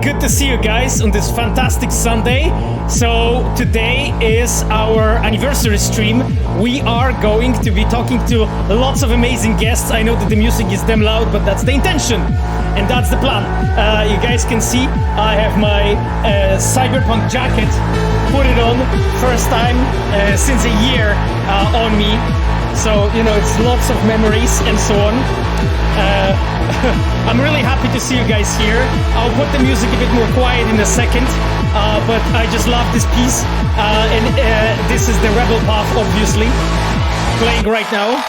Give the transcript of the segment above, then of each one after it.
Good to see you guys on this fantastic Sunday. So today is our anniversary stream. We are going to be talking to lots of amazing guests. I know that the music is damn loud, but that's the intention and that's the plan. You guys can see I have my Cyberpunk jacket. Put it on first time since a year on me. So, you know, it's lots of memories and so on. I'm really happy to see you guys here. I'll put the music a bit more quiet in a second, but I just love this piece. And this is the Rebel Path, obviously, playing right now.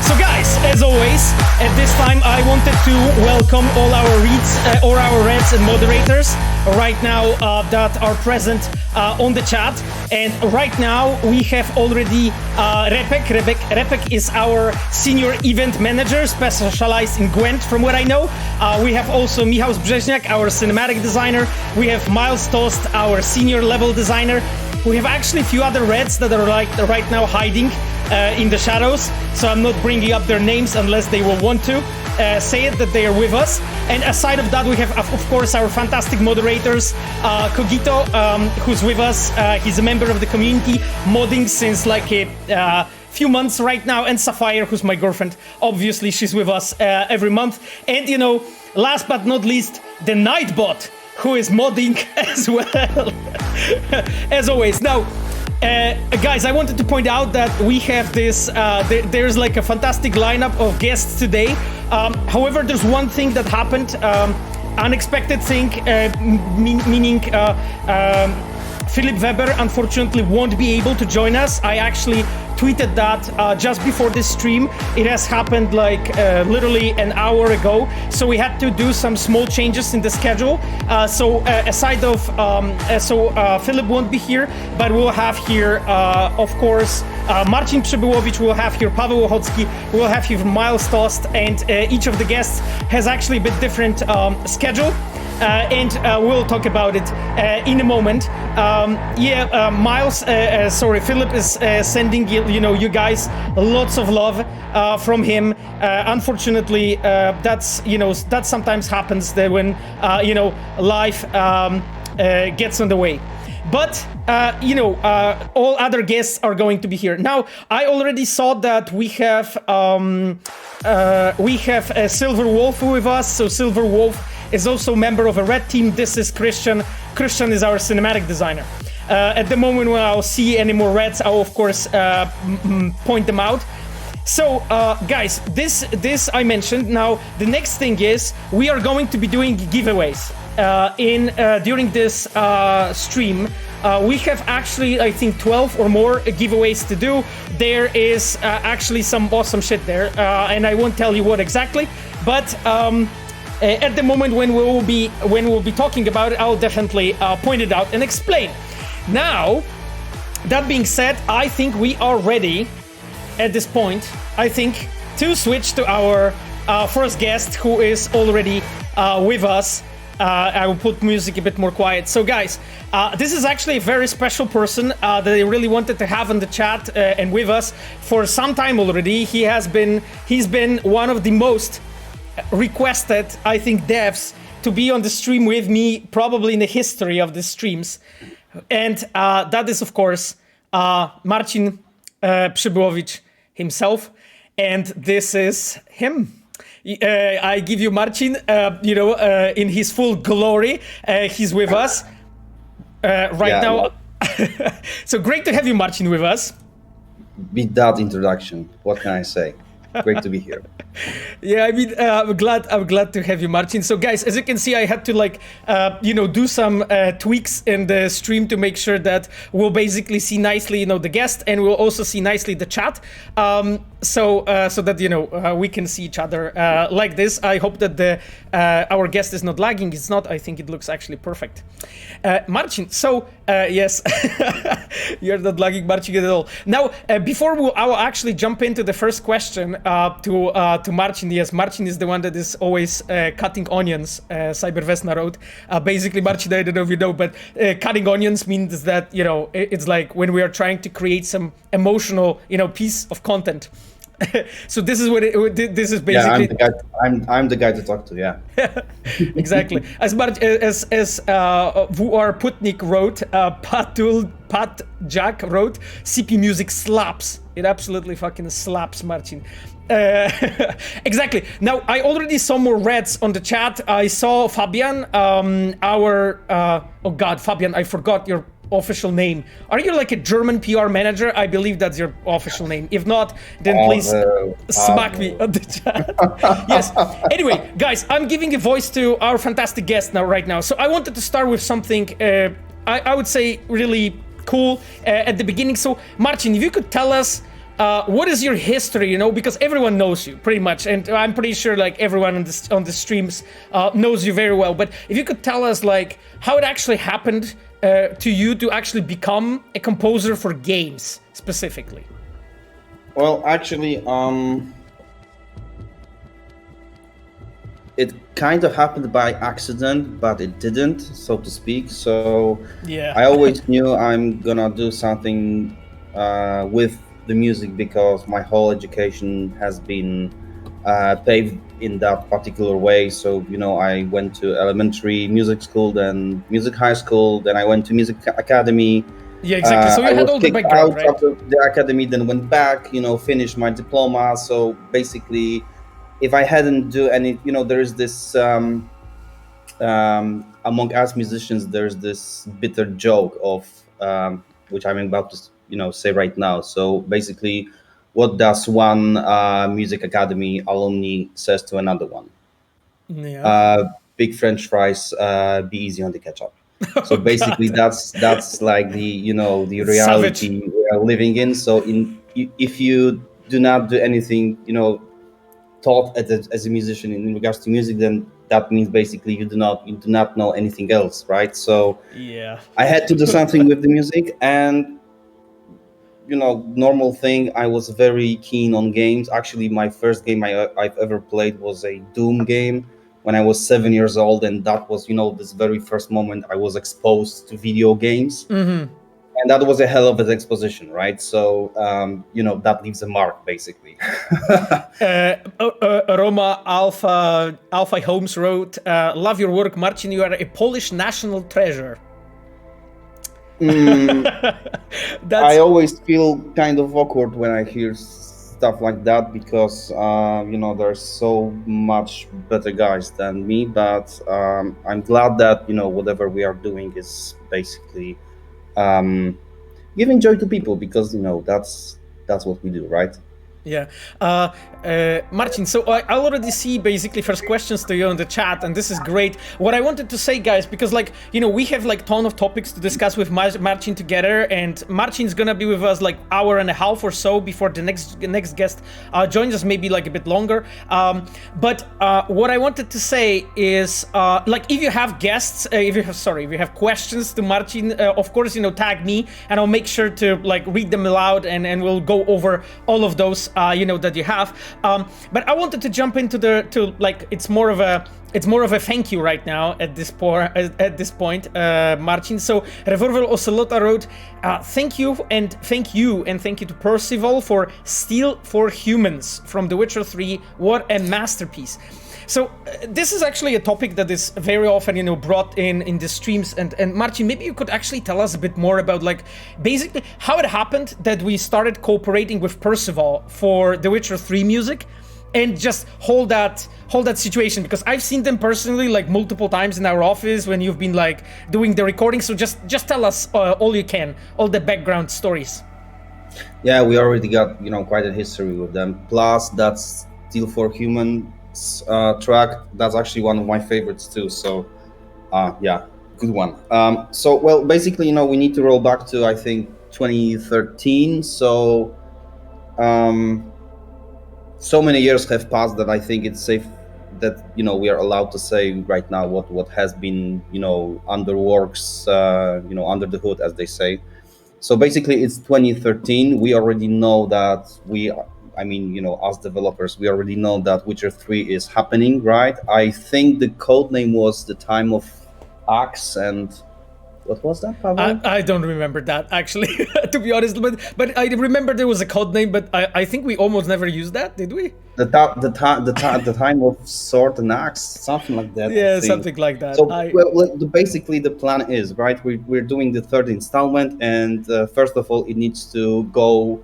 So guys, as always, at this time I wanted to welcome all our reads, or our reds and moderators right now that are present on the chat. And right now we have already Repek. Repek is our senior event manager, specialized in Gwent, from what I know. We have also Michał Brzeźniak, our cinematic designer. We have Miles Tost, our senior level designer. We have actually a few other reds that are like right now hiding in the shadows, so I'm not bringing up their names unless they will want to say it that they are with us. And aside of that, we have of course our fantastic moderators, Cogito, who's with us. He's a member of the community, modding since like a few months right now, and Sapphire, who's my girlfriend. Obviously she's with us every month. And you know, last but not least, the Nightbot, who is modding as well. As always. Now, guys, I wanted to point out that we have this, there's like a fantastic lineup of guests today. However, there's one thing that happened, unexpected thing, meaning Philip Weber unfortunately won't be able to join us. I actually tweeted that just before this stream. It has happened like literally an hour ago, so we had to do some small changes in the schedule. Aside of Philip won't be here, but we'll have here of course Marcin Przybyłowicz, we'll have here Paweł Ochocki, we'll have here Miles Tost, and each of the guests has actually a bit different schedule. And we'll talk about it in a moment. Philip is sending you guys lots of love from him. Unfortunately, that sometimes happens that when life gets on the way. But all other guests are going to be here. Now, I already saw that we have a Silver Wolf with us. So Silver Wolf is also a member of a red team. This is Christian. Christian is our cinematic designer. At the moment when I'll see any more reds, I'll of course point them out. So guys, this I mentioned. Now the next thing is we are going to be doing giveaways during this stream. We have actually, I think, 12 or more giveaways to do. There is actually some awesome shit there, and I won't tell you what exactly, but at the moment when we'll be talking about it, I'll definitely point it out and explain. Now, that being said, I think we are ready at this point, I think, to switch to our first guest, who is already with us. I will put music a bit more quiet. So guys, this is actually a very special person that I really wanted to have in the chat and with us for some time already. He's been one of the most requested, I think, devs to be on the stream with me, probably in the history of the streams. And that is, of course, Marcin Przybyłowicz himself. And this is him. I give you Marcin, in his full glory. He's with us right now. So great to have you, Marcin, with us. Beat that introduction. What can I say? Great to be here. Yeah, I mean, I'm glad to have you, Marcin. So guys, as you can see, I had to do some tweaks in the stream to make sure that we'll basically see nicely, the guest, and we'll also see nicely the chat. So that we can see each other like this. I hope that our guest is not lagging. It's not. I think it looks actually perfect. Marcin, so yes, you're not lagging, Marcin, at all. Now, before I will actually jump into the first question to Marcin. Yes, Marcin is the one that is always cutting onions. Cybervesna wrote. Basically, Marcin, I don't know if you know, but cutting onions means that it's like when we are trying to create some emotional piece of content. So this is this is Yeah, I'm basically the guy. I'm the guy to talk to. Yeah. exactly as much as Vuar Putnik wrote, Pat Jack wrote, CP music slaps. It absolutely fucking slaps, Marcin. Exactly. Now I already saw more reds on the chat. I saw Fabian, oh god, Fabian, I forgot your official name. Are you like a German PR manager? I believe that's your official name. If not, then please smack me on the chat. Yes. Anyway, guys, I'm giving a voice to our fantastic guest right now. So I wanted to start with something I would say really cool at the beginning. So Marcin, if you could tell us what is your history, you know, because everyone knows you pretty much, and I'm pretty sure like everyone on the streams knows you very well. But if you could tell us like how it actually happened to you to actually become a composer for games specifically. Well, actually, it kind of happened by accident, but it didn't, so to speak. So yeah, I always knew I'm gonna do something with the music because my whole education has been paved in that particular way. So, you know, I went to elementary music school, then music high school, then I went to music academy. Yeah, exactly. So you had all the background, right? Out of the academy, then went back, you know, finished my diploma. So basically, if I hadn't do any, you know, there is this among us musicians, there's this bitter joke of which I'm about to, you know, say right now. So basically, what does one music academy alumni says to another one? Yeah. Big French fries, be easy on the ketchup. So basically, that's like the, you know, the reality we are living in. So if you do not do anything, you know, taught as a musician in regards to music, then that means basically you do not know anything else, right? So yeah, I had to do something with the music, and you know, normal thing. I was very keen on games. Actually, my first game I've ever played was a Doom game when I was 7 years old, and that was, you know, this very first moment I was exposed to video games. Mm-hmm. And that was a hell of an exposition, right? So, you know, that leaves a mark, basically. Roma Alpha Holmes wrote, love your work, Marcin, you are a Polish national treasure. I always feel kind of awkward when I hear stuff like that because, you know, there's so much better guys than me. But I'm glad that, you know, whatever we are doing is basically giving joy to people because, you know, that's what we do, right? Yeah. Marcin, so I already see basically first questions to you in the chat, and this is great. What I wanted to say, guys, because like, you know, we have like ton of topics to discuss with Marcin together, and Marcin's gonna be with us like hour and a half or so before the next guest joins us, maybe like a bit longer. But what I wanted to say is like if you have guests, if you have questions to Marcin, of course, you know, tag me and I'll make sure to like read them aloud, and we'll go over all of those you know, that you have. But I wanted to jump into like it's more of a thank you right now at this point, Marcin. So Revolver Ocelota wrote, thank you to Percival for Steel for Humans from The Witcher 3. What a masterpiece. So this is actually a topic that is very often, you know, brought in the streams, and Marcin, maybe you could actually tell us a bit more about like basically how it happened that we started cooperating with Percival for The Witcher 3 music, and just hold that situation, because I've seen them personally like multiple times in our office when you've been like doing the recording. So just tell us all you can, all the background stories. Yeah, we already got, you know, quite a history with them. Plus, that's Steel for Human track, that's actually one of my favorites too. So yeah, good one. So well, basically, you know, we need to roll back to I think 2013. So so many years have passed that I think it's safe that, you know, we are allowed to say right now what has been, you know, under works, you know, under the hood, as they say. So basically, it's 2013. We already know that I mean, you know, as developers, we already know that Witcher 3 is happening, right? I think the code name was The Time of Axe, and What was that, Pavel? I don't remember that actually, to be honest. But I remember there was a code name, but I think we almost never used that, did we? The time of sword and axe, something like that. Yeah, something like that. So basically, the plan is right. We're doing the third installment, and first of all, it needs to go,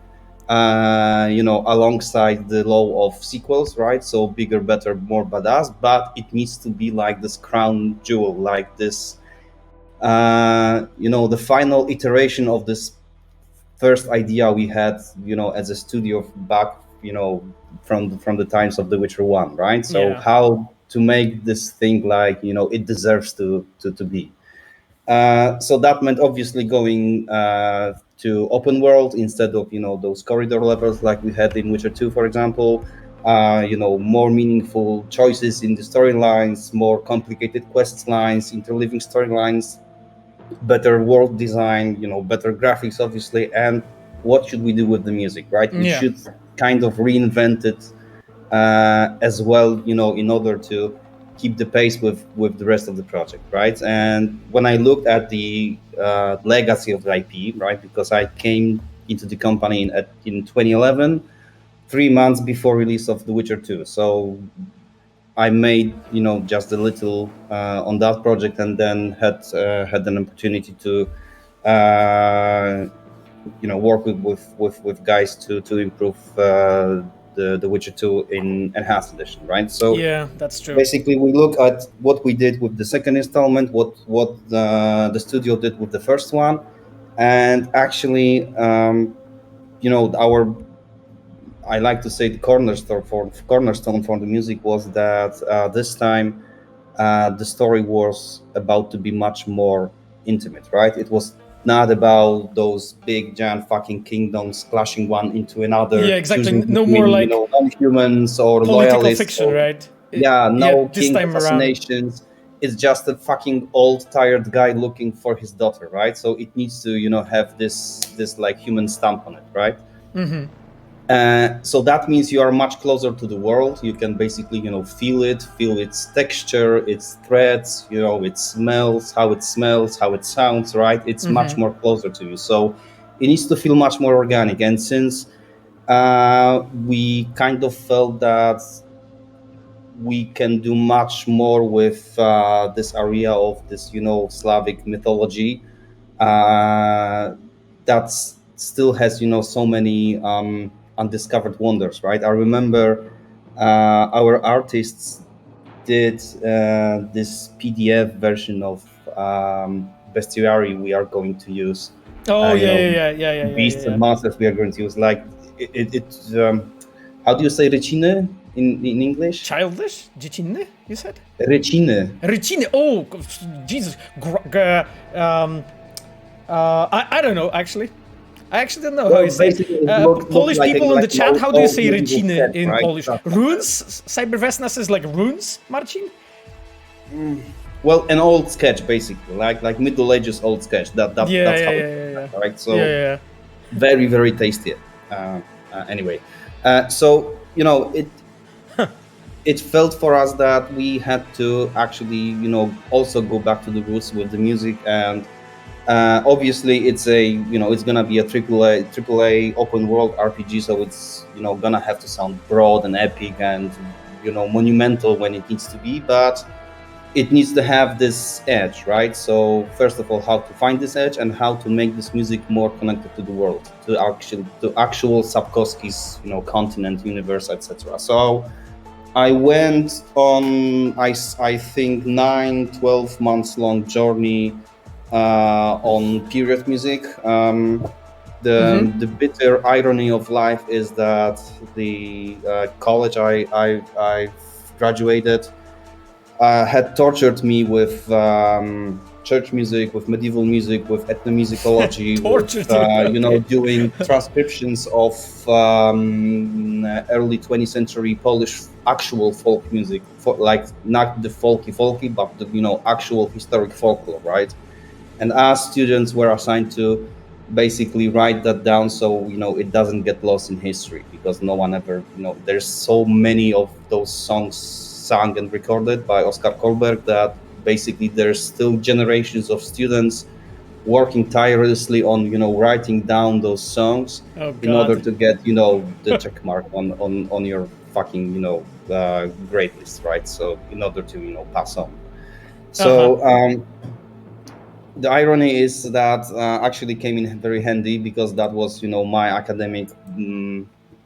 alongside the law of sequels, right? So bigger, better, more badass. But it needs to be like this crown jewel, like this. The final iteration of this first idea we had, as a studio back, from the times of The Witcher 1, right? So how to make this thing like, it deserves to be. So that meant obviously going to open world instead of, those corridor levels like we had in Witcher 2, for example. More meaningful choices in the storylines, more complicated quest lines, interleaving storylines, better world design, better graphics, obviously. And what should we do with the music, right? We should kind of reinvent it as well, in order to keep the pace with the rest of the project, right? And when I looked at the legacy of the IP, right, because I came into the company in 2011, 3 months before release of The Witcher 2. So I made, just a little on that project, and then had an opportunity to, work with guys to improve the Witcher 2 in Enhanced Edition, right? So yeah, that's true. Basically, we look at what we did with the second installment, what the studio did with the first one, and actually, I like to say the cornerstone for the music was that this time the story was about to be much more intimate, right? It was not about those big giant fucking kingdoms clashing one into another. Yeah, exactly. No more like non-humans or political loyalists. Fiction, right? King assassinations. It's just a fucking old, tired guy looking for his daughter, right? So it needs to, have this like human stamp on it, right? Mm-hmm. So that means you are much closer to the world. You can basically, feel its texture, its threads, its smells, how it sounds, right? It's much more closer to you. So it needs to feel much more organic. And since we kind of felt that we can do much more with this area of this, Slavic mythology, that still has, so many undiscovered wonders, right? I remember our artists did this PDF version of bestiary we are going to use. Beasts and monsters we are going to use. Like how do you say reciny in English? Childish? Dziecinny, you said? Reciny. Oh, Jesus. I don't know, actually. I actually don't know how you say it. Polish people in the chat, how do you say reciny in Polish? Runes? Cybervesna says like runes, Marcin? Well, an old sketch, basically, like Middle Ages old sketch. That's how it's right? So very, very tasty. Anyway, so it felt for us that we had to actually, also go back to the roots with the music. And obviously it's it's gonna be a AAA open world RPG, so it's gonna have to sound broad and epic and monumental when it needs to be, but it needs to have this edge, right? So first of all, how to find this edge and how to make this music more connected to the world, to actual Sapkowski's continent, universe, etc. So I went on I think 9-12 months long journey on period music. The bitter irony of life is that the college I graduated had tortured me with church music, with medieval music, with ethnomusicology, with, doing transcriptions of early 20th century Polish actual folk music, like not the folky, but the actual historic folklore, right? And us students were assigned to basically write that down so it doesn't get lost in history, because no one ever there's so many of those songs sung and recorded by Oskar Kolberg that basically there's still generations of students working tirelessly on, writing down those songs in order to get, the check mark on your fucking, grade list, right? So in order to, pass on. So the irony is that actually came in very handy, because that was, my academic,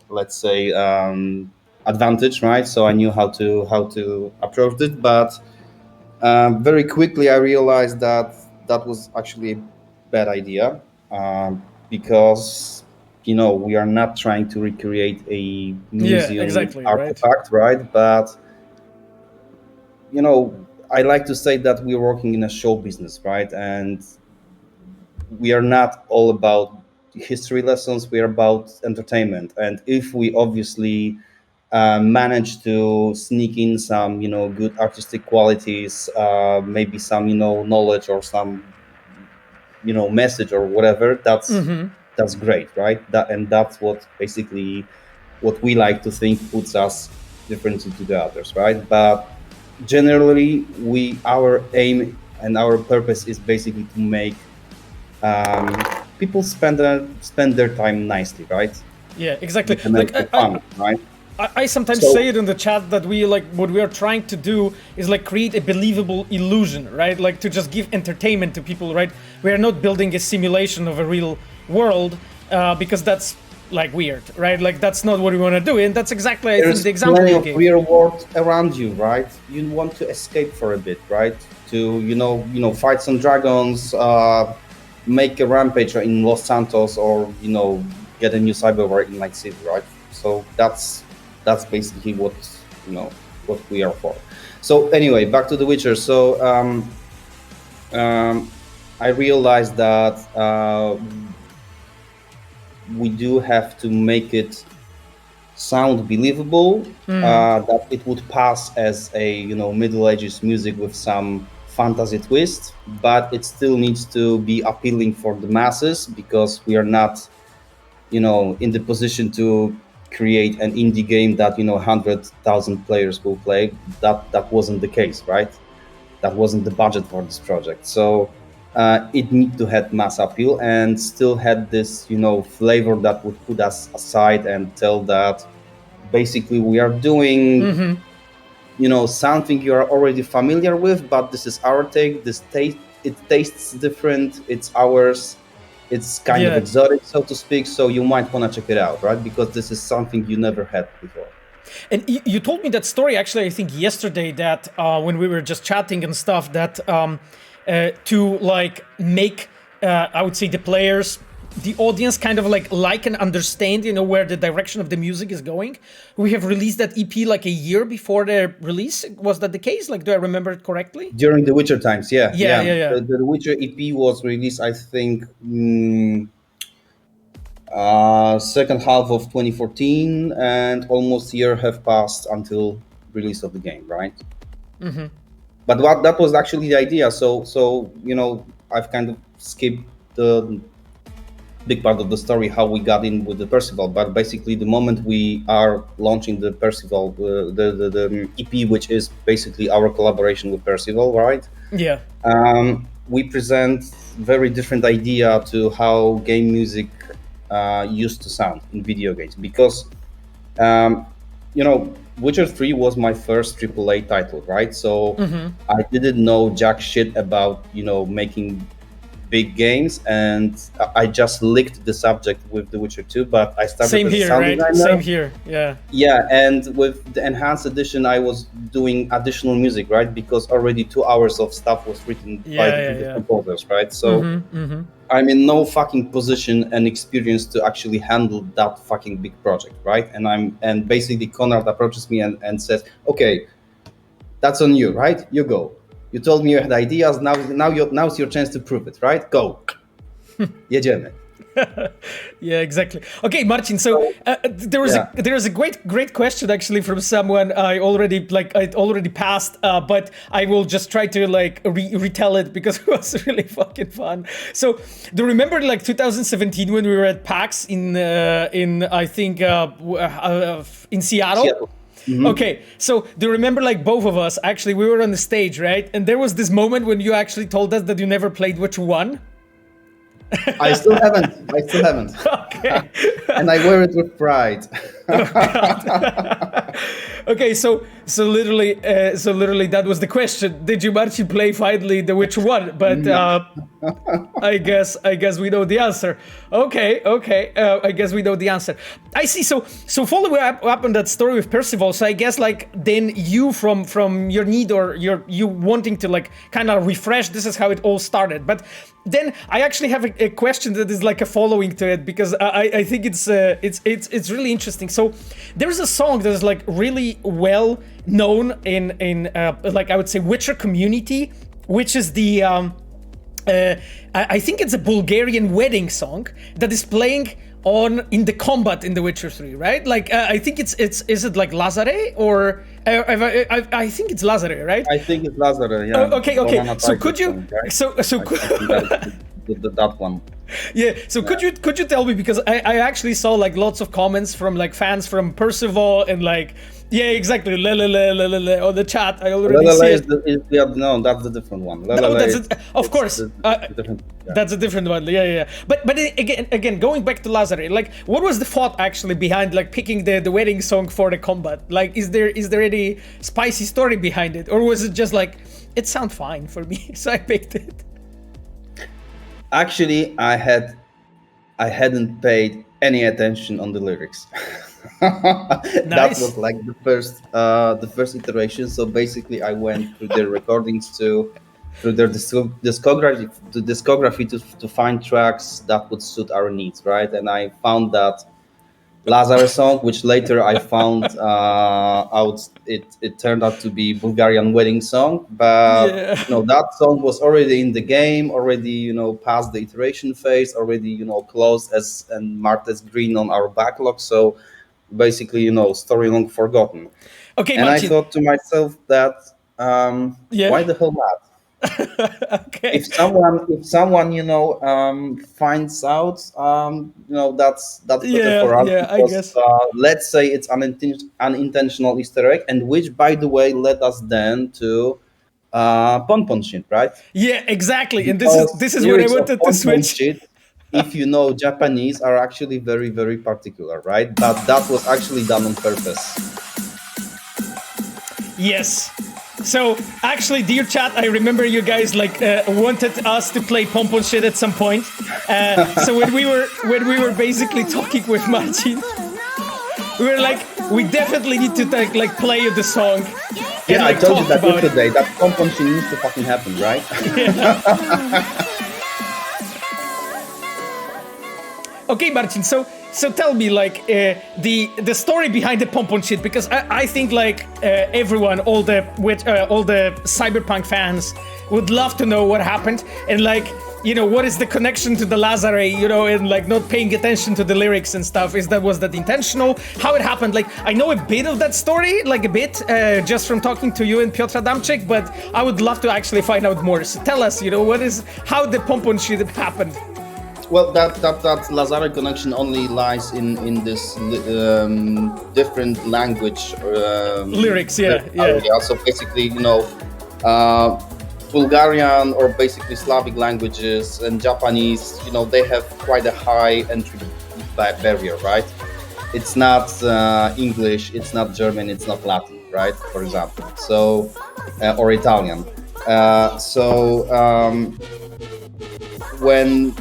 let's say, advantage, right? So I knew how to approach it, but very quickly I realized that that was actually a bad idea, because we are not trying to recreate a museum artifact, right? But I like to say that we're working in a show business, right? And we are not all about history lessons, we're about entertainment. And if we obviously manage to sneak in some, good artistic qualities, maybe some, knowledge or some, message or whatever, that's great, right? That's what basically what we like to think puts us different to the others, right? But generally, our aim and our purpose is basically to make people spend their time nicely, right? Yeah, exactly. Fun, right? I sometimes say it in the chat that what we are trying to do is create a believable illusion, right? Like to just give entertainment to people, right? We are not building a simulation of a real world because that's weird, right? Like that's not what we want to do, and that's exactly I think the example you gave. There's plenty of real world around you, right? You want to escape for a bit, right? To fight some dragons, make a rampage in Los Santos, or get a new Cyberpunk in Night City, right? So that's basically what we are for. So anyway, back to The Witcher. So I realized that we do have to make it sound believable, that it would pass as a Middle Ages music with some fantasy twist, but it still needs to be appealing for the masses, because we are not in the position to create an indie game that 100,000 players will play. That wasn't the case, right? That wasn't the budget for this project. So it need to have mass appeal and still had this flavor that would put us aside and tell that basically we are doing something you are already familiar with, but this is our take. It tastes different, it's ours, it's kind of exotic, so to speak, so you might want to check it out, right? Because this is something you never had before. And you told me that story actually, I think yesterday, that when we were just chatting and stuff, that to make I would say the players, the audience kind of like and understand where the direction of the music is going. We have released that EP a year before the release. Was that the case? Do I remember it correctly? During the Witcher times, yeah. The Witcher EP was released, I think, second half of 2014, and almost a year have passed until release of the game, right? But that was actually the idea. So I've kind of skipped the big part of the story, how we got in with the Percival. But basically, the moment we are launching the Percival, the EP, which is basically our collaboration with Percival, right? Yeah. We present very different idea to how game music used to sound in video games, because Witcher 3 was my first AAA title, right? So I didn't know jack shit about making big games, and I just licked the subject with The Witcher 2, but I started Same here, right? Same here, yeah. Yeah, and with the enhanced edition, I was doing additional music, right? Because already 2 hours of stuff was written by the composers, right? So I'm in no fucking position and experience to actually handle that fucking big project, right? And basically Konrad approaches me and says, okay, that's on you, right? You go. You told me you had ideas. Now's your chance to prove it, right? Go. Jedziemy. Yeah, exactly. Okay, Marcin. So there was a great question actually from someone I already passed, but I will just try to retell it because it was really fucking fun. So do you remember 2017 when we were at PAX in I think in Seattle? Okay, so do you remember both of us actually we were on the stage, right? And there was this moment when you actually told us that you never played Witcher 1. I still haven't. Okay. And I wear it with pride. Okay, so literally that was the question. Did you, Marcin, play finally The Witcher 1? But I guess we know the answer. Okay. I guess we know the answer. I see. So following up on that story with Percival. So I guess like then you from your need or you wanting to like kind of refresh. This is how it all started. But then I actually have a question that is like a following to it, because I think it's really interesting. So there's a song that is like really well known in like I would say Witcher community, which is the I think it's a Bulgarian wedding song that is playing in the combat in The Witcher 3, right? Like I think is it like Lazare or I think it's Lazare, right? I think it's Lazare, yeah. Oh, okay. So could you right? That one. Yeah. So could you tell me, because I actually saw like lots of comments from like fans from Percival and like exactly on the chat. I already see it. No, that's the different one. Of course. That's a different one. Yeah. But again, going back to Lazare, like what was the thought actually behind like picking the wedding song for the combat? Like is there any spicy story behind it, or was it just like it sounds fine for me, so I picked it? Actually, I hadn't paid any attention on the lyrics. Nice. That was like the first iteration. So basically, I went through their recordings through their discography to find tracks that would suit our needs, right? And I found that Lazare song, which later I found out it turned out to be Bulgarian wedding song, but that song was already in the game, already past the iteration phase, already closed and marked as green on our backlog. So basically, story long forgotten. Okay, and Marcin. I thought to myself that why the hell not? Okay. If someone finds out, that's better for us. Yeah, because, I guess. Let's say it's unintentional Easter egg, and which, by the way, led us then to Pon shit, right? Yeah, exactly. And this is where I wanted to switch. Shit, if you know Japanese, are actually very, very particular, right? But that was actually done on purpose. Yes. So actually, dear chat, I remember you guys like wanted us to play Pompon shit at some point. So when we were basically talking with Marcin, we were like, we definitely need to like play the song. Yeah, like, I told you that yesterday. That Pompon shit needs to fucking happen, right? Yeah. Okay, Marcin. So tell me, like, the story behind the Pompon shit, because I think like everyone, all the Cyberpunk fans would love to know what happened, and like, what is the connection to the Lazare, and like not paying attention to the lyrics and stuff. Was that intentional? How it happened? Like, I know a bit of that story, like a bit, just from talking to you and Piotr Adamczyk, but I would love to actually find out more. So tell us, how the Pompon shit happened. Well, that Lazare connection only lies in this different language lyrics. Yeah. So basically, Bulgarian or basically Slavic languages and Japanese, they have quite a high entry barrier, right? It's not English, it's not German, it's not Latin, right? For example, so or Italian. When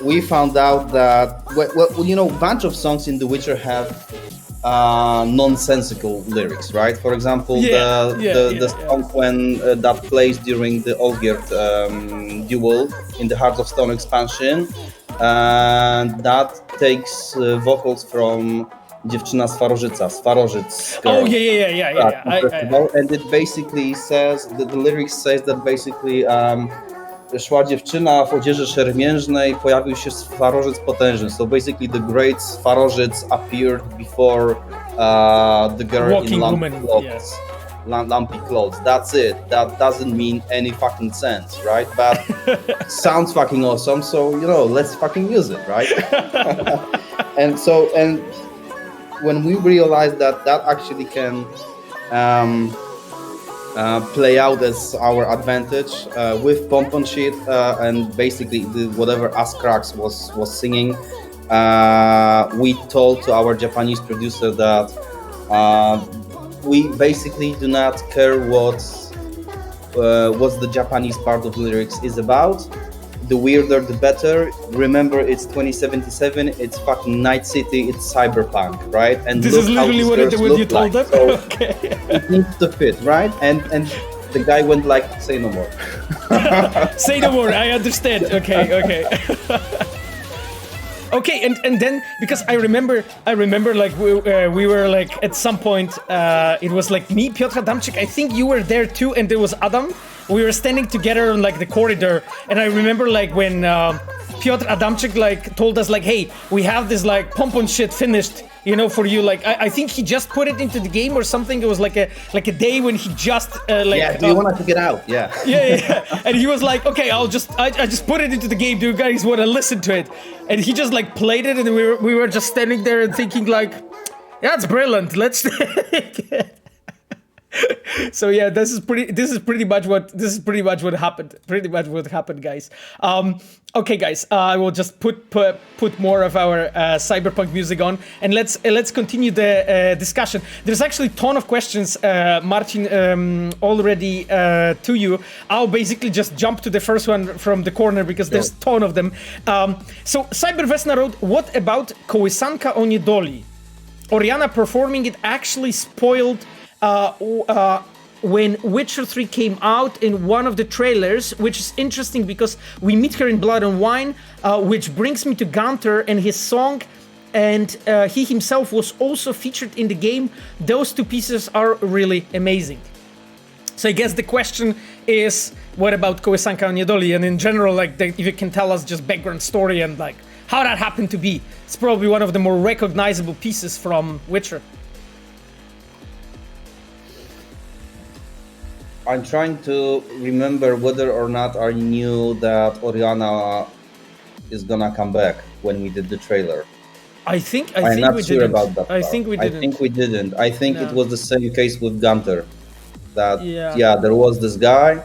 we found out that bunch of songs in The Witcher have nonsensical lyrics, right? For example, the song when that plays during the Olgierd duel in the Hearts of Stone expansion, and that takes vocals from Dziewczyna z Starożyc. Oh yeah. And it basically says the lyrics says that basically. Szła dziewczyna w odzieży szermiernej, pojawił się starożyc potężny. So basically the great starożyc appeared before the girl walking in lumpy woman. clothes. Yes. Lumpy clothes. That's it. That doesn't mean any fucking sense, right? But sounds fucking awesome. So, let's fucking use it, right? and when we realized that actually can play out as our advantage with pom-pom shit and basically whatever Askrax was singing. We told to our Japanese producer that we basically do not care what the Japanese part of lyrics is about. The weirder, the better. Remember, it's 2077. It's fucking Night City. It's Cyberpunk, right? And this is literally what you told them. So okay. It needs to fit, right? And the guy went like, "Say no more." Say no more. I understand. Okay. Okay, and then because I remember like we were like at some point it was like me, Piotr Adamczyk. I think you were there too, and there was Adam. We were standing together on like the corridor, and I remember like when Piotr Adamczyk like told us like, hey, we have this like pom-pom shit finished, you know, for you. Like I think he just put it into the game or something. It was like a day when he just like yeah. Do you want to get out? Yeah. yeah. And he was like, okay, I just put it into the game. Do you guys want to listen to it? And he just like played it, and we were just standing there and thinking like, yeah, it's brilliant. Let's take it. So yeah, this is pretty much what happened. Pretty much what happened, guys. Okay, guys, I will just put more of our cyberpunk music on, and let's continue the discussion. There's actually a ton of questions, Marcin, already to you. I'll basically just jump to the first one from the corner because there's a ton of them. So Cybervesna wrote, what about Kołysanka o Niedoli? Oriana performing it actually spoiled when Witcher 3 came out in one of the trailers, which is interesting because we meet her in Blood and Wine, which brings me to Gunther and his song, and he himself was also featured in the game. Those two pieces are really amazing. So I guess the question is, what about Kołysanka o Niedoli? And in general, like, if you can tell us just background story and like how that happened to be. It's probably one of the more recognizable pieces from Witcher. I'm trying to remember whether or not I knew that Oriana is gonna come back when we did the trailer. I'm not we sure didn't. about that. I think we didn't. I think No. it was the same case with Gunther. That Yeah. there was this guy,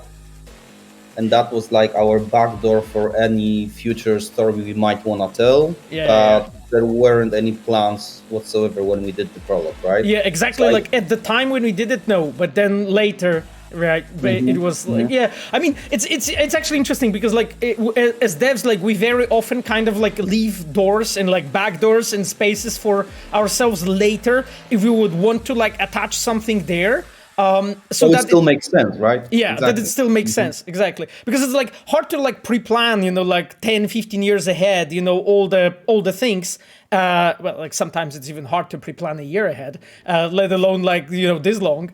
and that was like our backdoor for any future story we might wanna tell. Yeah. There weren't any plans whatsoever when we did the prologue, right? Yeah, exactly. So like at the time when we did it, no, but then later. Right, it was like, yeah. I mean, it's actually interesting because like as devs, like we very often kind of like leave doors and like back doors and spaces for ourselves later if we would want to like attach something there. So it that still makes sense, right? Yeah, exactly. that it still makes sense, exactly. Because it's like hard to like pre-plan, you know, like 10, 15 years ahead, you know, all the things. Well, like sometimes it's even hard to pre-plan a year ahead, let alone like, you know, this long.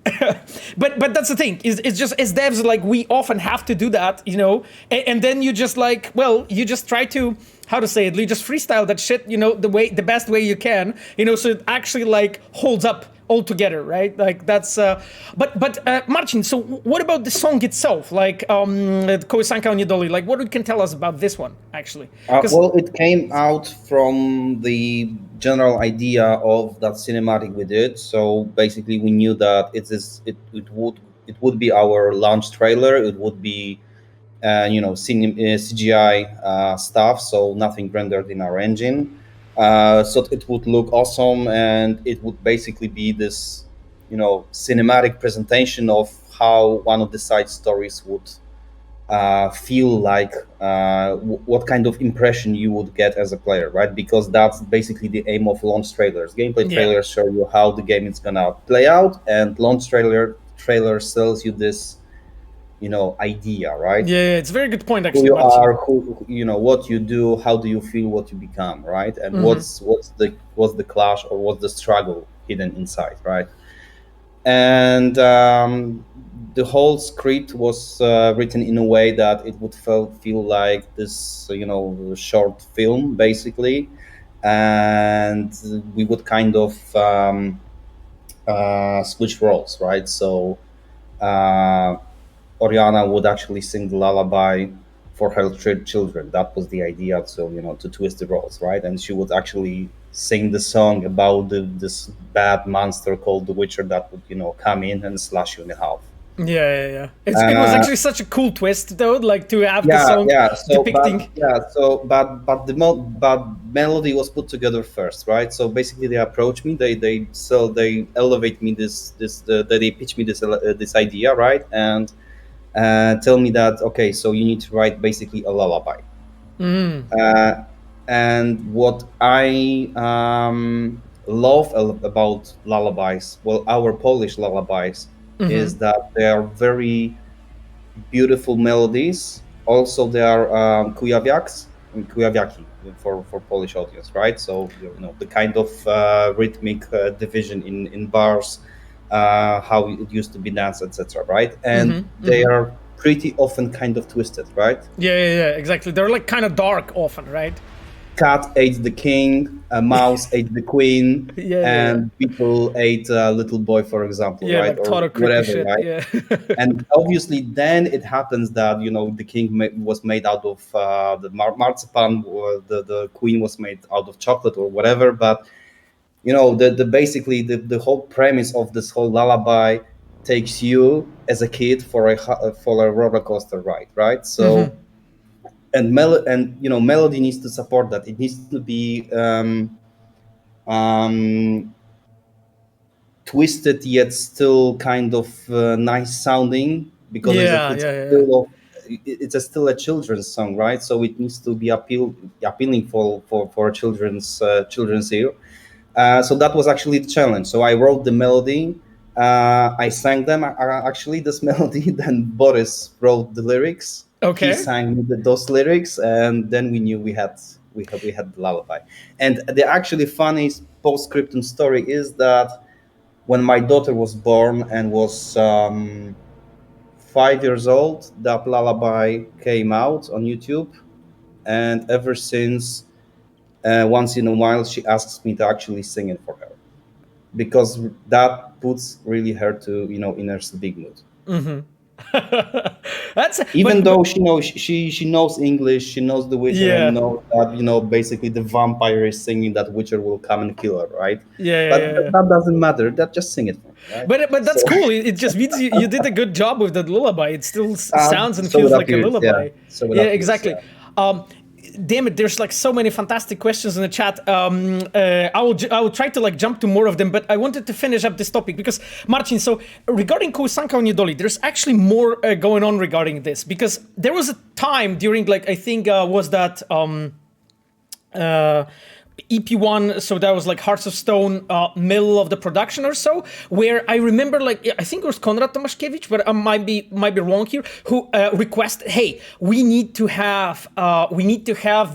but that's the thing, it's just as devs, like we often have to do that, you know, and then you just like, well, you just try to, how to say it, you just freestyle that shit, you know, the best way you can, you know, so it actually like holds up all together, right? Like that's but Marcin, so what about the song itself, like Kołysanka o Niedoli? Like what can you tell us about this one actually? Well, it came out from the general idea of that cinematic we did. So basically we knew that it would be our launch trailer. It would be CGI stuff, so nothing rendered in our engine. So it would look awesome, and it would basically be this, you know, cinematic presentation of how one of the side stories would feel like, what kind of impression you would get as a player, right? Because that's basically the aim of launch trailers. Gameplay trailers show you how the game is gonna play out, and launch trailer sells you this, you know, idea, right? Yeah, it's a very good point actually. Who you are, who, you know, what you do, how do you feel, what you become, right? And what's the clash or what's the struggle hidden inside, right? And the whole script was written in a way that it would feel like this, you know, short film basically, and we would kind of switch roles, right? So Oriana would actually sing the lullaby for her children. That was the idea, so, you know, to twist the roles, right? And she would actually sing the song about this bad monster called the Witcher that would, you know, come in and slash you in half. Yeah. It was actually such a cool twist, though, like to have the song depicting. But melody was put together first, right? So basically, they approach me, they elevate me they pitch me this idea, right? And tell me that, okay, so you need to write basically a lullaby. And what I love about lullabies, well, our Polish lullabies, is that they are very beautiful melodies. Also, they are kujawiaki for Polish audience, right? So the kind of rhythmic division in bars, how it used to be danced, etc. Right? And they are pretty often kind of twisted, right? Yeah, exactly. They're like kind of dark often, right? Cat ate the king, a mouse ate the queen, and people ate a little boy, for example, right? Like or whatever, shit, right? Yeah. And obviously, then it happens that the king was made out of the marzipan, or the queen was made out of chocolate or whatever. But basically the whole premise of this whole lullaby takes you as a kid for a roller coaster ride, right? So. And melody needs to support that. It needs to be twisted yet still kind of nice sounding, because it's still a children's song, right? So it needs to be appealing for a children's ear. So that was actually the challenge. So I wrote the melody. I sang them actually this melody. Then Boris wrote the lyrics. Okay. He sang those lyrics, and then we knew we had the lullaby. And the actually funny postscriptum story is that when my daughter was born and was 5 years old, that lullaby came out on YouTube, and ever since, once in a while, she asks me to actually sing it for her, because that puts really her to in her big mood. Though she knows English, she knows the Witcher, and knows that basically the vampire is singing that Witcher will come and kill her, right? That doesn't matter. That just sing it for her, right? But that's cool. It just means you did a good job with that lullaby. It still sounds and feels like a lullaby. Exactly. Damn it, there's like so many fantastic questions in the chat. I will try to like jump to more of them, but I wanted to finish up this topic because, Marcin, so regarding Kołysanka o Niedoli, there's actually more going on regarding this, because there was a time during, like, I think was that EP1, so that was like Hearts of Stone, middle of the production or so, where I remember, like, I think it was Konrad Tomaszkiewicz, but I might be wrong here, who requested, hey, we need to have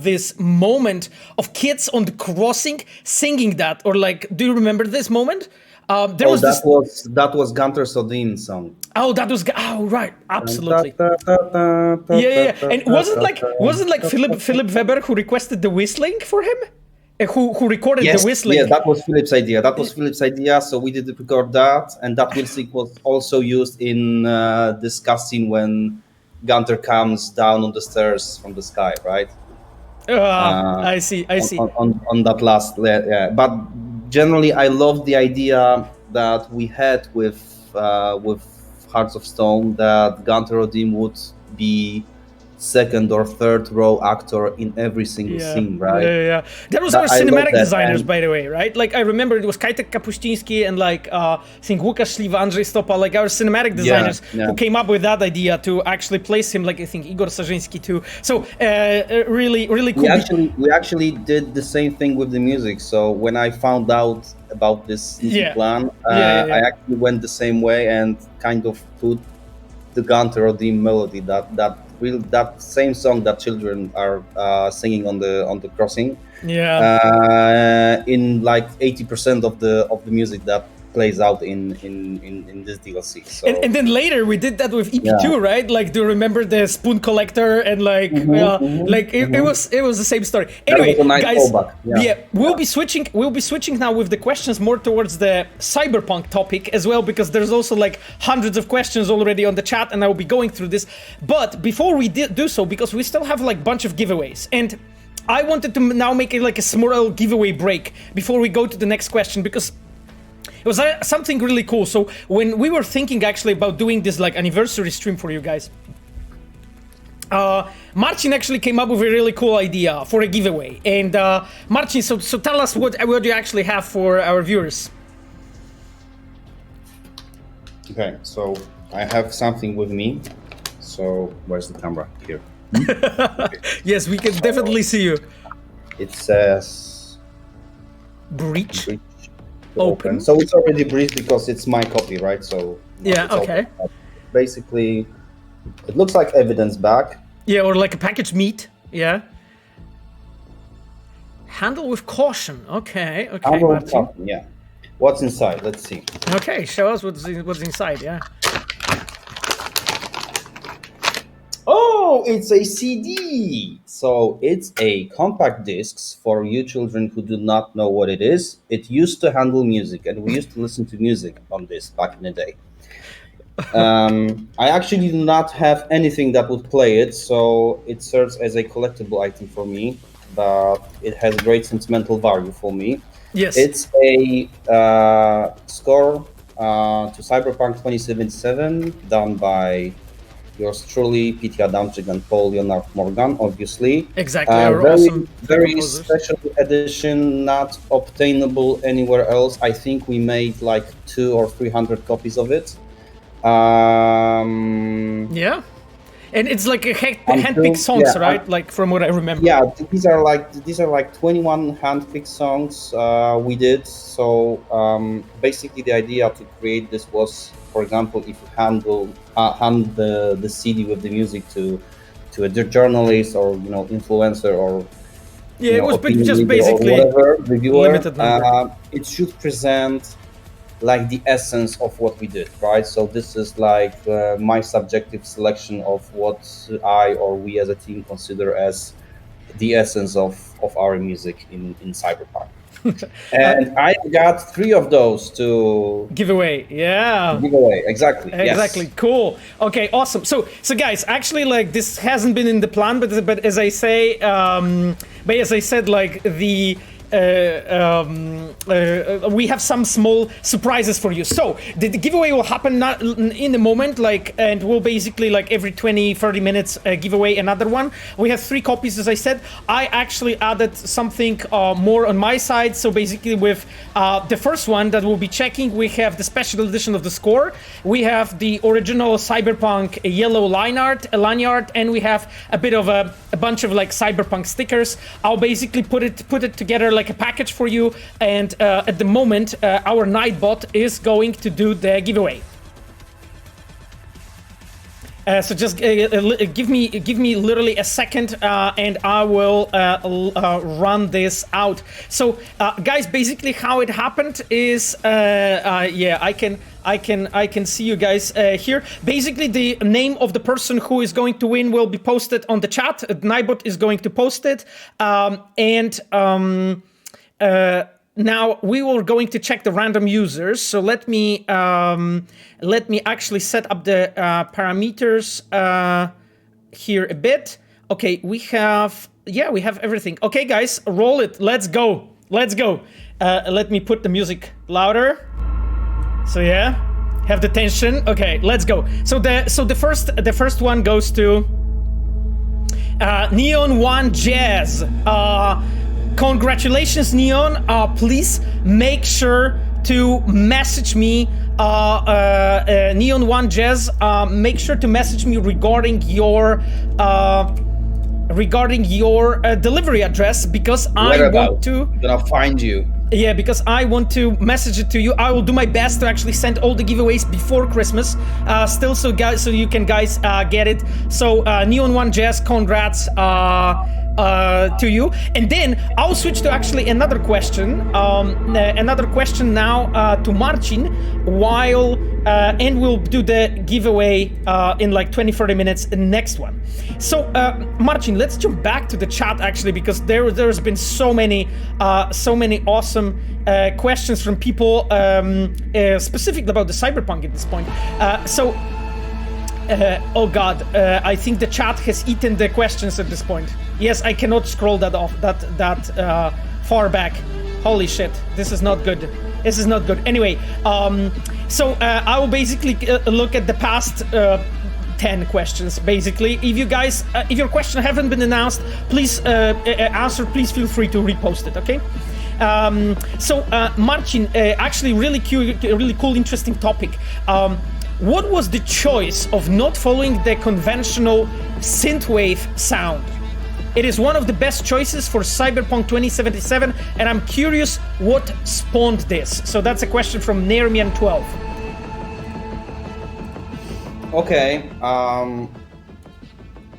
this moment of kids on the crossing singing that, or like, do you remember this moment? That was Gunter Sodin song. Right, absolutely. And wasn't like Philip Weber who requested the whistling for him? Who recorded the whistling? Yeah, that was Philip's idea. So we did record that, and that whistling was also used in this cutscene when Gunter comes down on the stairs from the sky, right? I see. On that last, But generally, I love the idea that we had with Hearts of Stone, that Gunter Odin would be second or third row actor in every single scene, right? Yeah. There was our cinematic designers, by the way, right? Like, I remember it was Kajtek Kapuściński and like I think Łukasz Śliwa, Andrzej Stopa, like our cinematic designers who came up with that idea to actually place him, like I think Igor Sarzyński too. So really cool. We actually did the same thing with the music. So when I found out about this plan, I actually went the same way and kind of put the Gunter Odin melody, that same song that children are singing on the crossing, in like 80% of the music that plays out in this DLC. So. And then later we did that with EP2, right? Like, do you remember the spoon collector and like it was the same story. Anyway, guys, we'll be switching now with the questions more towards the Cyberpunk topic as well, because there's also like hundreds of questions already on the chat, and I will be going through this. But before we do so, because we still have like a bunch of giveaways, and I wanted to now make it like a small giveaway break before we go to the next question, because It was something really cool. So when we were thinking actually about doing this like anniversary stream for you guys, Marcin actually came up with a really cool idea for a giveaway. And Marcin, so tell us what you actually have for our viewers. Okay, so I have something with me. So where's the camera? Here. Okay. Yes, we can definitely see you. It says breach open. So it's already breached because it's my copy, right? So yeah, okay. Basically, it looks like evidence back. Yeah, or like a packaged meat. Yeah. Handle with caution. Okay. Handle with caution. Yeah. What's inside? Let's see. Okay, show us what's inside. Yeah. Oh, it's a CD. So it's a compact disc for you children who do not know what it is. It used to handle music, and we used to listen to music on this back in the day. I actually do not have anything that would play it, so it serves as a collectible item for me, but it has great sentimental value for me. Yes. It's a score to Cyberpunk 2077 done by yours truly, P.T. Adamczyk and Paul Leonard Morgan, obviously. Exactly. Very special edition, not obtainable anywhere else. I think we made like 200 or 300 copies of it. Yeah. And it's like a hand-picked songs, right? Like from what I remember. Yeah, these are like 21 hand-picked songs we did. So basically, the idea to create this was, for example, if you hand the CD with the music to a journalist or influencer or it was just basically whatever reviewer, limited number. It should present like the essence of what we did, right? So this is like my subjective selection of what I or we as a team consider as the essence of our music in Cyberpunk. And I got 3 of those to give away. Yeah. Give away. Exactly. Exactly. Yes. Cool. Okay. Awesome. So guys, actually, like this hasn't been in the plan, but as I say, like the. We have some small surprises for you. So the giveaway will happen not in a moment, and we'll basically like every 20-30 minutes give away another one. We have 3 copies, as I said. I actually added something more on my side. So basically with the first one that we'll be checking, we have the special edition of the score. We have the original Cyberpunk yellow lanyard, and we have a bit of a bunch of like Cyberpunk stickers. I'll basically put it together like a package for you, and at the moment our Nightbot is going to do the giveaway. So just give me literally a second, and I will run this out. So guys, basically how it happened is I can see you guys here. Basically, the name of the person who is going to win will be posted on the chat. Nightbot is going to post it, now we were going to check the random users. So let me actually set up the parameters here a bit. Okay, we have everything. Okay, guys, roll it. Let's go. Let me put the music louder. So yeah, have the tension. Okay, let's go. So the first one goes to Neon One Jazz. Congratulations, Neon. Please make sure to message me, Neon One Jazz. Make sure to message me regarding your delivery address, because I want to. I'm gonna find you. Yeah, because I want to message it to you. I will do my best to actually send all the giveaways before Christmas. Still, so you can guys get it. So Neon One Jazz, congrats to you. And then I'll switch to actually another question. Another question now to Marcin, and we'll do the giveaway in like 20-30 minutes in the next one. So Marcin, let's jump back to the chat actually, because there's been so many awesome questions from people specifically about the Cyberpunk at this point. Oh god, I think the chat has eaten the questions at this point. Yes, I cannot scroll that off that far back. Holy shit, this is not good. This is not good. Anyway, so I will basically look at the past 10 questions, basically. If you guys, if your question haven't been announced, please answer. Please feel free to repost it. Okay. So Marcin, actually, really cool, interesting topic. What was the choice of not following the conventional synthwave sound? It is one of the best choices for Cyberpunk 2077, and I'm curious what spawned this. So that's a question from Nermian12. Okay.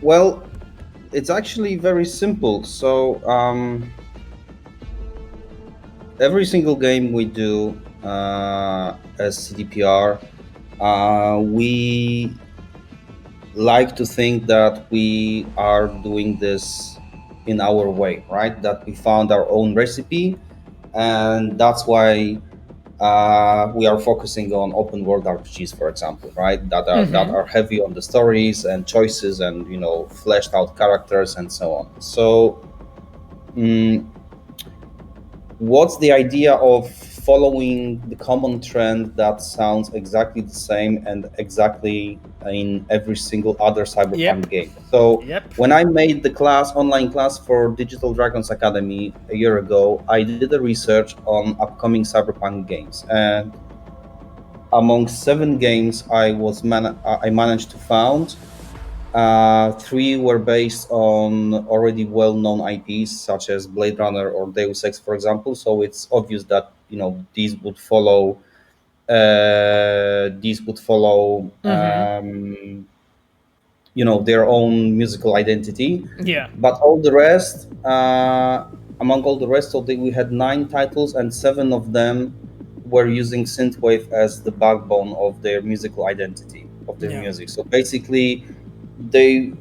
Well, it's actually very simple. So every single game we do as CDPR, we like to think that we are doing this in our way, right? That we found our own recipe, and that's why we are focusing on open world RPGs, for example, right? That are heavy on the stories and choices and, you know, fleshed out characters and so on. So what's the idea of following the common trend that sounds exactly the same and exactly in every single other Cyberpunk game? So when I made the online class for Digital Dragons Academy a year ago, I did a research on upcoming Cyberpunk games, and among 7 games I managed to found, 3 were based on already well-known IPs such as Blade Runner or Deus Ex, for example. So it's obvious that, you know, these would follow you know, their own musical identity. Yeah. But all the rest, among all the rest, so we had 9 titles, and 7 of them were using synthwave as the backbone of their musical identity, of their music. So basically, they,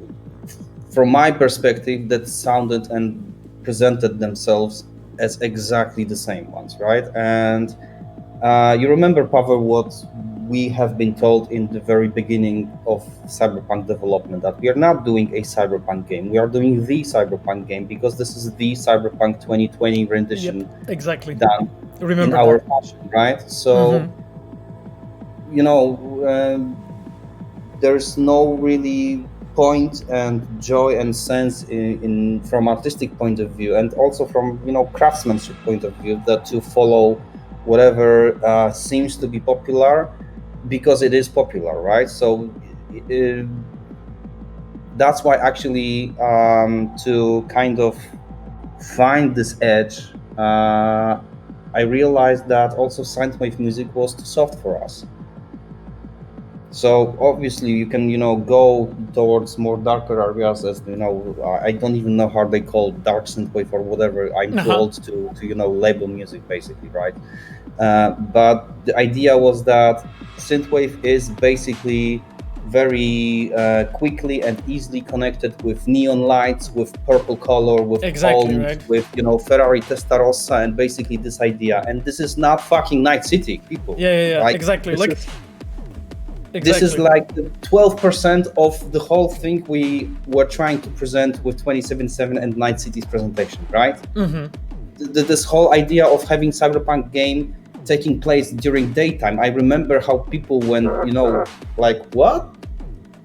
from my perspective, that sounded and presented themselves as exactly the same ones, right? And you remember, Paweł, what we have been told in the very beginning of Cyberpunk development, that we are not doing a Cyberpunk game, we are doing the Cyberpunk game, because this is the Cyberpunk 2020 rendition done in our fashion, right? So, you know, there's no really point and joy and sense in from artistic point of view, and also from, you know, craftsmanship point of view, that to follow whatever seems to be popular because it is popular, right? So that's why actually to kind of find this edge, I realized that also synthwave music was too soft for us. So obviously you can, you know, go towards more darker areas, as, you know, I don't even know how they call dark synthwave or whatever. I'm too old to, you know, label music, basically, right? But the idea was that synthwave is basically very quickly and easily connected with neon lights, with purple color, with with, you know, Ferrari Testarossa, and basically this idea. And this is not fucking Night City, people. Right? Exactly. This is like 12% of the whole thing we were trying to present with 2077 and Night City's presentation, right? This whole idea of having Cyberpunk game taking place during daytime. I remember how people went, you know, like, what?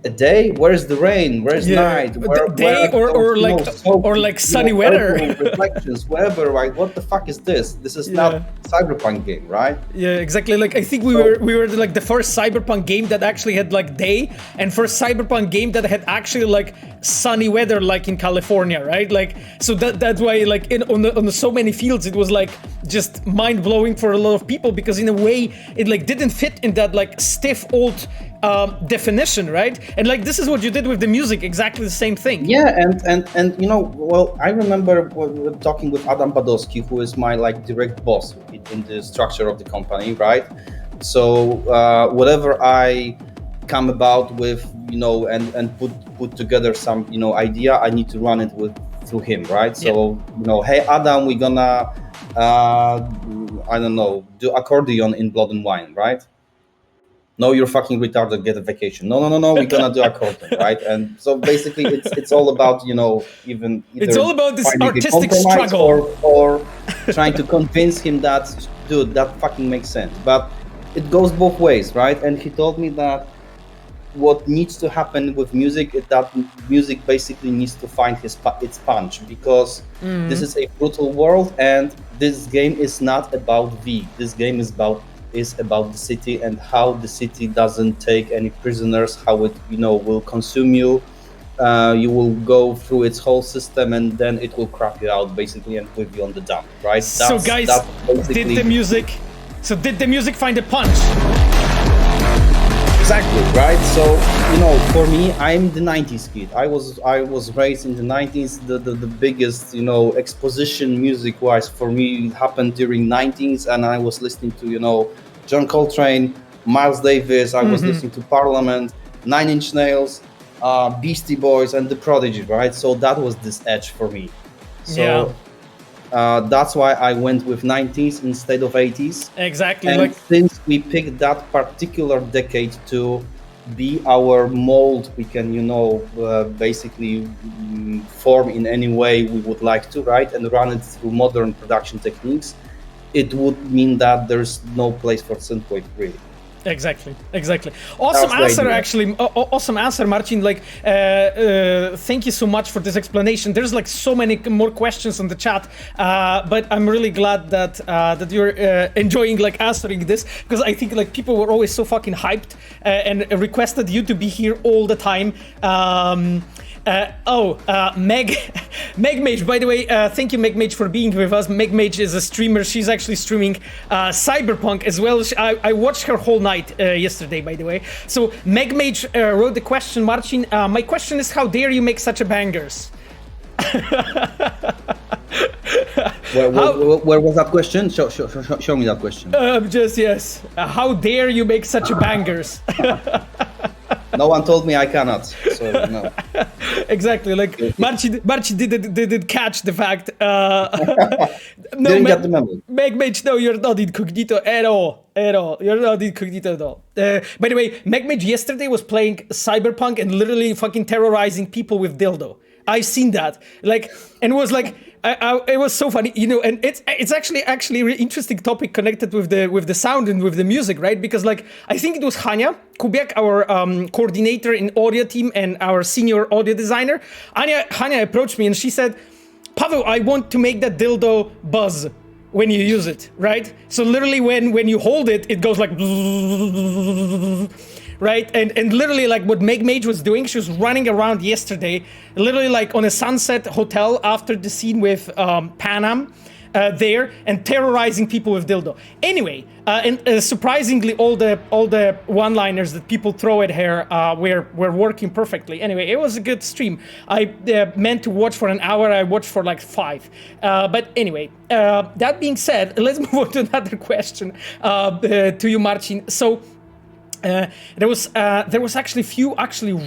A day? Where's the rain? Where's night? Or like sunny weather. Reflections, wherever, right? What the fuck is this? This is not Cyberpunk game, right? Yeah, exactly. Like, I think we were like the first Cyberpunk game that actually had like day, and first Cyberpunk game that had actually like sunny weather, like in California, right? Like, so that's why, like, on so many fields, it was like just mind blowing for a lot of people, because in a way it like didn't fit in that like stiff old definition, right? And like, this is what you did with the music, exactly the same thing. Yeah, and you know, well, I remember talking with Adam Badowski, who is my like direct boss in the structure of the company, right? So whatever I come about with, you know, and put together some, you know, idea, I need to run it through him, right? So, you know, hey Adam, we're gonna I don't know, do accordion in Blood and Wine, right? No, you're fucking retarded, get a vacation. No, we're gonna do accordion, right? And so basically it's all about, you know, it's all about this artistic struggle, or trying to convince him that dude, that fucking makes sense. But it goes both ways, right? And he told me that what needs to happen with music is that music basically needs to find its punch, because this is a brutal world, and this game is not about V. This game is about the city, and how the city doesn't take any prisoners, how it will consume you. You will go through its whole system, and then it will crap you out basically and put you on the dump, right? So guys, did the music find a punch? Exactly, right? So, for me, I'm the 90s kid. I was raised in the 90s. The biggest, exposition music-wise for me happened during 90s, and I was listening to, John Coltrane, Miles Davis. I was listening to Parliament, Nine Inch Nails, Beastie Boys, and The Prodigy, right? So that was this edge for me. So that's why I went with 90s instead of 80s. Exactly. And since we picked that particular decade to be our mold, we can, basically form in any way we would like to, right? And run it through modern production techniques. It would mean that there's no place for Synthwave, really. Exactly. Awesome answer, actually. Awesome answer, Marcin. Thank you so much for this explanation. There's so many more questions on the chat, but I'm really glad that you're enjoying answering this, because I think people were always so fucking hyped and requested you to be here all the time. Meg Mage, by the way, thank you, Meg Mage, for being with us. Meg Mage is a streamer. She's actually streaming Cyberpunk as well. I watched her whole night yesterday, by the way. So Meg Mage wrote the question, Marcin. My question is, how dare you make such a bangers? Where was that question? Show me that question. Yes. How dare you make such a bangers? No one told me I cannot, so no. Exactly, Marcin didn't catch the fact. Didn't get the memo. Meg Mage, no, you're not incognito at all. You're not incognito at all. By the way, Meg Mage yesterday was playing Cyberpunk and literally fucking terrorizing people with dildo. I've seen that. And it was it was so funny, and it's actually a really interesting topic connected with the sound and with the music, right? Because I think it was Hania Kubiak, our coordinator in audio team and our senior audio designer. Hania approached me and she said, Paweł, I want to make that dildo buzz when you use it, right? So literally when you hold it, it goes like right? And literally what Meg Mage was doing, she was running around yesterday, literally on a Sunset Hotel after the scene with Panam there, and terrorizing people with dildo. Anyway, and surprisingly, all the one-liners that people throw at her were working perfectly. Anyway, it was a good stream. I meant to watch for an hour. I watched for 5. But anyway, that being said, let's move on to another question to you, Marcin. So. There was actually few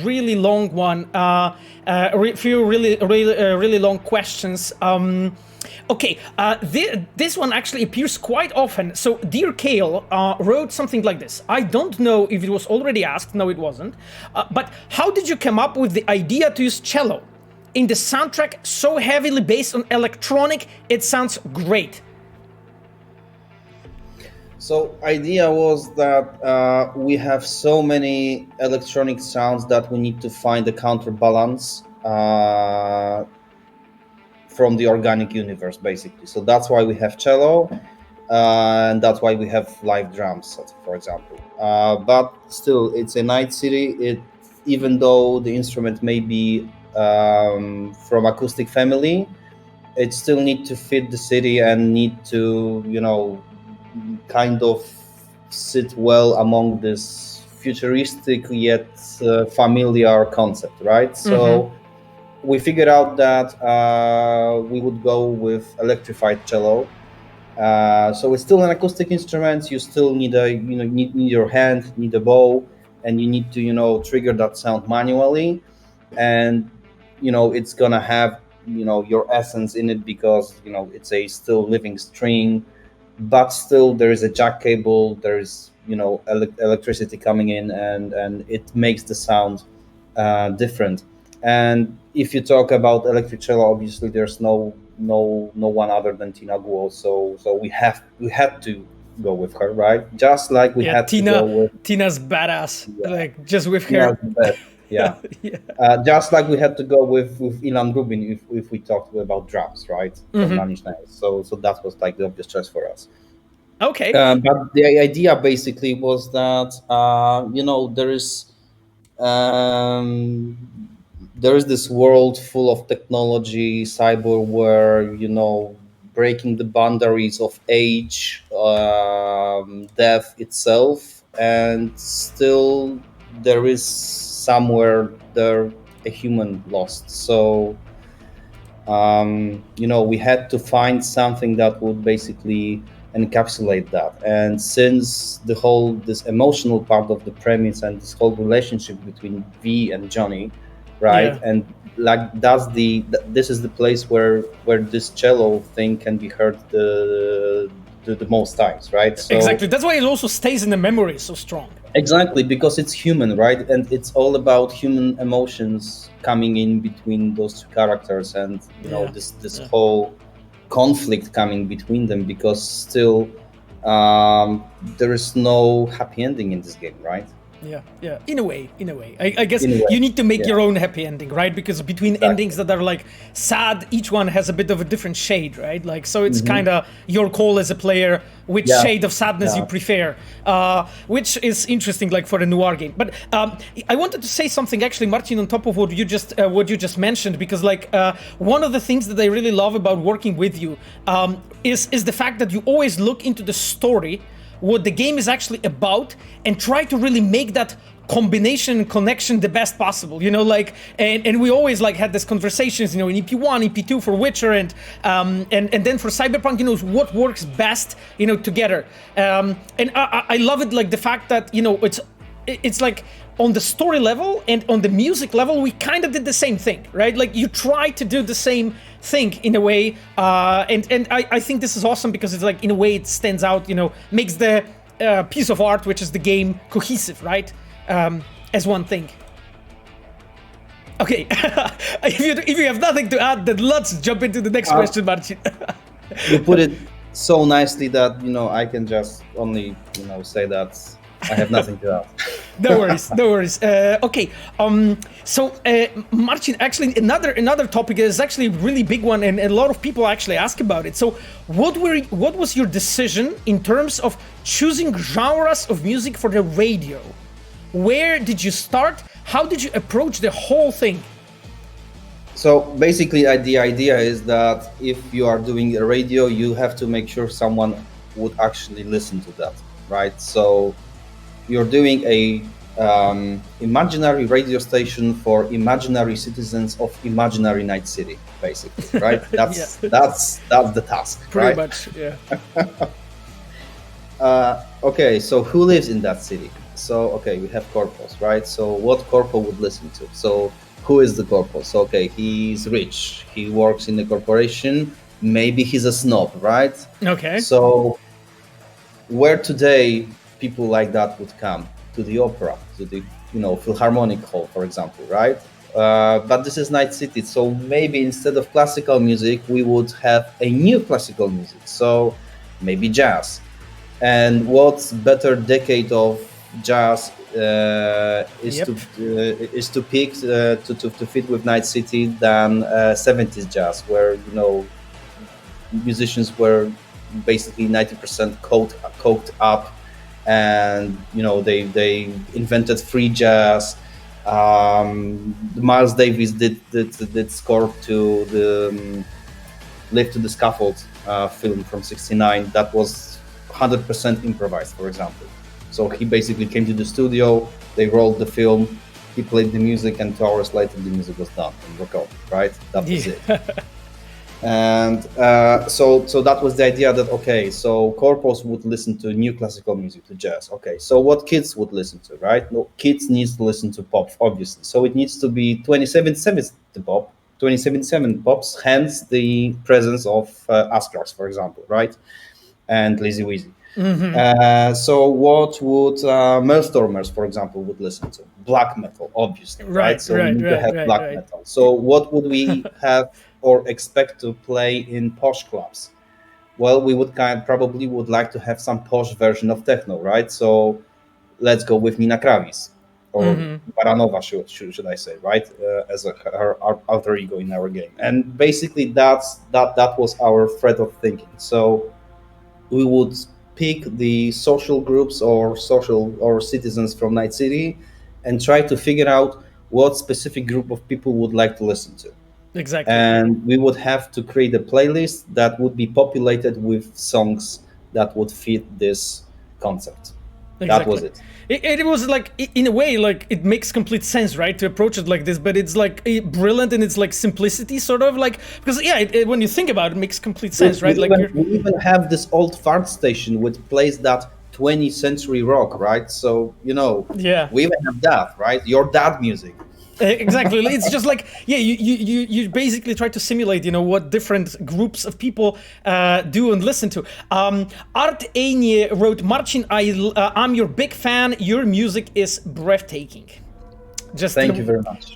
really long really long questions. Okay, this one actually appears quite often. So Dear Kale wrote something like this. I don't know if it was already asked. No, it wasn't. But how did you come up with the idea to use cello in the soundtrack so heavily based on electronic? It sounds great. So idea was that we have so many electronic sounds that we need to find a counterbalance from the organic universe, basically. So that's why we have cello, and that's why we have live drums, for example. But still, it's a night city. Even though the instrument may be from acoustic family, it still need to fit the city and need to, kind of sit well among this futuristic yet familiar concept, right? So we figured out that we would go with electrified cello. So it's still an acoustic instrument. You still need need your hand, need a bow, and you need to trigger that sound manually, and it's gonna have your essence in it, because it's a still living string. But still there is a jack cable, there is electricity coming in, and it makes the sound different. And if you talk about electric cello, obviously there's no no one other than Tina Guo. So we had to go with her, right? Just like we had to go with Tina's badass. Like just with her. Yeah. Just like we had to go with Ilan Rubin if we talked about drums, right? From Nine Inch Nails. So that was like the obvious choice for us. Okay. But the idea basically was that there is this world full of technology, cyberware, breaking the boundaries of age, death itself, and still there is somewhere there a human lost. So we had to find something that would basically encapsulate that. And since this emotional part of the premise and this whole relationship between V and Johnny, right? And like this is the place where this cello thing can be heard the most times, right? So, exactly. That's why it also stays in the memory so strong. Exactly, because it's human, right? And it's all about human emotions coming in between those two characters, and this whole conflict coming between them, because still there is no happy ending in this game, right? Yeah. In a way. I guess you need to make your own happy ending, right? Because between endings that are like sad, each one has a bit of a different shade, right? Like, so it's kind of your call as a player which shade of sadness you prefer, which is interesting, like for a noir game. But I wanted to say something actually, Marcin, on top of what you just mentioned, because like one of the things that I really love about working with you is the fact that you always look into the story, what the game is actually about, and try to really make that combination and connection the best possible, and we always like had these conversations, in EP1, EP2 for Witcher, and then for Cyberpunk, what works best, together. And I love it, like the fact that, it's like on the story level and on the music level, we kind of did the same thing, right? Like you try to do the same thing in a way, and I think this is awesome because it's like, in a way, it stands out, makes the piece of art, which is the game, cohesive, right? As one thing. Okay, if you have nothing to add, then let's jump into the next question, Marcin. You put it so nicely that I can just only say that I have nothing to add. No worries. Okay, so Marcin, actually another topic is actually a really big one, and a lot of people actually ask about it. So what was your decision in terms of choosing genres of music for the radio? Where did you start? How did you approach the whole thing? So basically, the idea is that if you are doing a radio, you have to make sure someone would actually listen to that, right? So you're doing a imaginary radio station for imaginary citizens of imaginary Night City, basically, right? That's the task. Pretty much, yeah. Okay, so who lives in that city? So, okay, we have corpos, right? So what corpo would listen to? So who is the corpo? So, okay, he's rich. He works in a corporation. Maybe he's a snob, right? Okay. So where today people like that would come? To the opera, to the Philharmonic Hall, for example, right? But this is Night City, so maybe instead of classical music, we would have a new classical music. So maybe jazz. And what's better decade of jazz is to pick to fit with Night City than 70s jazz, where musicians were basically 90% coked up, and they invented free jazz. Miles Davis did score to the Lift to the Scaffold film from '69 that was 100% improvised, for example. So he basically came to the studio, they rolled the film, he played the music, and 2 hours later the music was done and recorded, right? That was it. And so that was the idea that, okay, so corpos would listen to new classical music, to jazz. Okay, so what kids would listen to, right? No, kids needs to listen to pop, obviously. So it needs to be 27/7 pop, 27/7 pops, hence the presence of Ascars, for example, right? And Lazy Weezy. Mm-hmm. So what would Maelstormers, for example, would listen to? Black metal, obviously, right? So we need to have black metal. So what would we have or expect to play in posh clubs? Well, we would probably would like to have some posh version of techno, right? So let's go with Nina Kravis or Baranova, should I say, right? As her alter ego in our game. And basically that was our thread of thinking. So we would pick the social groups or citizens from Night City and try to figure out what specific group of people would like to listen to. Exactly. And we would have to create a playlist that would be populated with songs that would fit this concept. Exactly. That was it. It was like, in a way, like it makes complete sense, right, to approach it like this, but it's like brilliant in its like simplicity, sort of like, because when you think about it, it makes complete sense, right? We even have this old fart station which plays that 20th century rock, right? So, we even have that, right? Your dad music. Exactly. It's just like, you basically try to simulate, what different groups of people do and listen to. Art Anie wrote, Marcin, I'm your big fan. Your music is breathtaking. Thank you very much.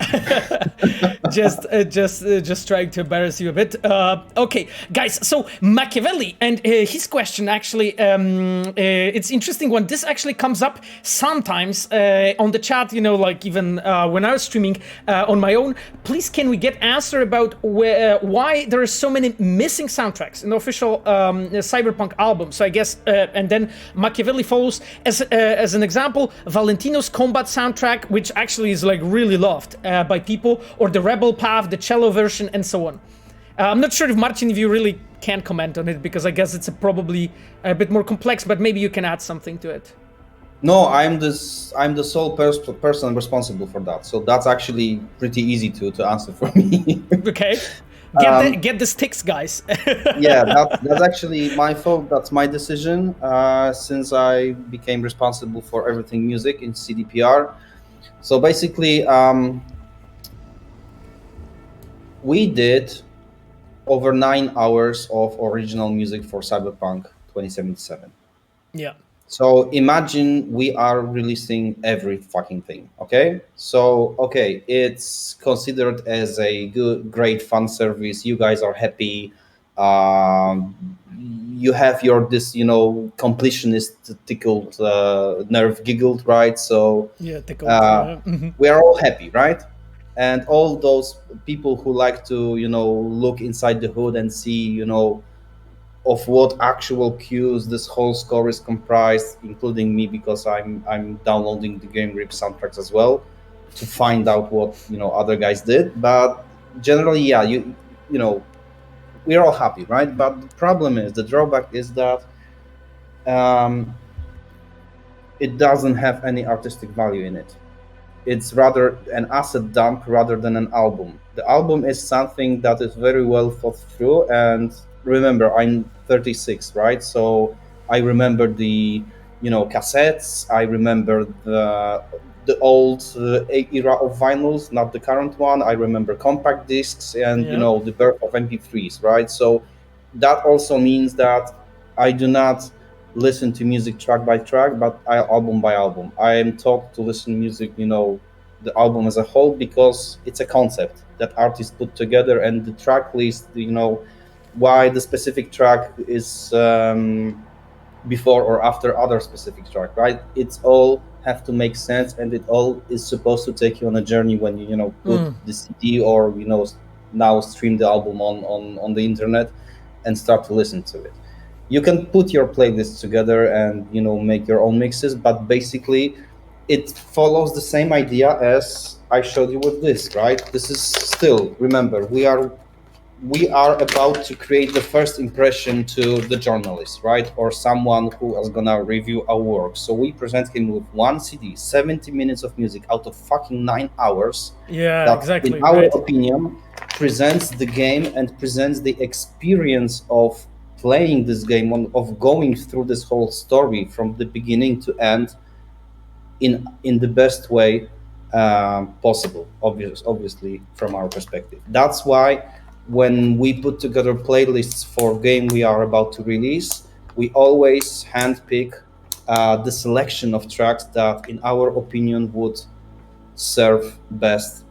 just trying to embarrass you a bit. Okay, guys. So Machiavelli and his question actually, it's interesting one. This actually comes up sometimes on the chat. Like even when I was streaming on my own. Please, can we get answer about why there are so many missing soundtracks in the official Cyberpunk album? So I guess, and then Machiavelli follows as an example, Valentino's combat soundtrack, which actually is like really loved by people, or the Rebel Path, the cello version, and so on. I'm not sure if Marcin, if you really can comment on it, because I guess it's probably a bit more complex, but maybe you can add something to it. No, I'm the sole person responsible for that, so that's actually pretty easy to answer for me. Okay. Get the sticks, guys. Yeah, that's actually my fault. That's my decision, since I became responsible for everything music in CDPR. So basically, we did over 9 hours of original music for Cyberpunk 2077. Yeah. So imagine we are releasing every fucking thing, okay? So, okay, it's considered as a great fun service. You guys are happy. You have completionist tickled nerve giggled, right? So yeah, tickled. We are all happy, right? And all those people who like to, look inside the hood and see, of what actual cues this whole score is comprised, including me, because I'm downloading the Game Grip soundtracks as well to find out what other guys did. But generally, yeah, we're all happy, right? But the drawback is that it doesn't have any artistic value in it. It's rather an asset dump rather than an album. The album is something that is very well thought through, and remember, I'm 36, right? So I remember the cassettes. I remember the old era of vinyls, not the current one. I remember compact discs and the birth of MP3s, right? So that also means that I do not listen to music track by track, but album by album. I am taught to listen to music, the album as a whole, because it's a concept that artists put together, and the track list, why the specific track is before or after other specific track, right? It's all have to make sense, and it all is supposed to take you on a journey when you put the CD or now stream the album on the internet and start to listen to it. You can put your playlists together and make your own mixes, but basically it follows the same idea as I showed you with this, right? This is still, remember, we are about to create the first impression to the journalist, right? Or someone who is gonna review our work. So we present him with one CD, 70 minutes of music out of fucking 9 hours. Yeah, that, exactly. in our opinion, presents the game and presents the experience of playing this game, of going through this whole story from the beginning to end in the best way possible, obviously from our perspective. That's why when we put together playlists for game we are about to release, we always handpick the selection of tracks that, in our opinion, would serve best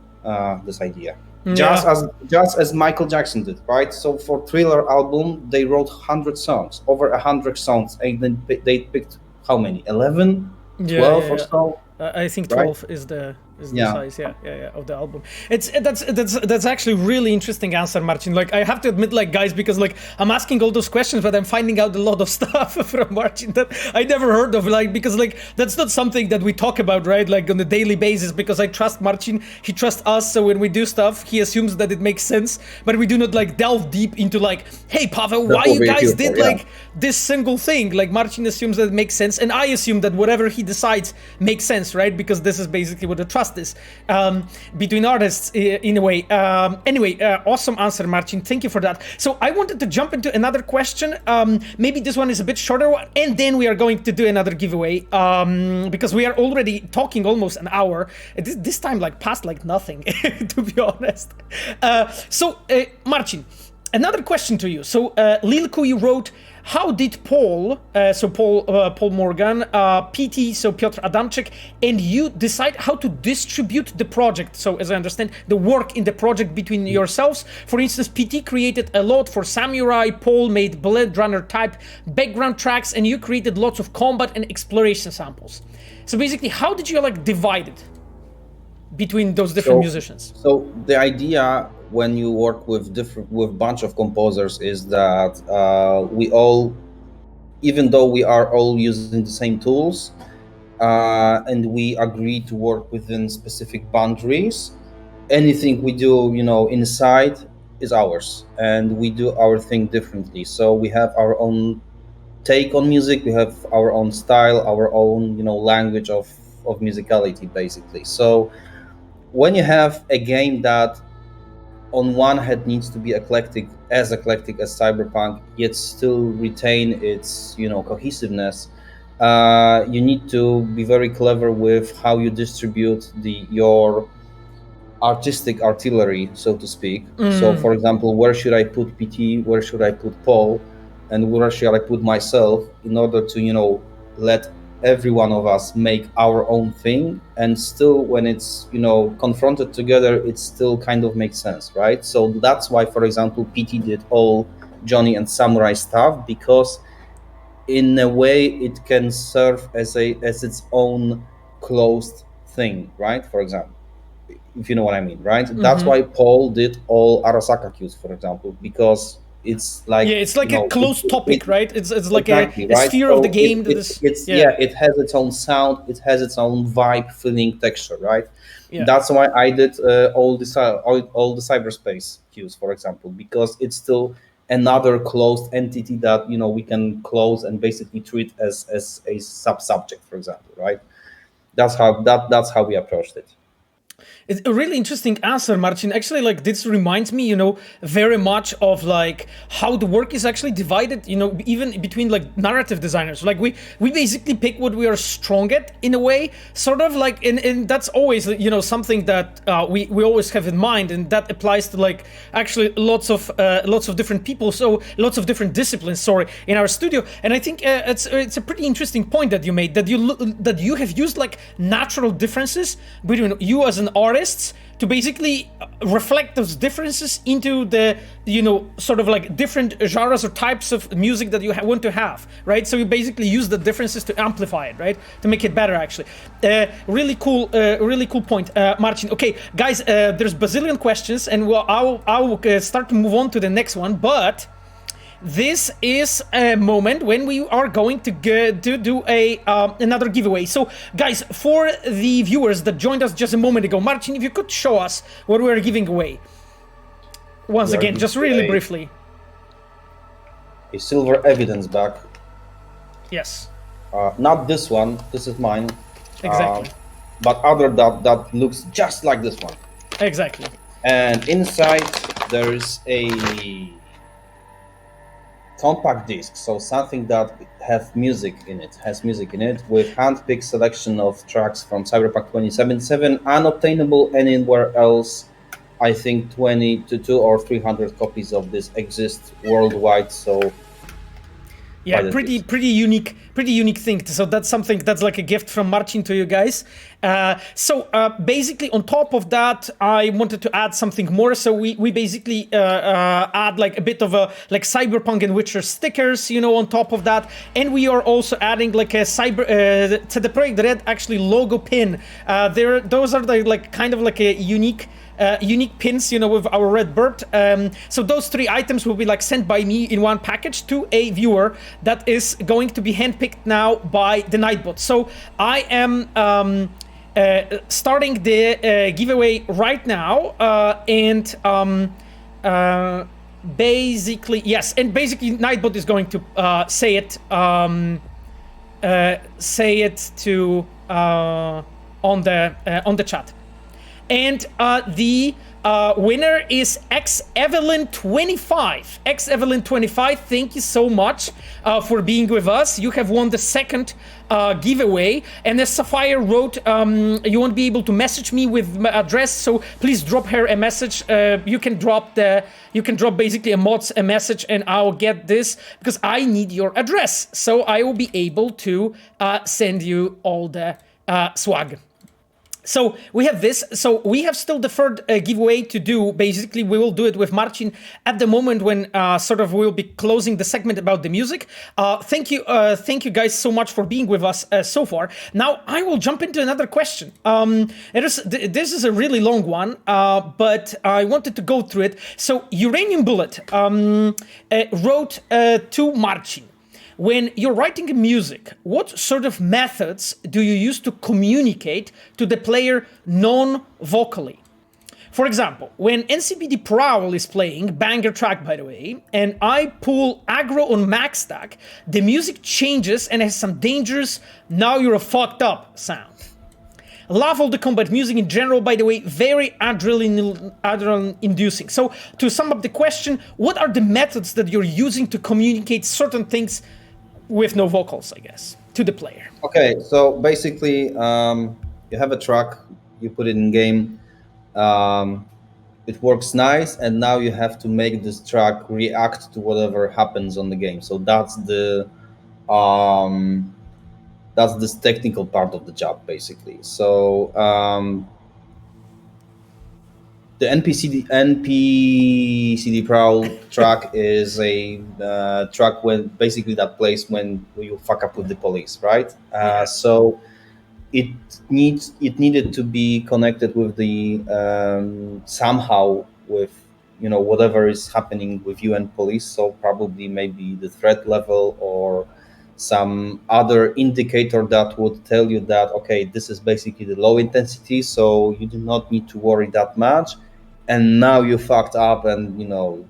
this idea. just as Michael Jackson did, right? So for Thriller album, they wrote 100 songs, over 100 songs, and then they picked how many? 11, 12 or so. I think 12 is the size, of the album. That's actually really interesting answer, Marcin. Like, I have to admit, like, guys, because like I'm asking all those questions, but I'm finding out a lot of stuff from Marcin that I never heard of. Like, because like that's not something that we talk about, right? Like on a daily basis. Because I trust Marcin, he trusts us. So when we do stuff, he assumes that it makes sense, but we do not like delve deep into like, hey, Paweł, why you guys did like this single thing? Like Marcin assumes that it makes sense, and I assume that whatever he decides makes sense, right? Because this is basically what the trust is between artists in a way. Anyway, awesome answer, Marcin. Thank you for that. So I wanted to jump into another question. Maybe this one is a bit shorter one, and then we are going to do another giveaway because we are already talking almost an hour. This time like passed like nothing, to be honest. So Marcin, another question to you. So Lilku, you wrote, how did Paul, Paul Morgan, PT, so Piotr Adamczyk, and you decide how to distribute the project? So as I understand, the work in the project between yourselves. For instance, PT created a lot for Samurai, Paul made Blade Runner type background tracks, and you created lots of combat and exploration samples. So basically, how did you like divide it between those different musicians? So the idea when you work with bunch of composers is that we all, even though we are all using the same tools and we agree to work within specific boundaries, anything we do, inside is ours, and we do our thing differently. So we have our own take on music, we have our own style, our own, language of musicality, basically. So when you have a game that on one hand needs to be eclectic as Cyberpunk, yet still retain its cohesiveness, you need to be very clever with how you distribute your artistic artillery, so to speak. So for example, where should I put PT, where should I put Paul, and where should I put myself, in order to let every one of us make our own thing, and still when it's confronted together, it still kind of makes sense, right? So that's why, for example, PT did all Johnny and Samurai stuff, because in a way it can serve as its own closed thing, right? For example, if you know what I mean, right? That's why Paul did all Arasaka cues, for example, because it's like it's like a closed topic, right? It's like exactly, a sphere of the game. It has its own sound, it has its own vibe, feeling, texture, right? That's why I did all the cyberspace cues, for example, because it's still another closed entity that we can close and basically treat as a sub-subject, for example, right? That's how we approached it. It's a really interesting answer, Marcin. Actually, like this reminds me, very much of like how the work is actually divided, even between like narrative designers. Like we basically pick what we are strong at in a way, sort of like, and that's always, something that we always have in mind, and that applies to like actually lots of different people, so lots of different disciplines. In our studio, and I think it's a pretty interesting point that you made, that you have used like natural differences between you as an artist to basically reflect those differences into the sort of like different genres or types of music that you want to have, right? So you basically use the differences to amplify it, right, to make it better, actually. Really cool point, Marcin. Okay, guys, there's bazillion questions, and I'll start to move on to the next one, but this is a moment when we are going to do another giveaway. So, guys, for the viewers that joined us just a moment ago, Marcin, if you could show us what we're giving away. Once again, just really briefly. A silver evidence bag. Yes. Not this one. This is mine. Exactly. But other that looks just like this one. Exactly. And inside there is a compact disc, so something that has music in it, with hand-picked selection of tracks from Cyberpunk 2077, unobtainable anywhere else. I think 22 or 300 copies of this exist worldwide. So Yeah, pretty unique thing. So that's something that's like a gift from Marcin to you guys. So basically, on top of that, I wanted to add something more. So we basically add like a bit of a like Cyberpunk and Witcher stickers, on top of that, and we are also adding like a to the Project Red actually logo pin. Those are the like kind of like a unique pins, with our red bird. So those 3 items will be like sent by me in one package to a viewer that is going to be handpicked now by the Nightbot. So I am starting the giveaway right now, and basically Nightbot is going to say it to on the chat. And the winner is XEvelyn25. XEvelyn25, thank you so much for being with us. You have won the second giveaway. And as Sapphire wrote, you won't be able to message me with my address, so please drop her a message. You can drop basically a message, and I'll get this because I need your address, so I will be able to send you all the swag. So we have this. So we have still the third giveaway to do. Basically, we will do it with Marcin at the moment when we'll be closing the segment about the music. Thank you guys so much for being with us so far. Now I will jump into another question. This is a really long one, but I wanted to go through it. So Uranium Bullet wrote to Marcin. When you're writing music, what sort of methods do you use to communicate to the player non-vocally? For example, when NCPD Prowl is playing, banger track by the way, and I pull aggro on max stack, the music changes and has some dangerous "now you're fucked up" sound. Love all the combat music in general, by the way, very adrenaline inducing. So to sum up the question, what are the methods that you're using to communicate certain things with no vocals, I guess, to the player? Okay, so basically, you have a track, you put it in game, it works nice, and now you have to make this track react to whatever happens on the game. So that's this technical part of the job, basically. So the NPCD Prowl track is a track when basically that plays when you fuck up with the police, right? So it needed to be connected with the somehow with whatever is happening with you and police. So probably maybe the threat level or some other indicator that would tell you that, okay, this is basically the low intensity, so you do not need to worry that much. And now you fucked up, and you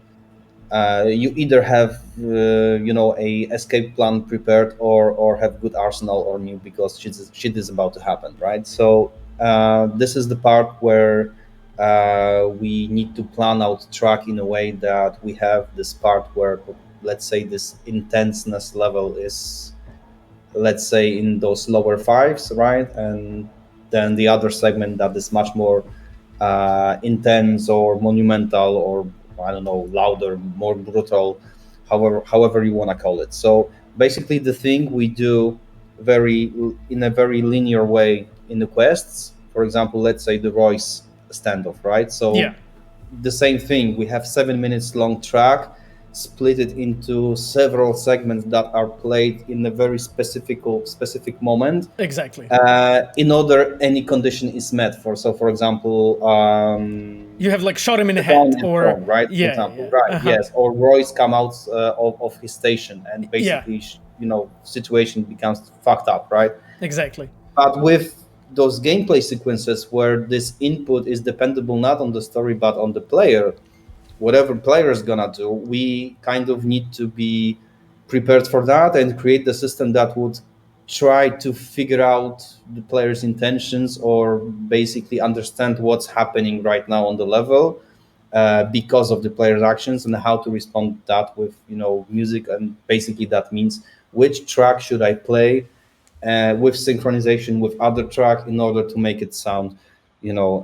either have a escape plan prepared or have good arsenal on you because shit is about to happen, right? So this is the part where we need to plan out track in a way that we have this part where, let's say, this intenseness level is, let's say, in those lower 5s, right? And then the other segment that is much more intense or monumental, or I don't know, louder, more brutal, however you want to call it. So basically the thing we do in a very linear way in the quests. For example, let's say the Royce standoff, right? So the same thing, we have 7 minutes long track, split it into several segments that are played in a very specific moment. Exactly. In order any condition is met. For example, you have like shot him in the head, or right? Yeah, for example, yeah. right? Uh-huh. Yes, or Royce come out of his station, and basically, situation becomes fucked up, right? Exactly. But with those gameplay sequences where this input is dependable not on the story but on the player, whatever player is gonna do, we kind of need to be prepared for that and create the system that would try to figure out the player's intentions or basically understand what's happening right now on the level because of the player's actions, and how to respond to that with music. And basically that means which track should I play with synchronization with other track in order to make it sound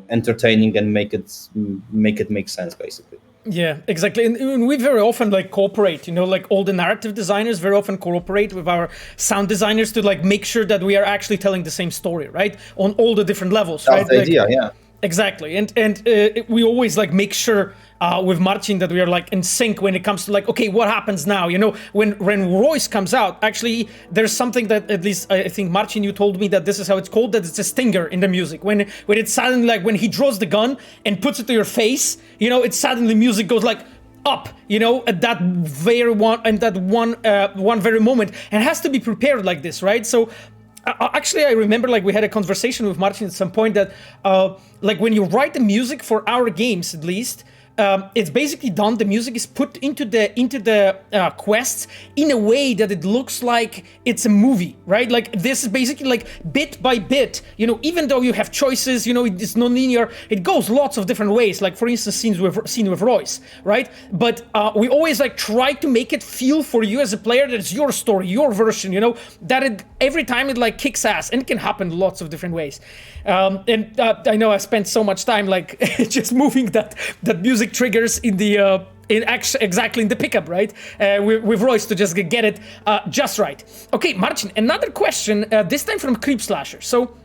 entertaining and make it make sense, basically. Yeah, exactly. And we very often like cooperate, like all the narrative designers very often cooperate with our sound designers to like make sure that we are actually telling the same story, right? On all the different levels, That's right? the idea, yeah. Exactly. And we always like make sure with Marcin that we are like in sync when it comes to like, okay, what happens now? When Royce comes out, actually there's something that at least I think Marcin, you told me that this is how it's called, that it's a stinger in the music. When it's suddenly like when he draws the gun and puts it to your face, it's suddenly music goes like up, at that very one very moment, and it has to be prepared like this, right? So actually, I remember like we had a conversation with Marcin at some point that like when you write the music for our games, at least, it's basically done. The music is put into the quests in a way that it looks like it's a movie, right? Like this is basically like bit by bit. Even though you have choices, it's non-linear. It goes lots of different ways. Like for instance, scene with Royce, right? But we always like try to make it feel for you as a player that it's your story, your version. That every time it like kicks ass, and it can happen lots of different ways. And I know I spent so much time like just moving that music triggers in the exactly in the pickup, right? With Royce to just get it just right. Okay, Marcin, another question. This time from Creep Slasher. So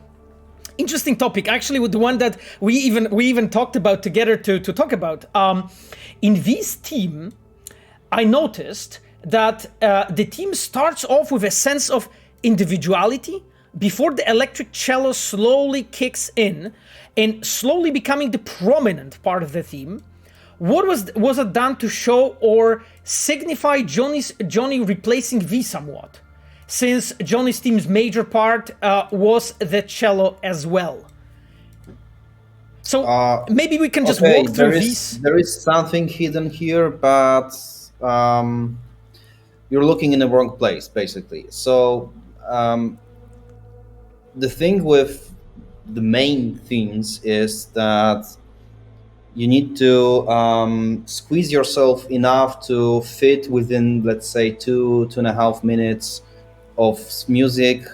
interesting topic, actually, with the one that we even talked about together to talk about. In this team, I noticed that the team starts off with a sense of individuality before the electric cello slowly kicks in and slowly becoming the prominent part of the theme. What was it done to show or signify Johnny replacing V somewhat, since Johnny's team's major part was the cello as well? So maybe we can just walk through these. There is something hidden here, but you're looking in the wrong place, basically. So the thing with the main themes is that you need to squeeze yourself enough to fit within, let's say, 2.5 minutes of music,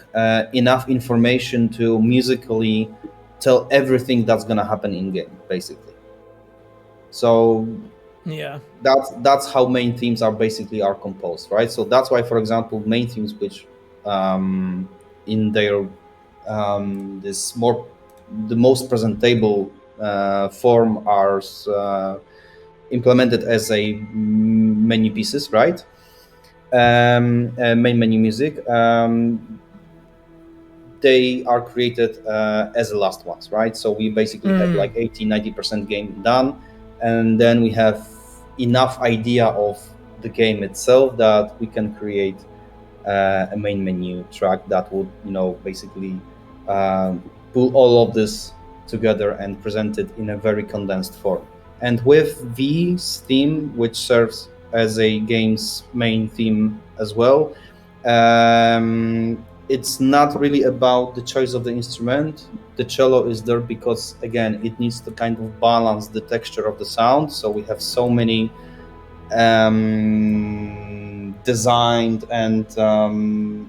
enough information to musically tell everything that's going to happen in game, basically. So yeah, that's how main themes are composed, right? So that's why, for example, main themes which in their the most presentable form are implemented as a menu pieces, right? Main menu music. They are created as the last ones, right? So we basically have like 80-90% game done, and then we have enough idea of the game itself that we can create a main menu track that would, basically pull all of this together and present it in a very condensed form. And with V's theme, which serves as a game's main theme as well, it's not really about the choice of the instrument. The cello is there because, again, it needs to kind of balance the texture of the sound. So we have so many designed and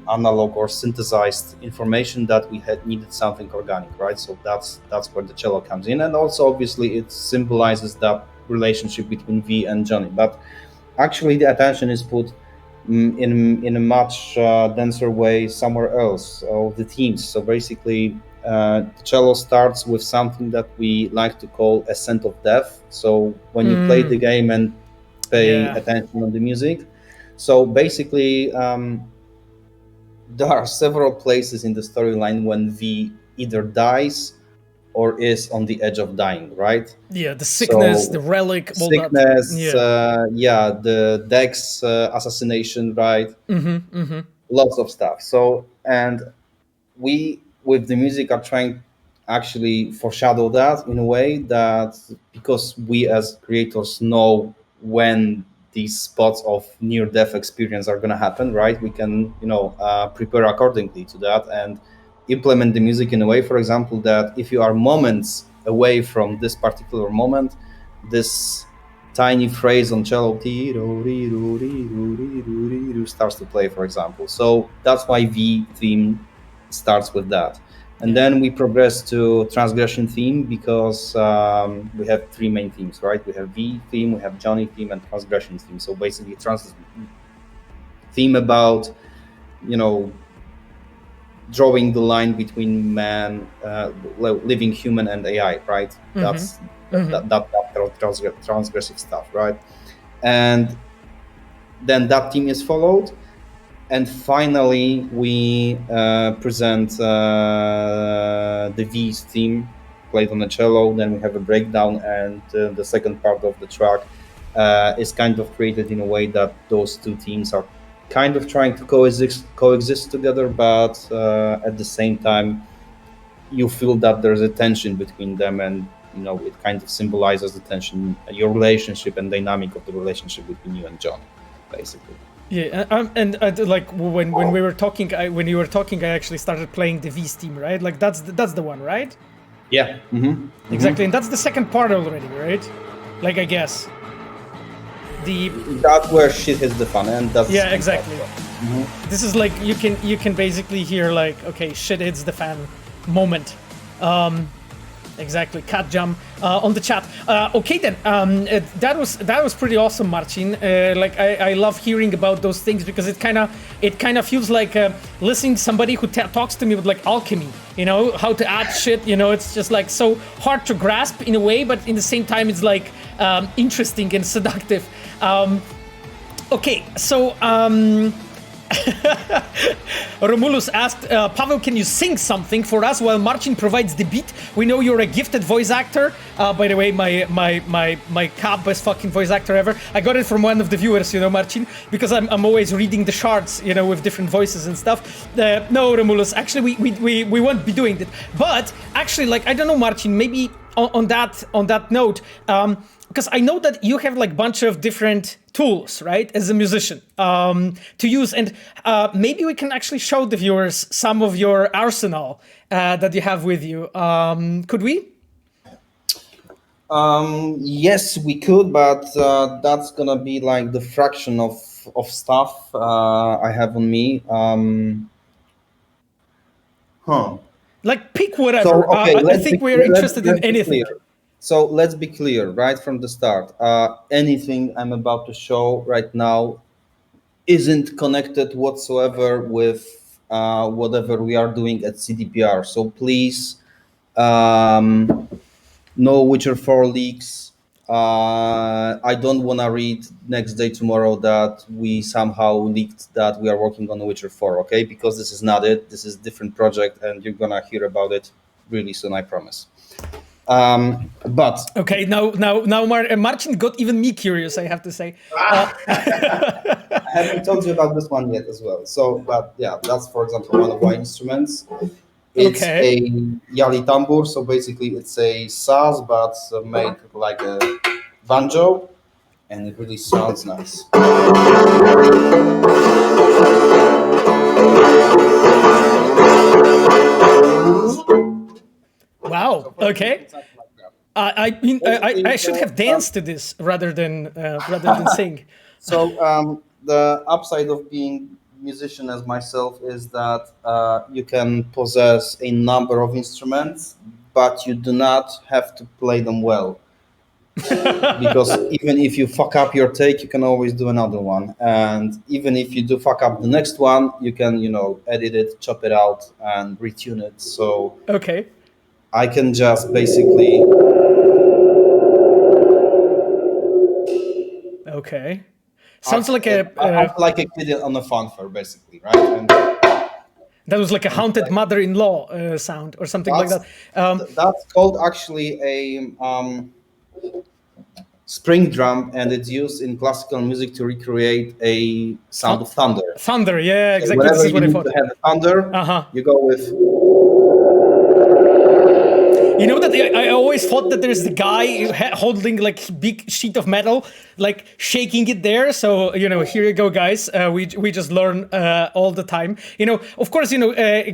analog or synthesized information that we had needed something organic, right? So that's where the cello comes in, and also obviously it symbolizes that relationship between V and Johnny. But actually, the attention is put in a much denser way somewhere else of the themes. So basically, the cello starts with something that we like to call a scent of death. So when you play the game and pay attention on the music. So basically, there are several places in the storyline when V either dies or is on the edge of dying, right? Yeah, the sickness, the relic, all sickness, that. The Dex assassination, right? Lots of stuff. So, and we, with the music, are trying actually foreshadow that in a way that, because we as creators know when these spots of near-death experience are going to happen, right? We can, prepare accordingly to that and implement the music in a way, for example, that if you are moments away from this particular moment, this tiny phrase on cello starts to play, for example. So that's why V theme starts with that. And then we progress to transgression theme because we have three main themes, right? We have V theme, we have Johnny theme, and transgression theme. So basically, theme about, drawing the line between man, living human, and AI, right? That's that transgressive stuff, right? And then that theme is followed. And finally, we present the V's theme played on the cello. Then we have a breakdown, and the second part of the track is kind of created in a way that those two themes are kind of trying to coexist together, but at the same time, you feel that there's a tension between them, and it kind of symbolizes the tension, your relationship, and dynamic of the relationship between you and John, basically. Yeah, and like when we were talking, when you were talking, I actually started playing the V's theme, right? Like that's the one, right? Yeah. Exactly, and that's the second part already, right? Like I guess. That's where shit hits the fan, and that's exactly. This is like you can basically hear like, okay, shit hits the fan moment. Exactly, cat jam on the chat. Okay then, that was pretty awesome, Marcin. Like I love hearing about those things because it kind of feels like listening to somebody who talks to me with like alchemy. How to add shit. It's just like so hard to grasp in a way, but in the same time, it's like interesting and seductive. Okay, so. Romulus asked, Paweł, can you sing something for us while Marcin provides the beat? We know you're a gifted voice actor. By the way, my best fucking voice actor ever. I got it from one of the viewers, Marcin, because I'm always reading the charts, with different voices and stuff. No, Romulus, actually, we won't be doing that. But actually, like, I don't know, Marcin, maybe on that note, because I know that you have like a bunch of different tools, right, as a musician to use, and maybe we can actually show the viewers some of your arsenal that you have with you. Could we? Yes, we could, but that's gonna be like the fraction of stuff I have on me. Like pick whatever. So, okay, I think we're interested in anything. So let's be clear right from the start. Anything I'm about to show right now isn't connected whatsoever with whatever we are doing at CDPR. So please, no Witcher 4 leaks. I don't want to read next day tomorrow that we somehow leaked that we are working on Witcher 4, okay? Because this is not it. This is a different project, and you're going to hear about it really soon, I promise. But okay, now Marcin got even me curious, I have to say. I haven't told you about this one yet as well. So, but yeah, that's for example one of my instruments. It's a Yali tambur, so basically it's a saz but made like a banjo, and it really sounds nice. Wow. Okay. I mean, I should have danced to this rather than sing. So the upside of being musician as myself is that you can possess a number of instruments, but you do not have to play them well. Because even if you fuck up your take, you can always do another one, and even if you do fuck up the next one, you can edit it, chop it out, and retune it. So okay, I can just basically sounds like I'm like a kid on a funfair, basically, right? And that was like a haunted mother-in-law sound or something like that. That's called actually a spring drum, and it's used in classical music to recreate a sound of thunder. Thunder, yeah, exactly. Whenever this is what you I need thought. to have thunder, you go with. You know that I always thought that there's the guy holding like big sheet of metal, like shaking it there. So here you go, guys. We just learn all the time. Of course,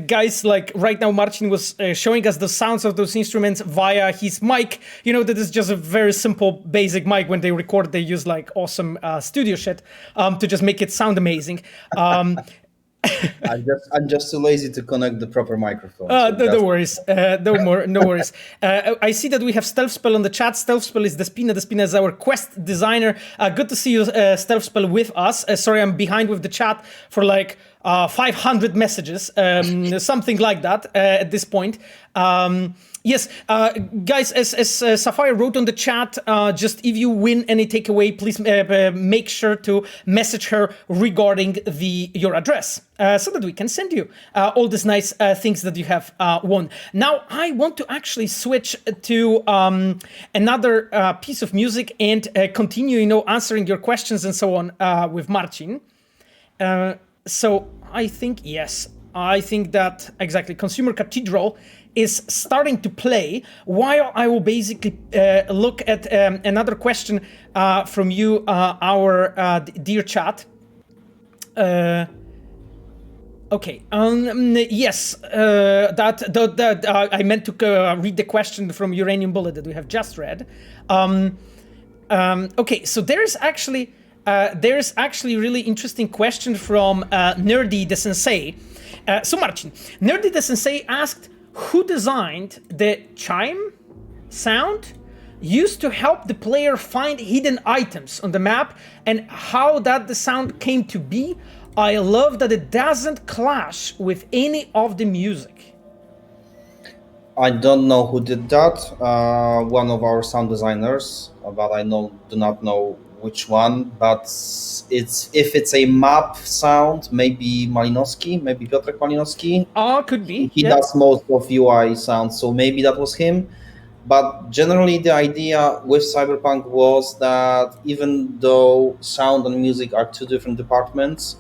guys, like right now, Marcin was showing us the sounds of those instruments via his mic. That is just a very simple, basic mic. When they record, they use like awesome studio shit to just make it sound amazing. I'm just too lazy to connect the proper microphone. No worries. No worries. I see that we have Stealth Spell on the chat. Stealth Spell is Despina. Despina is our quest designer. Good to see you, Stealth Spell, with us. Sorry, I'm behind with the chat for like 500 messages, something like that at this point. Yes, guys, as Sapphire wrote on the chat, just if you win any takeaway, please make sure to message her regarding your address so that we can send you all these nice things that you have won. Now, I want to actually switch to another piece of music and continue, answering your questions and so on with Marcin. So I think, yes, I think that exactly Consumer Cathedral is starting to play, while I will basically look at another question from you, our dear chat. Okay. Yes. That I meant to read the question from Uranium Bullet that we have just read. Okay. So there's actually really interesting question from Nerdy the Sensei. So Marcin, Nerdy the Sensei asked, who designed the chime sound used to help the player find hidden items on the map, and how that the sound came to be? I love that it doesn't clash with any of the music. I don't know who did that. One of our sound designers, but I do not know which one. But if it's a map sound, maybe Malinowski, maybe Piotrek Malinowski. Could be. He does most of UI sounds, so maybe that was him. But generally, the idea with Cyberpunk was that even though sound and music are two different departments,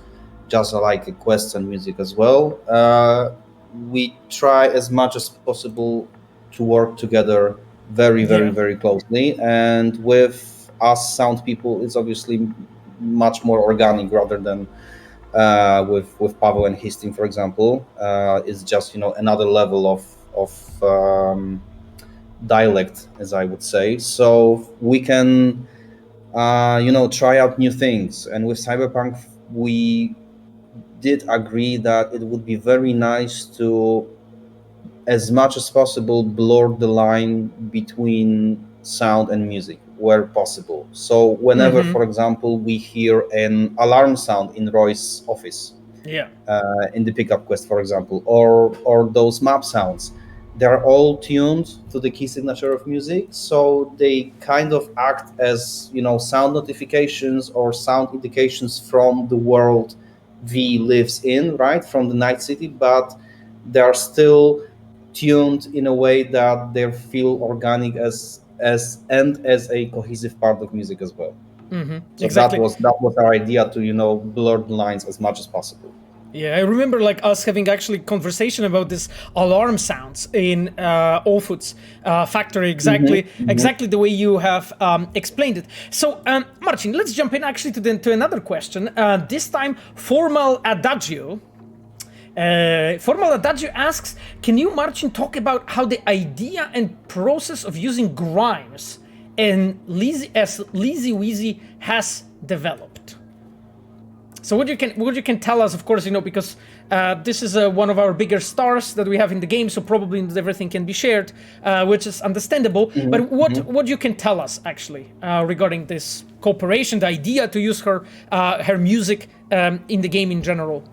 just like a quest and music as well, we try as much as possible to work together very closely. And with us sound people, it's obviously much more organic rather than with Paweł and his team, for example. It's just another level of dialect, as I would say. So we can try out new things. And with Cyberpunk, we did agree that it would be very nice to, as much as possible, blur the line between sound and music where possible. So whenever, for example, we hear an alarm sound in Roy's office, in the pickup quest, for example, or those map sounds, they're all tuned to the key signature of music, so they kind of act as sound notifications or sound indications from the world V lives in, right, from the Night City, but they're still tuned in a way that they feel organic as a cohesive part of music as well. So exactly. that was our idea, to blur the lines as much as possible. Yeah, I remember like us having actually conversation about this alarm sounds in Allfoot's factory, exactly the way you have explained it. So, Marcin, let's jump in actually to another question. This time, Formal Adagio. Formal Adagio asks, can you, Marcin, talk about how the idea and process of using grimes and Lazy Weezy has developed? So what you can tell us, of course, because this is one of our bigger stars that we have in the game, so probably not everything can be shared, which is understandable. But what you can tell us actually regarding this cooperation, the idea to use her music in the game in general?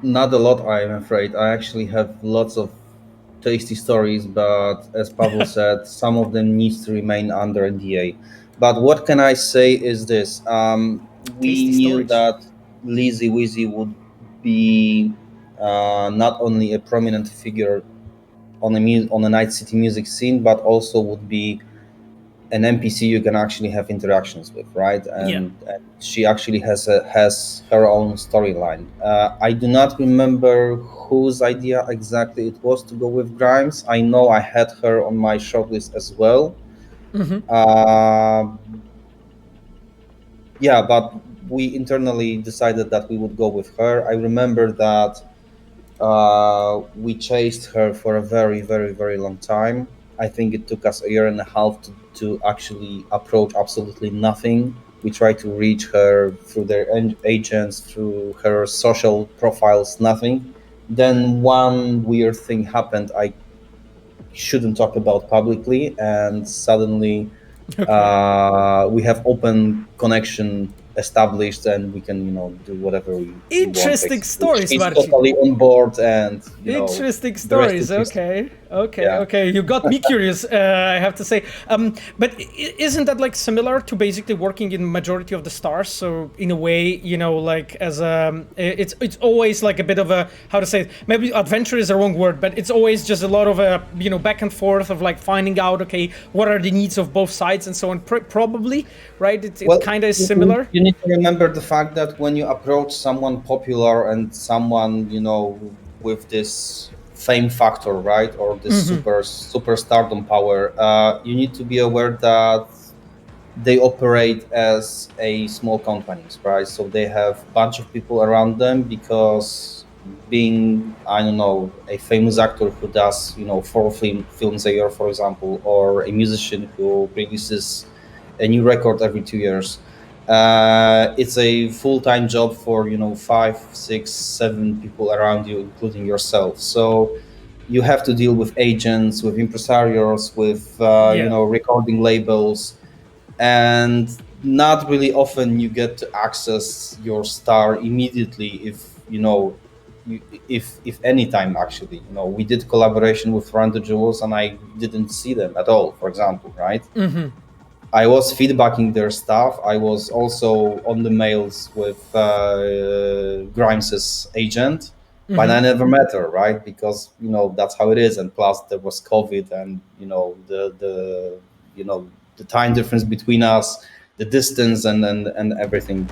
Not a lot, I'm afraid. I actually have lots of tasty stories, but as Paweł said, some of them needs to remain under NDA. But what can I say is this: we knew that Lazy Weezy would be not only a prominent figure on a Night City music scene, but also would be an NPC you can actually have interactions with, right? And she actually has her own storyline. I do not remember whose idea exactly it was to go with Grimes. I know I had her on my shortlist as well. But we internally decided that we would go with her. I remember that we chased her for a very, very, very long time. I think it took us a year and a half to actually approach absolutely nothing We try to reach her through their agents, through her social profiles, nothing. Then one weird thing happened I shouldn't talk about publicly, and suddenly we have open connection established, and we can do whatever we Interesting want. stories, She's Marcin. totally on board, and interesting stories. Okay. You got me curious. I have to say, but isn't that like similar to basically working in majority of the stars? So in a way, like as it's always like a bit of a, how to say it, maybe adventure is the wrong word, but it's always just a lot of back and forth of like finding out, okay, what are the needs of both sides and so on. Probably, right? It kind of is similar. You need to remember the fact that when you approach someone popular and someone with this fame factor, right, or this super stardom power, you need to be aware that they operate as a small companies, right? So they have a bunch of people around them, because being, I don't know, a famous actor who does 4 films a year, for example, or a musician who releases a new record every 2 years, it's a full-time job for 5, 6, 7 people around you, including yourself. So you have to deal with agents, with impresarios, with recording labels, and not really often you get to access your star immediately, if any time. Actually, we did collaboration with Run the Jewels, and I didn't see them at all, for example, right? I was feedbacking their stuff. I was also on the mails with Grimes's agent, but I never met her, right? Because that's how it is. And plus, there was COVID, and the time difference between us, the distance, and everything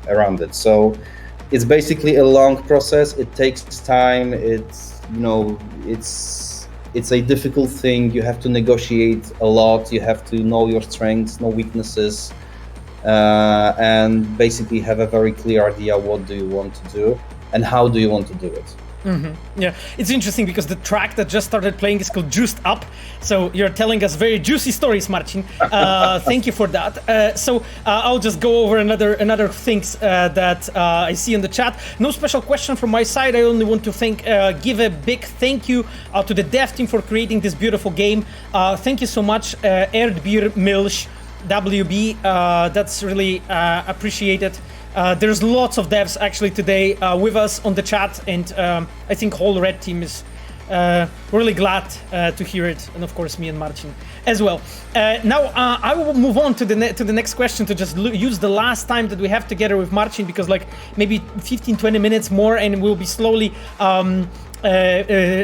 around it. So it's basically a long process. It takes time. It's a difficult thing. You have to negotiate a lot. You have to know your strengths, know weaknesses, and basically have a very clear idea what do you want to do and how do you want to do it. Yeah, it's interesting because the track that just started playing is called Juiced Up. So you're telling us very juicy stories, Marcin. Thank you for that. So I'll just go over another things that I see in the chat. No special question from my side. I only want to give a big thank you to the dev team for creating this beautiful game. Thank you so much, Erdbeer Milch WB. That's really appreciated. There's lots of devs actually today with us on the chat, and I think whole red team is really glad to hear it, and of course me and Marcin as well. Now I will move on to the next question, to just use the last time that we have together with Marcin, because like maybe 15-20 minutes more and we'll be slowly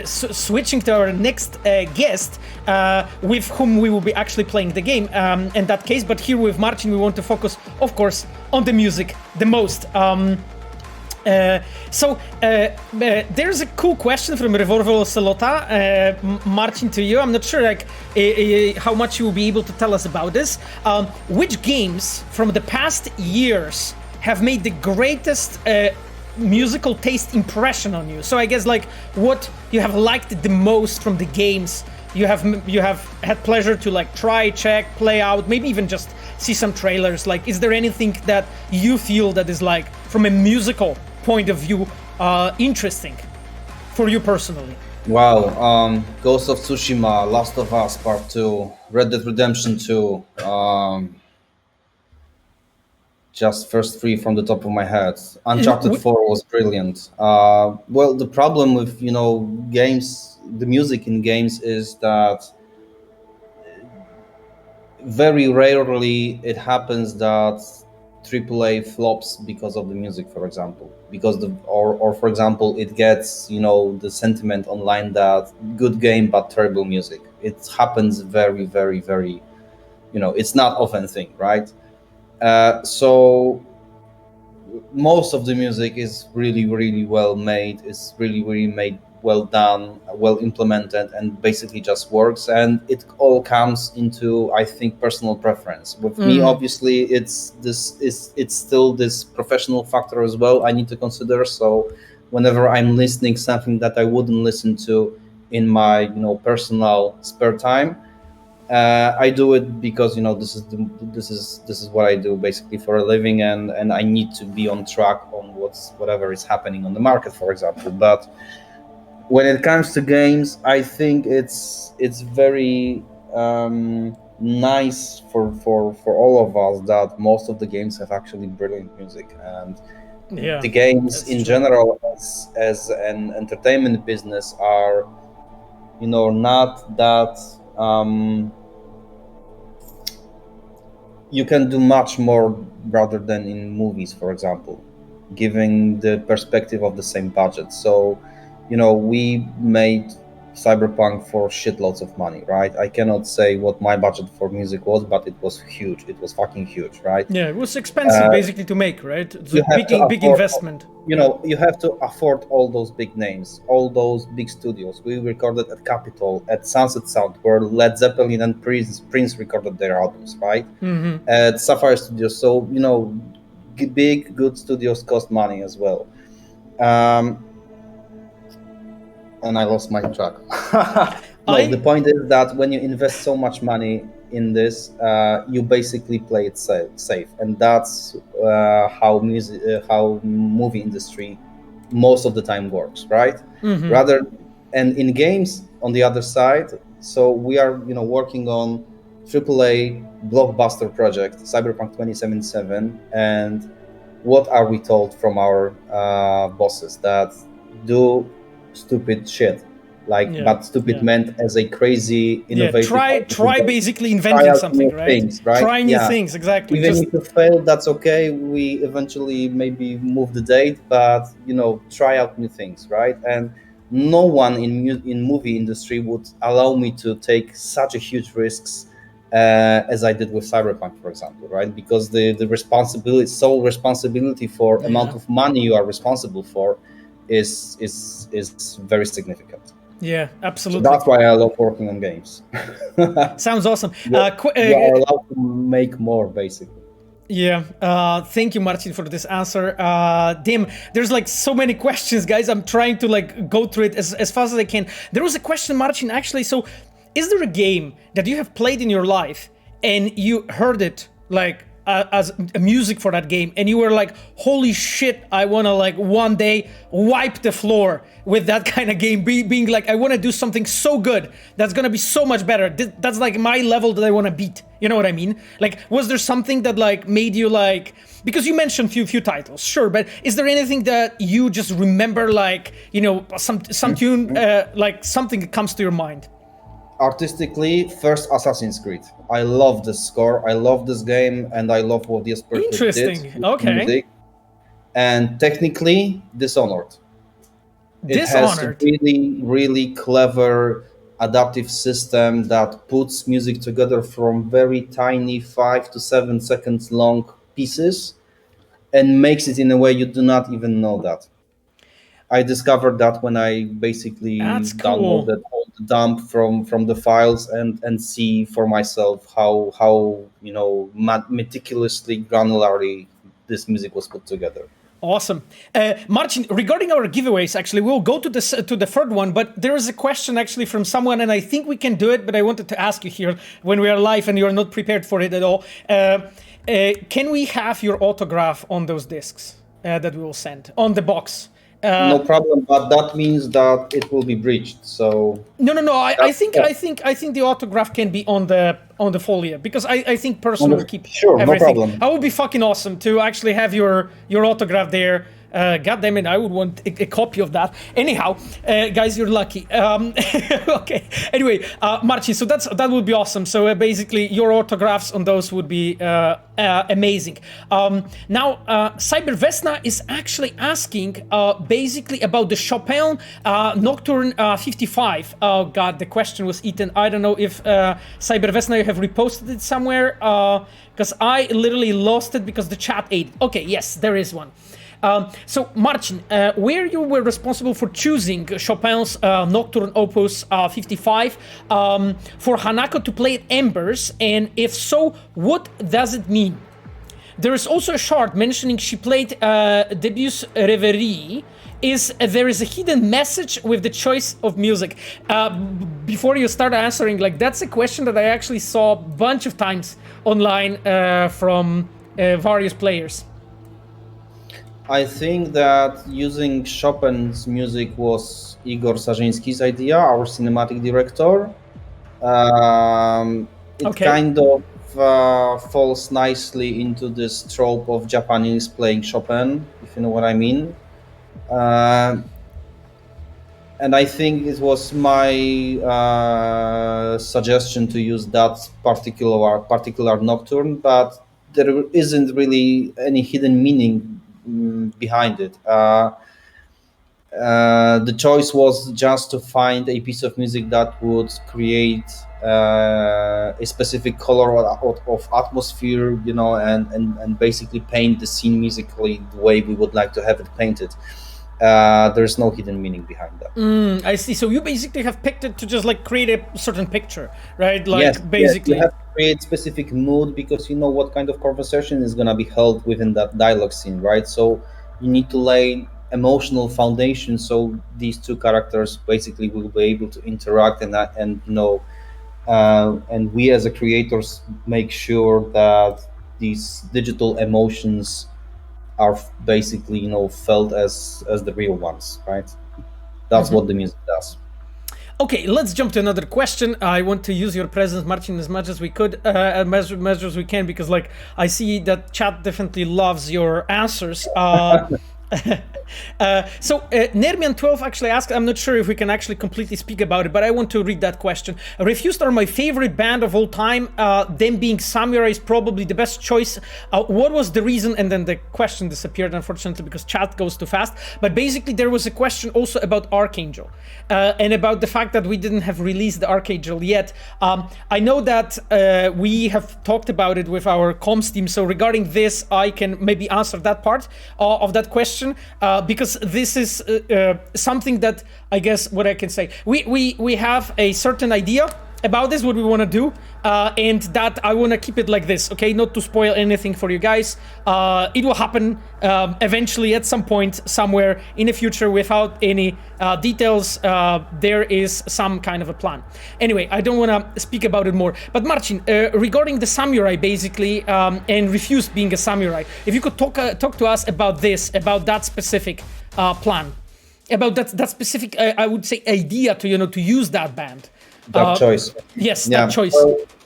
switching to our next guest, with whom we will be actually playing the game in that case. But here with Marcin, we want to focus, of course, on the music the most. So there's a cool question from Revolver Celota, Marcin, to you. I'm not sure how much you will be able to tell us about this. Which games from the past years have made the greatest musical taste impression on you? So I guess like what you have liked the most from the games you have had pleasure to like try, check, play out, maybe even just see some trailers. Like, is there anything that you feel that is like from a musical point of view interesting for you personally? Wow, Ghost of Tsushima, Last of Us Part 2, Red Dead Redemption 2, just first 3 from the top of my head. Uncharted 4 was brilliant. Well, the problem with games, the music in games, is that very rarely it happens that AAA flops because of the music, for example, or for example, it gets the sentiment online that good game but terrible music. It happens very, very, very, it's not often thing, right? So most of the music is really, really well made. It's really, really made, well done, well implemented, and basically just works. And it all comes into, I think, personal preference. With me, obviously, it's still this professional factor as well I need to consider. So whenever I'm listening something that I wouldn't listen to in my personal spare time, I do it because this is what I do basically for a living, and I need to be on track on whatever is happening on the market, for example. But when it comes to games, I think it's very nice for all of us that most of the games have actually brilliant music, and the games in general as an entertainment business are not that you can do much more rather than in movies, for example, giving the perspective of the same budget. So we made Cyberpunk for shitloads of money, right? I cannot say what my budget for music was, but it was huge. It was fucking huge, right? Yeah, it was expensive basically to make, right? It's a big investment. You have to afford all those big names, all those big studios. We recorded at Capitol, at Sunset Sound, where Led Zeppelin and Prince recorded their albums, right? Mm-hmm. At Sapphire Studios. So, big, good studios cost money as well. And I lost my track. The point is that when you invest so much money in this, you basically play it safe, and that's how movie industry most of the time works, right? Mm-hmm. And in games, on the other side, so we are working on AAA blockbuster project, Cyberpunk 2077, and what are we told from our bosses? That do stupid shit, but stupid meant as a crazy innovative. Try basically inventing something, right? Things, right? Try new things, exactly. Even if you fail, that's okay. We eventually maybe move the date, but try out new things, right? And no one in movie industry would allow me to take such a huge risks as I did with Cyberpunk, for example, right? Because the sole responsibility for amount of money you are responsible for is very significant. Yeah, absolutely. So that's why I love working on games. Sounds awesome. You are allowed to make more, basically. Yeah. Thank you, Marcin, for this answer. Damn, there's so many questions, guys. I'm trying to go through it as fast as I can. There was a question, Marcin, actually. So, is there a game that you have played in your life and you heard it as a music for that game, and you were like, holy shit, I want to one day wipe the floor with that kind of game, being I want to do something so good that's going to be so much better. That's my level that I want to beat. You know what I mean? Was there something that made you because you mentioned few titles, sure, but is there anything that you just remember some tune, something that comes to your mind? Artistically, first Assassin's Creed. I love this score. I love this game, and I love what Jesper did. Interesting. Okay. Music. And technically, Dishonored. It has a really, really clever adaptive system that puts music together from very tiny 5 to 7 seconds long pieces and makes it in a way you do not even know that. I discovered that when I basically downloaded all the dump from the files and see for myself how meticulously granularly this music was put together. Awesome. Marcin, regarding our giveaways, actually, we'll go to the third one, but there is a question actually from someone, and I think we can do it, but I wanted to ask you here when we are live and you're not prepared for it at all. Can we have your autograph on those discs that we will send on the box? No problem, but that means that it will be breached. So no. I think the autograph can be on the folio, because I think person will keep everything. No problem. That would be fucking awesome to actually have your autograph there. God damn it, I would want a copy of that. Anyhow, guys, you're lucky. Okay. Anyway, Marcin, so that would be awesome. So basically, your autographs on those would be amazing. Now, Cybervesna is actually asking basically about the Chopin Nocturne 55. Oh God, the question was eaten. I don't know if Cybervesna, you have reposted it somewhere, because I literally lost it because the chat ate it. Okay, yes, there is one. So, Marcin, where you were responsible for choosing Chopin's Nocturne Opus 55 for Hanako to play at Embers, and if so, what does it mean? there is also a short mentioning she played Debussy Reverie. There is a hidden message with the choice of music? Before you start answering, like, that's a question that I actually saw a bunch of times online from various players. I think that using Chopin's music was Igor Sarzyński's idea, our cinematic director. It kind of falls nicely into this trope of Japanese playing Chopin, if you know what I mean. And I think it was my suggestion to use that particular nocturne, but there isn't really any hidden meaning behind it. The choice was just to find a piece of music that would create a specific color of atmosphere, you know, and basically paint the scene musically the way we would like to have it painted. There's no hidden meaning behind that. I see. So you basically have picked it to just like create a certain picture, right? Like, yes, basically. Yes, you have to create specific mood because you know what kind of conversation is going to be held within that dialogue scene, right? So you need to lay emotional foundation so these two characters basically will be able to interact and you know, and we as a creators make sure that these digital emotions are basically, you know, felt as the real ones, right? That's what the music does. Okay, let's jump to another question. I want to use your presence, Marcin, as much as we could, as much as we can, because like I see that chat definitely loves your answers. So Nermian12 actually asked, I'm not sure if we can actually completely speak about it, but I want to read that question. Refused are my favorite band of all time. Them being Samurai is probably the best choice. What was the reason? And then the question disappeared, unfortunately, because chat goes too fast. But basically there was a question also about Archangel and about the fact that we didn't have released the Archangel yet. I know that we have talked about it with our comms team. So regarding this, I can maybe answer that part of that question. Because this is something that I guess what I can say. We have a certain idea about this, what we want to do, and that I want to keep it like this, okay? Not to spoil anything for you guys. It will happen eventually at some point somewhere in the future without any details. There is some kind of a plan. Anyway, I don't want to speak about it more. But Marcin, regarding the samurai basically, and Refused being a samurai, if you could talk to us about this, about that specific plan, about that specific, I would say, idea to, you know, to use that band. That choice. Yes, that choice.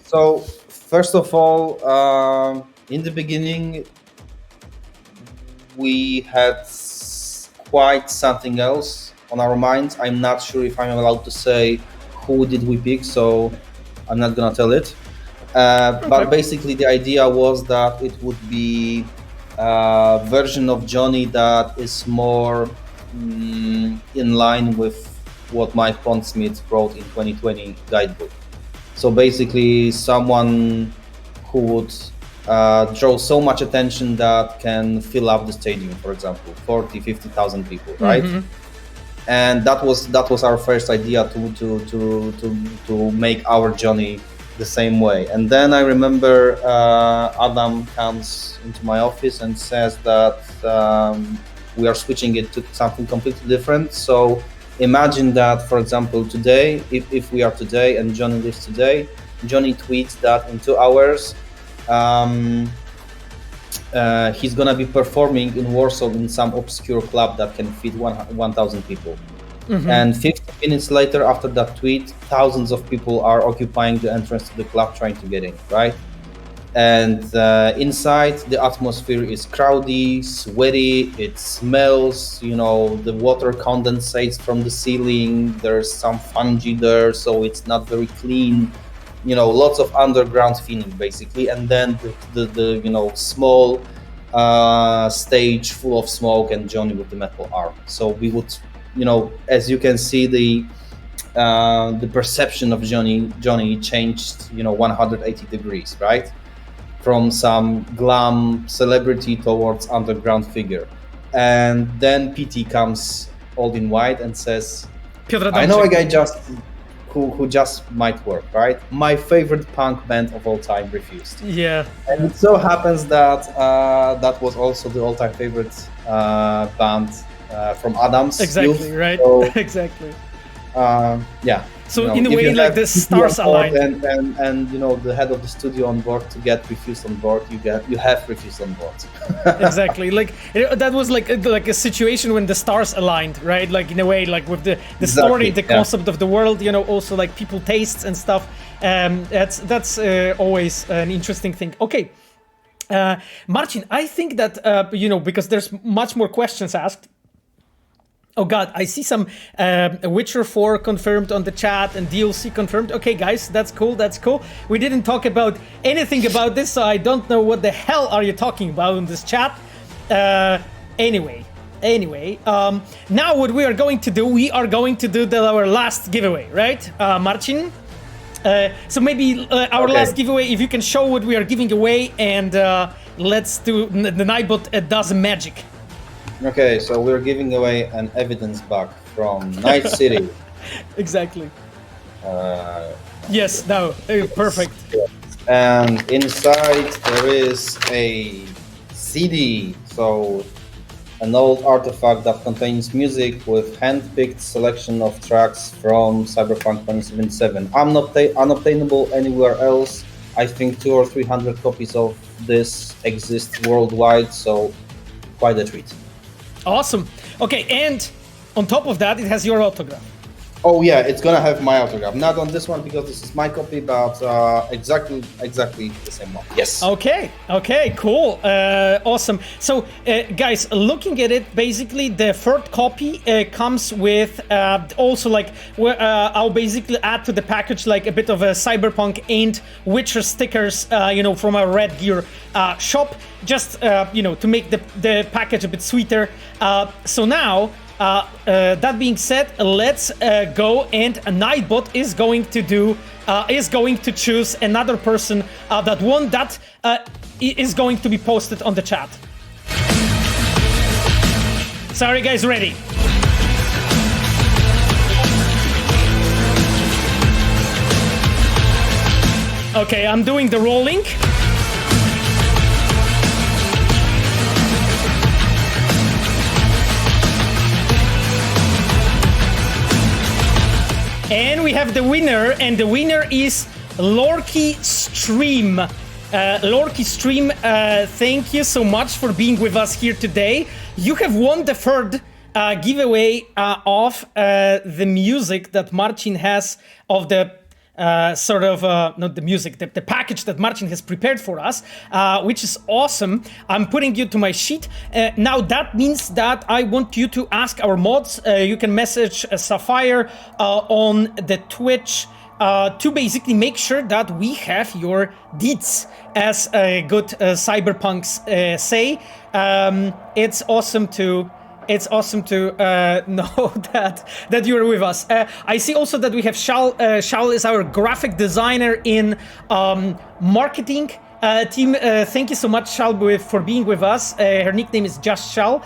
So first of all, in the beginning, we had quite something else on our minds. I'm not sure if I'm allowed to say who did we pick, so I'm not gonna tell it. But basically the idea was that it would be a version of Johnny that is more in line with what Mike Pondsmith wrote in 2020 guidebook. So basically someone who would draw so much attention that can fill up the stadium, for example, 40,000-50,000 people, right? And that was our first idea to make our Johnny the same way. And then I remember Adam comes into my office and says that we are switching it to something completely different. So imagine that, for example, today, if we are today and Johnny lives today, Johnny tweets that in 2 hours he's gonna be performing in Warsaw in some obscure club that can fit 1,000 people. And 15 minutes later, after that tweet, thousands of people are occupying the entrance to the club trying to get in, right? And inside, the atmosphere is crowdy, sweaty, it smells, you know, the water condensates from the ceiling, there's some fungi there, so it's not very clean, you know, lots of underground feeling basically. And then the you know, small stage full of smoke and Johnny with the metal arm. So we would, you know, as you can see, the perception of Johnny changed, you know, 180 degrees, right? From some glam celebrity towards underground figure. And then PT comes all in white and says, I know a guy just who just might work, right? My favorite punk band of all time refused. Yeah. And it so happens that that was also the all-time favorite band from Adam's Exactly, youth. right? So, exactly. Yeah. So in a way, like the stars aligned, and the head of the studio on board to get refused on board, you have refused on board. Exactly. Like that was like a situation when the stars aligned, right? Like in a way, like with the story, the concept of the world, also like people tastes and stuff. That's always an interesting thing. Okay. Marcin, I think that because there's much more questions asked. Oh God, I see some Witcher 4 confirmed on the chat and DLC confirmed. Okay, guys, that's cool. We didn't talk about anything about this, so I don't know what the hell are you talking about in this chat. Anyway, now what we are going to do, our last giveaway, right, Marcin? So maybe our last giveaway, if you can show what we are giving away, and let's do the Nightbot does magic. Okay, so we're giving away an evidence bug from Night City. Exactly. Yes, no, perfect. And inside there is a CD, so an old artifact that contains music with hand-picked selection of tracks from Cyberpunk 2077. Unobtainable anywhere else. I think 200 or 300 copies of this exist worldwide, so quite a treat. Awesome. Okay, and on top of that, it has your autograph. Oh yeah, it's gonna have my autograph. Not on this one because this is my copy, but exactly the same one. Yes. Okay, cool. Awesome. So, guys, looking at it, basically the third copy comes with also like I'll basically add to the package like a bit of a Cyberpunk and Witcher stickers, from our Red Gear shop, just to make the package a bit sweeter. So now. That being said, let's go, and Nightbot is going to choose another person that won. That is going to be posted on the chat. So are you guys ready? Okay, I'm doing the rolling. And we have the winner, and the winner is Lorky Stream. Lorky Stream, thank you so much for being with us here today. You have won the third giveaway of the music that Marcin has, of the not the music, the package that Marcin has prepared for us, which is awesome. I'm putting you to my sheet. Now that means that I want you to ask our mods. You can message Sapphire on the Twitch to basically make sure that we have your deeds, as good cyberpunks say. It's awesome to know that you're with us. I see also that we have Shal. Shal is our graphic designer in marketing team. Thank you so much, Shal, for being with us. Her nickname is just Shal.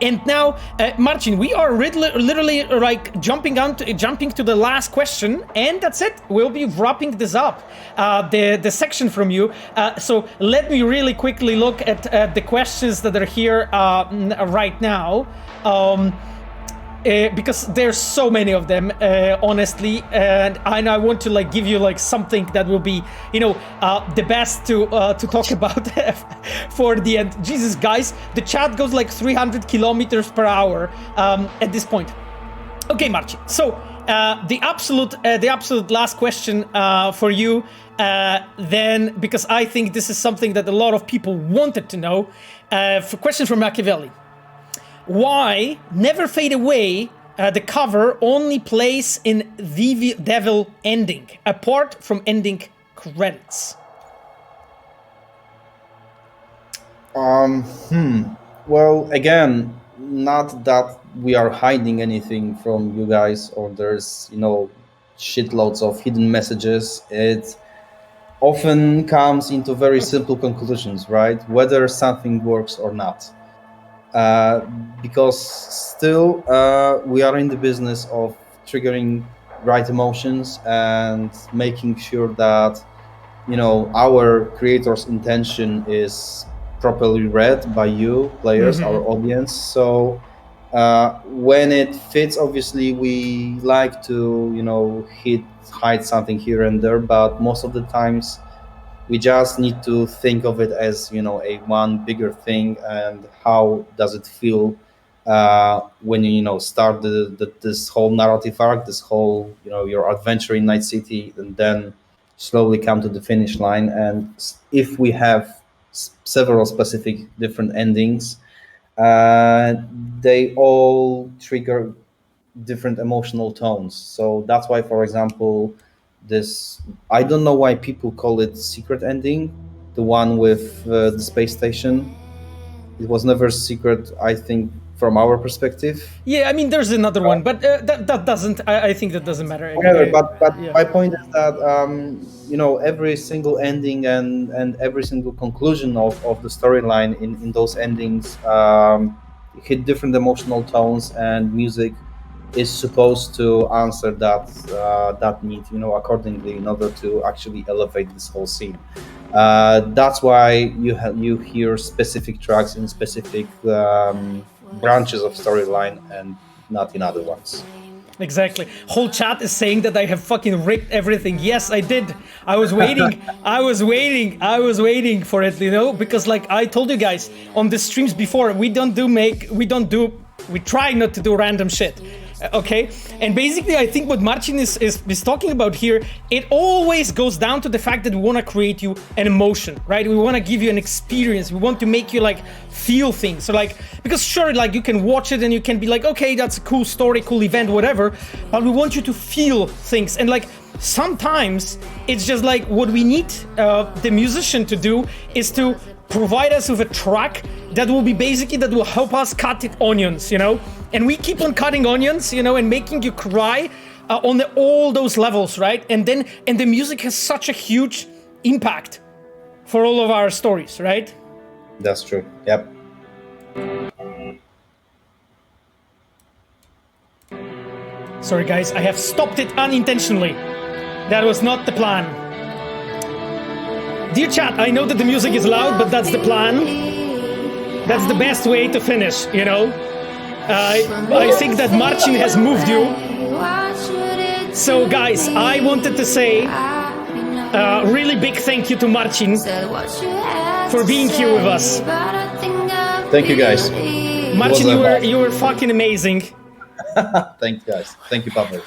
And now, Marcin, we are literally like jumping to the last question, and that's it. We'll be wrapping this up, the section from you. So let me really quickly look at the questions that are here right now. Because there's so many of them, honestly, and I want to like give you like something that will be, the best to talk about for the end. Jesus, guys, the chat goes like 300 kilometers per hour at this point. Okay, Marcin. So the absolute last question for you, then, because I think this is something that a lot of people wanted to know. Question from Machiavelli. Why Never Fade Away, the cover, only plays in the Devil ending, apart from ending credits? Well, again, not that we are hiding anything from you guys, or there's, shitloads of hidden messages. It often comes into very simple conclusions, right? Whether something works or not. Because still we are in the business of triggering right emotions and making sure that our creator's intention is properly read by you players, our audience. So when it fits, obviously we like to hide something here and there, but most of the times we just need to think of it as a one bigger thing, and how does it feel when you start this whole narrative arc, this whole your adventure in Night City, and then slowly come to the finish line. And if we have several specific different endings, uh, they all trigger different emotional tones. So that's why, for example, this, I don't know why people call it secret ending, the one with the space station. It was never secret, I think, from our perspective. Yeah, I mean, there's another one, but that doesn't. I think that doesn't matter. Whatever, but yeah. My point is that every single ending and every single conclusion of the storyline in those endings hit different emotional tones, and music is supposed to answer that need, accordingly, in order to actually elevate this whole scene. That's why you hear specific tracks in specific branches of storyline and not in other ones. Exactly. Whole chat is saying that I have fucking ripped everything. Yes, I did. I was waiting. I was waiting for it, because like I told you guys on the streams before, we try not to do random shit. Okay, and basically I think what Marcin is talking about here, it always goes down to the fact that we want to create you an emotion, right? We want to give you an experience. We want to make you like feel things. So like, because sure, like you can watch it and you can be like, okay, that's a cool story, cool event, whatever, but we want you to feel things. And like sometimes it's just like what we need the musician to do is to provide us with a track that will be basically, that will help us cut onions, and we keep on cutting onions, and making you cry on all those levels, right? And the music has such a huge impact for all of our stories, right? That's true. Yep. Sorry guys, I have stopped it unintentionally. That was not the plan. Dear chat, I know that the music is loud, but that's the plan. That's the best way to finish, I think that Marcin has moved you. So guys, I wanted to say a really big thank you to Marcin for being here with us. Thank you guys. Marcin, you were fucking amazing. Thanks guys. Thank you, Paweł.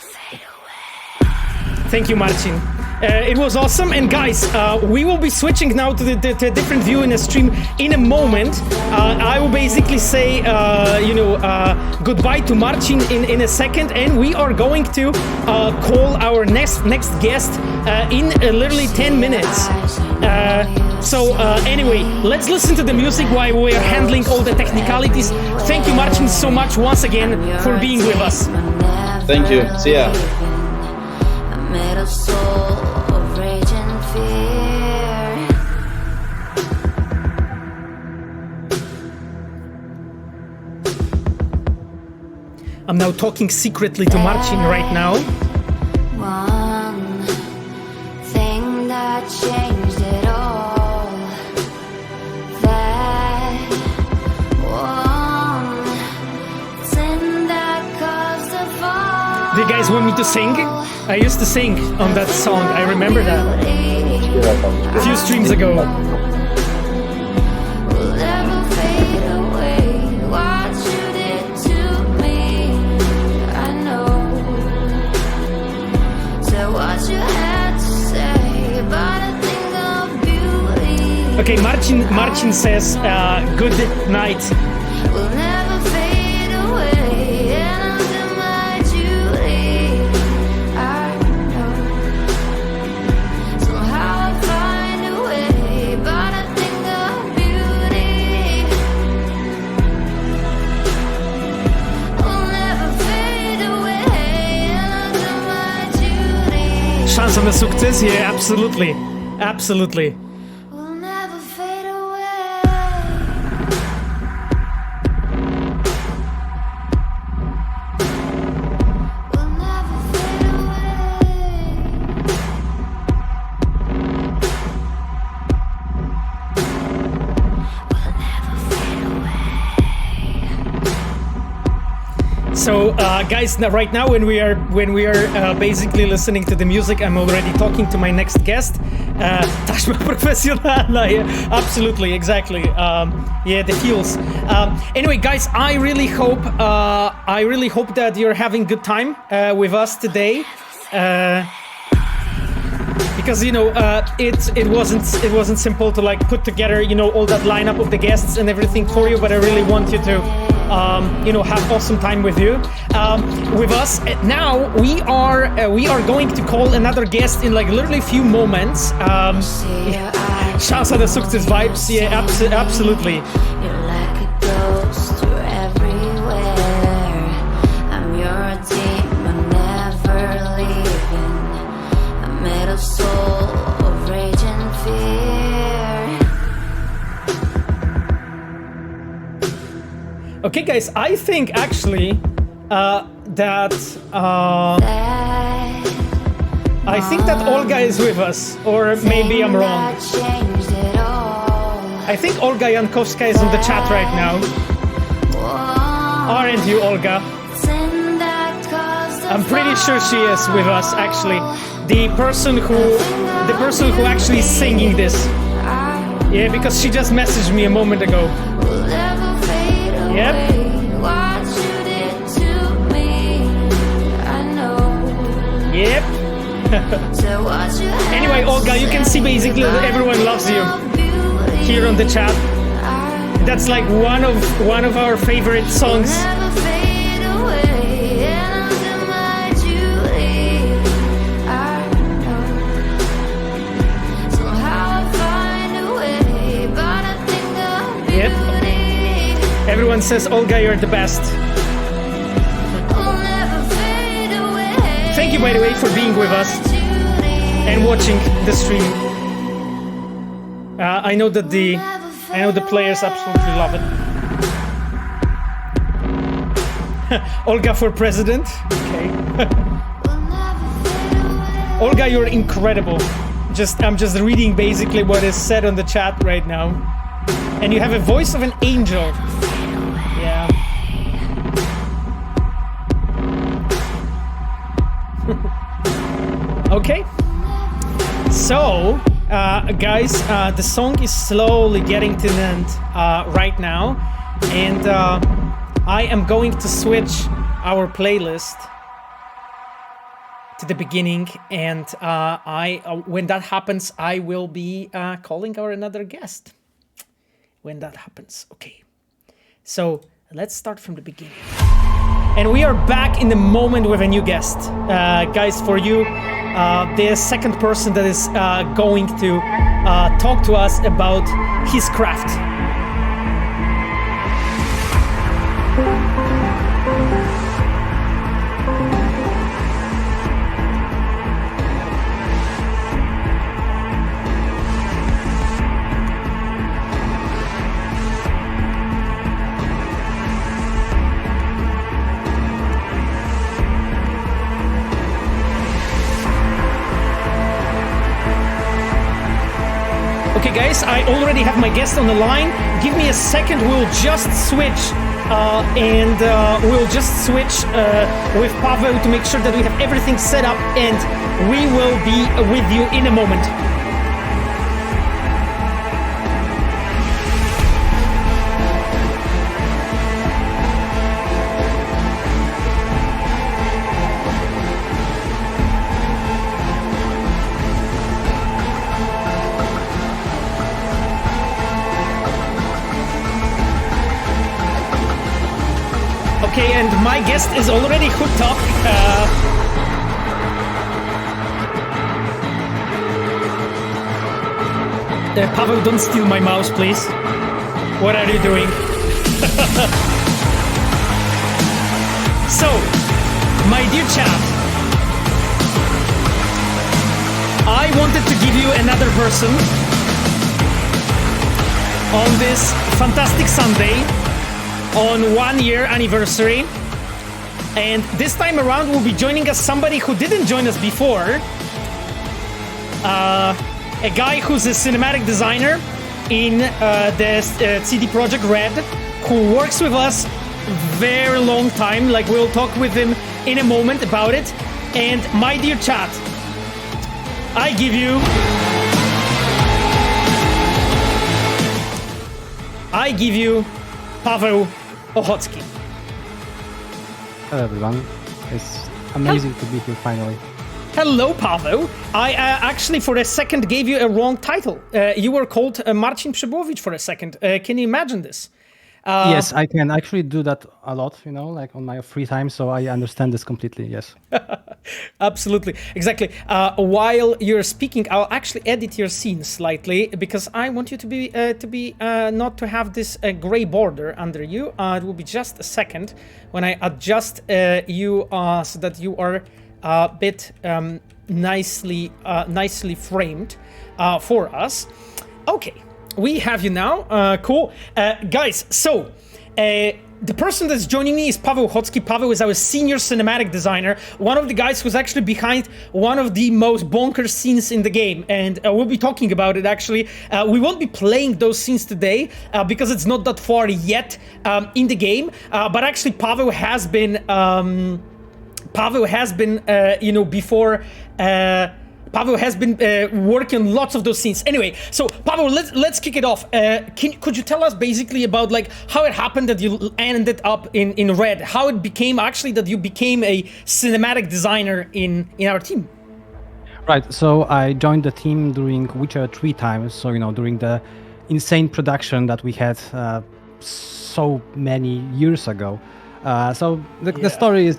Thank you, Marcin. It was awesome, and guys, we will be switching now to the different view in a stream in a moment. I will basically say, goodbye to Marcin in a second, and we are going to call our next guest in literally 10 minutes. Anyway, let's listen to the music while we are handling all the technicalities. Thank you, Marcin, so much once again for being with us. Thank you. See ya. A soul of rage and fear. I'm now talking secretly to Marcin right now. One thing that changed it all. That one sin that caused the fall. Do you guys want me to sing? I used to sing on that song. I remember that. A few streams ago. Will never fade away. What you did to me, I know. Say what you had to say, but I think of beauty. Okay, Marcin says good night. Will never fade away. And under my duty, I know. Somehow I find a way, but I think of beauty. Will never fade away. And under my duty, Szansa na sukces? Yeah, absolutely. Absolutely. will never fade away. Will never fade away. So, guys, right now when we are basically listening to the music, I'm already talking to my next guest. Taśma profesjonalna, yeah, absolutely, exactly. Yeah, the feels. Anyway, guys, I really hope that you're having good time with us today. Because it wasn't simple to like put together all that lineup of the guests and everything for you, but I really want you to have awesome time with us. Now we are going to call another guest in like literally a few moments. Szansa na sukces vibes, yeah, absolutely. You're like a ghost, you're everywhere. I'm your team, I'm never leaving. A metal soul of rage and fear. Okay, guys, I think actually that Olga is with us, or maybe I'm wrong. I think Olga Jankowska is on the chat right now. Aren't you, Olga? I'm pretty sure she is with us, actually. The person who actually is singing this. Yeah, because she just messaged me a moment ago. Yep. Yep. Anyway, Olga, you can see basically that everyone loves you here on the chat. That's like one of our favorite songs. Yep. Everyone says, Olga, you're the best. Thank you, by the way, for being with us and watching the stream. I know the players absolutely love it. Olga for president. Okay. Olga, you're incredible. I'm just reading basically what is said on the chat right now. And you have a voice of an angel. Yeah. Okay. So, guys, the song is slowly getting to an end right now. And I am going to switch our playlist to the beginning. And when that happens, I will be calling our another guest. When that happens. Okay. So let's start from the beginning. And we are back in the moment with a new guest. Guys, for you, the second person that is going to talk to us about his craft. Okay, guys, I already have my guest on the line. Give me a second. We'll just switch with Paweł to make sure that we have everything set up, and we will be with you in a moment. Okay, and my guest is already hooked up. Paweł, don't steal my mouse, please. What are you doing? So, my dear chat, I wanted to give you another person on this fantastic Sunday, on 1 year anniversary, and this time around will be joining us somebody who didn't join us before, a guy who's a cinematic designer in the CD Projekt Red, who works with us very long time. Like, we'll talk with him in a moment about it. And my dear chat, I give you Paweł Ochocki. Hello everyone, it's amazing to be here finally. Hello, Paweł. I actually for a second gave you a wrong title. You were called Marcin Przybyłowicz for a second. Can you imagine this? Yes, I can actually do that a lot, like on my free time, so I understand this completely, yes. Absolutely, exactly. While you're speaking, I'll actually edit your scene slightly because I want you to be not to have this gray border under you. It will be just a second when I adjust you so that you are a bit nicely framed for us. Okay. We have you now. Cool. Guys, so the person that's joining me is Paweł Ochocki. Paweł is our senior cinematic designer, one of the guys who's actually behind one of the most bonkers scenes in the game. And we'll be talking about it, actually. We won't be playing those scenes today because it's not that far yet in the game. But actually, Paweł has been, before... Paweł has been working on lots of those scenes. Anyway, so Paweł, let's kick it off. Could you tell us basically about like how it happened that you ended up in Red? How it became actually that you became a cinematic designer in our team? Right, so I joined the team during Witcher 3 times, so during the insane production that we had so many years ago. So the story is,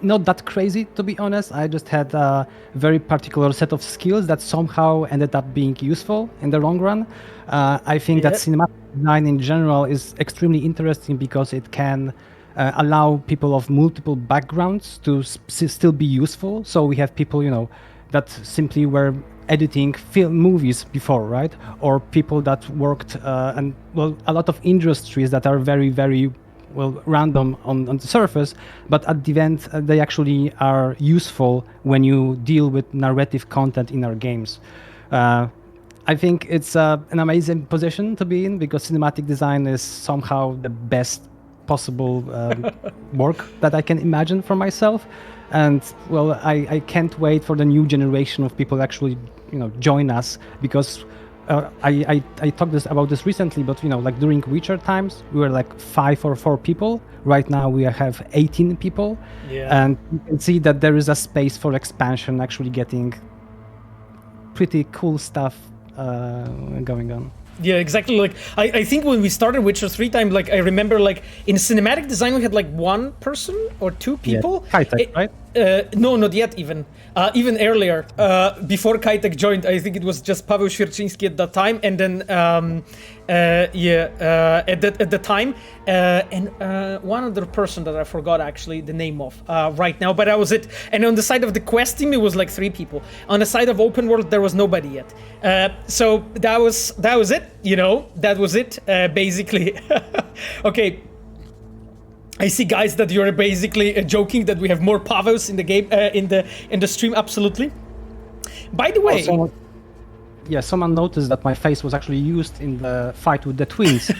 not that crazy, to be honest. I just had a very particular set of skills that somehow ended up being useful in the long run. I think that cinematic design in general is extremely interesting because it can allow people of multiple backgrounds to still be useful. So we have people, that simply were editing movies before, right? Or people that worked a lot of industries that are very, very random on the surface, but at the end they actually are useful when you deal with narrative content in our games. I think it's an amazing position to be in because cinematic design is somehow the best possible work that I can imagine for myself. And I can't wait for the new generation of people actually join us because I talked about this recently, but like during Witcher times, we were like 5 or 4 people. Right now we have 18 people, and you can see that there is a space for expansion, actually getting pretty cool stuff going on. Yeah, exactly. Like I think when we started Witcher 3 time, like I remember like in cinematic design we had like 1 person or 2 people. Yeah. Kaitek, right? No, not yet even. Even earlier, before Kaitek joined, I think it was just Paweł Świerczyński at that time, and then at the time, and one other person that I forgot actually the name of right now, but that was it. And on the side of the quest team, it was like 3 people. On the side of open world, there was nobody yet. So that was it. That was it basically. Okay. I see, guys, that you're basically joking that we have more Pawels in the game, in the stream. Absolutely. By the way, someone noticed that my face was actually used in the fight with the twins.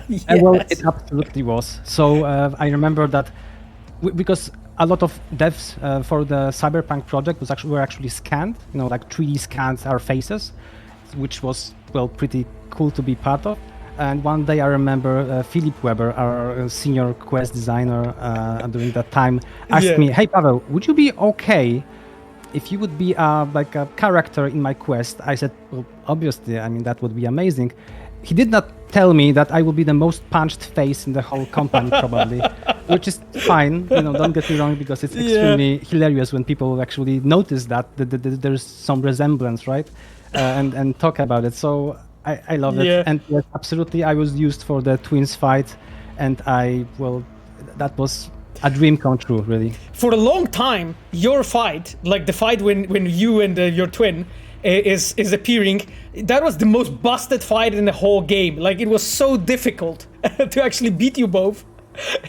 Yes. And it absolutely was. So I remember that because a lot of devs for the Cyberpunk project were actually scanned, like 3D scanned our faces, which was pretty cool to be part of. And one day I remember Philip Weber, our senior quest designer during that time, asked me, "Hey Paweł, would you be okay if you would be like a character in my quest?" I said, "Well, obviously, that would be amazing." He did not tell me that I would be the most punched face in the whole company, probably, which is fine. Don't get me wrong, because it's extremely hilarious when people actually notice that there's some resemblance, right? And talk about it. So I love it. And yes, absolutely, I was used for the twins fight, and that was a dream come true, really. For a long time, your fight, like the fight when you and your twin is appearing, that was the most busted fight in the whole game. Like, it was so difficult to actually beat you both.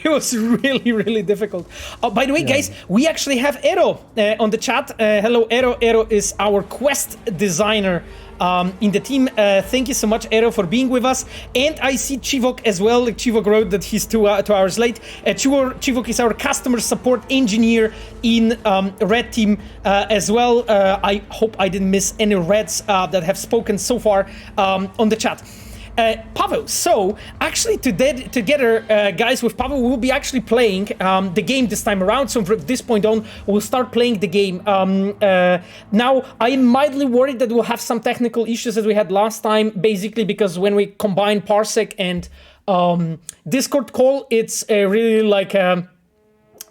It was really, really difficult. By the way, guys, we actually have Ero on the chat. Hello, Ero. Ero is our quest designer in the team. Thank you so much, Ero, for being with us. And I see Chivok as well. Chivok wrote that he's 2 hours late. Chivok is our customer support engineer in Red Team as well. I hope I didn't miss any Reds that have spoken so far on the chat. Paweł, so actually together, guys, with Paweł, we'll be actually playing the game this time around. So from this point on, we'll start playing the game. Now, I am mildly worried that we'll have some technical issues as we had last time, basically because when we combine Parsec and Discord call, it's really like...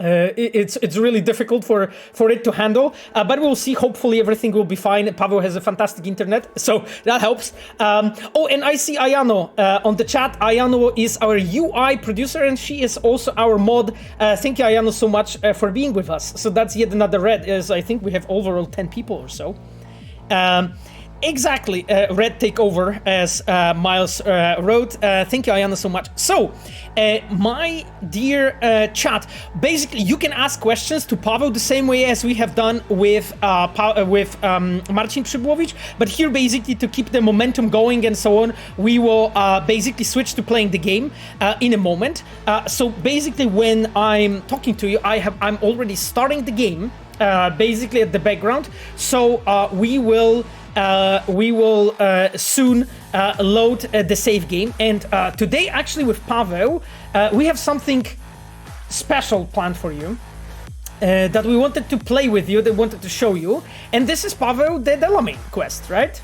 It's really difficult for it to handle, but we'll see. Hopefully everything will be fine. Paweł has a fantastic internet, so that helps. Oh, and I see Ayano on the chat. Ayano is our UI producer, and she is also our mod. Thank you, Ayano, so much for being with us. So that's yet another red, as I think we have overall 10 people or so. Exactly, red takeover, as Miles wrote. Thank you, Ayana, so much. So, my dear chat, basically, you can ask questions to Paweł the same way as we have done with Marcin Przybyłowicz, but here, basically, to keep the momentum going and so on, we will basically switch to playing the game in a moment. So, basically, when I'm talking to you, I'm already starting the game, basically at the background. So, we will soon load the save game. And today, actually, with Paweł, we have something special planned for you that we wanted to play with you, that we wanted to show you. And this is, Paweł, the Delamain quest, right?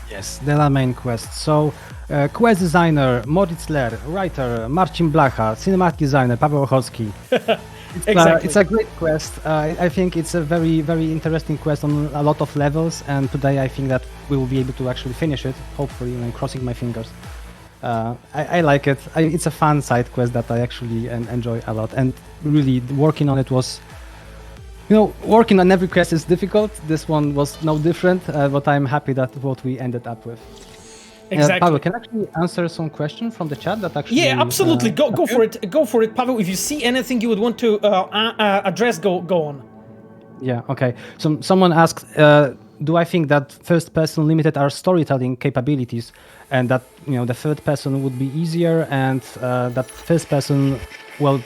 Yes, Delamain quest. So, quest designer, Moritz Ler, writer, Marcin Blacha, cinematic designer, Paweł Ochocki. Exactly. It's a great quest. I think it's a very, very interesting quest on a lot of levels, and today I think that we will be able to actually finish it, hopefully, crossing my fingers. I like it. It's a fun side quest that I actually enjoy a lot, and really working on it was... working on every quest is difficult. This one was no different, but I'm happy that what we ended up with. Exactly. Paweł, can I actually answer some questions from the chat that actually... Yeah, absolutely. Go for it. Go for it, Paweł. If you see anything you would want to address, go on. Yeah, okay. So someone asked, do I think that first person limited our storytelling capabilities, and that the third person would be easier, and that first person, well,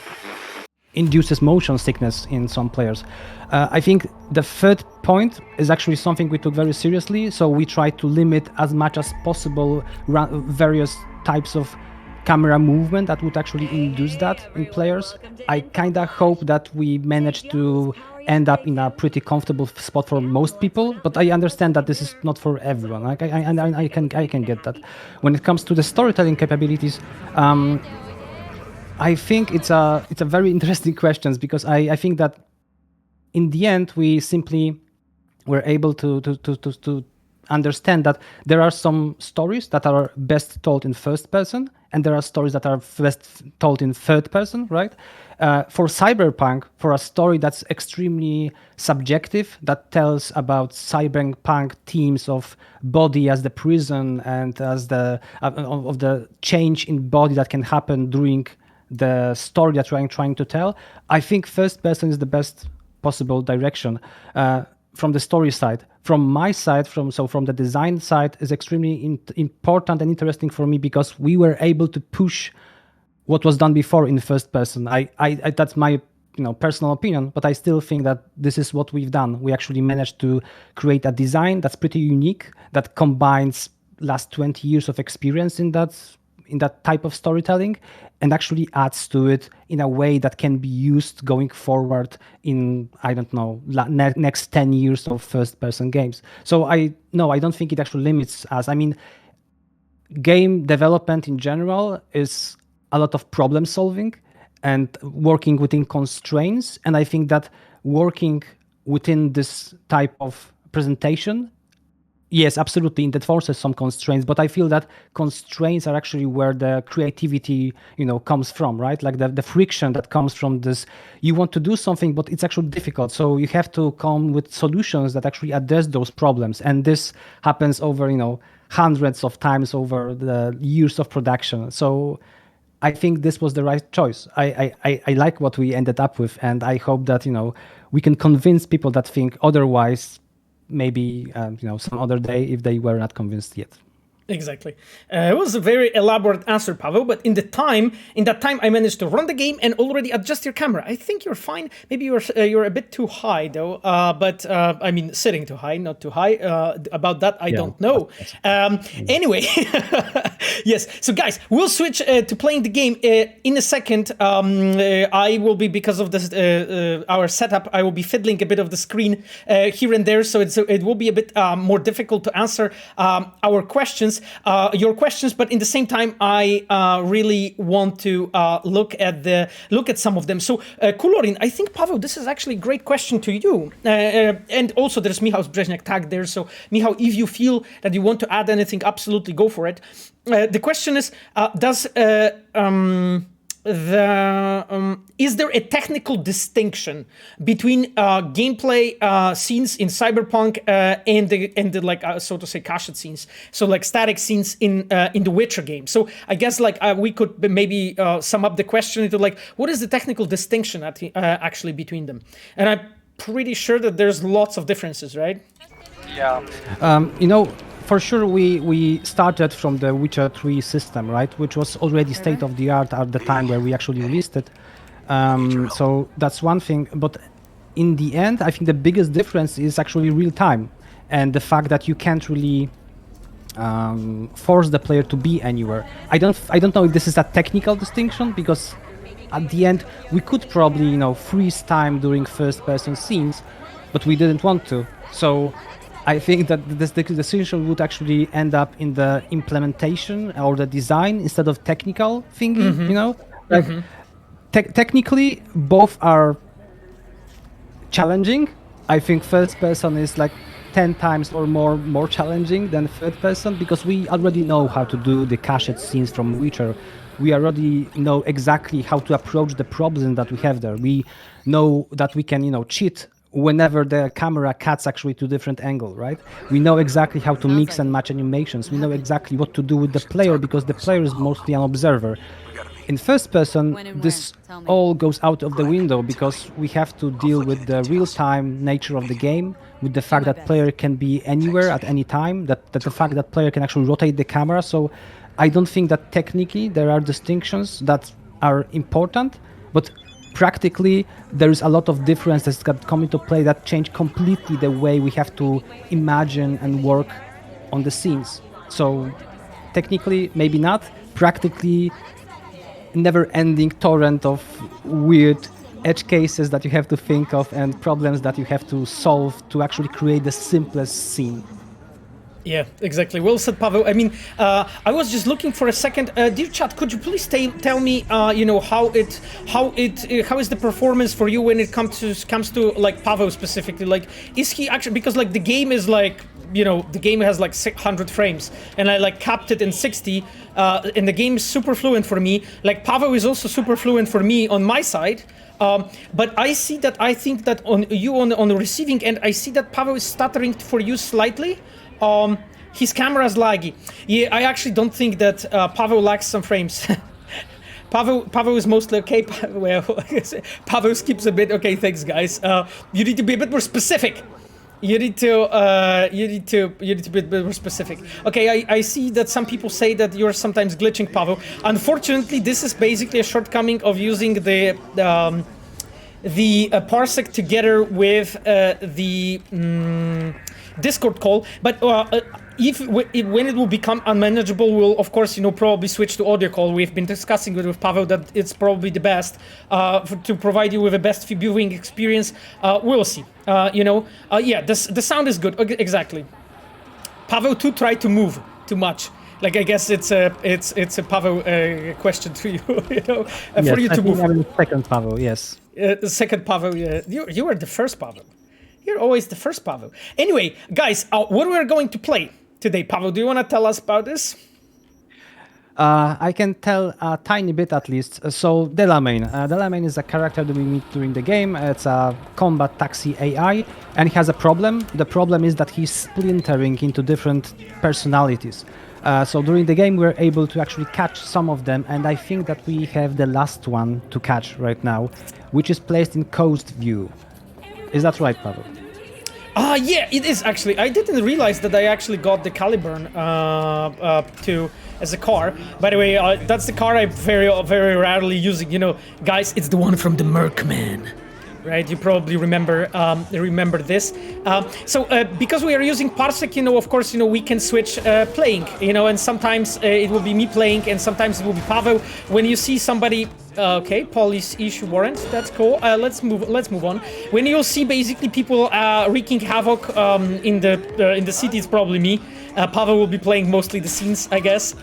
induces motion sickness in some players? I think the third point is actually something we took very seriously, so we tried to limit as much as possible various types of camera movement that would actually induce that in players. I kinda hope that we managed to end up in a pretty comfortable spot for most people, but I understand that this is not for everyone. Like I can get that. When it comes to the storytelling capabilities, I think it's a very interesting question, because I think that in the end we simply were able to understand that there are some stories that are best told in first person, and there are stories that are best told in third person, right? For Cyberpunk, for a story that's extremely subjective, that tells about cyberpunk themes of body as the prison and as of the change in body that can happen during the story that you're trying to tell, I think first person is the best possible direction from the story side. From my side, from the design side, is extremely important and interesting for me, because we were able to push what was done before in first person. I that's my personal opinion, but I still think that this is what we've done. We actually managed to create a design that's pretty unique, that combines last 20 years of experience in that type of storytelling, and actually adds to it in a way that can be used going forward in, I don't know, next 10 years of first-person games. So I don't think it actually limits us. I mean, game development in general is a lot of problem solving and working within constraints, and I think that working within this type of presentation, yes, absolutely, it enforces some constraints, but I feel that constraints are actually where the creativity, comes from, right? Like the friction that comes from this. You want to do something, but it's actually difficult. So you have to come with solutions that actually address those problems. And this happens over, hundreds of times over the years of production. So I think this was the right choice. I like what we ended up with, and I hope that, we can convince people that think otherwise maybe some other day if they were not convinced yet. Exactly. It was a very elaborate answer, Pavel, but in that time, I managed to run the game and already adjust your camera. I think you're fine. Maybe you're a bit too high, though, but I mean, sitting too high, not too high. About that, I don't know. Anyway, yes. So, guys, we'll switch to playing the game in a second. I will be, because of this, our setup, I will be fiddling a bit of the screen here and there, so it will be a bit more difficult to answer our questions. Your questions, but in the same time, I really want to look at some of them. So, Kulorin, I think, Pavel, this is actually a great question to you. And also, there's Michał's Brezhniak tag there. So, Michał, if you feel that you want to add anything, absolutely go for it. The question is, is there a technical distinction between gameplay scenes in Cyberpunk and the like, so to say, cached scenes? So like static scenes in the Witcher game. So I guess like we could maybe sum up the question into like, what is the technical distinction actually between them? And I'm pretty sure that there's lots of differences, right? Yeah. For sure, we started from the Witcher 3 system, right, which was already state of the art at the time where we actually released it. So that's one thing. But in the end, I think the biggest difference is actually real time, and the fact that you can't really force the player to be anywhere. I don't know if this is a technical distinction, because at the end we could probably freeze time during first-person scenes, but we didn't want to. So I think that the decision would actually end up in the implementation or the design instead of technical thinking, technically, both are challenging. I think first person is like 10 times or more challenging than third person, because we already know how to do the cached scenes from Witcher. We already know exactly how to approach the problem that we have there. We know that we can, cheat whenever the camera cuts actually to different angle, right? We know exactly how to mix and match animations. We know exactly what to do with the player, because the player is mostly an observer. In first person, this all goes out of the window, because we have to deal with the real-time nature of the game, with the fact that player can be anywhere at any time, that the fact that player can actually rotate the camera. So I don't think that technically there are distinctions that are important, but practically there is a lot of differences that come into play that change completely the way we have to imagine and work on the scenes. So technically maybe not, practically never-ending torrent of weird edge cases that you have to think of and problems that you have to solve to actually create the simplest scene. Yeah, exactly. Well said, Pavel. I mean, I was just looking for a second. Dear chat, could you please tell me, how is the performance for you when it comes to like Pavel specifically? Like, is he actually, because like the game is like, the game has like 600 frames, and I like capped it in 60, and the game is super fluent for me. Like Pavel is also super fluent for me on my side. But I think that on the receiving end, I see that Pavel is stuttering for you slightly. His camera is laggy. Yeah, I actually don't think that Pavel lacks some frames. Pavel is mostly okay. Well, Pavel skips a bit. Okay, thanks, guys. You need to be a bit more specific. You need to be a bit more specific. Okay, I see that some people say that you're sometimes glitching, Pavel. Unfortunately, this is basically a shortcoming of using the parsec together with the Discord call. But when it will become unmanageable, we'll of course probably switch to audio call. We've been discussing it with Pavel that it's probably the best to provide you with a best viewing experience. We'll see. Yeah, the sound is good. Exactly. Pavel too tried to move too much. Like, I guess it's a Pavel question to you. Yes, for you to move. I'm second Pavel. Yes. The second Pavel. Yeah, you were the first Pavel. You're always the first, Pavel. Anyway, guys, what we're going to play today, Pavel, do you want to tell us about this? I can tell a tiny bit at least. So Delamain. Delamain is a character that we meet during the game. It's a combat taxi AI, and he has a problem. The problem is that he's splintering into different personalities. So during the game, we're able to actually catch some of them, and I think that we have the last one to catch right now, which is placed in coast view. Is that right, Pavel? Yeah, it is actually. I didn't realize that I actually got the Caliburn too as a car. By the way, that's the car I very rarely using. You know, guys, it's the one from the Mercman. Right, you probably remember this. So because we are using Parsec, you know, of course, you know, we can switch playing, you know, and sometimes it will be me playing, and sometimes it will be Paweł. When you see somebody, okay, police issue warrant, that's cool. Let's move on. When you'll see basically people wreaking havoc in the city, it's probably me. Paweł will be playing mostly the scenes, I guess.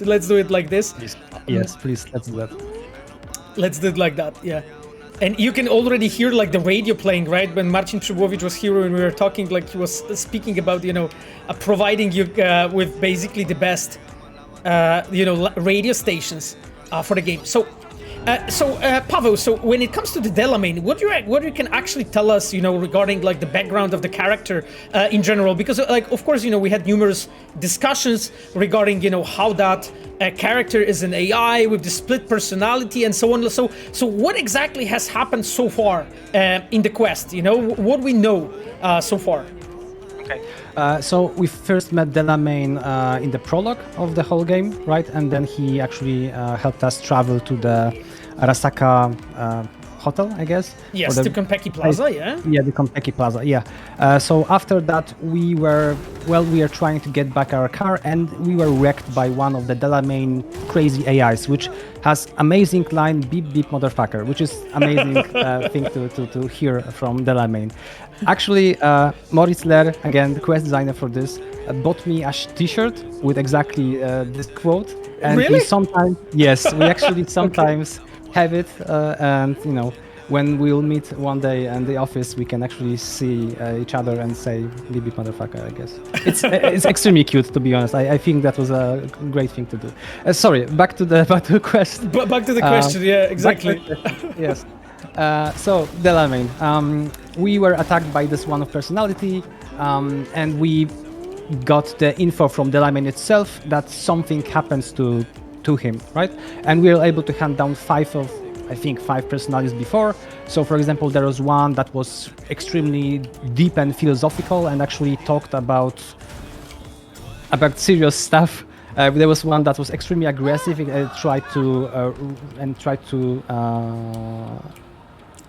Let's do it like this. Yes, please, let's do that. Let's do it like that, yeah. And you can already hear like the radio playing, right? When Marcin Przybyłowicz was here and we were talking, like he was speaking about, you know, providing you with basically the best, you know, radio stations for the game. So Paweł, so when it comes to the Delamain, what you can actually tell us, you know, regarding like the background of the character in general? Because like, of course, you know, we had numerous discussions regarding, you know, how that character is an AI with the split personality and so on. So what exactly has happened so far in the quest? You know, what we know so far? Okay. So we first met Delamain in the prologue of the whole game, right? And then he actually helped us travel to the Arasaka hotel, I guess. Yes, to Konpeki Plaza, yeah? Yeah, the Konpeki Plaza, yeah. So after that, we are trying to get back our car, and we were wrecked by one of the Delamain crazy AIs, which has amazing line, beep beep motherfucker, which is amazing thing to hear from Delamain. Actually, Moritz Ler, again, the quest designer for this, bought me a t-shirt with exactly this quote. And really? we actually sometimes have it, and you know, when we'll meet one day in the office, we can actually see each other and say "beep beep motherfucker." I guess it's extremely cute, to be honest. I think that was a great thing to do. Sorry, back to the quest. Back to the question, yeah, exactly. Yes. So Delamain, we were attacked by this one of personality, and we got the info from Delamain itself that something happens to him, right? And we were able to hunt down 5 personalities before. So for example, there was one that was extremely deep and philosophical and actually talked about serious stuff. There was one that was extremely aggressive and tried to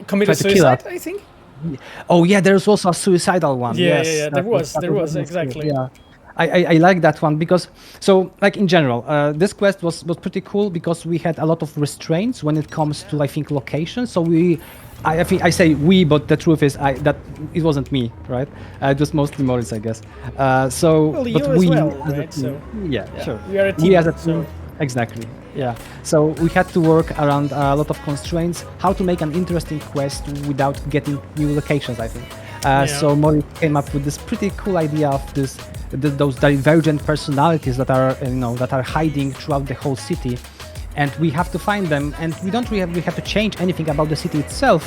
commit a suicide, I think. Oh yeah, there's also a suicidal one. Yeah, yes, yeah, there was exactly. Yeah. I like that one because, so like in general, this quest was pretty cool because we had a lot of restraints when it comes to, I think, location. So I think I say we, but the truth is that it wasn't me, right? It was mostly Moritz, I guess. Well, you as well, right? So yeah, sure. We are a team. We as a team, exactly. Yeah. So we had to work around a lot of constraints, how to make an interesting quest without getting new locations, I think. So Moritz came up with this pretty cool idea of those divergent personalities that are hiding throughout the whole city, and we have to find them. And we don't really have to change anything about the city itself.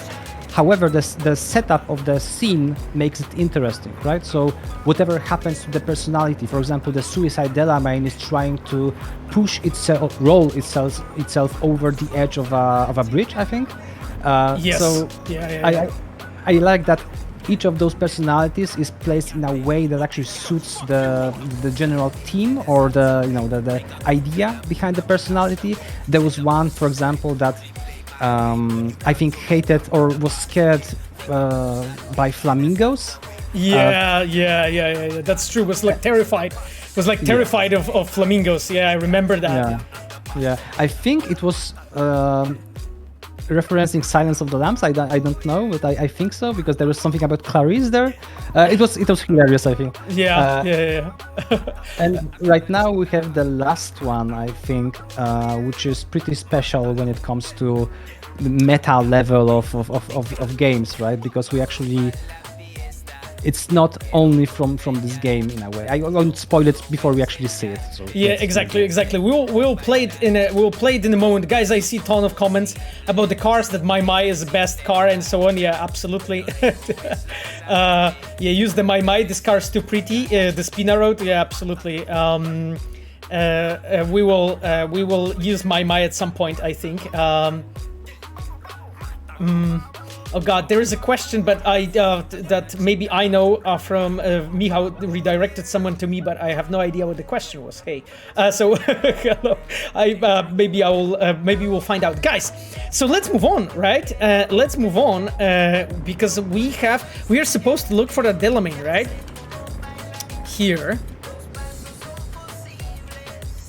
However, the setup of the scene makes it interesting, right? So whatever happens to the personality, for example, the suicide Delamain is trying to roll itself over the edge of a bridge, I think. Yes. So I like that each of those personalities is placed in a way that actually suits the general theme or the idea behind the personality. There was one, for example, that I think hated or was scared by flamingos. Yeah. That's true. Was like terrified. Was like terrified of flamingos. Yeah, I remember that. Yeah. I think it was referencing Silence of the Lambs. I don't know, but I think so because there was something about Clarice there. It was hilarious, I think. Yeah. And right now we have the last one, I think, which is pretty special when it comes to the meta level of games, right? Because we actually, it's not only from this game in a way. I won't spoil it before we actually see it. So yeah, exactly. We'll play it in a moment, guys. I see a ton of comments about the cars, that My is the best car and so on. Yeah, absolutely. Use the My. This car is too pretty. The Spina Road. Yeah, absolutely. We will use My at some point, I think. Oh God, there is a question, but that maybe I know from Michał redirected someone to me, but I have no idea what the question was. Hey, so hello. Maybe we'll find out, guys. So let's move on, right? Let's move on because we are supposed to look for the Delamain, right? Here.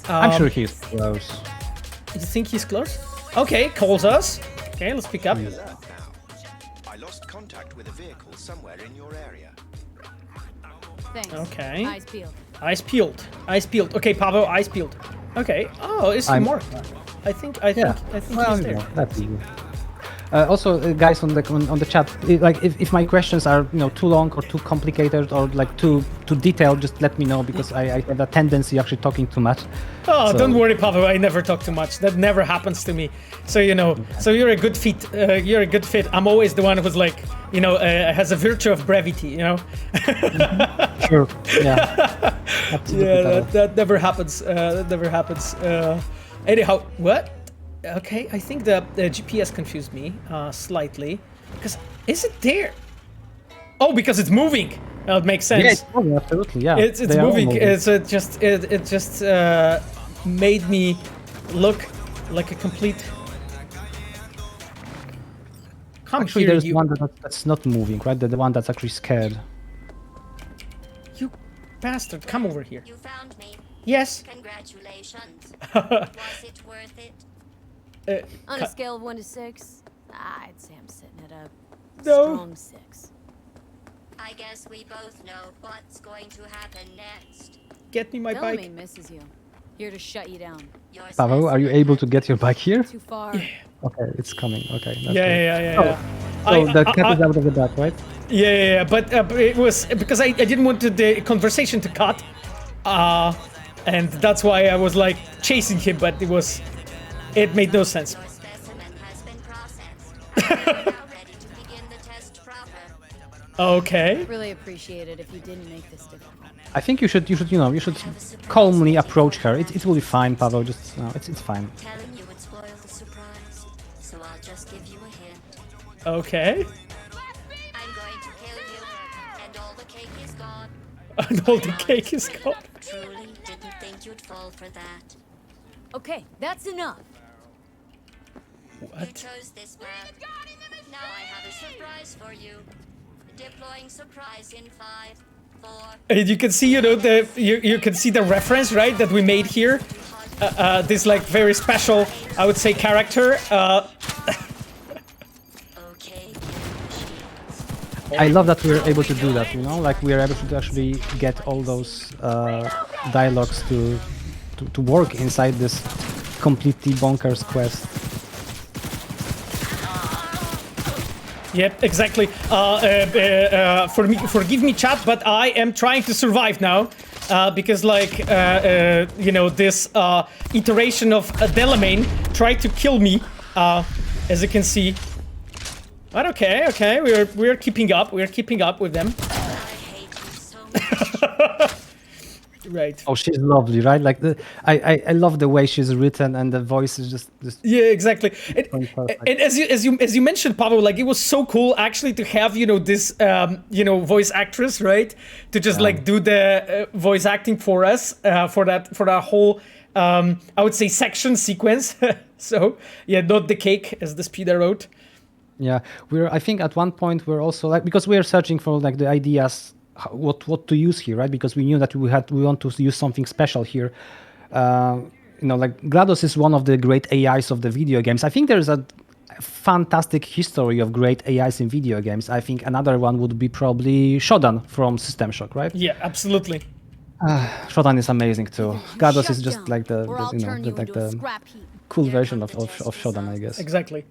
I'm sure he's close. You think he's close? Okay, calls us. Okay, let's pick up. I lost contact with a vehicle somewhere in your area. Thanks. Okay. Eyes peeled. Eyes peeled. Eyes peeled. Okay, Paweł, eyes peeled. Okay. Oh, is he more? I think Well, he's there. that's easy. Also, guys on the chat, if my questions are too long or too complicated or like too detailed, just let me know because I have a tendency actually talking too much. Oh, So- don't worry, Paweł. I never talk too much. That never happens to me. So so you're a good fit. You're a good fit. I'm always the one who's like, has a virtue of brevity. Sure. Yeah. Absolutely, Yeah, Paweł. that never happens. That never happens. Anyhow, what? Okay, I think the GPS confused me slightly. Because is it there? Oh, because it's moving. That makes sense. Yeah, it's moving, absolutely. Yeah. It's They are all moving. It just made me look like a complete. Come Actually, here, there's you, one that's not moving, right? The one that's actually scared. you bastard! Come over here. You found me. Yes. Congratulations. Was it worth it? On a scale of 1 to 6, I'd say I'm sitting at a No. strong 6. I guess we both know what's going to happen next. Get me my bike. Delamain misses you. Here to shut you down. Your Paweł, are you specimen able to get your bike here? Too far. Okay, it's coming. Okay. That's Yeah, good. yeah, yeah, Oh, yeah. So the cat is out of the bag, right? Yeah, but it was because I didn't want the conversation to cut, and that's why I was like chasing him, but it made no sense. Your specimen has been processed. You're now ready to begin the test proper. Okay. Really appreciate it if you didn't make this difficult. I think you should calmly approach her. It will be fine, Paweł. Just it's fine. Telling you would spoil the surprise, so I'll just give you a hint. Okay. I'm going to kill you, and all the cake is gone. And all the cake is gone. Truly didn't think you'd fall for that. Okay, that's enough. You What? chose this path. Now I have a surprise for you. Deploying surprise in 5, 4. And you can see, you can see the reference, right, that we made here. This like very special, I would say, character. Okay, killing machines. I love that we're able to do that. Like we are able to actually get all those dialogues to work inside this completely bonkers quest. Yep, exactly. Forgive me, chat, but I am trying to survive now, because this iteration of Delamain tried to kill me, as you can see. But okay, we're keeping up. We're keeping up with them. I hate you so much. Right. Oh, she's lovely, right? Like I love the way she's written, and the voice is just Yeah, exactly. Perfect. And as you mentioned, Paweł, like it was so cool actually to have this voice actress, right, to just like do the voice acting for us for that whole I would say section sequence. So yeah, not the cake as the speeder wrote. Yeah, I think at one point we're also like, because we are searching for like the ideas, what to use here, right? Because we knew that we want to use something special here. Like GLaDOS is one of the great AIs of the video games. I think there's a fantastic history of great AIs in video games. I think another one would be probably Shodan from System Shock, right? Yeah, absolutely. Shodan is amazing too. GLaDOS Shut is just down, like or I'll turn you into a the scrap heap. cool version of Shodan, I guess. Exactly.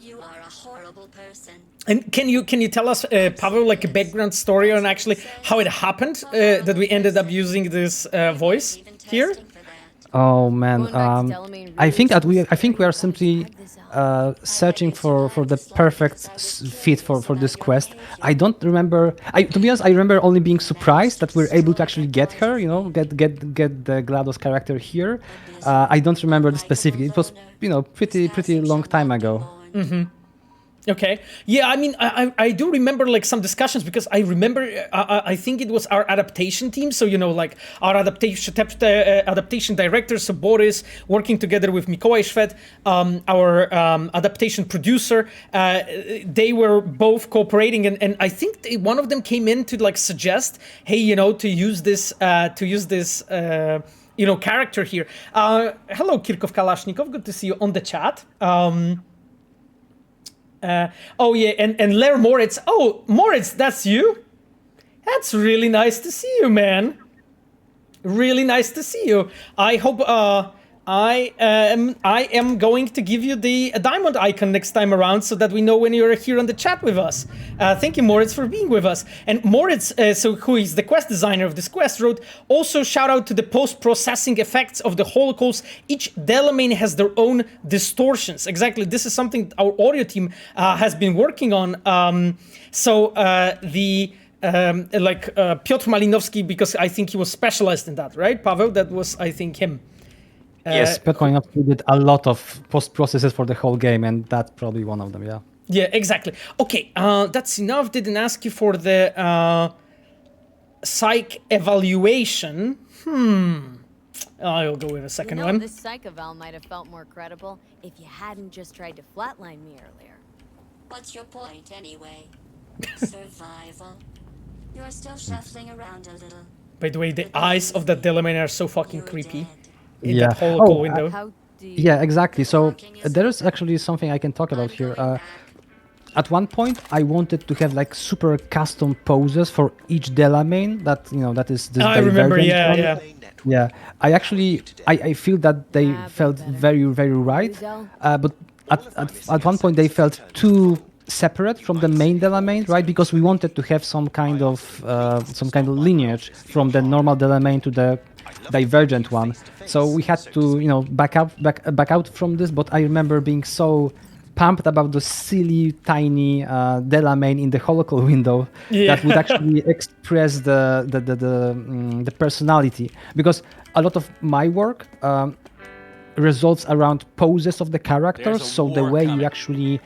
You are a horrible person. And can you tell us, Paweł, like a background story on actually how it happened that we ended up using this voice Even here? testing for that. Oh man, Going back to Delamain I think really that we are simply searching for the perfect fit for this quest. I don't remember. To be honest, I remember only being surprised that we're able to actually get her. Get the GLaDOS character here. I don't remember the specific. It was pretty long time ago. Okay. Yeah, I mean, I do remember like some discussions because I remember I think it was our adaptation team. So like our adaptation director, so Boris, working together with Mikołaj Szwed, our adaptation producer. They were both cooperating, and I think one of them came in to like suggest, hey, to use this character here. Hello, Kirkov Kalashnikov. Good to see you on the chat. Oh yeah, and Lair Moritz. Oh, Moritz, that's you? That's really nice to see you, man. Really nice to see you. I hope I am going to give you the diamond icon next time around so that we know when you're here on the chat with us. Thank you, Moritz, for being with us. And Moritz, who is the quest designer of this quest, wrote, also shout out to the post-processing effects of the Holocaust. Each Delamain has their own distortions. Exactly, this is something our audio team has been working on. Piotr Malinowski, because I think he was specialized in that, right, Paweł? That was, I think, him. Yes, Piotr Malinowski did a lot of post-processes for the whole game, and that's probably one of them, yeah. Yeah, exactly. Okay, that's enough. Didn't ask you for the psych evaluation. I'll go with a second one. This psych eval might have felt more credible if you hadn't just tried to flatline me earlier. What's your point anyway? Survival? You're still shuffling around a little. By the way, the eyes of that Delamain are so fucking creepy. In Yeah. that holocaust window. How do you... Yeah, exactly. So there is actually something I can talk about here. At one point, I wanted to have like super custom poses for each Delamain. That that is this. I remember. divergent Yeah, one. yeah. Yeah. I feel that they felt very right, but at one point they felt too separate from the main Delamain, right? Because we wanted to have some kind of lineage from the normal Delamain to the divergent one. So we had to back out from this. But I remember being so pumped about the silly tiny Delamain in the holocaust window that would actually express the personality, because a lot of my work resolves around poses of the characters. So the way you actually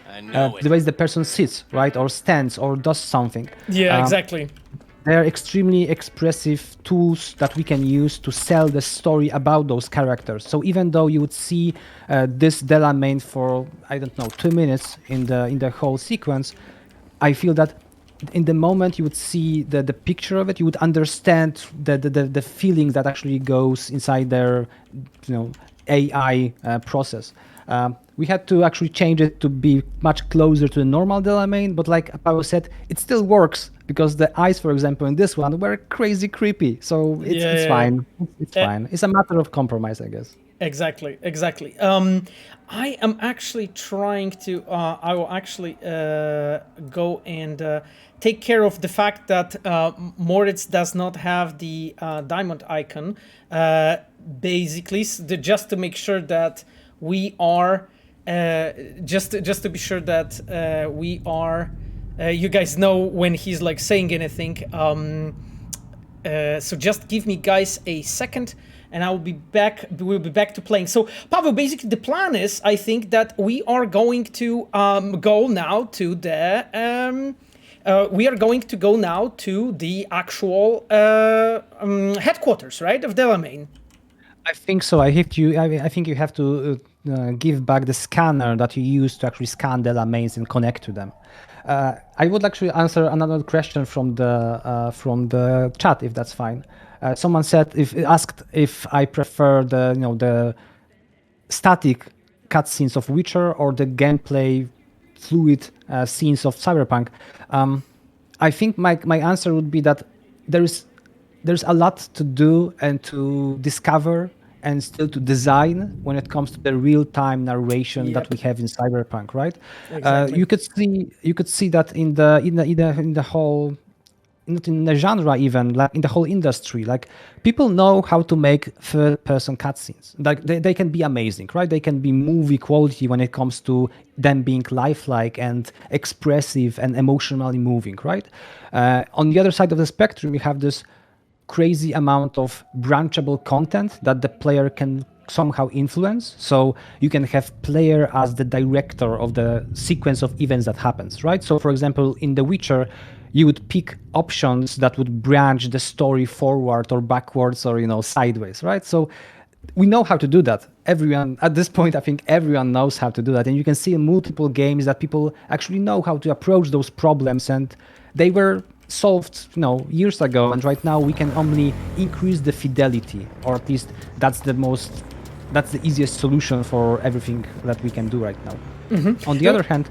the way the person sits, right, or stands or does something. Yeah, exactly. They're extremely expressive tools that we can use to sell the story about those characters. So even though you would see this Delamain for, I don't know, 2 minutes in the whole sequence, I feel that in the moment you would see the picture of it, you would understand the feeling that actually goes inside their AI process. We had to actually change it to be much closer to the normal Delamain, but like Paweł said, it still works because the eyes, for example, in this one were crazy creepy. So it's fine. It's fine. It's a matter of compromise, I guess. Exactly. I am actually trying to. I will actually go and take care of the fact that Moritz does not have the diamond icon. Basically, just to make sure that we are. Just to be sure that we are. You guys know when he's like saying anything. So just give me, guys, a second, and I will be back. We'll be back to playing. So, Paweł, basically the plan is, I think, that we are going to go now to the. We are going to go now to the actual headquarters, right, of Delamain. I think so. I think you have to give back the scanner that you use to actually scan Delamains and connect to them. I would actually answer another question from the chat, if that's fine. Someone asked if I prefer the static cutscenes of Witcher or the gameplay fluid scenes of Cyberpunk. I think my answer would be that there's a lot to do and to discover and still to design when it comes to the real-time narration that we have in Cyberpunk, right? Exactly. You could see that in the whole, not in the genre even, like in the whole industry. Like, people know how to make third-person cutscenes. Like they can be amazing, right? They can be movie quality when it comes to them being lifelike and expressive and emotionally moving, right? On the other side of the spectrum, you have this crazy amount of branchable content that the player can somehow influence. So you can have player as the director of the sequence of events that happens, right? So for example, in The Witcher, you would pick options that would branch the story forward or backwards or, sideways, right? So we know how to do that. Everyone at this point, I think everyone knows how to do that. And you can see in multiple games that people actually know how to approach those problems, and they were solved, years ago. And right now we can only increase the fidelity, or at least that's the easiest solution for everything that we can do right now. On the other hand,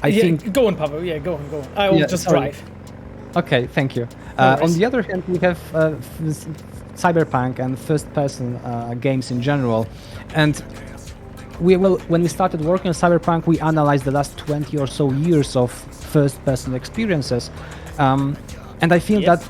I think... Go on, Pavel. Yeah, go on. I will just drive. Okay, thank you. On the other hand, we have Cyberpunk and first-person games in general. And when we started working on Cyberpunk, we analyzed the last 20 or so years of first-person experiences. And I feel that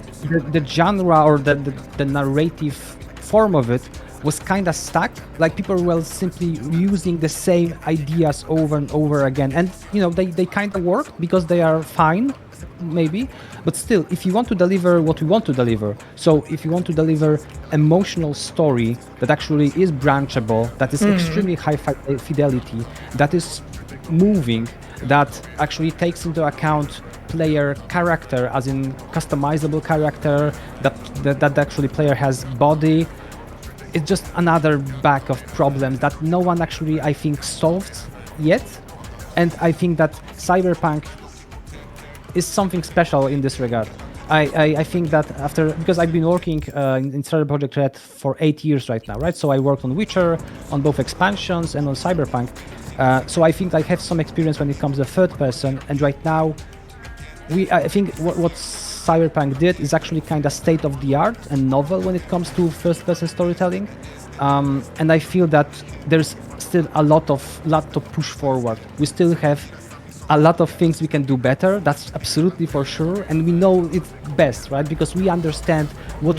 the genre or the narrative form of it was kind of stuck. Like people were simply using the same ideas over and over again. And, they kind of work because they are fine, maybe. But still, if you want to deliver what we want to deliver, so if you want to deliver emotional story that actually is branchable, that is extremely high fidelity, that is moving, that actually takes into account player character, as in customizable character, that actually player has body, it's just another bag of problems that no one actually, I think, solved yet. And I think that Cyberpunk is something special in this regard. I think that because I've been working in CD Projekt Red for 8 years right now, right? So I worked on Witcher, on both expansions and on Cyberpunk. So I think I have some experience when it comes to third person. And right now, I think what Cyberpunk did is actually kind of state of the art and novel when it comes to first person storytelling. And I feel that there's still a lot to push forward. We still have a lot of things we can do better. That's absolutely for sure. And we know it best, right? Because we understand what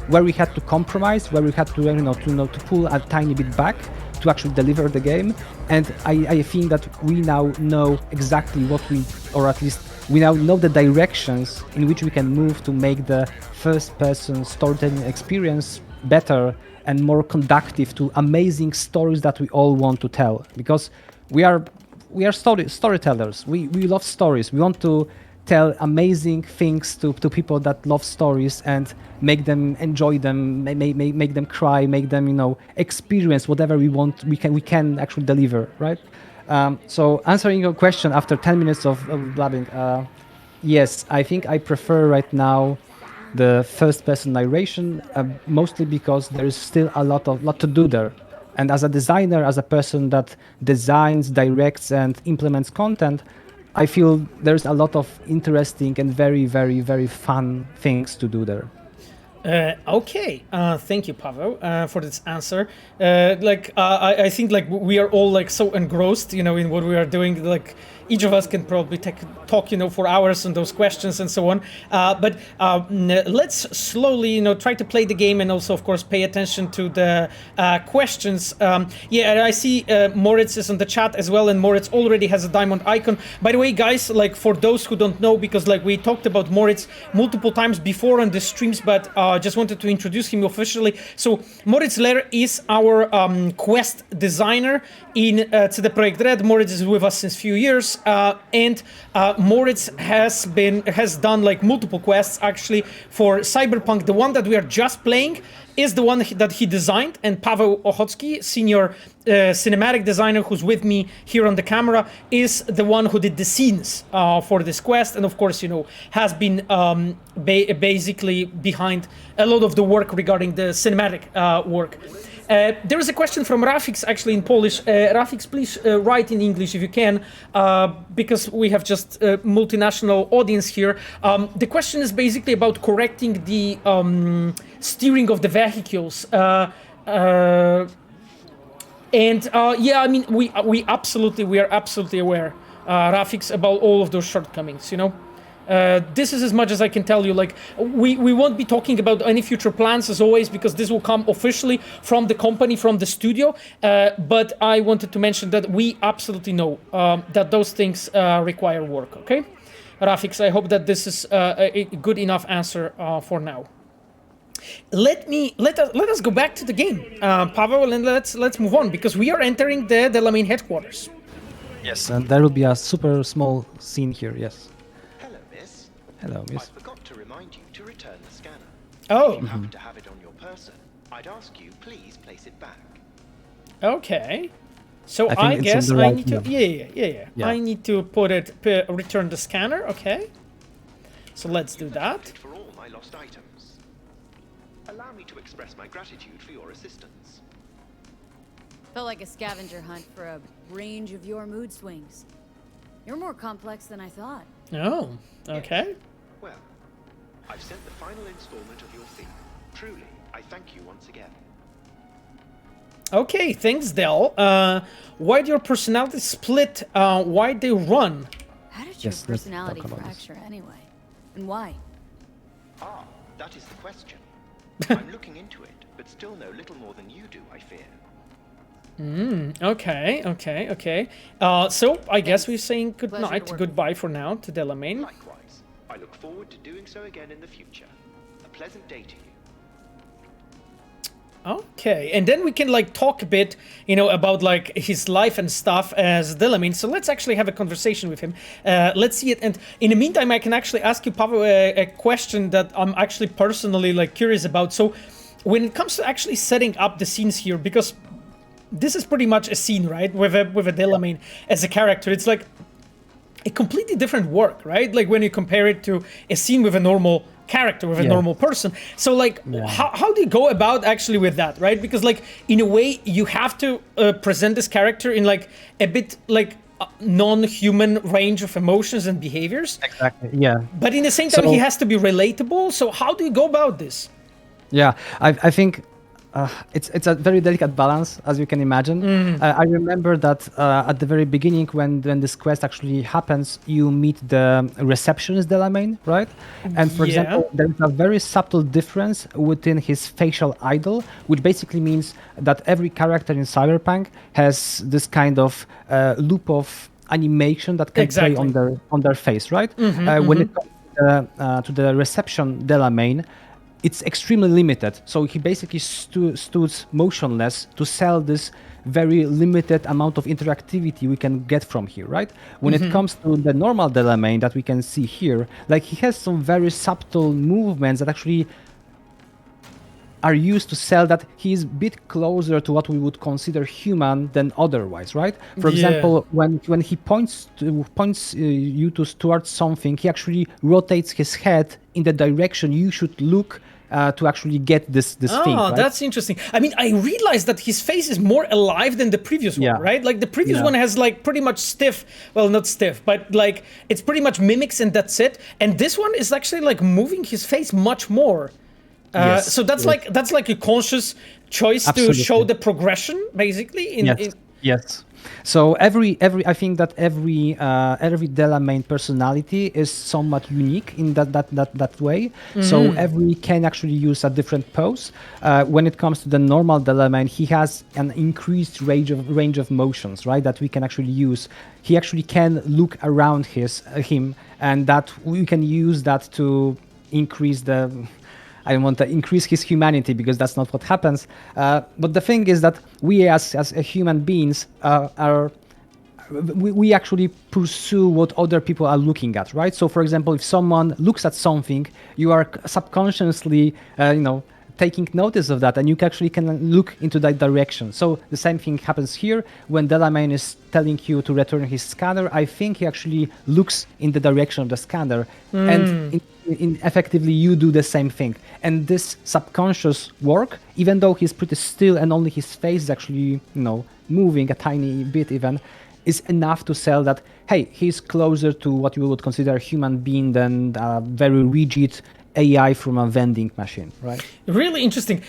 where we had to compromise, where we had to, to pull a tiny bit back to actually deliver the game. And I think that we now know exactly or at least we now know the directions in which we can move to make the first-person storytelling experience better and more conducive to amazing stories that we all want to tell. Because we are storytellers. We love stories. We want to tell amazing things to people that love stories and make them enjoy them, make them cry, make them experience whatever we want. We can actually deliver, right? So answering your question after 10 minutes of blabbing, yes, I think I prefer right now the first-person narration, mostly because there is still a lot to do there. And as a designer, as a person that designs, directs, and implements content, I feel there's a lot of interesting and very, very, very fun things to do there. Okay, thank you, Pavel, for this answer. I think we are all so engrossed, in what we are doing. Each of us can probably talk, for hours on those questions and so on. But let's slowly, try to play the game and also, of course, pay attention to the questions. I see Moritz is on the chat as well, and Moritz already has a diamond icon. By the way, guys, for those who don't know, because we talked about Moritz multiple times before on the streams, but just wanted to introduce him officially. So Moritz Ler is our quest designer in CD Projekt Red. Moritz is with us since a few years. And Moritz has done multiple quests actually for Cyberpunk. The one that we are just playing is the one that he designed, and Paweł Ochocki, senior cinematic designer who's with me here on the camera, is the one who did the scenes for this quest, and of course, has been basically behind a lot of the work regarding the cinematic work. There is a question from Rafix actually in Polish. Rafix, please write in English if you can, because we have just a multinational audience here. The question is basically about correcting the steering of the vehicles. We are absolutely aware, Rafix, about all of those shortcomings, This is as much as I can tell you. We won't be talking about any future plans as always, because this will come officially from the company, from the studio. But I wanted to mention that we absolutely know that those things require work. Okay, Rafix, I hope that this is a good enough answer for now. Let us go back to the game, Pavel, and let's move on because we are entering the Delamain headquarters. Yes, and there will be a super small scene here. Yes. Hello, miss. Hello, I miss. forgot to remind you to return the scanner. Oh. If you happen to have it on your person, I'd ask you please place it back. Okay. So I think I it's guess in the I right need to. here. Yeah. I need to return the scanner. Okay. So let's do that. For all my lost items. Allow me to express my gratitude for your assistance. Felt like a scavenger hunt for a range of your mood swings. You're more complex than I thought. Oh. Okay. Yes. Well, I've sent the final installment of your fee. Truly, I thank you once again. Okay. Thanks, Del. Why'd your personality split? Why'd they run? How did your Yes, let's personality talk about this. fracture anyway? And why? Ah, that is the question. I'm looking into it, but still know little more than you do, I fear. Okay. So I guess we're saying good Pleasure to night, work goodbye for now to Delamain. Likewise, I look forward to doing so again in the future. A pleasant day to you. Okay, and then we can like talk a bit, about like his life and stuff as Delamain. So let's actually have a conversation with him. Let's see it. And in the meantime, I can actually ask you, Pavel, a question that I'm actually personally like curious about. So when it comes to actually setting up the scenes here, because this is pretty much a scene, right? With a Delamain as a character, it's like a completely different work, right? Like when you compare it to a scene with a normal character, with a normal person. So like how do you go about actually with that, right? Because like in a way you have to present this character in like a bit like non-human range of emotions and behaviors. Exactly. Yeah. But in the same time So- he has to be relatable. So how do you go about this? Yeah, I think it's a very delicate balance, as you can imagine. I remember that at the very beginning, when this quest actually happens, you meet the receptionist Delamain, right? And for example, there is a very subtle difference within his facial idol, which basically means that every character in Cyberpunk has this kind of loop of animation that can play on their face, right? When it comes to the reception Delamain, it's extremely limited. So he basically stood motionless to sell this very limited amount of interactivity we can get from here, right? When it comes to the normal Delamain that we can see here, like he has some very subtle movements that actually are used to sell that he's a bit closer to what we would consider human than otherwise, right? For example, when he points you towards something, he actually rotates his head in the direction you should look to actually get this thing. Right? That's interesting. I mean, I realized that his face is more alive than the previous one, right? Like the previous one has like pretty much stiff, well, not stiff, but like it's pretty much mimics and that's it. And this one is actually like moving his face much more. So that's like a conscious choice to show the progression, basically. Yes. So I think that every Delamain personality is somewhat unique in that way. So every can actually use a different pose. When it comes to the normal Delamain, he has an increased range of motions, right? That we can actually use. He actually can look around him, and that we can use that to increase the. I don't want to increase his humanity because that's not what happens. But the thing is that we as human beings we actually pursue what other people are looking at, right? So for example, if someone looks at something, you are subconsciously, taking notice of that, and you actually can look into that direction. So the same thing happens here when Delamain is telling you to return his scanner. I think he actually looks in the direction of the scanner, and in effectively you do the same thing. And this subconscious work, even though he's pretty still and only his face is actually moving a tiny bit even, is enough to sell that, hey, he's closer to what you would consider a human being than a very rigid AI from a vending machine, right? Really interesting.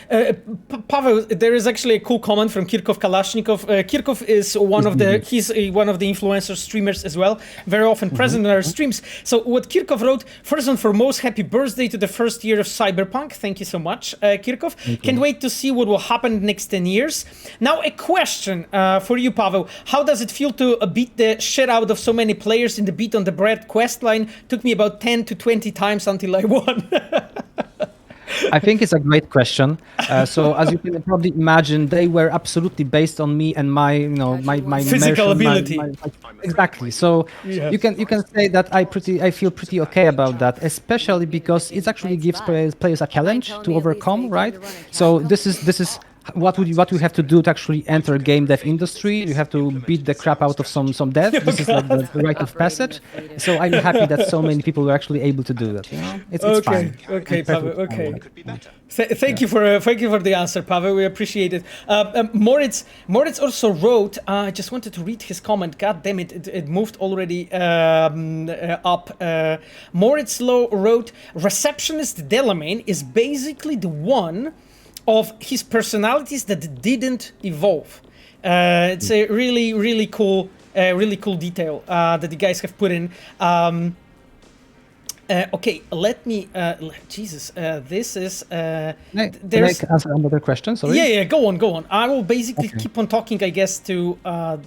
Pavel, there is actually a cool comment from Kirkov Kalashnikov. Kirkov is one of the influencer streamers as well, very often present in our streams. So what Kirkov wrote, first and foremost, happy birthday to the first year of Cyberpunk. Thank you so much, Kirkov. Can't wait to see what will happen next 10 years. Now a question for you, Pavel. How does it feel to beat the shit out of so many players in the Beat on the Bread quest line? Took me about 10 to 20 times until I won. I think it's a great question. So as you can probably imagine, they were absolutely based on me and my, my Physical immersion, ability. exactly. So Yeah. you can say that I feel pretty okay about that, especially because it actually gives players a challenge to overcome, right? So this is what you have to do to actually enter game dev industry. You have to beat the crap out of some dev. This is like the rite of passage. So I'm happy that so many people were actually able to do that. It's fine. Okay, I'm perfectly Paweł, fine okay. with it. Could be better. Thank you for the answer, Paweł. We appreciate it. Moritz also wrote. I just wanted to read his comment. God damn it! It moved already up. Moritz wrote, "Receptionist Delamain is basically the one of his personalities that didn't evolve." It's a really cool detail that you guys have put in. Okay, let me. Jesus, this is. Can I There's. answer another question? Sorry. Yeah, go on. I will basically keep on talking, I guess, to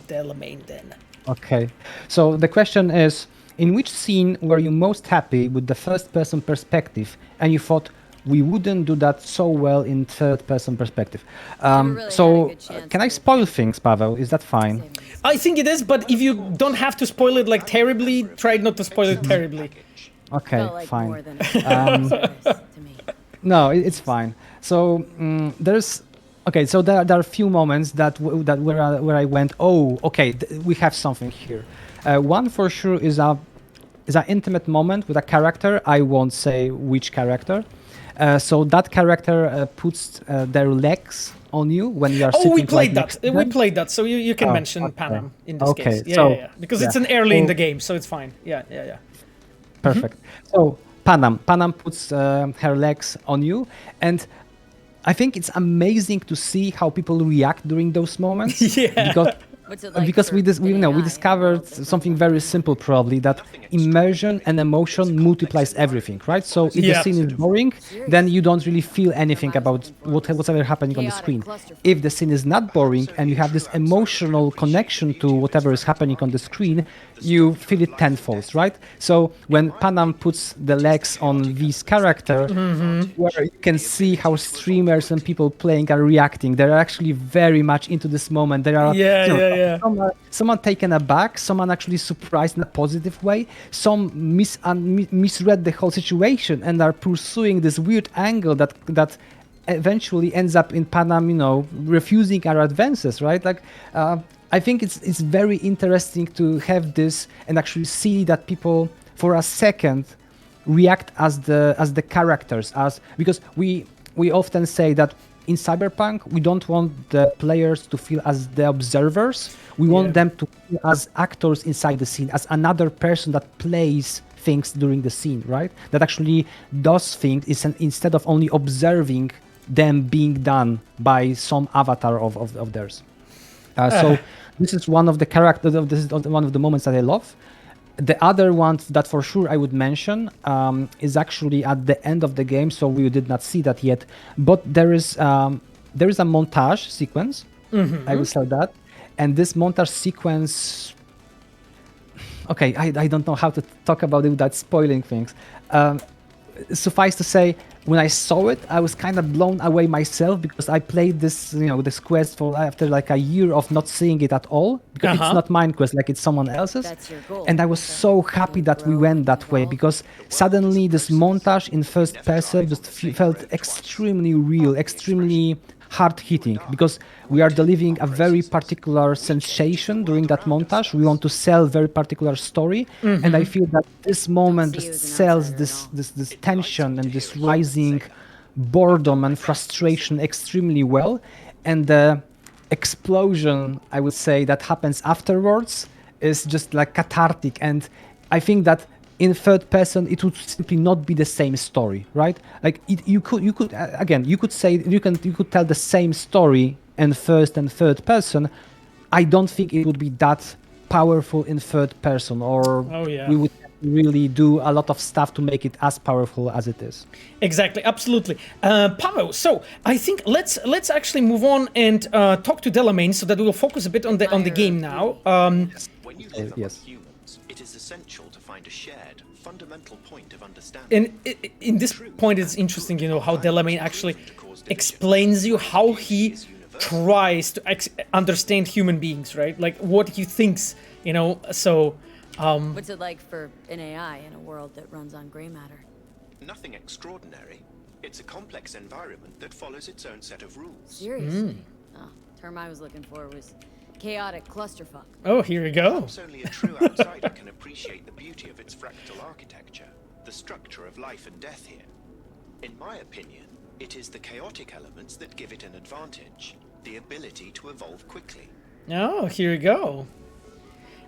Delamain then. Okay. So the question is, in which scene were you most happy with the first-person perspective, and you thought we wouldn't do that so well in third-person perspective? really had a So good chance can I with spoil things, Paweł? Is that fine? I think it is, but if you don't have to spoil it like terribly, try not to spoil it terribly. Okay, Felt like fine. more than a service to me. No, it's fine. So there's okay. So there are a few moments where I went, oh, okay, we have something here. One for sure is an intimate moment with a character. I won't say which character. So that character puts their legs on you when you are sitting. Oh, we played next that. to We them. played that. So you can Oh, mention okay. Panam in this Okay, case. Yeah, so- yeah. Because it's yeah. an early in So- the game, so it's fine. Yeah. Perfect. So Panam puts her legs on you, and I think it's amazing to see how people react during those moments. Yeah. What's it like Because for we an AI? discovered something very simple, probably, that immersion and emotion multiplies everything, right? So if Yeah. the scene is boring, then you don't really feel anything about whatever happening on the Chaotic screen. clusterfuck. If the scene is not boring and you have this emotional connection to whatever is happening on the screen, you feel it tenfold, right? So when Panam puts the legs on V's character, where you can see how streamers and people playing are reacting, they're actually very much into this moment. There are Yeah. Someone taken aback, someone actually surprised in a positive way, some misread the whole situation and are pursuing this weird angle that eventually ends up in Panam, refusing our advances, right? Like, I think it's very interesting to have this and actually see that people for a second react as the characters, because we often say that in Cyberpunk we don't want the players to feel as the observers. We want them to feel as actors inside the scene, as another person that plays things during the scene, right? That actually does things instead of only observing them being done by some avatar of theirs. So this is one of the characters. This is one of the moments that I love. The other one that for sure I would mention is actually at the end of the game, so we did not see that yet. But there is a montage sequence. I will say that, and this montage sequence. Okay, I don't know how to talk about it without spoiling things. Suffice to say, when I saw it, I was kind of blown away myself because I played this, this quest after like a year of not seeing it at all, because it's not mine quest, like it's someone else's. That's your goal. And I was so happy that we went that way, because suddenly this montage in first person just felt extremely real, extremely hard-hitting, because we are delivering a very particular sensation during that montage. We want to sell very particular story, and I feel that this moment see you just as an sells outsider this tension and this rising boredom and frustration extremely well. And the explosion, I would say, that happens afterwards is just like cathartic. And I think that in third person it would simply not be the same story, right? Like you could tell the same story in first and third person. I don't think it would be that powerful in third person, or we would really do a lot of stuff to make it as powerful as it is. Exactly, absolutely. Paweł, so I think let's actually move on and talk to Delamain, so that we will focus a bit on the game now. When you live among yes. humans, words, it is essential to find a shared, fundamental point of understanding. And in this point, it's interesting, you know, how Delamain actually explains you how he tries to understand human beings, right? Like what he thinks, you know. So, What's it like for an AI in a world that runs on gray matter? Nothing extraordinary. It's a complex environment that follows its own set of rules. Seriously? Oh, term I was looking for was chaotic clusterfuck. oh, here you go. Perhaps only a true outsider can appreciate the beauty of its fractal architecture, the structure of life and death here. In my opinion, it is the chaotic elements that give it an advantage, the ability to evolve quickly. Oh, here you go.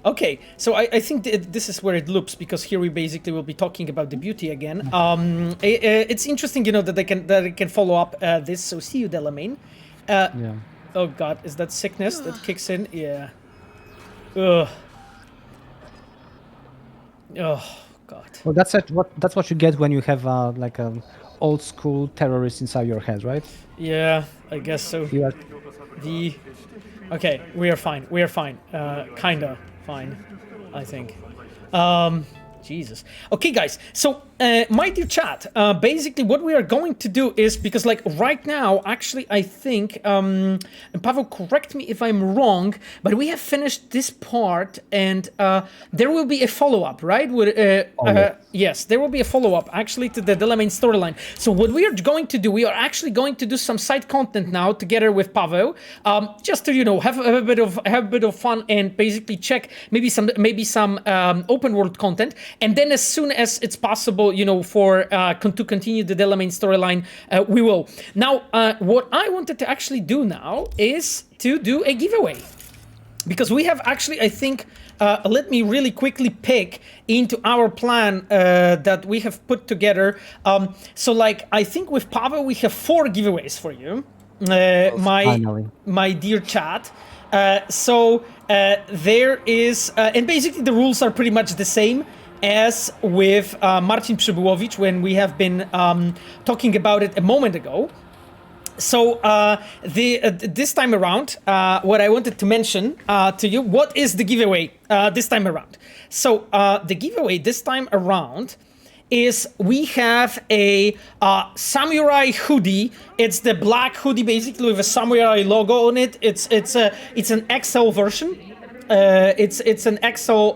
Okay, so I think this is where it loops, because here we basically will be talking about the beauty again. It's interesting, you know, that they can follow up this. So see you, Delamain. Yeah. Oh God, is that sickness that kicks in? Yeah. Ugh. Oh God. Well, that's what you get when you have like an old school terrorist inside your head, right? Yeah, I guess so. You are, Okay, we are fine. We are fine. Kinda fine, I think. Jesus. Okay, guys. So, my dear chat, basically what we are going to do is, because like right now, actually, I think, and Pavel, correct me if I'm wrong, but we have finished this part, and there will be a follow-up, right? Yes, there will be a follow-up actually to the Delamain storyline. So what we are going to do, we are actually going to do some side content now together with Pavel, just to, you know, have a bit of fun and basically check maybe some open world content. And then as soon as it's possible, you know, for to continue the Delamain storyline, we will. Now, what I wanted to actually do now is to do a giveaway. Because we have actually, I think, let me really quickly pick into our plan that we have put together. So like, I think with Pavel, we have 4 giveaways for you, my dear chat. So there is, and basically the rules are pretty much the same as with Marcin Przybyłowicz when we have been talking about it a moment ago. So this time around, what I wanted to mention to you, what is the giveaway this time around? So the giveaway this time around is we have a samurai hoodie. It's the black hoodie basically with a samurai logo on it. It's an XL version. It's an XL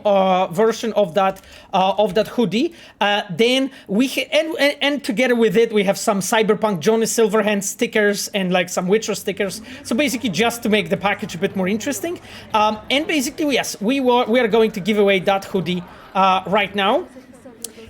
version of that hoodie. Then we and together with it we have some Cyberpunk Johnny Silverhand stickers and like some Witcher stickers. So basically just to make the package a bit more interesting. And basically yes, we are going to give away that hoodie right now.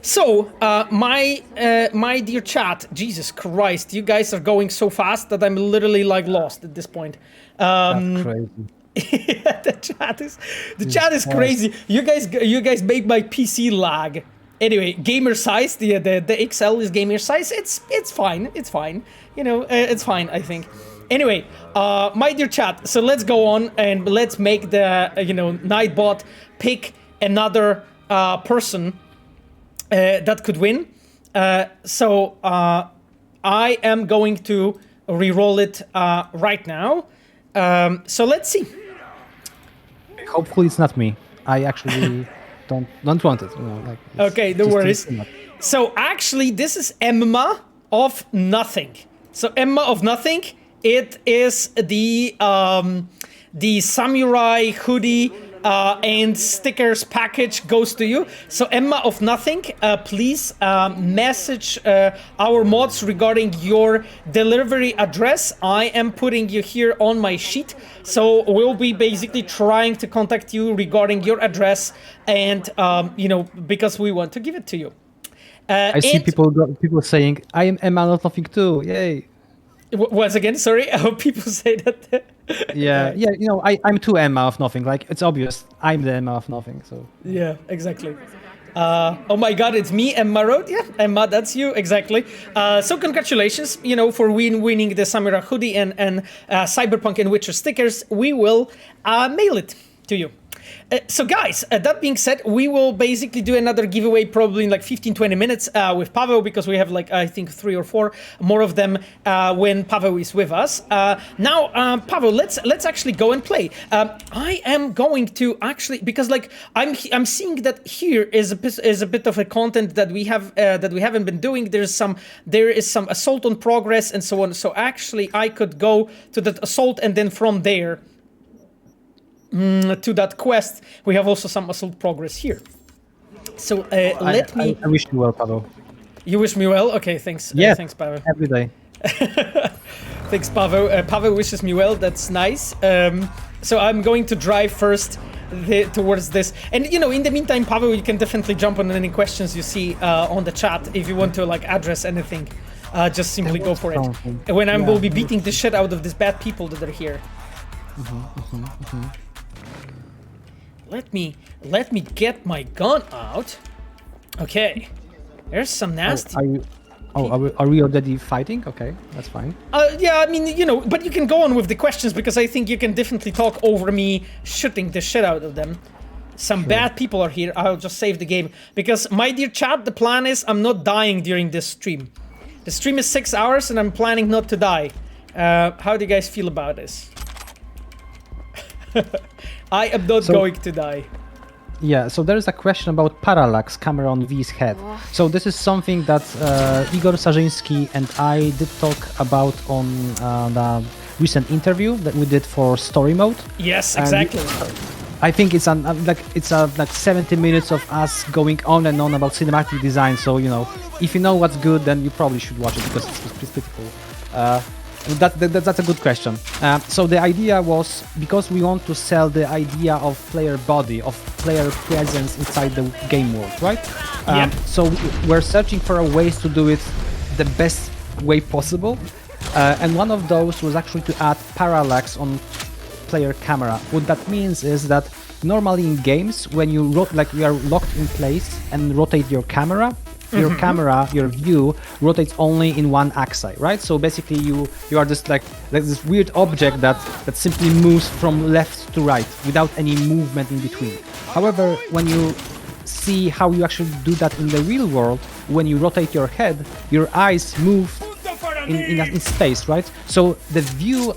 So, my dear chat, Jesus Christ, you guys are going so fast that I'm literally like lost at this point. that's crazy. Yeah, the chat is crazy. You guys make my PC lag. Anyway, gamer size, the XL is gamer size. It's fine. It's fine. You know, it's fine, I think. Anyway, my dear chat, so let's go on and let's make the Nightbot pick another person that could win. So I am going to re-roll it right now. So let's see. Hopefully it's not me. I actually don't want it. You know, like, okay, no worries. So actually, this is Emma of Nothing. So Emma of Nothing, it is the samurai hoodie and stickers package goes to you. So Emma of Nothing, please message our mods regarding your delivery address. I am putting you here on my sheet. So we'll be basically trying to contact you regarding your address and, because we want to give it to you. I see people saying, I am Emma of Nothing too. Yay. Once again, sorry, I hope people say that. Yeah, you know, I'm too Emma of Nothing. Like, it's obvious I'm the Emma of Nothing, so. Yeah, exactly. Oh my god, it's me, Emma Road? Yeah, Emma, that's you, exactly. So congratulations, for winning the Samurai hoodie and Cyberpunk and Witcher stickers. We will mail it to you. So guys, that being said, we will basically do another giveaway probably in like 15-20 minutes with Paweł, because we have like, I think 3 or 4 more of them when Paweł is with us. Now, Paweł, let's actually go and play. I am going to actually, because like I'm seeing that here is a bit of a content that we haven't been doing. There is some assault on progress and so on. So actually, I could go to that assault, and then from there to that quest, we have also some assault progress here. So let me. I wish you well, Paweł. You wish me well? Okay, thanks. Yeah, thanks, Paweł. every day. Thanks, Paweł. Paweł wishes me well. That's nice. So I'm going to drive first towards this. And, you know, in the meantime, Paweł, you can definitely jump on any questions you see on the chat if you want to, like, address anything. Just simply go for it. When I will be beating the shit out of these bad people that are here. Let me get my gun out. Okay. There's some nasty... Are we already fighting? Okay, that's fine. Yeah, I mean, you know, but you can go on with the questions, because I think you can definitely talk over me shooting the shit out of them. Some bad people are here. I'll just save the game. Because, my dear chat, the plan is I'm not dying during this stream. The stream is 6 hours and I'm planning not to die. How do you guys feel about this? I am not going to die. Yeah, so there is a question about parallax camera on V's head. So this is something that Igor Sarzyński and I did talk about on the recent interview that we did for story mode. Yes, exactly. I think it's like 70 minutes of us going on and on about cinematic design. So, you know, if you know what's good, then you probably should watch it, because it's pretty cool. That's a good question. So the idea was, because we want to sell the idea of player body, of player presence inside the game world, right? So we're searching for ways to do it the best way possible. And one of those was actually to add parallax on player camera. What that means is that normally in games, when you you are locked in place and rotate your camera, your camera, your view rotates only in one axis, right? So basically you are just like this weird object that simply moves from left to right without any movement in between. However, when you see how you actually do that in the real world, when you rotate your head, your eyes move in space, right? So the view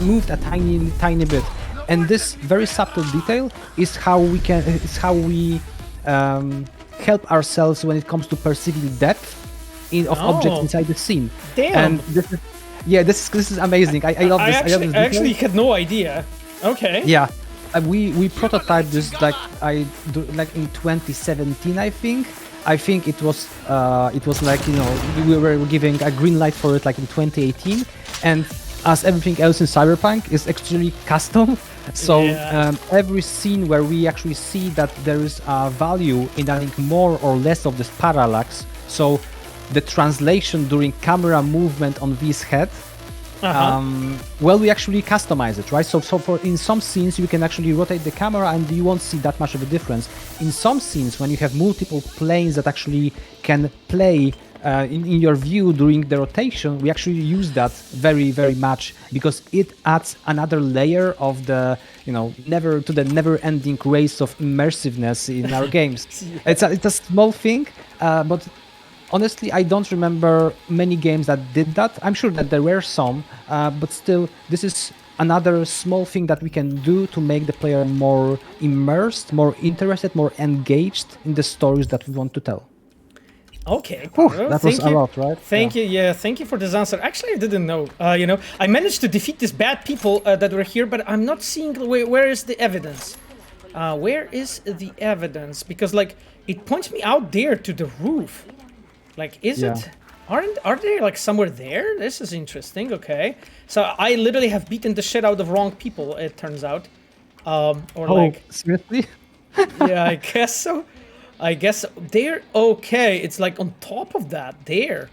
moved a tiny bit, and this very subtle detail is how we help ourselves when it comes to perceiving depth of objects inside the scene. Damn. And this is amazing. I love this. I actually had no idea. Okay. Yeah. We prototyped this like in 2017, I think. I think it was like, you know, we were giving a green light for it like in 2018, and as everything else in Cyberpunk is extremely custom. So every scene where we actually see that there is a value in adding more or less of this parallax, so the translation during camera movement on V's head, well, we actually customize it, right? So for in some scenes you can actually rotate the camera and you won't see that much of a difference. In some scenes, when you have multiple planes that actually can play in your view during the rotation, we actually use that very, very much, because it adds another layer of the, you know, never-ending race of immersiveness in our games. It's a small thing, but honestly, I don't remember many games that did that. I'm sure that there were some, but still, this is another small thing that we can do to make the player more immersed, more interested, more engaged in the stories that we want to tell. Okay, that was a lot, right? Thank you. Yeah, thank you for this answer. Actually, I didn't know. You know, I managed to defeat these bad people that were here, but I'm not seeing where is the evidence. Where is the evidence? Because like it points me out there to the roof. Like, is it? Are they like somewhere there? This is interesting. Okay, so I literally have beaten the shit out of wrong people. It turns out. Seriously? Yeah, I guess so. I guess they're okay. It's like on top of that there.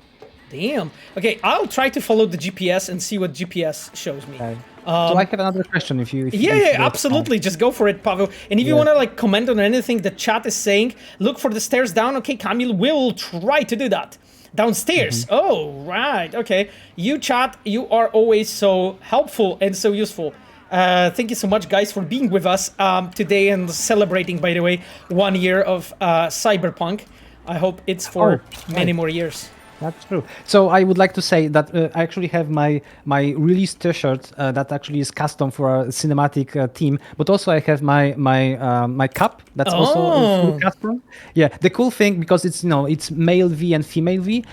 Damn. Okay, I'll try to follow the GPS and see what GPS shows me. Okay. So I have another question if you absolutely. Just go for it, Paweł. And if you want to like comment on anything the chat is saying, look for the stairs down. Okay, Kamil will try to do that. Downstairs. Oh, right. Okay. You chat, you are always so helpful and so useful. Thank you so much, guys, for being with us today and celebrating, by the way, 1 year of Cyberpunk. I hope it's for many more years. That's true. So I would like to say that I actually have my release T-shirt that actually is custom for a cinematic team, but also I have my cup that's also custom. Yeah, the cool thing, because it's male V and female V.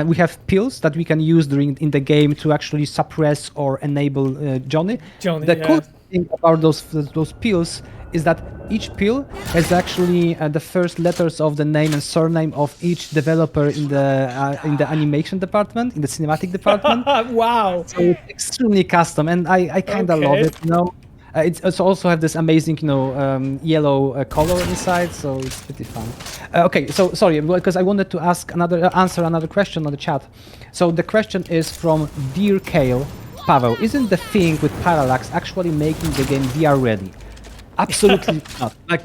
We have pills that we can use in the game to actually suppress or enable Johnny. The cool thing about those pills is that each pill has actually the first letters of the name and surname of each developer in the animation department, in the cinematic department. Wow! So it's extremely custom, and I kind of love it. It's also have this amazing, yellow color inside, so it's pretty fun. Okay, so sorry, because I wanted to answer another question on the chat. So the question is from Dear Kale. Paweł, isn't the thing with Parallax actually making the game VR ready? Absolutely not. Like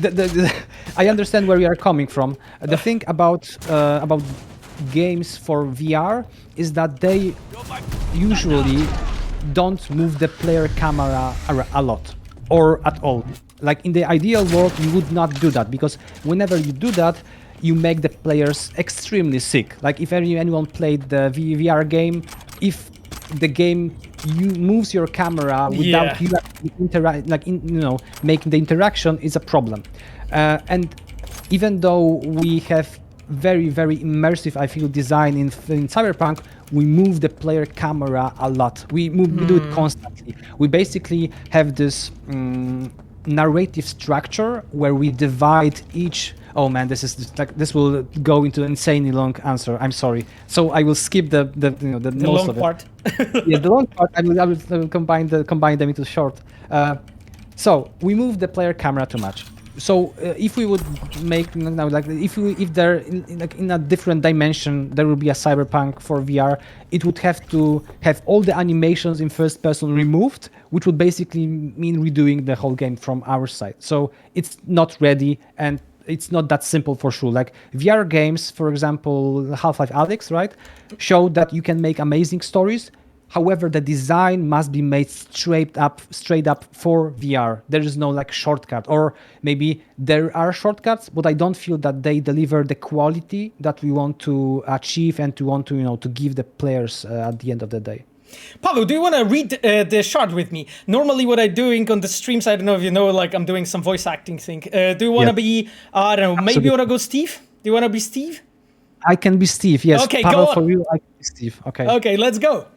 I understand where you are coming from. The thing about games for VR is that they usually don't move the player camera a lot or at all. Like in the ideal world, you would not do that, because whenever you do that, you make the players extremely sick. Like if anyone played the VR game, if the game moves your camera without you making the interaction, is a problem. And even though we have very, very immersive, I feel, design in Cyberpunk, we move the player camera a lot. We do it constantly. We basically have this narrative structure where we divide each. Oh man, this will go into an insanely long answer. I'm sorry. So I will skip the most long of it. part. Yeah, the long part. I will combine them into short. So we move the player camera too much. So if we would make if they're in a different dimension, there will be a Cyberpunk for VR. It would have to have all the animations in first person removed, which would basically mean redoing the whole game from our side. So it's not ready, and it's not that simple for sure. Like VR games, for example, Half-Life Alyx, right, showed that you can make amazing stories. However, the design must be made straight up for VR. There is no shortcut, or maybe there are shortcuts, but I don't feel that they deliver the quality that we want to achieve and to want to give the players at the end of the day. Paweł, do you want to read the shard with me? Normally what I'm doing on the streams, I don't know if you know, I'm doing some voice acting thing. Do you want to be, I don't know, Absolutely. maybe you want to go Steve? Do you want to be Steve? I can be Steve, yes. Okay, Paweł, go on. for you, I can be Steve. Okay. Okay, let's go.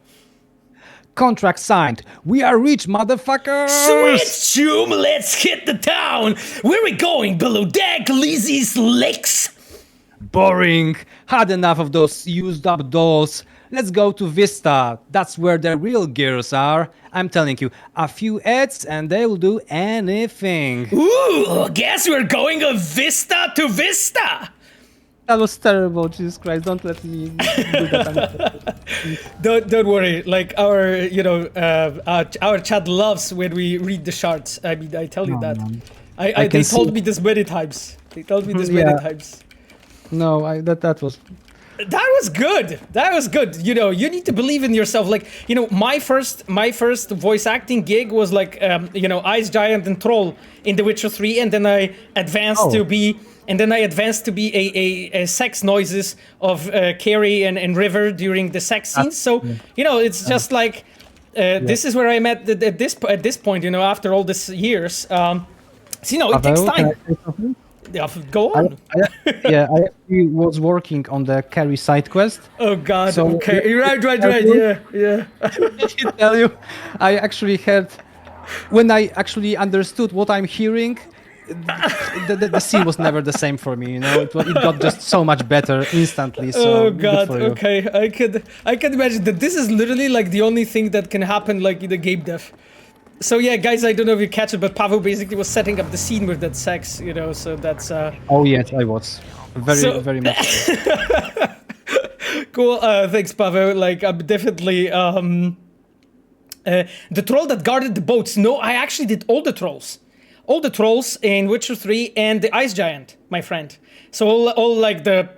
Contract signed. We are rich, motherfuckers! Sweet Zoom, let's hit the town. Where are we going? Below deck, Lizzie's Lakes? Boring. Had enough of those used up dolls. Let's go to Vista. That's where the real girls are. I'm telling you, a few ads and they will do anything. Ooh, guess we're going of Vista to Vista. That was terrible, Jesus Christ! Don't let me do that. Don't worry. Our chat loves when we read the shards. I mean, I tell you that. They told me this many times. Many times. No, that was. That was good. That was good. You need to believe in yourself. My first voice acting gig was Ice Giant and Troll in The Witcher 3, and then I advanced to be. And then I advanced to be a sex noises of Carrie and River during the sex scenes. So, it's just this is where I'm at this point, after all these years. It takes time. Yeah, go on. I actually was working on the Carrie side quest. Oh God, so okay. Right, yeah. I can tell you, I actually had, when I actually understood what I'm hearing, the scene was never the same for me. It got just so much better instantly. So oh God, okay. I can imagine that this is literally the only thing that can happen in the game dev. So yeah, guys, I don't know if you catch it, but Paweł basically was setting up the scene with that sex, so that's Oh yes, I was very much. Cool. Thanks, Paweł. I'm definitely the troll that guarded the boats. No, I actually did all the trolls. all the trolls in Witcher 3 and the ice giant, my friend. So all like the,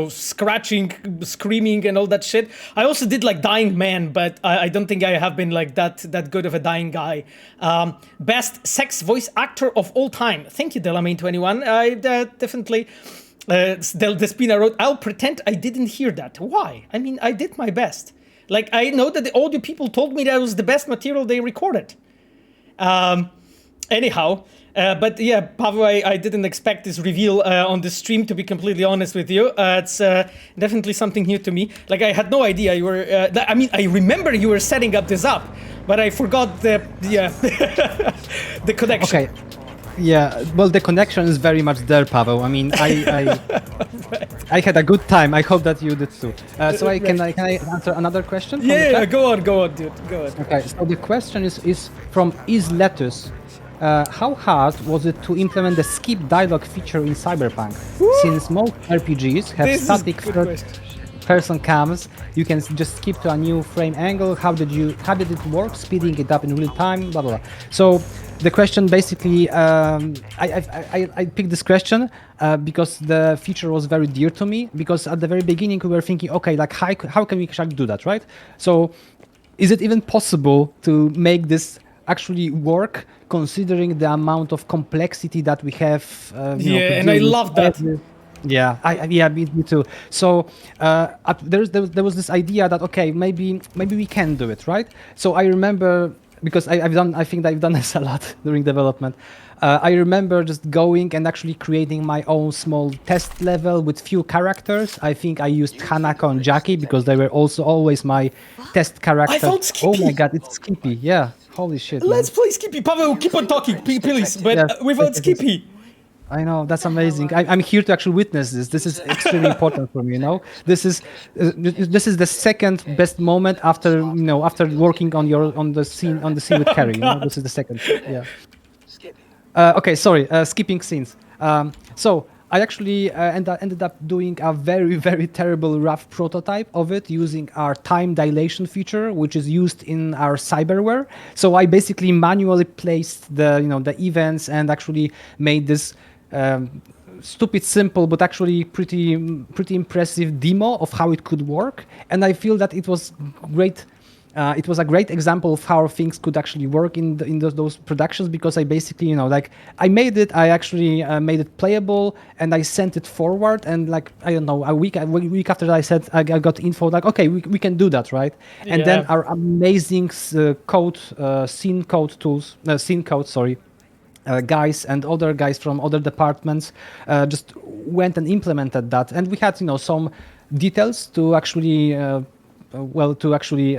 scratching, screaming and all that shit. I also did like Dying Man, but I don't think I have been like that good of a dying guy. Best sex voice actor of all time. Thank you, Delamain21. I definitely... Despina wrote, I'll pretend I didn't hear that. Why? I mean, I did my best. Like, I know that the audio people told me that was the best material they recorded. Anyhow, but yeah, Paweł, I didn't expect this reveal on the stream, to be completely honest with you. It's definitely something new to me. Like, I had no idea you were... I remember you were setting up this up, but I forgot the the connection. Okay. Yeah, well, the connection is very much there, Paweł. I mean, I had a good time. I hope that you did too. So can I answer another question? Yeah, go on, dude. Go on. Okay, so the question is from Lettuce. How hard was it to implement the skip dialogue feature in Cyberpunk? Since most RPGs have static third-person cams, you can just skip to a new frame angle. How did it work? Speeding it up in real time, blah blah blah. So the question basically, I picked this question because the feature was very dear to me. Because at the very beginning we were thinking, okay, like how can we actually do that, right? So, is it even possible to make this actually work, considering the amount of complexity that we have? And I love that. Yeah, me too. So there was this idea that okay, maybe we can do it, right? So I remember, because I think I've done this a lot during development. I remember just going and actually creating my own small test level with few characters. I think I used Hanako and Jackie because they were also always my test characters. I found Skippy. Oh my god, it's Skippy. Yeah, holy shit. Let's play Skippy. Paweł, keep on talking, please. But without Skippy. I know, that's amazing. I'm here to actually witness this. This is extremely important for me, This is the second best moment after working on the scene with Carrie. This is the second. Yeah. Okay, sorry. Skipping scenes. So I actually ended up doing a very, very terrible rough prototype of it using our time dilation feature, which is used in our cyberware. So I basically manually placed the events and actually made this stupid simple but actually pretty impressive demo of how it could work, and I feel that it was great. It was a great example of how things could actually work in those productions, because I basically I made it. I actually made it playable and I sent it forward, and I don't know, a week after that I said I got info okay, we can do that, right? And then our amazing scene code guys and other guys from other departments just went and implemented that, and we had some details to actually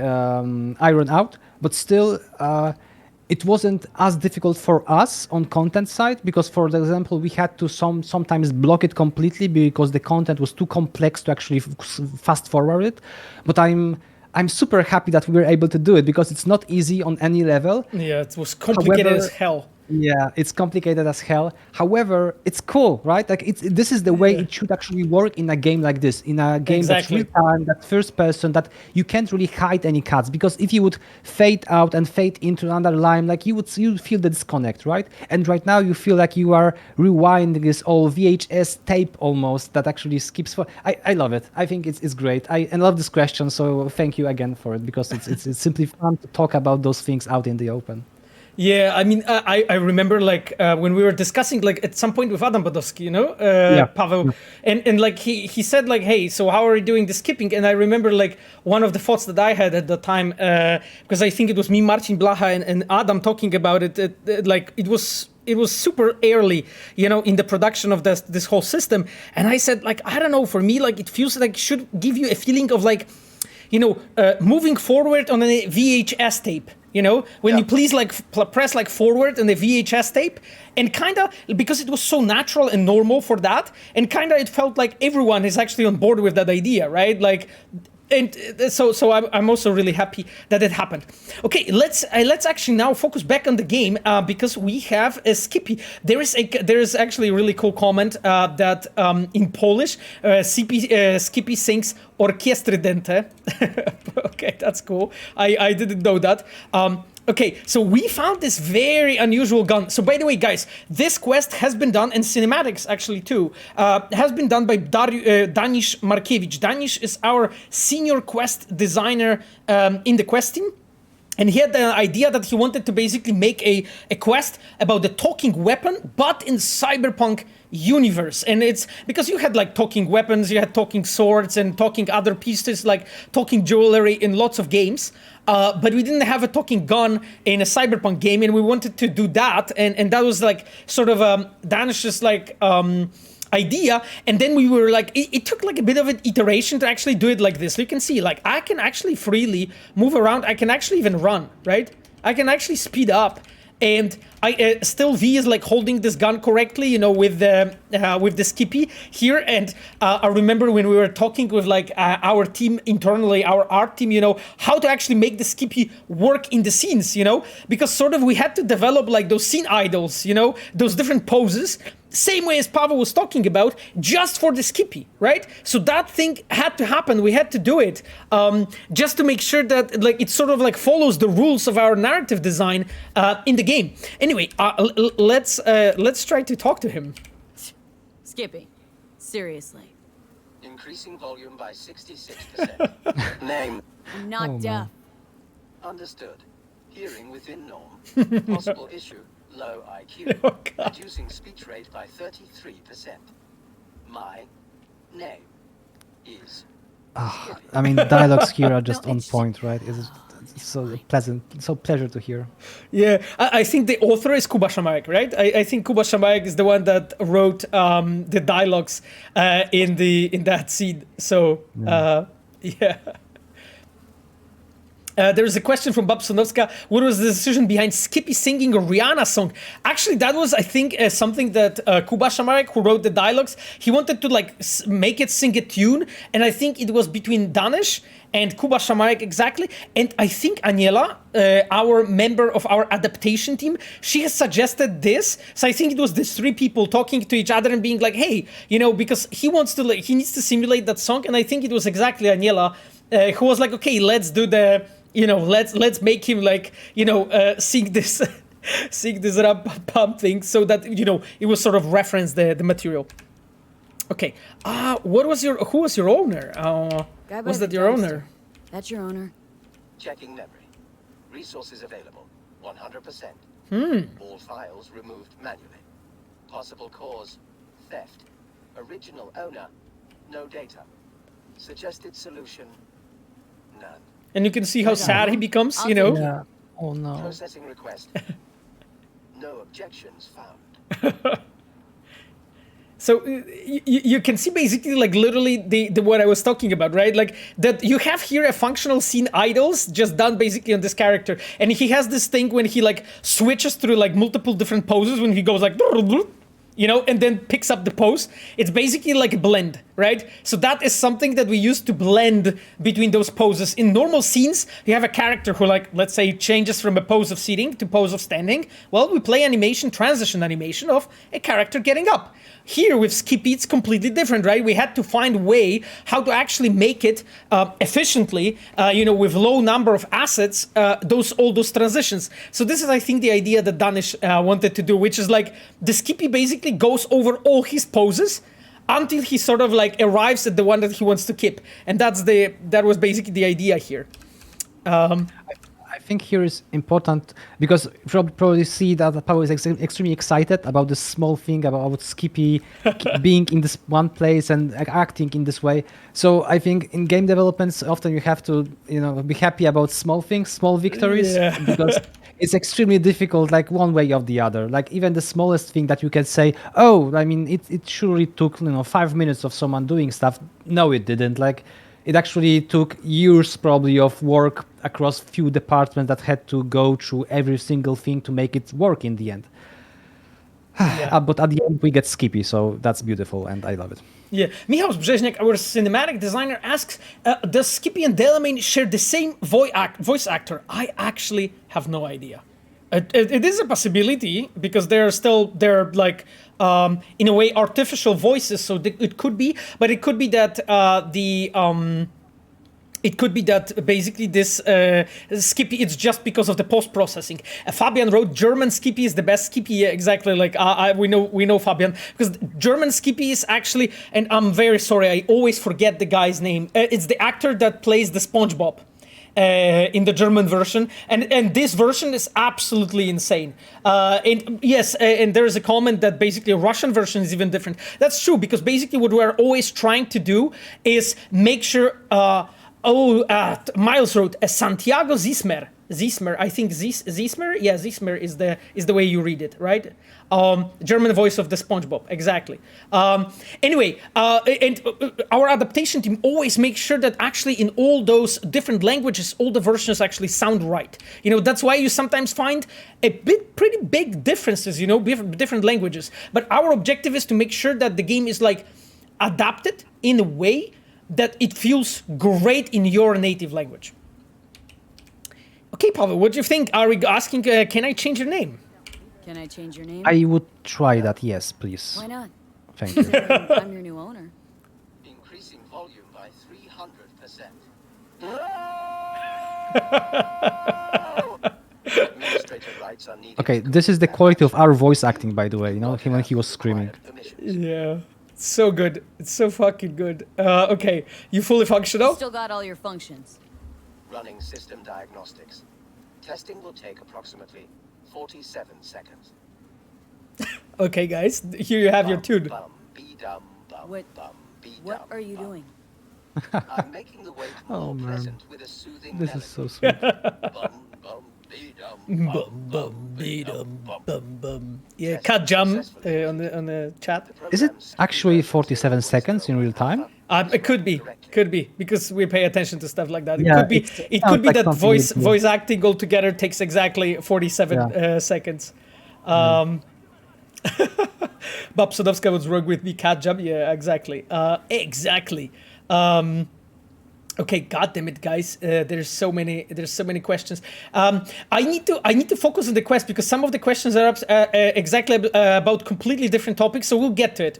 iron out, but still it wasn't as difficult for us on content side, because for example we had to sometimes block it completely because the content was too complex to actually fast forward it. But I'm super happy that we were able to do it, because it's not easy on any level. Yeah, it was complicated as hell. Yeah, it's complicated as hell. However, it's cool, right? This is the way it should actually work in a game like this. In a game that's real time, that first person, that you can't really hide any cuts, because if you would fade out and fade into another line, you feel the disconnect, right? And right now you feel like you are rewinding this old VHS tape almost that actually skips for. I love it. I think it's great. I love this question, so thank you again for it, because it's simply fun to talk about those things out in the open. Yeah, I mean, I remember when we were discussing at some point with Adam Badowski, Paweł, and he said hey, so how are you doing the skipping? And I remember one of the thoughts that I had at the time, because I think it was me, Marcin Blacha, and Adam talking about it. It was super early, in the production of this whole system, and I said I don't know, for me it feels like it should give you a feeling of moving forward on a VHS tape. When you please press forward on the VHS tape, and because it was so natural and normal for that, and it felt like everyone is actually on board with that idea, right? And so I'm also really happy that it happened. Okay, let's actually now focus back on the game, because we have a Skippy. There is actually a really cool comment that in Polish, Skippy sings Orkiestry Dente. Okay, that's cool. I didn't know that. Okay, so we found this very unusual gun. So by the way, guys, this quest has been done, and cinematics actually too, has been done by Danish Markiewicz. Danish is our senior quest designer in the quest team. And he had the idea that he wanted to basically make a quest about the talking weapon, but in Cyberpunk universe. And it's because you had like talking weapons, you had talking swords and talking other pieces, like talking jewelry in lots of games. But we didn't have a talking gun in a Cyberpunk game, and we wanted to do that. And that was like sort of Danish's like idea. And then we were like, it took like a bit of an iteration to actually do it like this. So you can see, like, I can actually freely move around. I can actually even run, right? I can actually speed up. And I still V is like holding this gun correctly, you know, with the skippy here. And I remember when we were talking with like our team internally, our art team, you know, how to actually make the skippy work in the scenes, you know, because sort of we had to develop like those scene idols, you know, those different poses. Same way as Pavel was talking about, just for the skippy, right? So that thing had to happen. We had to do it just to make sure that like it sort of like follows the rules of our narrative design in the game. Anyway, let's try to talk to him. Skippy, seriously. Increasing volume by 66%. Name. I'm not deaf. Understood. Hearing within norm. Possible issue. Low IQ. Oh, God. Reducing speech rate by 33%. My name is Skippy. I mean, dialogues here are just on point, right? It's so pleasant, so pleasure to hear. Yeah, I think the author is Kuba Shamayek, right? I think Kuba Shamayek is the one that wrote the dialogues in that scene. So yeah. There's a question from Bab Sonovska. What was the decision behind Skippy singing a Rihanna song? Actually, that was, I think, something that Kuba Shamarek, who wrote the dialogues, he wanted to like make it sing a tune. And I think it was between Danish and Kuba Shamarek exactly. And I think Aniela, our member of our adaptation team, she has suggested this. So I think it was these three people talking to each other and being like, hey, you know, because he wants to, like, he needs to simulate that song. And I think it was exactly Aniela who was like, okay, let's do the... You know, let's make him like, you know, sing this rap pump thing so that, you know, it will sort of reference the material. Okay. Who was your owner? Was that your owner? That's your owner. Checking memory. Resources available. 100%. All files removed manually. Possible cause, theft. Original owner, no data. Suggested solution, none. And you can see how sad he becomes, you know? Yeah. Oh no. Processing request. No objections found. So you can see basically like literally the what I was talking about, right? Like that you have here a functional scene idols just done basically on this character. And he has this thing when he like switches through like multiple different poses when he goes like, you know, and then picks up the pose. It's basically like a blend, right? So that is something that we use to blend between those poses. In normal scenes, you have a character who, like, let's say, changes from a pose of sitting to pose of standing. Well, we play animation, transition animation of a character getting up. Here with Skippy, it's completely different, right? We had to find a way how to actually make it efficiently, you know, with low number of assets, all those transitions. So this is, I think, the idea that Danish wanted to do, which is like the Skippy basically goes over all his poses until he sort of like arrives at the one that he wants to keep. And that was basically the idea here. I think here is important because you probably see that Paweł is extremely excited about this small thing about Skippy being in this one place and acting in this way. So I think in game developments, often you have to, you know, be happy about small things, small victories, because it's extremely difficult, like one way or the other. Like even the smallest thing that you can say, oh, I mean, it surely took, you know, 5 minutes of someone doing stuff. No, it didn't. Like, it actually took years probably of work across few departments that had to go through every single thing to make it work in the end. But at the end we get Skippy, so that's beautiful and I love it. Yeah, Michał Brzeźniak, our cinematic designer, asks, does Skippy and Delamain share the same voice actor? I actually have no idea. It is a possibility because they're like in a way artificial voices, so it could be, but it could be that It could be that basically this Skippy, it's just because of the post-processing. Fabian wrote, German Skippy is the best Skippy. Yeah, exactly. Like we know Fabian, because German Skippy is actually, and I'm very sorry, I always forget the guy's name. It's the actor that plays the SpongeBob in the German version, and this version is absolutely insane. And yes, and there is a comment that basically a Russian version is even different. That's true, because basically what we're always trying to do is make sure. Miles wrote Santiago Zismer. I think Zismer. Yeah, Zismer is the way you read it, right? German voice of the SpongeBob, exactly. Anyway, and our adaptation team always makes sure that actually in all those different languages, all the versions actually sound right. You know, that's why you sometimes find pretty big differences, you know, different languages. But our objective is to make sure that the game is like adapted in a way that it feels great in your native language. Okay, Pavel, what do you think? Are we asking, can I change your name? Can I change your name? I would try that, yes, please. Why not? Thank you. I'm your new owner. Increasing volume by 300%. Administrator rights are needed. Okay, this is the quality of our voice acting, by the way, you know, when he was screaming. Yeah, it's so good. It's so fucking good. Okay, you fully functional? Still got all your functions. Running system diagnostics. Testing will take approximately 47 seconds. Okay, guys, here you have your tune. What are you doing? I'm making the wait more pleasant with a soothing This melody. is so sweet. Yeah, cat jump on the chat. Is it actually 47 seconds in real time? It could be because we pay attention to stuff like that. It Yeah, could be. It sounds could be like that something you do. voice acting altogether takes exactly 47 seconds. Bob Sodowska was wrong with me. Cat jump. Yeah, exactly. Exactly. Okay, God damn it, guys! There's so many questions. I need to focus on the quest because some of the questions are exactly about completely different topics. So we'll get to it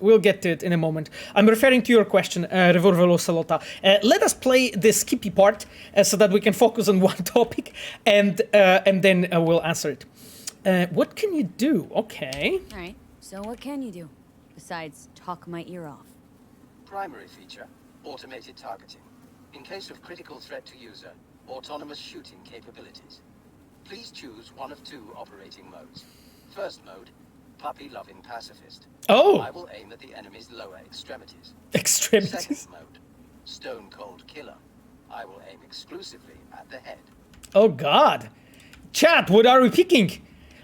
in a moment. I'm referring to your question, Revolvelo Salota. Let us play the Skippy part so that we can focus on one topic, and then we'll answer it. What can you do? Okay. All right. So what can you do besides talk my ear off? Primary feature, automated targeting. In case of critical threat to user, autonomous shooting capabilities. Please choose one of two operating modes. First mode, puppy-loving pacifist. Oh. I will aim at the enemy's lower extremities. Extremities. Second mode, stone-cold killer. I will aim exclusively at the head. Oh God. Chat, what are we picking?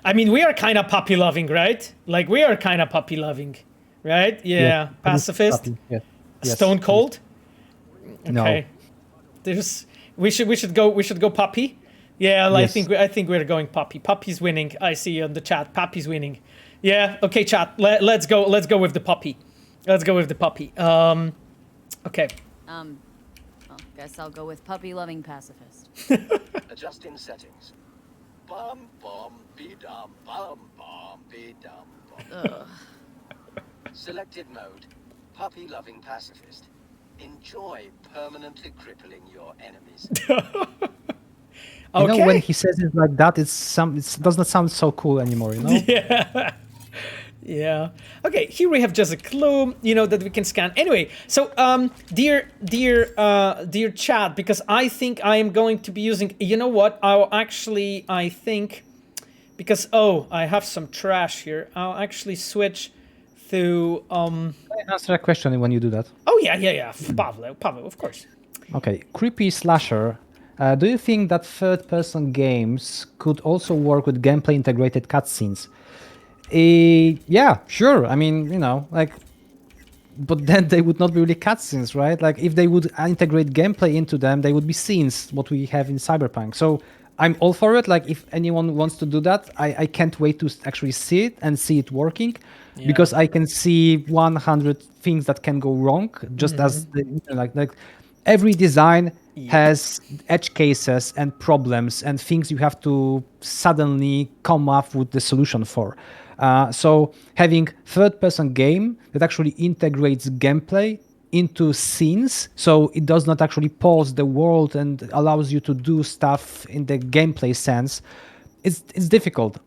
I mean, we are kind of puppy loving, right? Like we are kind of puppy loving, right? Yeah. Pacifist. Yeah. Yes. Stone cold. No. Okay. We should go puppy. Yeah, Yes. I think we're going puppy. Puppy's winning. I see on the chat. Puppy's winning. Yeah. Okay, chat. Let's go with the puppy. Okay. Well, guess I'll go with puppy-loving pacifist. Adjusting settings. Bum bum be dum bum bum be dum bum. Selected mode, puppy-loving pacifist. Enjoy permanently crippling your enemies. You know, when he says it like that, it does not sound so cool anymore, you know? Yeah. Yeah. Okay, here we have just a clue, you know, that we can scan. Anyway, so dear chat, because I think I am going to be using, you know what? I think because I have some trash here. I'll actually switch to Answer a question when you do that. Oh yeah. Pavel, of course. Okay, creepy slasher. Do you think that third-person games could also work with gameplay integrated cutscenes? Yeah, sure. I mean, you know, like, but then they would not be really cutscenes, right? Like, if they would integrate gameplay into them, they would be scenes, what we have in Cyberpunk. So I'm all for it. Like, if anyone wants to do that, I can't wait to actually see it and see it working, because I can see 100 things that can go wrong. Just as like every design has edge cases and problems and things you have to suddenly come up with the solution for. So having third-person game that actually integrates gameplay into scenes, so it does not actually pause the world and allows you to do stuff in the gameplay sense. It's difficult.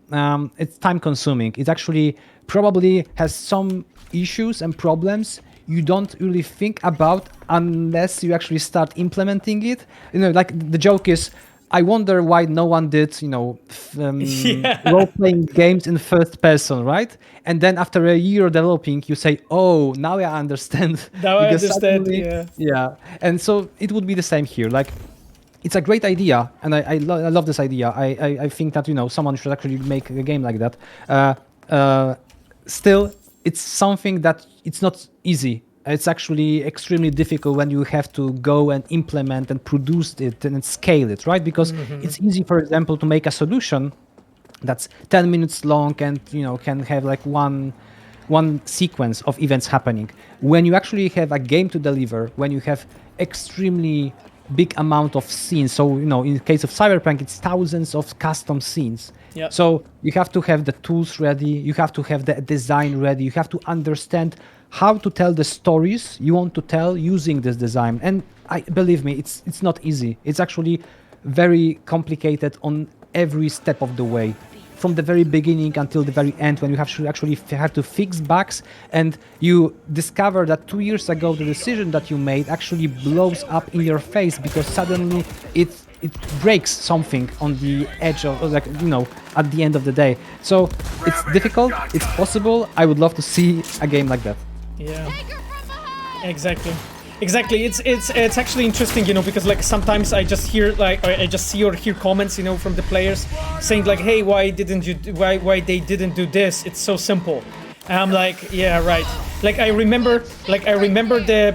It's time consuming. It actually probably has some issues and problems you don't really think about unless you actually start implementing it. Like the joke is, I wonder why no one did, role-playing games in first person, right? And then after a year developing, you say, "Oh, now I understand." Now I Because understand. suddenly- yeah. And so it would be the same here. Like, it's a great idea, and I love this idea. I think that someone should actually make a game like that. Still, it's something that it's not easy. It's actually extremely difficult when you have to go and implement and produce it and scale it, right? Because it's easy, for example, to make a solution that's 10 minutes long and can have like one sequence of events happening. When you actually have a game to deliver, when you have extremely big amount of scenes, so in the case of Cyberpunk, it's thousands of custom scenes. Yeah. So you have to have the tools ready, you have to have the design ready, you have to understand how to tell the stories you want to tell using this design. And believe me, it's not easy. It's actually very complicated on every step of the way, from the very beginning until the very end, when you have to fix bugs, and you discover that 2 years ago the decision that you made actually blows up in your face because suddenly it breaks something on the edge of at the end of the day. So it's difficult, it's possible. I would love to see a game like that. Yeah. Exactly. It's actually interesting, because like sometimes I just hear I just see or hear comments, from the players saying like, "Hey, why they didn't do this? It's so simple." And I'm like, "Yeah, right." Like I remember the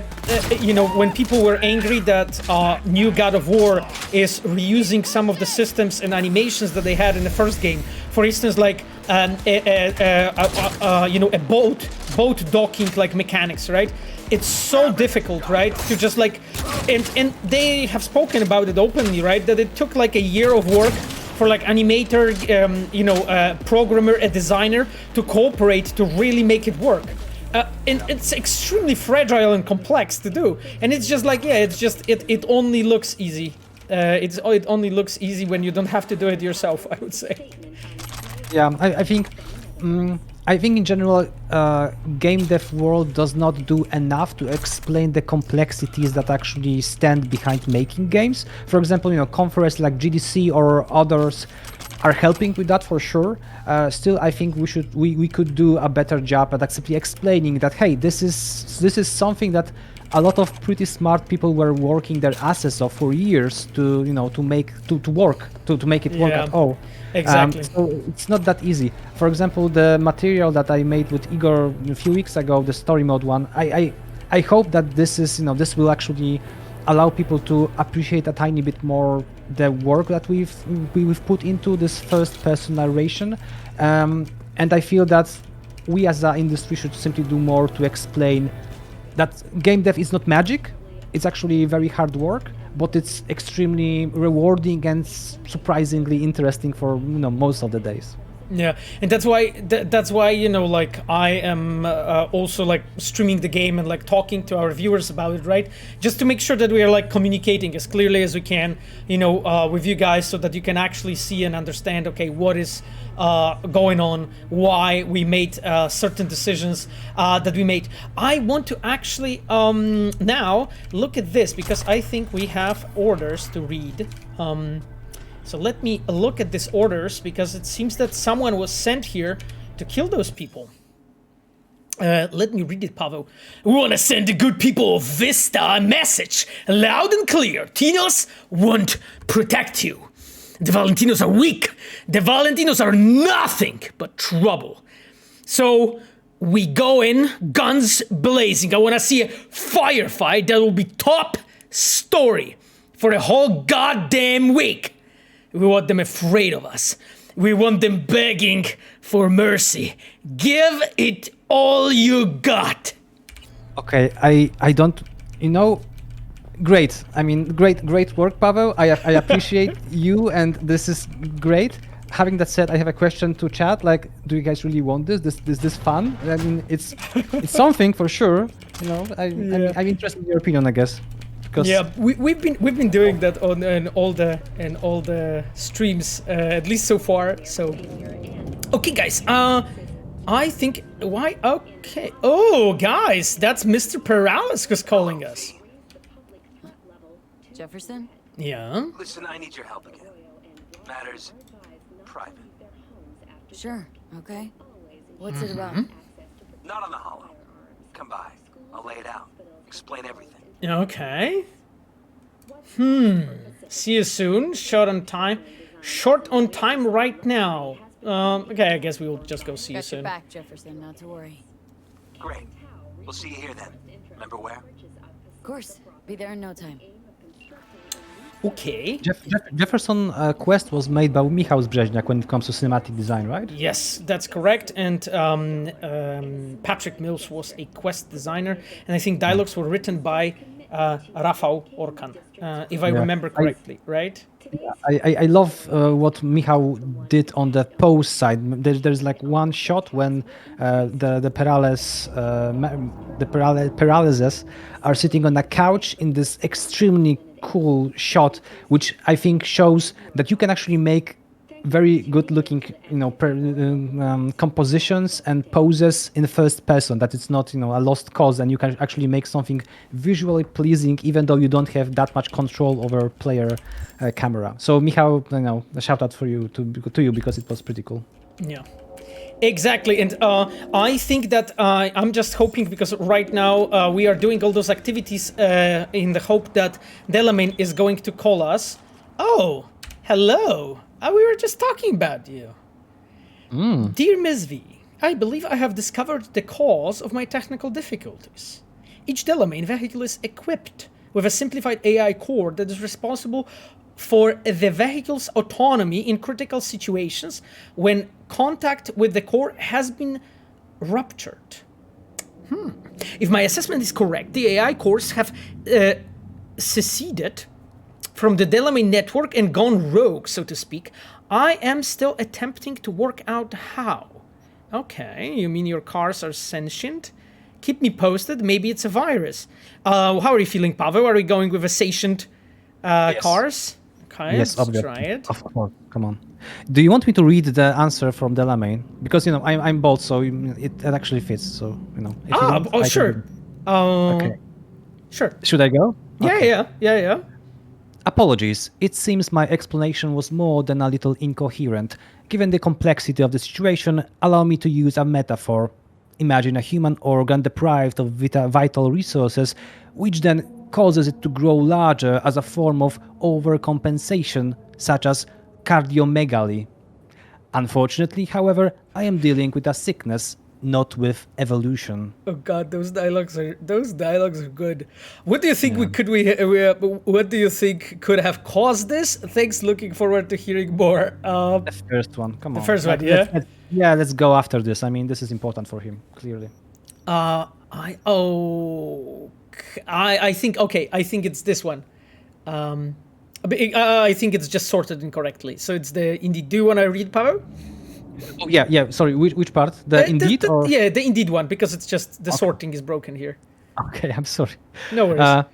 when people were angry that new God of War is reusing some of the systems and animations that they had in the first game. For instance, like a boat docking like mechanics, right? It's so difficult, right? To just like, and they have spoken about it openly, right? That it took like a year of work for like animator, programmer, a designer to cooperate to really make it work. And it's extremely fragile and complex to do. And it's just like, it only looks easy. It only looks easy when you don't have to do it yourself, I would say. Yeah, I think in general, game dev world does not do enough to explain the complexities that actually stand behind making games. For example, conferences like GDC or others are helping with that for sure. Still, I think we could do a better job at actually explaining that, hey, this is something that a lot of pretty smart people were working their asses off for years to make it work at all. Exactly. So it's not that easy. For example, the material that I made with Igor a few weeks ago, the story mode one, I hope that this this will actually allow people to appreciate a tiny bit more the work that we've put into this first person narration. And I feel that we as an industry should simply do more to explain that game dev is not magic. It's actually very hard work, but it's extremely rewarding and surprisingly interesting for most of the days. Yeah, and that's why like I am also like streaming the game and like talking to our viewers about it, right? Just to make sure that we are like communicating as clearly as we can, with you guys, so that you can actually see and understand, okay, what is going on, why we made certain decisions that we made. I want to actually now look at this because I think we have orders to read. So let me look at these orders, because it seems that someone was sent here to kill those people. Let me read it, Paweł. We want to send the good people of Vista a message, loud and clear. Tinos won't protect you. The Valentinos are weak. The Valentinos are nothing but trouble. So we go in, guns blazing. I want to see a firefight that will be top story for the whole goddamn week. We want them afraid of us. We want them begging for mercy. Give it all you got. Okay, I don't, great. I mean, great work, Paweł. I appreciate you, and this is great. having that said, I have a question to chat. Like, do you guys really want this? This fun? I mean, it's something for sure. You know, I'm interested in your opinion, I guess. Because Yeah, we've been doing that on all the streams, at least so far. So, okay, guys. I think why? Okay. Oh, guys, that's Mr. Paralysis who's calling us. Jefferson? Yeah. Listen, I need your help again. Matters private. Sure, okay. What's it about? Not on the hollow. Come by. I'll lay it out. Explain everything. Okay. See you soon. Short on time right now. Okay, I guess we will just go see you Got your soon. back, Jefferson, not to worry. Great. We'll see you here then. Remember where? Of course, be there in no time. Okay. Jefferson Quest was made by Michał Brzeźniak when it comes to cinematic design, right? Yes, that's correct. And Patrick Mills was a quest designer, and I think dialogues were written by Rafał Orkan, if I remember correctly, right? I love what Michał did on the pose side. There's like one shot when the paralysis are sitting on a couch in this extremely cool shot, which I think shows that you can actually make very good looking, compositions and poses in first person, that it's not, a lost cause, and you can actually make something visually pleasing even though you don't have that much control over player camera. So Michał, a shout out for you to you, because it was pretty cool. Yeah. Exactly, and I think that I'm just hoping, because right now we are doing all those activities in the hope that Delamain is going to call us. Oh, hello. We were just talking about you. Dear Ms. V, I believe I have discovered the cause of my technical difficulties. Each Delamain vehicle is equipped with a simplified AI core that is responsible for the vehicle's autonomy in critical situations when contact with the core has been ruptured. If my assessment is correct, the AI cores have seceded from the Delamain network and gone rogue, so to speak. I am still attempting to work out how. Okay, you mean your cars are sentient? Keep me posted, maybe it's a virus. How are you feeling, Paweł? Are we going with a sentient cars? Okay, Yes, let's obviously. try it. Of course, come on. Do you want me to read the answer from Delamain? Because, I'm bold, so it actually fits, so, if you want, I can sure. do it. Okay. Sure. Should I go? Yeah. Apologies, it seems my explanation was more than a little incoherent. Given the complexity of the situation, allow me to use a metaphor. Imagine a human organ deprived of vital resources, which then causes it to grow larger as a form of overcompensation, such as cardiomegaly. Unfortunately, however, I am dealing with a sickness, not with evolution. Oh God, those dialogues are good. What do you think what do you think could have caused this? Thanks. Looking forward to hearing more. The first one, come on. The first one, yeah. Let's go after this. I mean, this is important for him, clearly. I think it's this one. I think it's just sorted incorrectly. So it's the Indeed. Do you want to read, Paweł? Oh, yeah. Sorry, which part? The Indeed? Yeah, the Indeed one, because it's just the sorting is broken here. Okay, I'm sorry. No worries.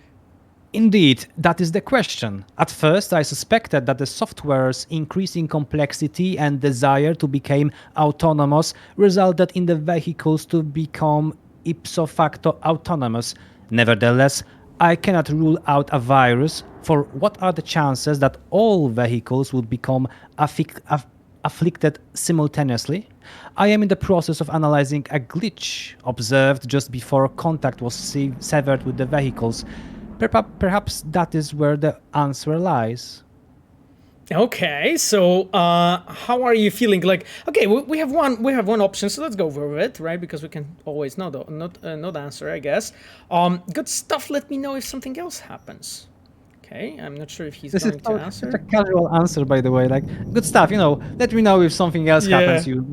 Indeed, that is the question. At first, I suspected that the software's increasing complexity and desire to become autonomous resulted in the vehicles to become ipso facto autonomous. Nevertheless, I cannot rule out a virus, for what are the chances that all vehicles would become afflicted simultaneously? I am in the process of analyzing a glitch observed just before contact was severed with the vehicles. Perhaps that is where the answer lies. Okay, so how are you feeling? Like, okay, we have one option, so let's go over it, right? Because we can always know the answer, I guess. Good stuff. Let me know if something else happens. Okay, I'm not sure if he's going to answer. It's a casual answer, by the way. Like, good stuff. Let me know if something else happens. You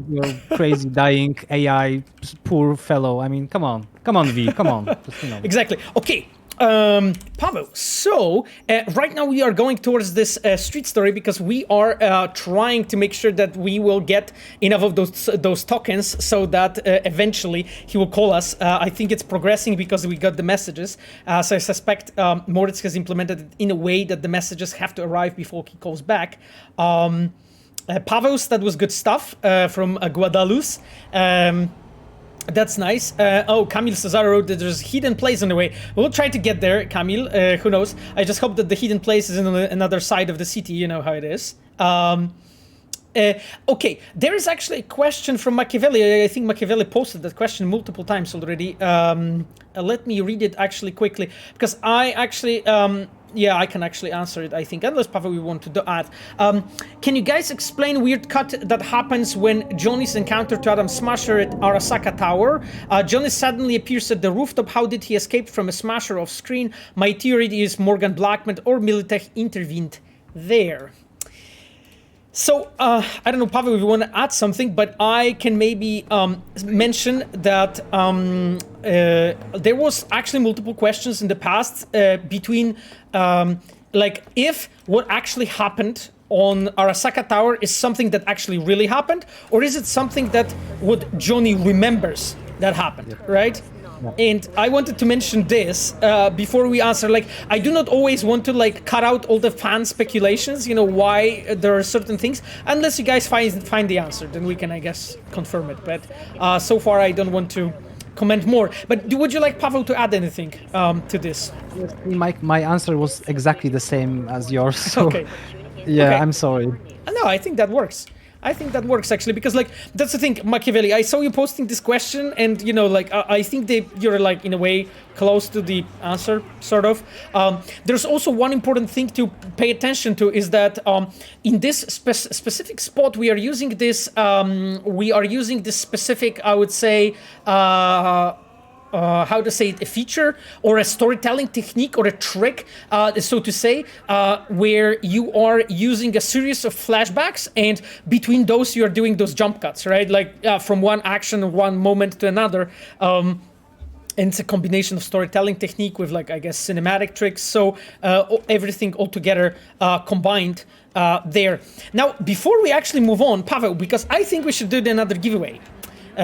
crazy dying AI poor fellow. I mean, come on, V, come on. Just, Exactly. Okay. Paweł, so right now we are going towards this street story because we are trying to make sure that we will get enough of those tokens so that eventually he will call us. I think it's progressing because we got the messages. So I suspect Moritz has implemented it in a way that the messages have to arrive before he calls back. Paweł's, that was good stuff from Guadalus. That's nice. Camille Cesaro wrote that there's hidden place on the way. We'll try to get there, Camille. Who knows? I just hope that the hidden place is on another side of the city. You know how it is. Okay, there is actually a question from Machiavelli. I think Machiavelli posted that question multiple times already. Let me read it actually quickly, because I actually... I can actually answer it, I think, unless Paweł we want to add. Can you guys explain weird cut that happens when Johnny's encounter to Adam Smasher at Arasaka Tower? Johnny suddenly appears at the rooftop. How did he escape from a Smasher off screen? My theory is Morgan Blackman or Militech intervened there. So, I don't know, Paweł, if you want to add something, but I can maybe mention that there was actually multiple questions in the past between, like, if what actually happened on Arasaka Tower is something that actually really happened, or is it something that what Johnny remembers that happened, right? And I wanted to mention this before we answer. Like, I do not always want to like cut out all the fan speculations, you know, why there are certain things, unless you guys find the answer, then we can, I guess, confirm it. But so far, I don't want to comment more. But would you like Paweł to add anything to this? My answer was exactly the same as yours. So, okay. Yeah, okay. I'm sorry. No, I think that works. I think that works actually, because like that's the thing, Machiavelli. I saw you posting this question, and you know, like I think that you're like in a way close to the answer, sort of. There's also one important thing to pay attention to is that in this specific spot we are using this specific, I would say. How to say it, a feature or a storytelling technique or a trick, so to say, where you are using a series of flashbacks, and between those you are doing those jump cuts, right? Like from one action, one moment to another. And it's a combination of storytelling technique with, like, I guess, cinematic tricks. So everything all together combined there. Now, before we actually move on, Paweł, because I think we should do another giveaway.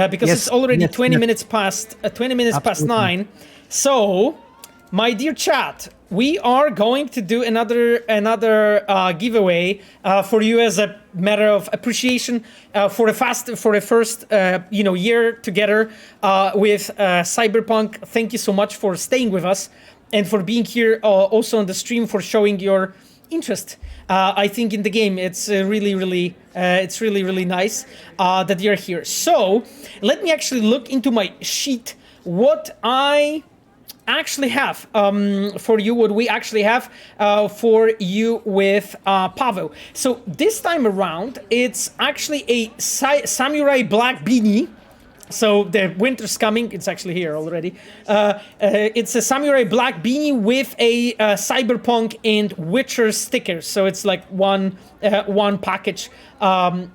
Because yes, it's already yes, 20 yes. minutes past 20 minutes past 9. So, my dear chat, we are going to do another giveaway for you as a matter of appreciation for a first year together with Cyberpunk. Thank you so much for staying with us and for being here also on the stream, for showing your interest. I think in the game it's really nice that you're here. So let me actually look into my sheet what I actually have for you, what we actually have for you with Paweł. So this time around, it's actually a samurai black beanie. So the winter's coming. It's actually here already. It's a samurai black beanie with a Cyberpunk and Witcher sticker. So it's like one package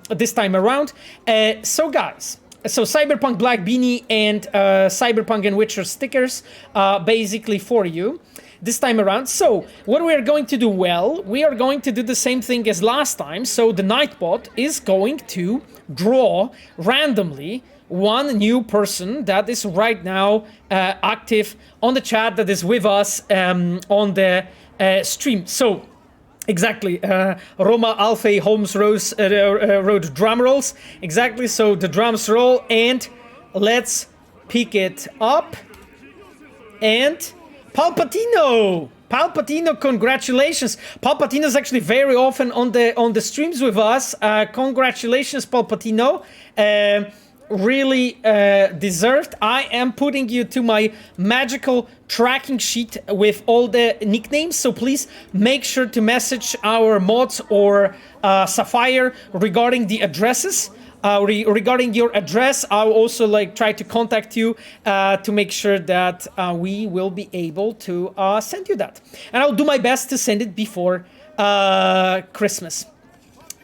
this time around. So guys, so Cyberpunk black beanie and Cyberpunk and Witcher stickers basically for you this time around. So what we are going to do, well, we are going to do the same thing as last time. So the Nightbot is going to draw randomly one new person that is right now active on the chat, that is with us on the stream. So exactly, Roma Alfei Holmes Rose wrote drum rolls. Exactly, so the drums roll, and let's pick it up. And Palpatino, congratulations! Palpatino is actually very often on the streams with us. Congratulations, Palpatino. Really deserved. I am putting you to my magical tracking sheet with all the nicknames, so please make sure to message our mods or Sapphire regarding the addresses. Regarding your address, I'll also try to contact you to make sure that we will be able to send you that, and I'll do my best to send it before Christmas.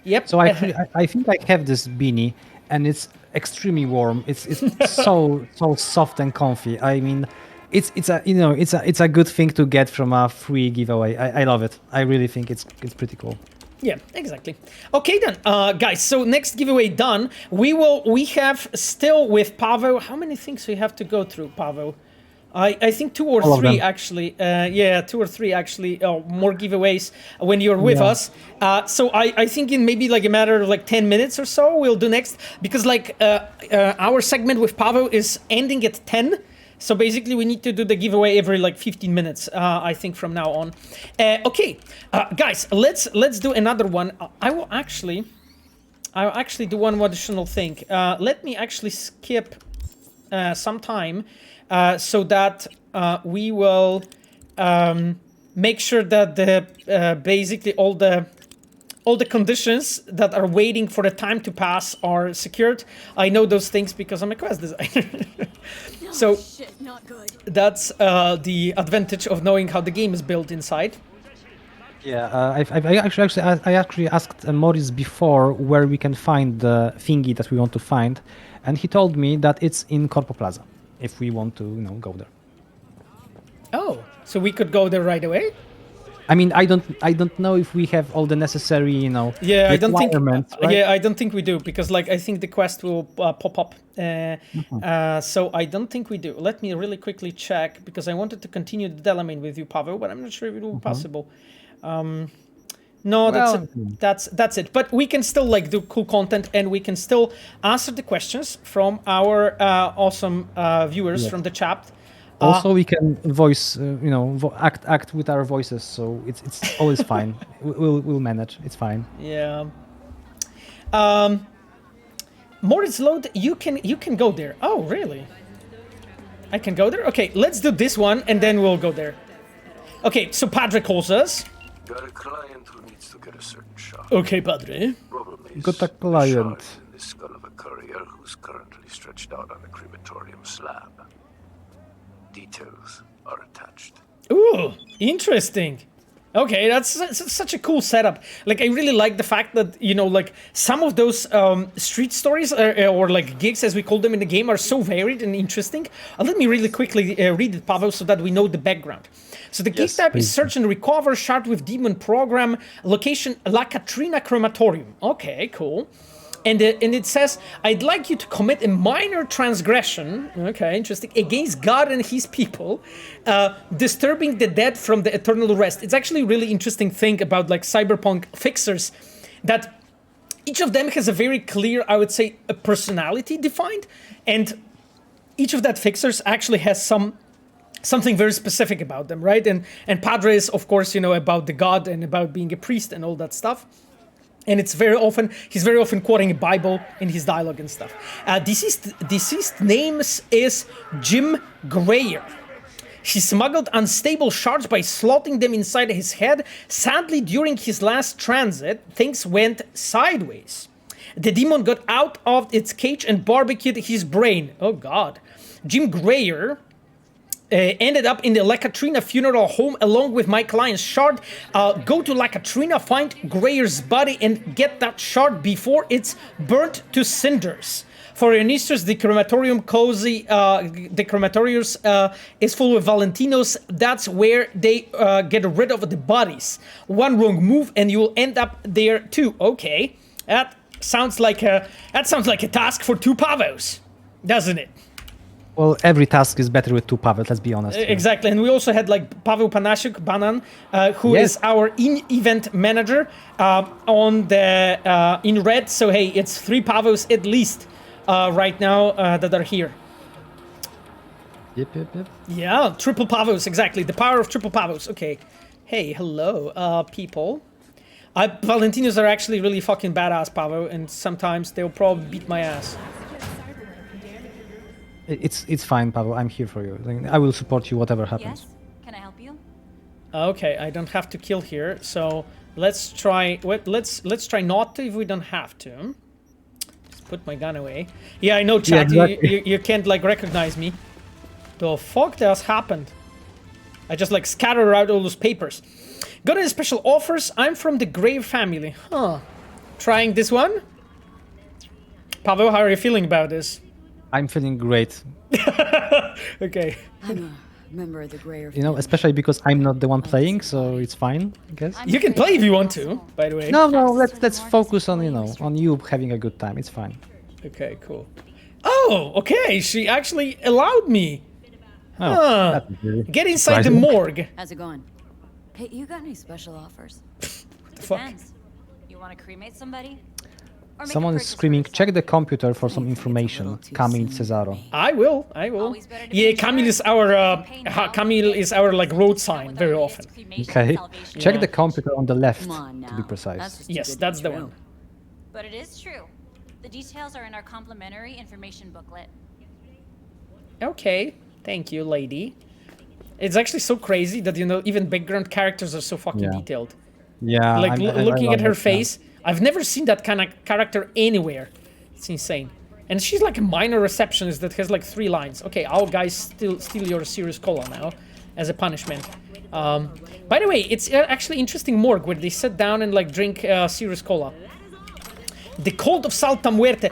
Yep. So I think I have this beanie, and it's extremely warm. It's so soft and comfy. I mean, it's a good thing to get from a free giveaway. I love it. I really think it's pretty cool. Yeah, exactly. Okay then, guys. So next giveaway done. We have still with Paweł. How many things we have to go through, Paweł? I think 2 or 3 actually. Yeah, 2 or 3 actually. More giveaways when you're with us. So I think in maybe like a matter of like 10 minutes or so, we'll do next, because like our segment with Paweł is ending at 10. So basically, we need to do the giveaway every like 15 minutes, I think, from now on. Okay, guys, let's do another one. I'll actually do one more additional thing. Let me actually skip some time so that we will make sure that the basically all the conditions that are waiting for the time to pass are secured. I know those things because I'm a quest designer. So Shit, not good. that's the advantage of knowing how the game is built inside. Yeah, I actually asked Maurice before where we can find the thingy that we want to find, and he told me that it's in Corpo Plaza if we want to, go there. Oh, so we could go there right away? I mean, I don't know if we have all the necessary, Yeah, I don't think. requirements, right? Yeah, I don't think we do, because like I think the quest will pop up. So I don't think we do. Let me really quickly check, because I wanted to continue the Delamain with you, Paweł, but I'm not sure if it will be possible. No, that's it. But we can still like do cool content, and we can still answer the questions from our awesome viewers from the chat. Also, we can voice, act with our voices, so it's always fine. We'll manage. It's fine. Yeah. Moritz Load, you can go there. Oh, really? I can go there? Okay, let's do this one, and then we'll go there. Okay, so Padre calls us. Got a client who needs to get a certain shot. Okay, Padre. Probably Got a client. shot in the skull of a courier who's currently stretched out on a crematorium slab. Details are attached. Ooh, interesting. Okay, that's such a cool setup. Like, I really like the fact that, like, some of those street stories or like gigs, as we call them in the game, are so varied and interesting. Let me really quickly read it, Paweł, so that we know the background. So the gig type is search and recover, shard with demon program, location La Catrina crematorium. Okay, cool. And it says, I'd like you to commit a minor transgression, okay, interesting, against God and his people, disturbing the dead from the eternal rest. It's actually a really interesting thing about like Cyberpunk fixers, that each of them has a very clear, I would say, a personality defined, and each of that fixers actually has something very specific about them, right? And Padre is, of course, about the God and about being a priest and all that stuff. And he's very often quoting a Bible in his dialogue and stuff. Deceased names is Jim Greyer. He smuggled unstable shards by slotting them inside his head. Sadly, during his last transit, things went sideways. The demon got out of its cage and barbecued his brain. Oh God. Jim Greyer ended up in the La Catrina funeral home along with my client's shard. Go to La Catrina, find Greyer's body, and get that shard before it's burnt to cinders. For Ionistus, the crematorium cozy, the crematorius is full of Valentinos. That's where they get rid of the bodies. One wrong move and you'll end up there too. Okay, that sounds like a task for 2 Pavos, doesn't it? Well, every task is better with 2 Paweł, let's be honest. Exactly, and we also had like Paweł Panasiuk, Banan, who is our in-event manager on the in red. So hey, it's 3 Pawels at least right now that are here. Yep. Yeah, triple Pawels, exactly. The power of triple Pawels. Okay. Hey, hello, people. Valentinos are actually really fucking badass, Paweł, and sometimes they'll probably beat my ass. It's fine, Paweł. I'm here for you. I will support you whatever happens. Yes? Can I help you? Okay, I don't have to kill here, so let's try. Let's try not to if we don't have to. Just put my gun away. Yeah, I know, chat. Yeah, exactly. you can't like recognize me. The fuck has happened? I just like scattered out all those papers. Got any special offers? I'm from the Grave family. Huh. Trying this one? Paweł, how are you feeling about this? I'm feeling great. Okay. member of the Greyer You know, family. especially because I'm not the one playing, so it's fine, I guess. You can play if you want to, by the way. No, let's focus on on you having a good time. It's fine. Okay, cool. Oh, okay. She actually allowed me. Oh, Huh. that's really Get inside the surprising. morgue. How's it going? Hey, you got any special offers? The fuck? Depends. You want to cremate somebody? Or make a Someone is purchase for screaming, yourself? check the computer for some I think it's a information. little too Camille soon. Cesaro. I will. Always better to Yeah, be Camille sure. is our Pay now, Camille is our like road sign very often. Okay. Check the computer on the left, Come on now. to be precise. That's just too Yes, good to that's be the true. one. But it is true. The details are in our complimentary information booklet. Okay, thank you, lady. It's actually so crazy that even background characters are so fucking Yeah. detailed. Yeah, Like I looking at love her it, yeah. face, I've never seen that kind of character anywhere. It's insane. And she's like a minor receptionist that has like 3 lines. Okay, I'll guys steal your serious cola now, as a punishment. By the way, it's actually interesting morgue where they sit down and like drink serious cola. The Cult of Salta Muerte.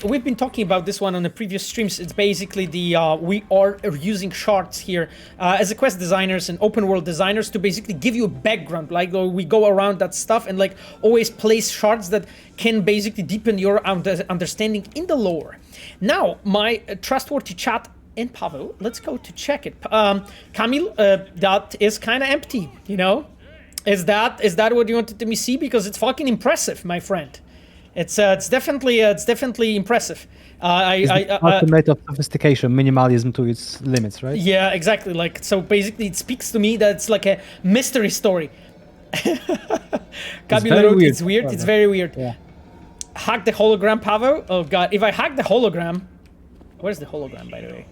We've been talking about this one on the previous streams. It's basically the we are using shards here as a quest designers and open world designers to basically give you a background. Like we go around that stuff and like always place shards that can basically deepen your understanding in the lore. Now, my trustworthy chat and Pavel, let's go to check it. Camille, that is kind of empty. You know, is that what you wanted to see? Because it's fucking impressive, my friend. It's definitely impressive. Ultimate of sophistication, minimalism to its limits, right? Yeah, exactly. Like so, basically, it speaks to me that it's like a mystery story. Kabila wrote, it's weird. It's very weird. Yeah. Hack the hologram, Pavel. Oh god, if I hack the hologram, where's the hologram, by the way?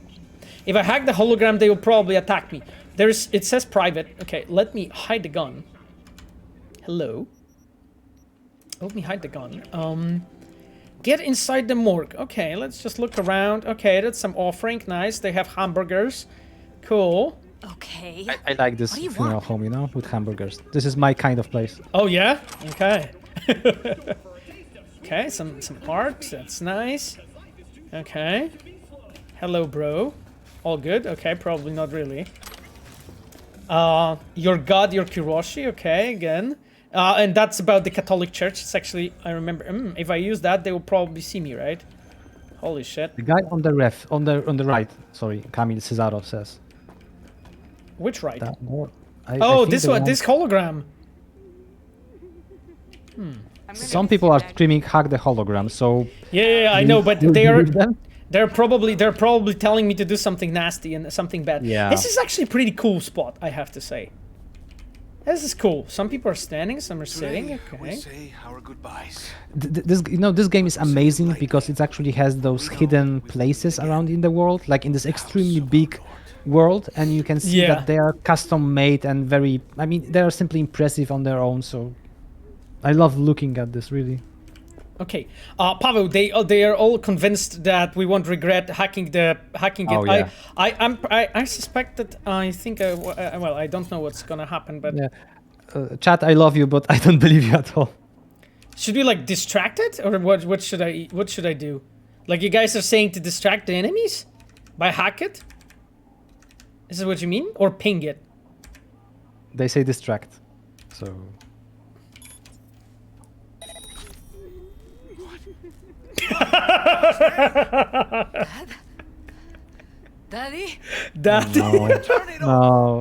If I hack the hologram, they will probably attack me. It says private. Okay, let me hide the gun. Hello. Let me hide the gun. Get inside the morgue. Okay, let's just look around. Okay, that's some offering. Nice. They have hamburgers. Cool. Okay. I like this What do you funeral want? home, you know, with hamburgers. This is my kind of place. Oh yeah. Okay. Okay, some art. That's nice. Okay. Hello, bro. All good. Okay, probably not really. Your god, your Kiroshi. Okay, again. And that's about the Catholic Church. It's actually, I remember. If I use that, they will probably see me, right? Holy shit. The guy on the on the right. Sorry, Camille Cesaro says. Which right? That more. Oh, this one, this hologram. Some people are screaming "hack the hologram," so. Yeah, I know, but Do you believe them? they're probably telling me to do something nasty and something bad. Yeah. This is actually a pretty cool spot, I have to say. This is cool. Some people are standing, some are sitting. Okay. say our goodbyes. This game is amazing because it actually has those hidden places around in the world, like in this extremely big world, and you can see Yeah. that they are custom made and very. I mean, they are simply impressive on their own. So, I love looking at this really. Okay, Pavel, they are all convinced that we won't regret hacking it. Oh, yeah. I suspect that I think well, I don't know what's gonna happen, but Yeah. Chat, I love you, but I don't believe you at all. should we like distract it or what should I do? Like you guys are saying to distract the enemies by hack it? Is this what you mean, or ping it? They say distract, so. Daddy? That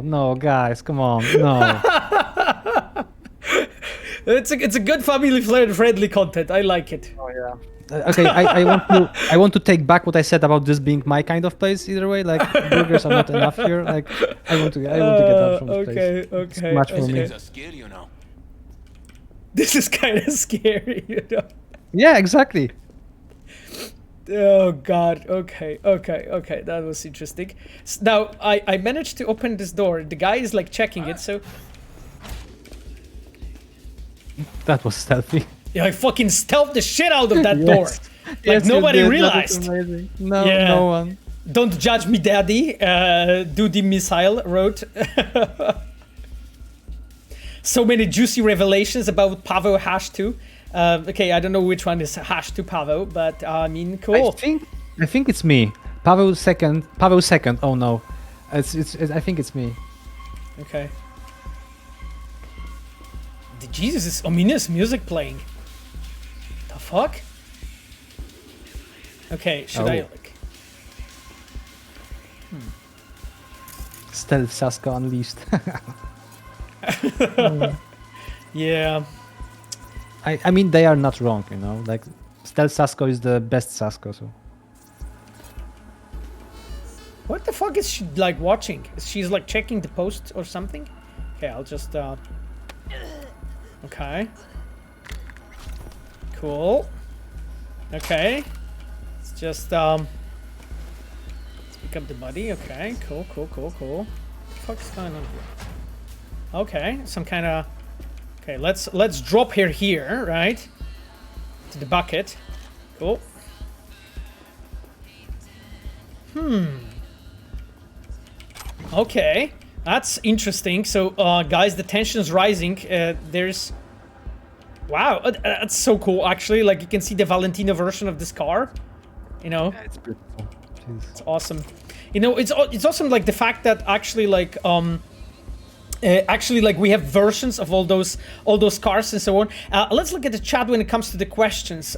No, guys, come on, no. it's a good family friendly content. I like it. Oh yeah. Okay, I want to take back what I said about this being my kind of place. Either way, like burgers are not enough here. Like I want to get out from this place. It's too much for me. It's scary, you know. This is kind of scary, you know. Yeah, exactly. Oh god, okay, that was interesting. Now, I managed to open this door. The guy is like checking it, so... That was stealthy. Yeah, I fucking stealthed the shit out of that door. Yes. Like Yes, you nobody did. That realized. is amazing. No, Yeah. no one. Don't judge me, daddy. Do the missile wrote. So many juicy revelations about Pavel #2. Okay, I don't know which one is #2 Pavel, but I mean, cool. I think it's me. Pavel second. Oh no. It's I think it's me. Okay. Jesus, it's ominous music playing. The fuck? Okay, should I like... Stealth Sasko unleashed. Yeah. I mean, they are not wrong, you know. Like, Stealth Sasko is the best Sasko, so... What the fuck is she, like, watching? She's, like, checking the post or something? Okay, I'll just, Okay. Cool. Okay. Let's just, let's pick up the buddy. Okay, cool. What the fuck is going on here? Okay, some kind of... Okay, let's drop her here, right? To the bucket. Cool. Okay, that's interesting. So, guys, the tension's rising. There's... Wow, that's so cool, actually. Like, you can see the Valentino version of this car. You know? Yeah, it's beautiful. Jeez. It's awesome. You know, it's awesome, like, the fact that actually, like, like, we have versions of all those cars and so on. Let's look at the chat when it comes to the questions.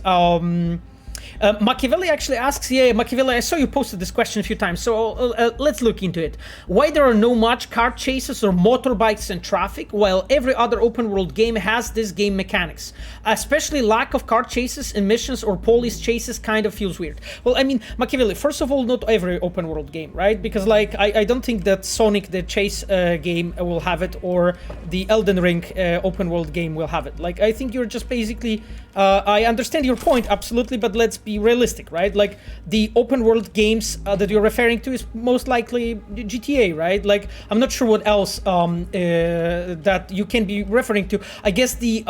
Machiavelli actually asks, yeah, Machiavelli, I saw you posted this question a few times, so let's look into it. Why there are no much car chases or motorbikes in traffic, while every other open world game has this game mechanics? Especially lack of car chases in missions or police chases kind of feels weird. Well, I mean, Machiavelli, first of all, not every open world game, right? Because, like, I don't think that Sonic the Chase game will have it, or the Elden Ring open world game will have it. Like, I think you're just basically... I understand your point, absolutely, but let's be realistic, right? Like, the open world games that you're referring to is most likely GTA, right? Like, I'm not sure what else that you can be referring to. I guess the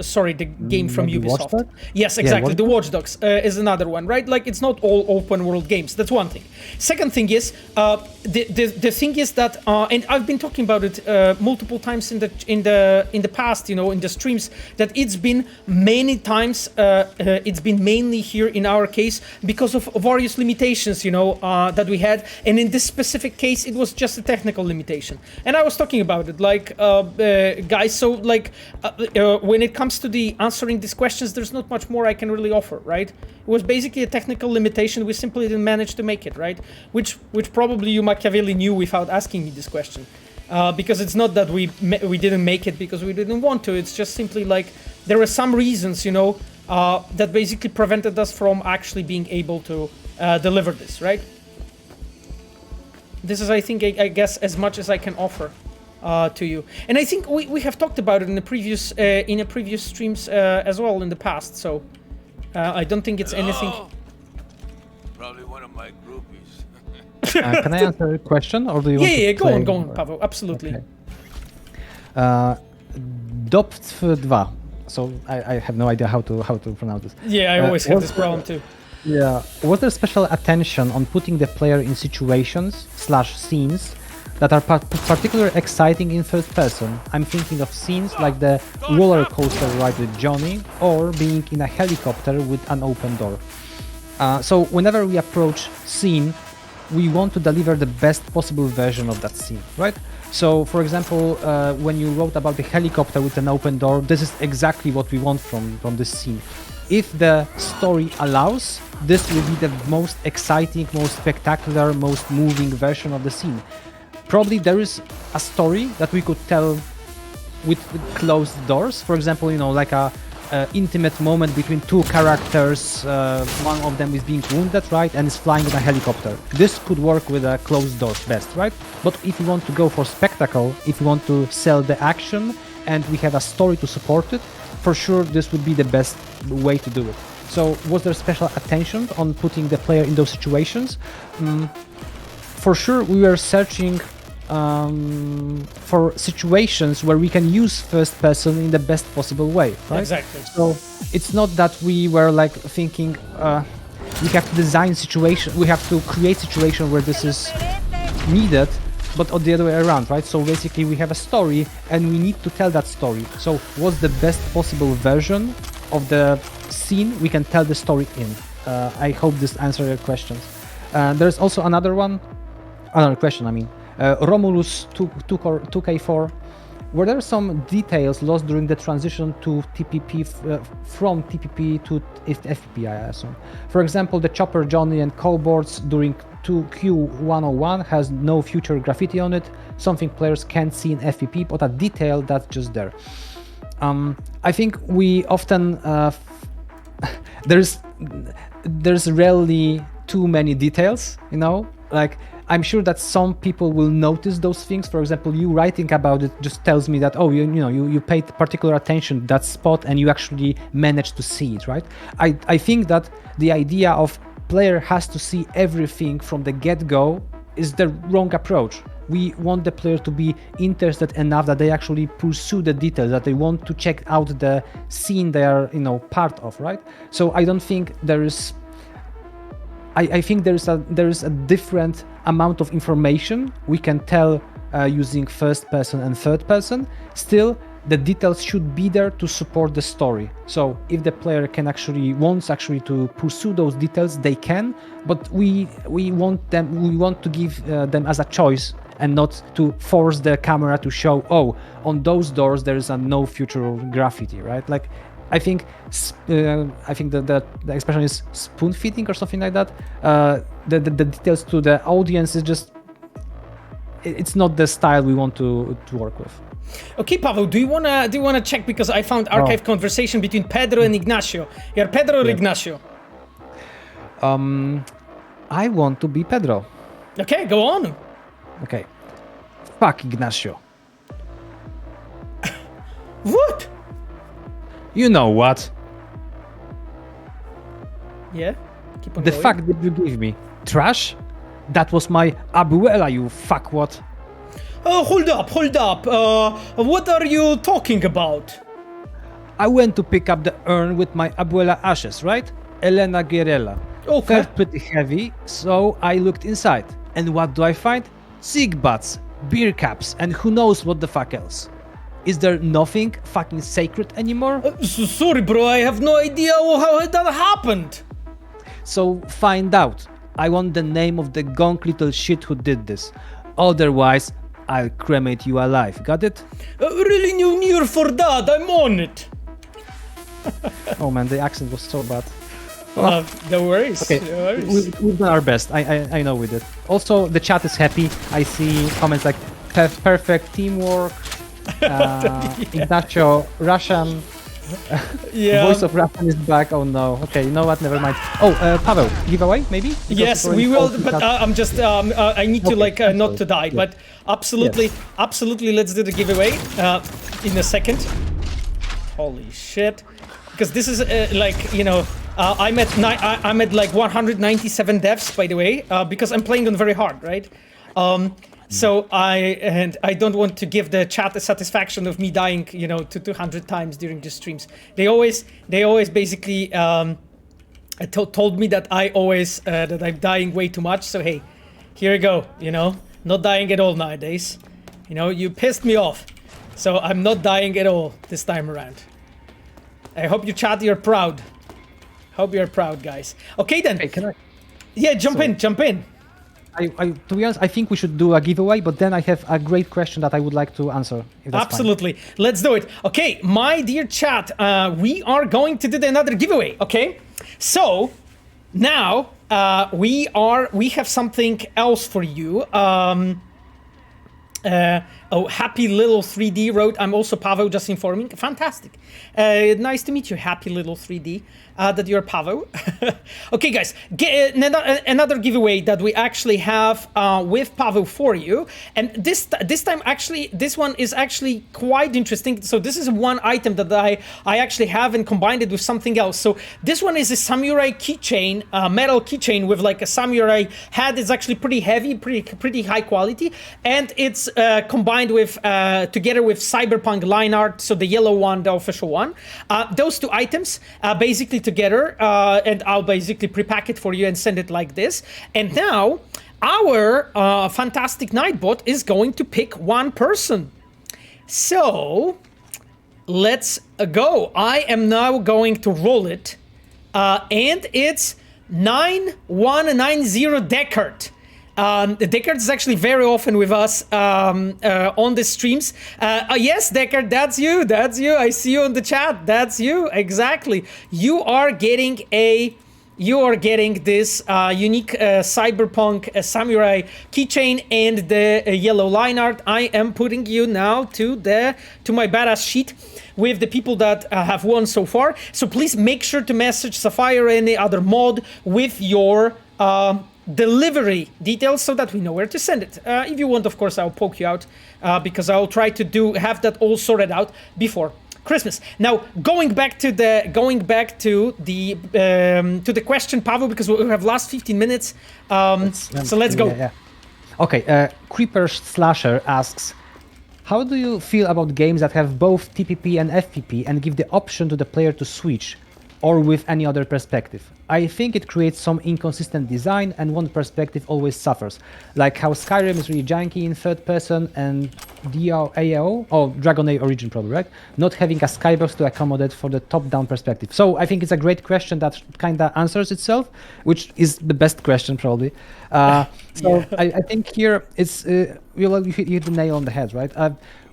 sorry, the game from Ubisoft. Yes, exactly. The Watch Dogs is another one, right? Like, it's not all open world games. That's one thing. Second thing is, the thing is that, and I've been talking about it multiple times in the past, you know, in the streams, that it's been many times, it's been mainly here in our case because of various limitations, you know, that we had, and in this specific case, it was just a technical limitation. And I was talking about it, like, guys, so, like, when it comes to the answering these questions, there's not much more I can really offer, right? It was basically a technical limitation. We simply didn't manage to make it, right? Which probably you, Machiavelli, knew without asking me this question. Because it's not that we didn't make it because we didn't want to. It's just simply like there were some reasons, you know, that basically prevented us from actually being able to deliver this, right? This is, I think, I guess, as much as I can offer to you. And I think we have talked about it in the previous streams as well in the past. So I don't think it's anything. Probably one of my groupies. Can I answer a question, or do you? Yeah, go on, Paweł. Absolutely. Okay. Doptw2. So I have no idea how to pronounce this. Yeah, I always have this problem too. Yeah. Was there special attention on putting the player in situations/scenes that are particularly exciting in third person? I'm thinking of scenes like the roller coaster ride with Johnny, or being in a helicopter with an open door. So whenever we approach scene, we want to deliver the best possible version of that scene, right? So, for example, when you wrote about the helicopter with an open door, this is exactly what we want from this scene. If the story allows, this will be the most exciting, most spectacular, most moving version of the scene. Probably there is a story that we could tell with closed doors. For example, you know, like a intimate moment between two characters. One of them is being wounded, right, and is flying in a helicopter. This could work with a closed doors best, right? But if you want to go for spectacle, if you want to sell the action, and we have a story to support it, for sure this would be the best way to do it. So was there special attention on putting the player in those situations? For sure we were searching for situations where we can use first person in the best possible way, right? Exactly. So it's not that we were like thinking we have to design situation, we have to create situation where this is needed, but on the other way around, right? So basically we have a story and we need to tell that story. So what's the best possible version of the scene we can tell the story in? I hope this answers your questions. There's also another question. I mean, Romulus 2K4. Were there some details lost during the transition to TPP from TPP to FPP, I assume? For example, the Chopper Johnny and Cowboards during 2Q101 has no future graffiti on it, something players can't see in FPP, but a detail that's just there. I think we often there's rarely too many details, you know, like I'm sure that some people will notice those things. For example, you writing about it just tells me that, oh, you paid particular attention to that spot and you actually managed to see it, right? I think that the idea of player has to see everything from the get-go is the wrong approach. We want the player to be interested enough that they actually pursue the details, that they want to check out the scene they are, part of, right? So I don't think there is. I think there is a different amount of information we can tell using first person and third person. Still, the details should be there to support the story. So if the player wants to pursue those details, they can. But we want to give them as a choice and not to force the camera to show, oh, on those doors there is no future graffiti, right? Like, I think the expression is spoon feeding or something like that. The details to the audience is just, it's not the style we want to work with. Okay, Paweł, do you wanna check, because I found archive conversation between Pedro and Ignacio. You're Pedro or Ignacio? I want to be Pedro. Okay, go on. Okay. Fuck Ignacio. What? You know what? Yeah? Keep on the going. fact that you gave me trash? That was my abuela, you fuckwhat. Hold up. What are you talking about? I went to pick up the urn with my abuela ashes, right? Elena Guerrera. Okay. Felt pretty heavy, so I looked inside. And what do I find? Cig butts, beer caps, and who knows what the fuck else. Is there nothing fucking sacred anymore? Sorry, bro, I have no idea how that happened. So find out. I want the name of the gonk little shit who did this. Otherwise, I'll cremate you alive. Got it? Really no need for that. I'm on it. Oh man, the accent was so bad. No worries. Okay, no worries. We've done our best. I know we did. Also, the chat is happy. I see comments like perfect teamwork. Ignacio, Russian. Yeah. Voice of Russian is back. Oh no. Okay, you know what? Never mind. Oh, Paweł, giveaway maybe? Because yes, we will. But I'm just. I need to not to die. Yeah. But absolutely. Let's do the giveaway in a second. Holy shit! Because this is I'm at like 197 deaths, by the way, because I'm playing on very hard, right? So I don't want to give the chat the satisfaction of me dying, to 200 times during the streams. They always basically told me that that I'm dying way too much. So hey, here you go. Not dying at all nowadays. You pissed me off, so I'm not dying at all this time around. I hope you chat, you're proud. Hope you're proud, guys. Okay then. Hey, can I? Yeah, jump in. To be honest, I think we should do a giveaway, but then I have a great question that I would like to answer. If that's Absolutely. Fine. Let's do it. Okay, my dear chat, we are going to do another giveaway, okay? So, now, we have something else for you. Happy Little 3D wrote, I'm also Paweł, just informing. Fantastic. Nice to meet you, Happy Little 3D, that you're Paweł. Okay, guys, another giveaway that we actually have with Paweł for you. And this time, actually, this one is actually quite interesting. So this is one item that I actually have and combined it with something else. So this one is a samurai keychain, metal keychain with like a samurai head. It's actually pretty heavy, pretty high quality. And it's combined with, together with Cyberpunk line art, so the yellow one, the official one. Those two items basically together, and I'll basically pre-pack it for you and send it like this. And now, our fantastic Nightbot is going to pick one person. So, let's go. I am now going to roll it. And it's 9190 Deckard. Deckard is actually very often with us on the streams. Yes, Deckard, that's you. I see you on the chat. That's you, exactly. You are getting this unique Cyberpunk samurai keychain and the yellow line art. I am putting you now to my badass sheet with the people that have won so far. So please make sure to message Sapphire or any other mod with your delivery details so that we know where to send it. If you want, of course, I'll poke you out because I'll try to have that all sorted out before Christmas. Now, going back to the question, Pavel, because we have last 15 minutes. So let's go. Yeah. Okay, Creeper Slasher asks, how do you feel about games that have both TPP and FPP and give the option to the player to switch, or with any other perspective? I think it creates some inconsistent design and one perspective always suffers. Like how Skyrim is really janky in third person and DAO, or Dragon Age Origin probably, right? Not having a skybox to accommodate for the top-down perspective. So I think it's a great question that kind of answers itself, which is the best question probably. I think here it's, you hit the nail on the head, right?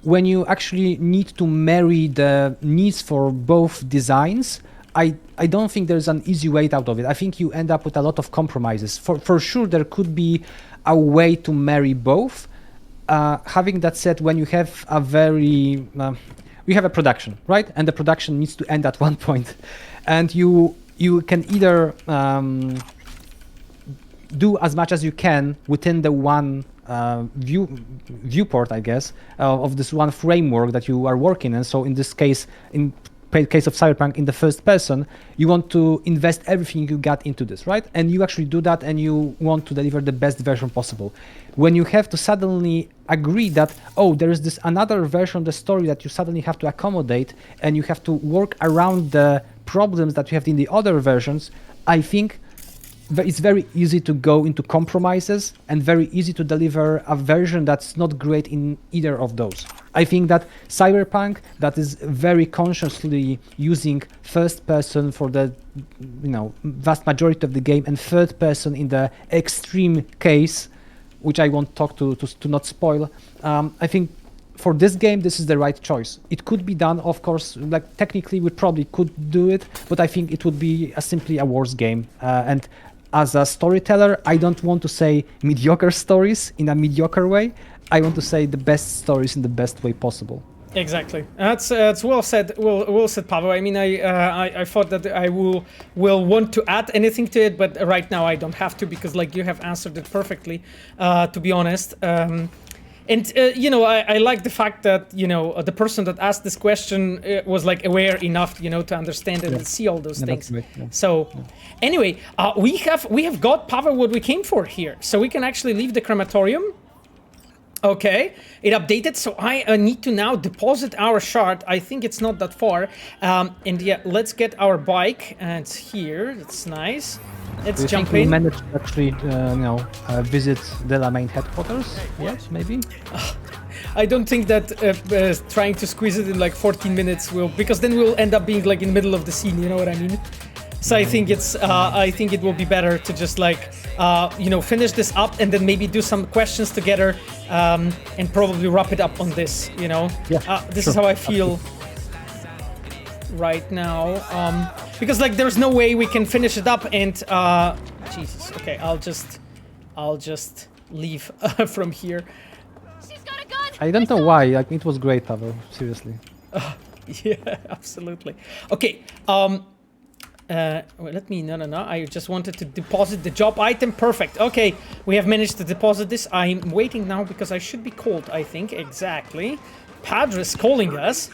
When you actually need to marry the needs for both designs, I don't think there's an easy way out of it. I think you end up with a lot of compromises. For sure, there could be a way to marry both. Having that said, when you have we have a production, right? And the production needs to end at one point. And you can either do as much as you can within the one viewport, I guess, of this one framework that you are working in. So in this case, in case of Cyberpunk, in the first person, you want to invest everything you got into this, right? And you actually do that and you want to deliver the best version possible. When you have to suddenly agree that, oh, there is this another version of the story that you suddenly have to accommodate and you have to work around the problems that you have in the other versions, I think it's very easy to go into compromises and very easy to deliver a version that's not great in either of those. I think that Cyberpunk, that is very consciously using first person for the vast majority of the game and third person in the extreme case, which I won't talk to not spoil. I think for this game, this is the right choice. It could be done, of course, like technically we probably could do it, but I think it would be simply a worse game. And as a storyteller, I don't want to say mediocre stories in a mediocre way. I want to say the best stories in the best way possible. Exactly. That's well said. Well said, Pavel. I mean, I thought that I will want to add anything to it, but right now I don't have to because, like, you have answered it perfectly. To be honest. I like the fact that, the person that asked this question was like aware enough, to understand it and see all those things. Right. Yeah. So, anyway, we have got, Pavel, what we came for here. So we can actually leave the crematorium. Okay, it updated, so I need to now deposit our shard. I think it's not that far. And yeah, let's get our bike. And it's here. That's nice. Let's jump in. We managed to actually, visit Delamain headquarters. Yes, maybe. I don't think that trying to squeeze it in like 14 minutes will, because then we'll end up being like in the middle of the scene. You know what I mean? So I think it will be better to just like, finish this up and then maybe do some questions together, and probably wrap it up on this. This is how I feel right now. Because like there's no way we can finish it up and Jesus. Okay, I'll just leave from here. She's got a gun. I don't know why. Like it was great, Pavel. Seriously. Yeah, absolutely. Okay. Let me. No. I just wanted to deposit the job item. Perfect. Okay, we have managed to deposit this. I'm waiting now because I should be called. I think exactly. Padre's calling us.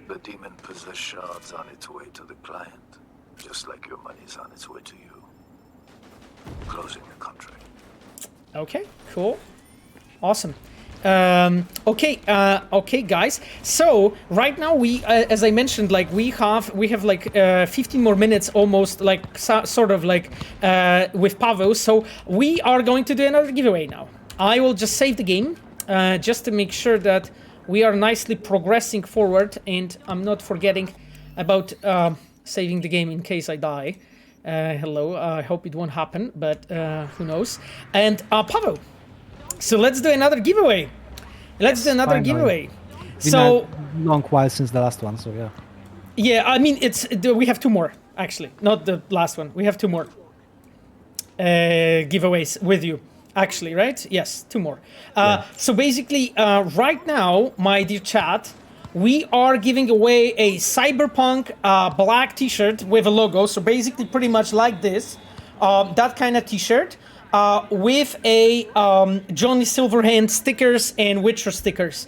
The demon-possessed shard's on its way to the client, just like your money's on its way to you. Closing the contract. Okay, cool. Awesome. Okay, guys. So right now we, as I mentioned, like we have like 15 more minutes almost, like sort of like with Pavel. So we are going to do another giveaway now. I will just save the game just to make sure that we are nicely progressing forward, and I'm not forgetting about saving the game in case I die. Hello. I hope it won't happen, but who knows? And Paweł. So let's do another giveaway. Let's do another finally. giveaway. Been So a long while since the last one, so yeah. yeah, I mean we have 2 more actually, not the last one. We have 2 more giveaways with you. Actually, right? Yes, 2 more. So basically, right now, my dear chat, we are giving away a Cyberpunk black t-shirt with a logo. So basically, pretty much like this, that kind of t-shirt with a Johnny Silverhand stickers and Witcher stickers.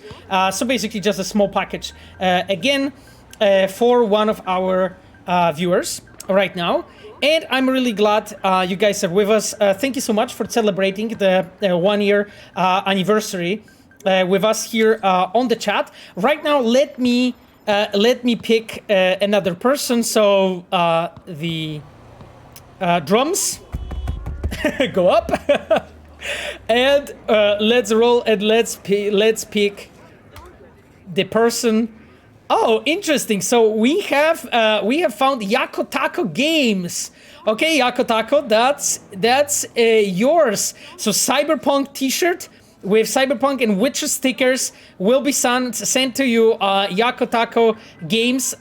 So basically, just a small package. Again, for one of our viewers right now. And I'm really glad you guys are with us. Thank you so much for celebrating the 1-year anniversary with us here on the chat. Right now, let me pick another person. So the drums go up, and let's roll and let's pick the person. Oh, interesting. So we have found Yako Taco Games. Okay, Yako Taco, that's yours. So Cyberpunk t-shirt with Cyberpunk and Witcher stickers will be sent to you. Yako Taco Games.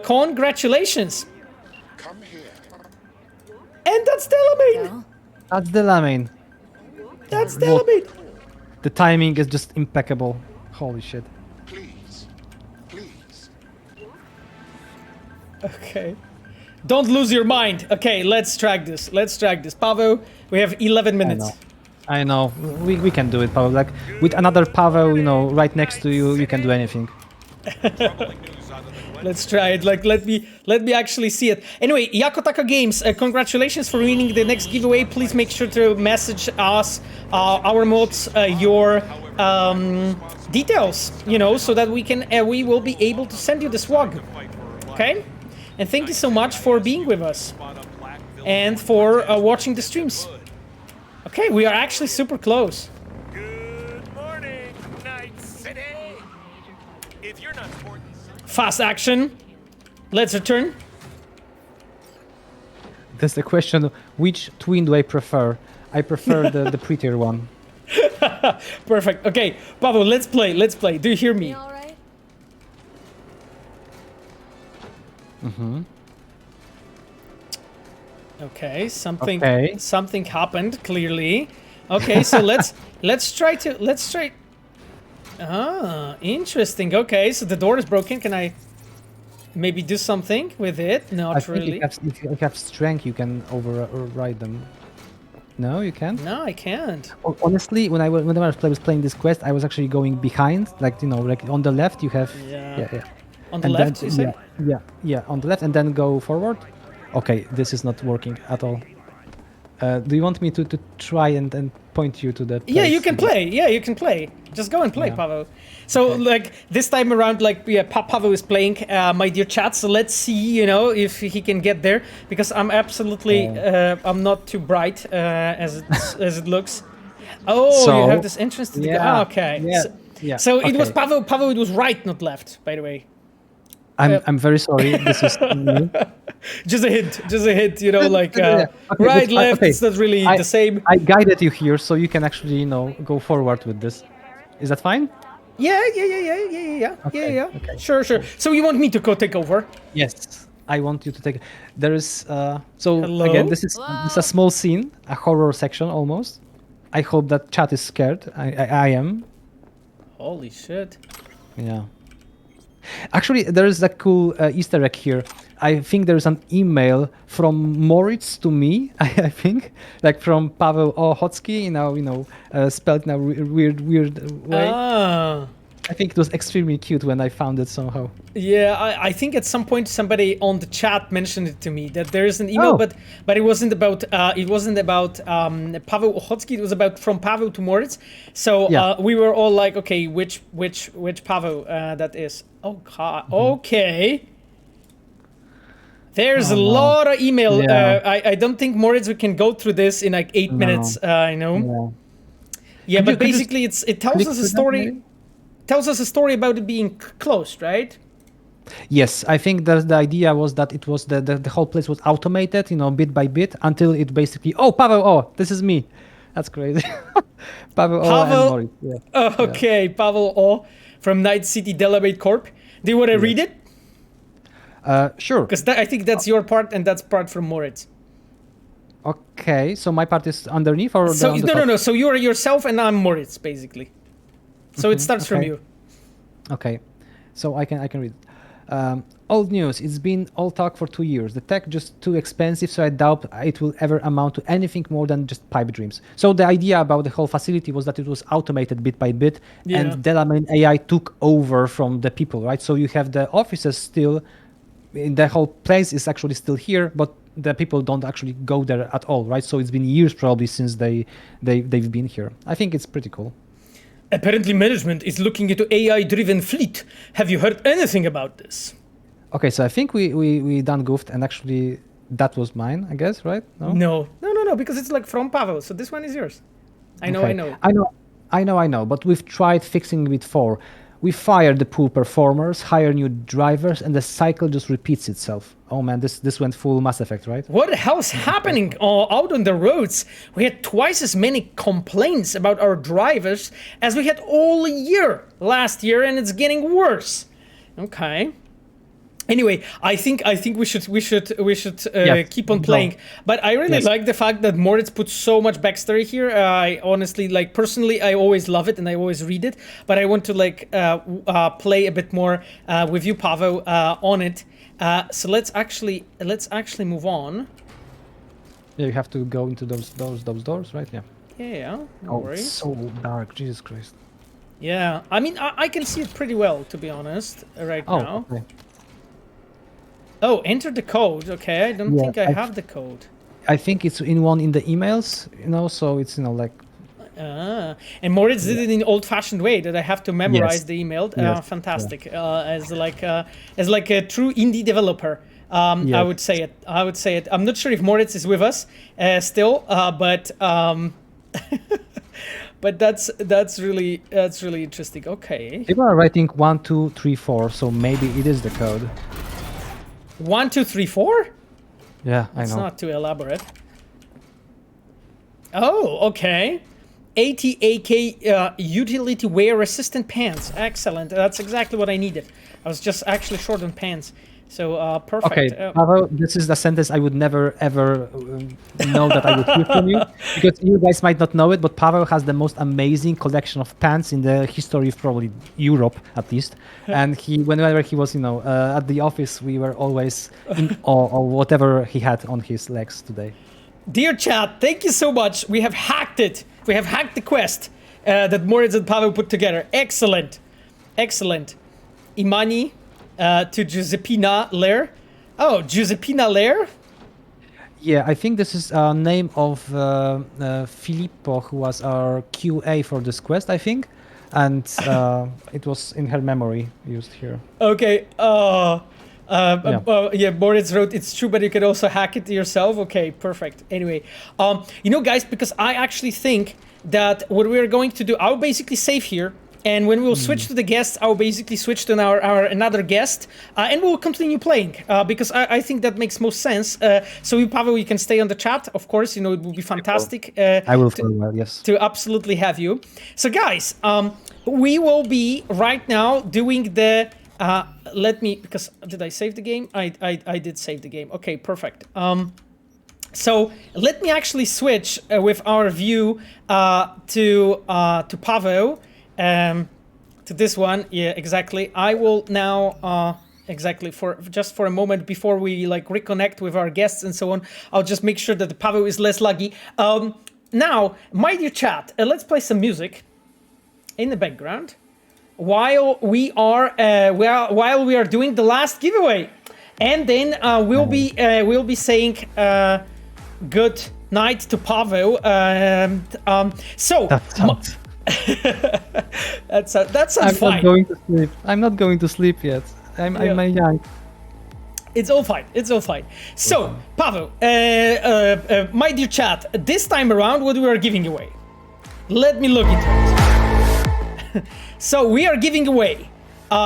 Congratulations. Come here. And that's Delamain. That's Delamain. That's Delamain. The timing is just impeccable. Holy shit. Okay. Don't lose your mind. Okay, let's track this. Paweł, we have 11 minutes. I know. We can do it, Paweł. Like, with another Paweł, right next to you, you can do anything. Let's try it. Like, let me actually see it. Anyway, Yakotaka Games, congratulations for winning the next giveaway. Please make sure to message us, our mods, your details, so that we will be able to send you the swag. Okay? And thank you so much for being with us and for watching the streams. Okay, we are actually super close. Good morning, Night City. If you're not sporting, Fast action. Let's return. That's the question. Which twin do I prefer? I prefer the prettier one. Perfect. Okay, Paweł, let's play. Do you hear me? Mm-hmm. Okay, something happened clearly. Okay, so let's try. Ah, interesting. Okay, so the door is broken. Can I maybe do something with it? Not really. If you have strength, you can override them. No, you can't. No, I can't. Honestly, whenever I was playing this quest, I was actually going behind. Like like on the left, you have. Yeah. On the left, you say? Yeah, on the left, and then go forward. Okay, this is not working at all. Do you want me to try and point you to the place? Yeah, you can play. Yeah, you can play. Just go and play, Paweł. So, like, this time around, like, Paweł is playing, my dear chat, so let's see, if he can get there, because I'm absolutely, I'm not too bright as it looks. Oh, so, you have this entrance to the... okay. Yeah. So it was Paweł, it was right, not left, by the way. I'm very sorry. This is me. Just a hint, like right, left. Okay. It's not really the same. I guided you here, so you can actually, go forward with this. Is that fine? Yeah. Okay. Sure. So you want me to go take over? Yes, I want you to take. There is so Hello? Again, this is a small scene, a horror section almost. I hope that chat is scared. I am. Holy shit. Yeah. Actually, there is a cool Easter egg here. I think there's an email from Moritz to me. I think, like from Paweł Ochocki, spelled in a weird way. Ah. I think it was extremely cute when I found it somehow. Yeah, I think at some point somebody on the chat mentioned it to me that there is an email, but it wasn't about Paweł Ochocki. It was about from Paweł to Moritz. So we were all like, okay, which Paweł that is? Oh God, okay. There's a lot of email. Yeah. I don't think Moritz we can go through this in like 8 minutes. I know. Yeah, but basically it tells us a story. Tells us a story about it being closed, right? Yes, I think that the idea was that it was the whole place was automated, bit by bit, until it basically. Oh, Paweł, this is me. That's crazy. Paweł and Moritz. Yeah. Okay, Paweł from Night City Delamain Corp. Do you want to read it? Sure. Because I think that's your part, and that's part from Moritz. Okay, so my part is underneath, or so on the no. top? So you are yourself, and I'm Moritz, basically. So it starts from you. Okay, so I can read it. Old news. It's been all talk for 2 years. The tech just too expensive, so I doubt it will ever amount to anything more than just pipe dreams. So the idea about the whole facility was that it was automated bit by bit, and Delamain AI took over from the people, right? So you have the offices still. The whole place is actually still here, but the people don't actually go there at all, right? So it's been years probably since they've been here. I think it's pretty cool. Apparently management is looking into AI-driven fleet. Have you heard anything about this? Okay, so I think we done goofed, and actually that was mine, I guess, right? No, because it's like from Paweł, so this one is yours. I know, but we've tried fixing it before. We fire the poor performers, hire new drivers, and the cycle just repeats itself. Oh man, this went full Mass Effect, right? What the hell's happening out on the roads? We had twice as many complaints about our drivers as we had all year last year, and it's getting worse. Okay. Anyway, I think we should keep on playing. But I really like the fact that Moritz put so much backstory here. I honestly, personally, I always love it and I always read it. But I want to play a bit more with you, Paweł, on it. So let's actually move on. Yeah, you have to go into those doors, right? Yeah. Yeah. No worries. It's so dark, Jesus Christ. Yeah, I mean, I can see it pretty well, to be honest, right now. Okay. Oh, enter the code. Okay, I don't think I have the code. I think it's in the emails, so it's like. And Moritz did it in old-fashioned way that I have to memorize the email. Fantastic. As like a true indie developer. I would say it. I'm not sure if Moritz is with us still, but but that's really interesting. Okay. People are writing 1, 2, 3, 4, so maybe it is the code. 1, 2, 3, 4? Yeah, I know. It's not too elaborate. Oh, okay. ATAK utility wear resistant pants. Excellent. That's exactly what I needed. I was just actually short on pants. So perfect. Okay, Paweł, this is the sentence I would never ever know that I would hear from you, because you guys might not know it, but Paweł has the most amazing collection of pants in the history of probably Europe, at least. And whenever he was, at the office, we were always in awe of whatever he had on his legs today. Dear chat, thank you so much. We have hacked it. We have hacked the quest that Moritz and Paweł put together. Excellent. Imani. To Giuseppina Lair. Oh, Giuseppina Lair? Yeah, I think this is a name of Filippo, who was our QA for this quest, I think. And it was in her memory used here. Okay. Moritz wrote, it's true, but you can also hack it yourself. Okay, perfect. Anyway, guys, because I actually think that what we're going to do, I'll basically save here. And when we'll switch to the guests, I'll basically switch to our another guest, and we'll continue playing because I think that makes most sense. So you, Paweł, you can stay on the chat, of course. It would be fantastic. I will for a while, yes. To absolutely have you. So guys, we will be right now doing the. Because did I save the game? I did save the game. Okay, perfect. So let me actually switch with our view to Paweł. To this one, yeah, exactly. I will now, for a moment before we reconnect with our guests and so on, I'll just make sure that the Paweł is less laggy. Now, my dear chat, let's play some music in the background while we are doing the last giveaway, and then we'll be saying good night to Paweł. So. That sounds fine. I'm not going to sleep. I'm not going to sleep yet. I'm young. It's all fine. So, Paweł, my dear chat, this time around, what we are giving away? Let me look into it. So we are giving away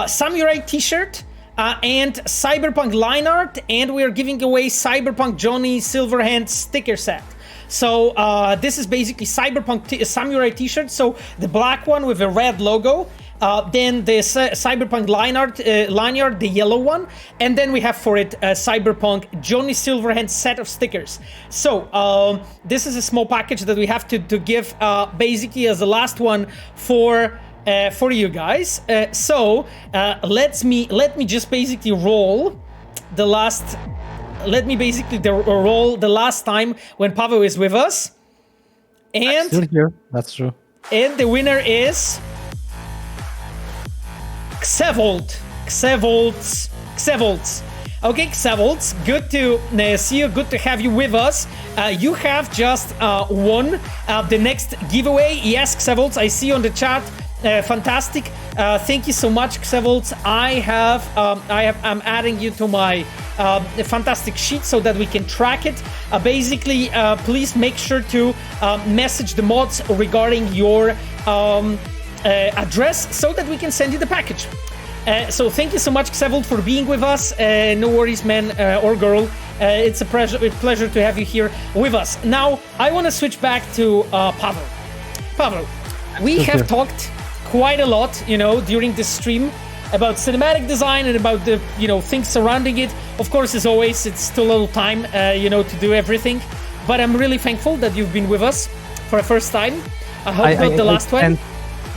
Samurai T-shirt, and Cyberpunk line art, and we are giving away Cyberpunk Johnny Silverhand sticker set. So this is basically Cyberpunk Samurai t-shirt, so the black one with a red logo, then the Cyberpunk line art, the yellow one, and then we have for it Cyberpunk Johnny Silverhand set of stickers. So this is a small package that we have to give basically as the last one for you guys. So let me just basically roll the last. Let me basically roll the last time when Paweł is with us. And Still here. That's true. And the winner is Xevolt. Okay, Xevolt, good to see you. Good to have you with us. You have just won the next giveaway. Yes, Xevolt, I see you on the chat. Fantastic. Thank you so much, Xevolt. I'm adding you to my fantastic sheet so that we can track it. Basically, please make sure to message the mods regarding your address so that we can send you the package. So thank you so much, Xevolt, for being with us. No worries, man or girl. It's a pleasure to have you here with us. Now, I want to switch back to Paweł. Paweł, we have talked quite a lot, during this stream about cinematic design and about the, things surrounding it. Of course, as always, it's too little time, to do everything. But I'm really thankful that you've been with us for the first time. I hope not the last one.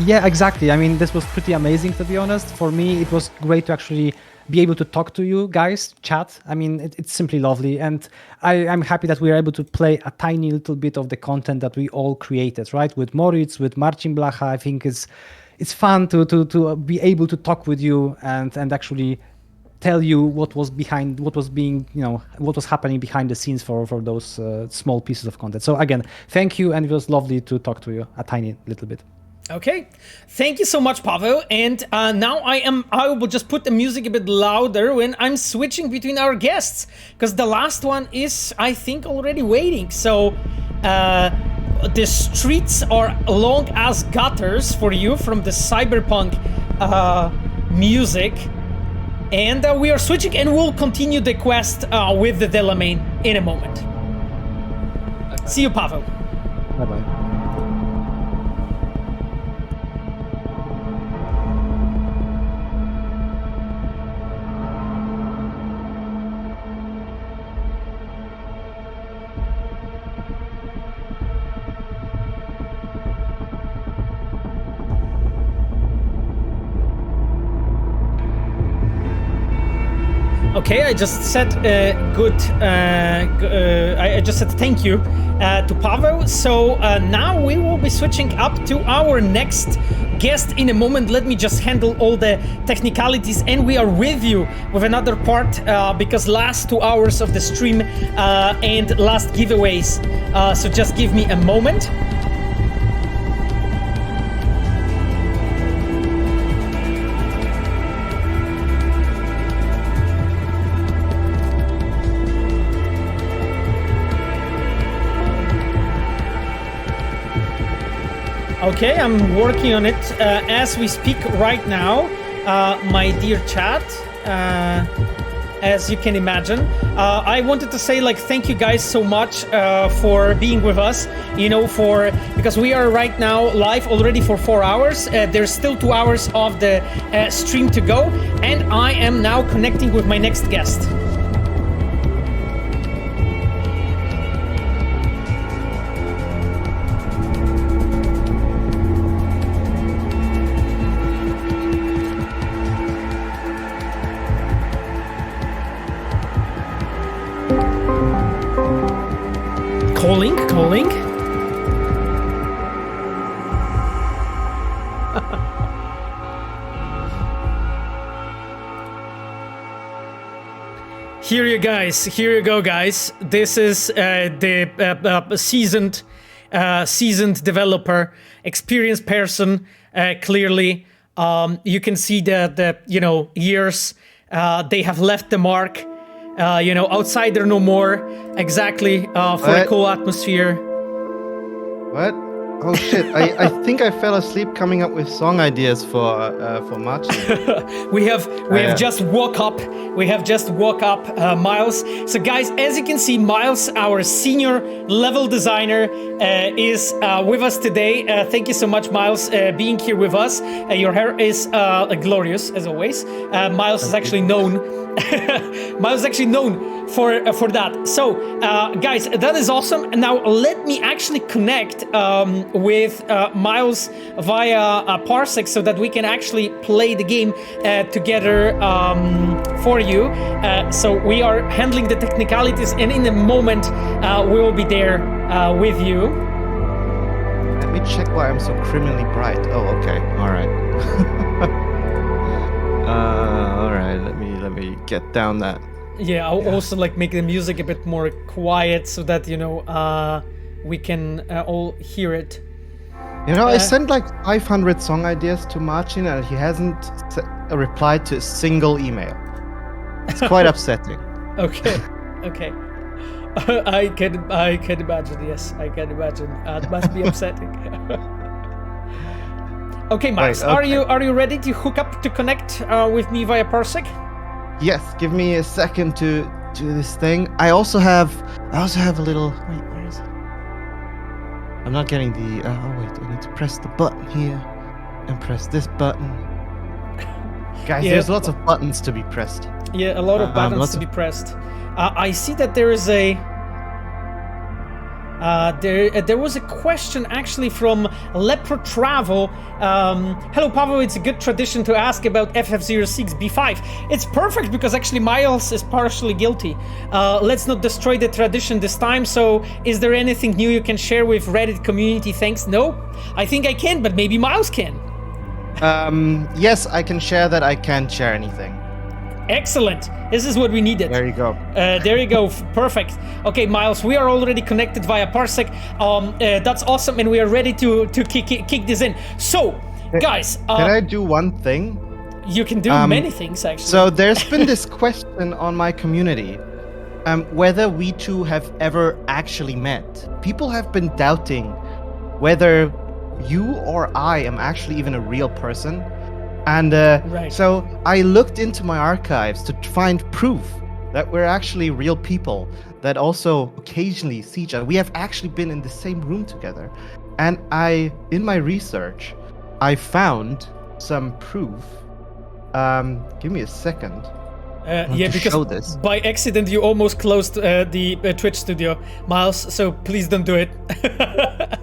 Yeah, exactly. I mean, this was pretty amazing, to be honest. For me, it was great to actually be able to talk to you guys, chat. I mean, it's simply lovely. And I'm happy that we are able to play a tiny little bit of the content that we all created, right? With Moritz, with Marcin Blacha. I think it's fun to be able to talk with you and actually tell you what was happening behind the scenes for those small pieces of content. So again, thank you. And it was lovely to talk to you a tiny little bit. Okay, thank you so much, Paweł. And now I will just put the music a bit louder when I'm switching between our guests, because the last one is, I think, already waiting. So the streets are long as gutters for you from the Cyberpunk music. And we are switching, and we'll continue the quest with the Delamain in a moment. See you, Paweł. Bye-bye. Okay, I just said I just said thank you to Paweł. So now we will be switching up to our next guest in a moment. Let me just handle all the technicalities, and we are with you with another part because last 2 hours of the stream and last giveaways. So just give me a moment. Okay, I'm working on it as we speak right now, my dear chat. As you can imagine, I wanted to say thank you guys so much for being with us. Because we are right now live already for 4 hours. There's still 2 hours of the stream to go, and I am now connecting with my next guest. Calling. Here you go, guys. This is the seasoned developer, experienced person. Clearly, you can see the years. They have left the mark. Outsider no more. Exactly. For a cool atmosphere. What? Oh shit! I think I fell asleep coming up with song ideas for Marcin. we have just woke up. We have just woke up, Miles. So guys, as you can see, Miles, our senior level designer, is with us today. Thank you so much, Miles, being here with us. Your hair is glorious as always. Miles is actually known. Miles is actually known for that. So, guys, that is awesome. Now, let me actually connect with Miles via Parsec so that we can actually play the game together for you. So we are handling the technicalities, and in a moment, we will be there with you. Let me check why I'm so criminally bright. Oh, okay. All right. All right. Let me get down that. Yeah, I'll also like make the music a bit more quiet so that we can all hear it. I sent like 500 song ideas to Marcin, and he hasn't replied to a single email. It's quite upsetting. Okay. I can imagine. Yes, I can imagine. It must be upsetting. Okay, Miles, Right, okay. are you ready to hook up to connect with me via Parsec? Yes, give me a second to do this thing. I also have a little. Wait, where is it? I'm not getting the. Oh wait, I need to press the button here, and press this button. Guys, there's lots of buttons to be pressed. Yeah, a lot of buttons to be pressed. I see that there is a. There was a question actually from Lepro Travel. Hello, Paweł. It's a good tradition to ask about FF06B5. It's perfect because actually Miles is partially guilty. Let's not destroy the tradition this time. So, is there anything new you can share with Reddit community? Thanks. No, I think I can, but maybe Miles can. Yes, I can share that. I can't share anything. Excellent. This is what we needed. There you go. There you go. Perfect. Okay, Miles, we are already connected via Parsec. That's awesome, and we are ready to kick this in. So, guys, can I do one thing? You can do many things, actually. So there's been this question on my community, whether we two have ever actually met. People have been doubting whether you or I am actually even a real person. And so I looked into my archives to find proof that we're actually real people that also occasionally see each other. We have actually been in the same room together. And in my research, I found some proof. Give me a second. Because by accident you almost closed the Twitch studio, Miles, so please don't do it.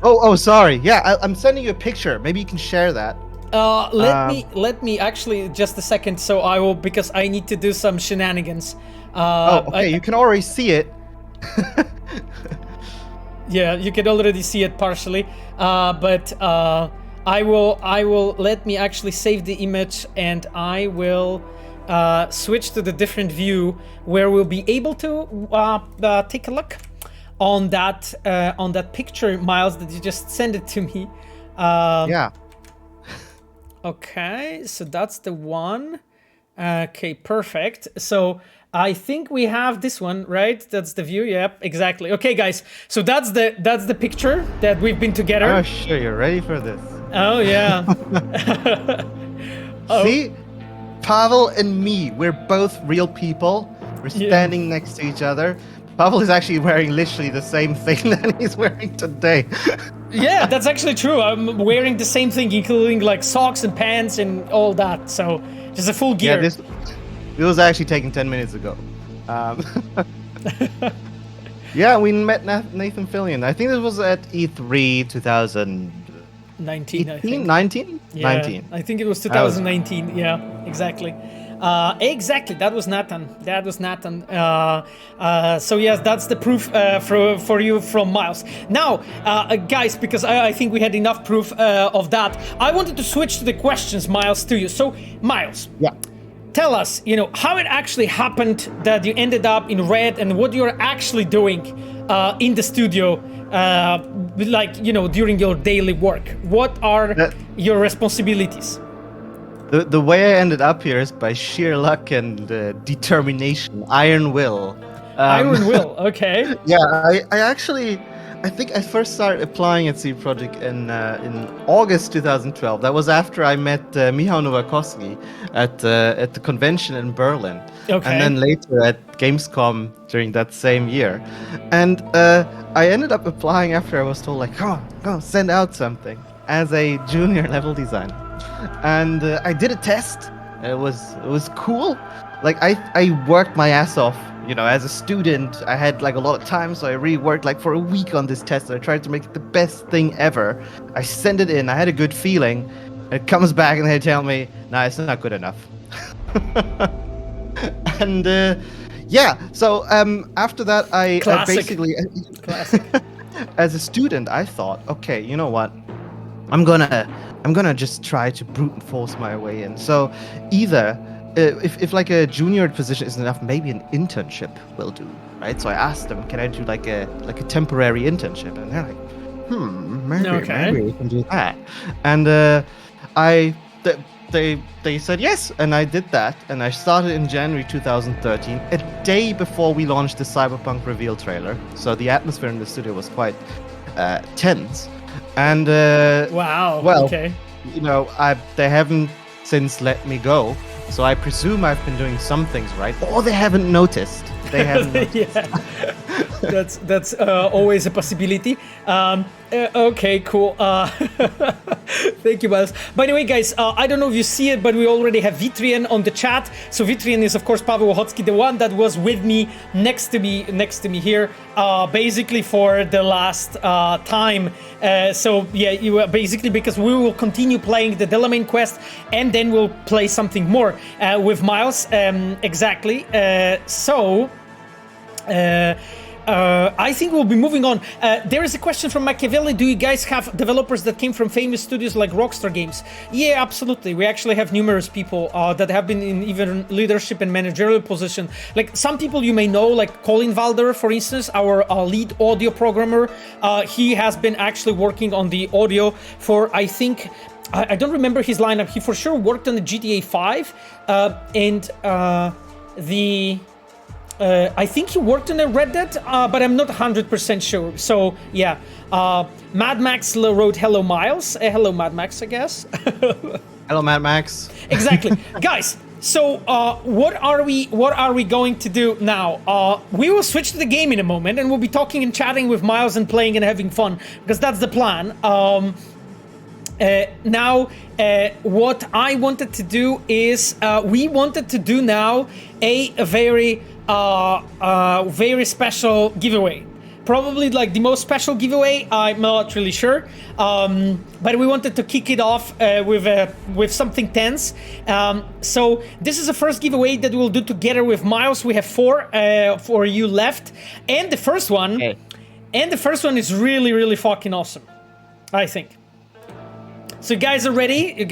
oh, sorry. Yeah, I'm sending you a picture. Maybe you can share that. Let me actually just a second. So I will, because I need to do some shenanigans. Okay. You can already see it. Yeah, you can already see it partially. But I will let me actually save the image, and I will switch to the different view where we'll be able to take a look on that picture, Miles, that you just sent it to me. Yeah. Okay, so that's the one. Okay, perfect. So I think we have this one, right? That's the view. Yep, exactly. Okay, guys. So that's the picture that we've been together. Oh, sure. You're ready for this. Oh yeah. See, Pavel and me, we're both real people. We're standing next to each other. Pavel is actually wearing literally the same thing that he's wearing today. Yeah, that's actually true. I'm wearing the same thing, including like socks and pants and all that. So just a full gear. Yeah, it was actually taken 10 minutes ago. Yeah, we met Nathan Fillion. I think this was at E3 2019. 19? Yeah, 19. I think it was 2019. Yeah, exactly. Exactly, that was Nathan. So yes, that's the proof for you from Miles. Now, guys, because I think we had enough proof of that, I wanted to switch to the questions, Miles, to you. So, Miles, tell us, how it actually happened that you ended up in Red, and what you're actually doing in the studio, during your daily work. What are your responsibilities? The way I ended up here is by sheer luck and determination, iron will. Iron will, okay. Yeah, I I think I first started applying at CD Projekt in August 2012. That was after I met Michał Nowakowski at the convention in Berlin. Okay. And then later at Gamescom during that same year. And I ended up applying after I was told, like, come on, send out something as a junior level designer. And I did a test. It was cool. Like I worked my ass off. You know, as a student, I had like a lot of time, so I really worked like for a week on this test. I tried to make it the best thing ever. I sent it in. I had a good feeling. It comes back and they tell me, "Nah, it's not good enough." And yeah, so after that, I basically, classic. As a student, I thought, okay, you know what? I'm gonna just try to brute force my way in. So either. If like a junior position isn't enough, maybe an internship will do, right? So I asked them, can I do like a temporary internship? And they're like, maybe we can do that. And they said yes, and I did that, and I started in January 2013, a day before we launched the Cyberpunk reveal trailer. So the atmosphere in the studio was quite tense. And wow, well, okay. You know, they haven't since let me go. So I presume I've been doing some things right, or they haven't noticed. They haven't noticed. Yeah, that's always a possibility. Okay, cool. Thank you, Miles. By the way, guys, I don't know if you see it, but we already have Vitrian on the chat. So Vitrian is, of course, Paweł Ochocki, the one that was with me next to me here, basically for the last time. So yeah, you basically, because we will continue playing the Delamain quest, and then we'll play something more with Miles. Exactly. I think we'll be moving on. There is a question from Machiavelli. Do you guys have developers that came from famous studios like Rockstar Games? Yeah, absolutely. We actually have numerous people that have been in even leadership and managerial position. Like some people you may know, like Colin Valder, for instance, our lead audio programmer. He has been actually working on the audio for, I think, I don't remember his lineup. He for sure worked on the GTA 5 and I think he worked on a Red Dead, but I'm not 100% sure. So yeah, Mad Max wrote "Hello Miles." Hello Mad Max, I guess. Hello Mad Max. Exactly, guys. So what are we going to do now? We will switch to the game in a moment, and we'll be talking and chatting with Miles and playing and having fun, because that's the plan. Now, what I wanted to do is we wanted to do now a very special giveaway. Probably like the most special giveaway. I'm not really sure, but we wanted to kick it off with something tense. So this is the first giveaway that we'll do together with Miles. We have four for you left, and the first one, is really fucking awesome, I think. So you guys are ready?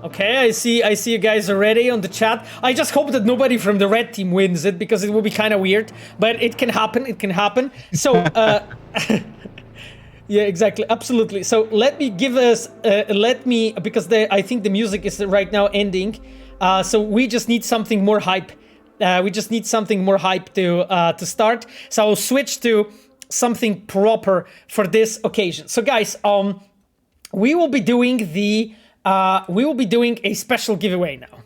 Okay, I see you guys are ready on the chat. I just hope that nobody from the red team wins it, because it will be kind of weird, but it can happen. So, yeah, exactly, absolutely. So let me because I think the music is right now ending. So we just need something more hype. To start. So I'll switch to something proper for this occasion. So guys, we will be doing a special giveaway now.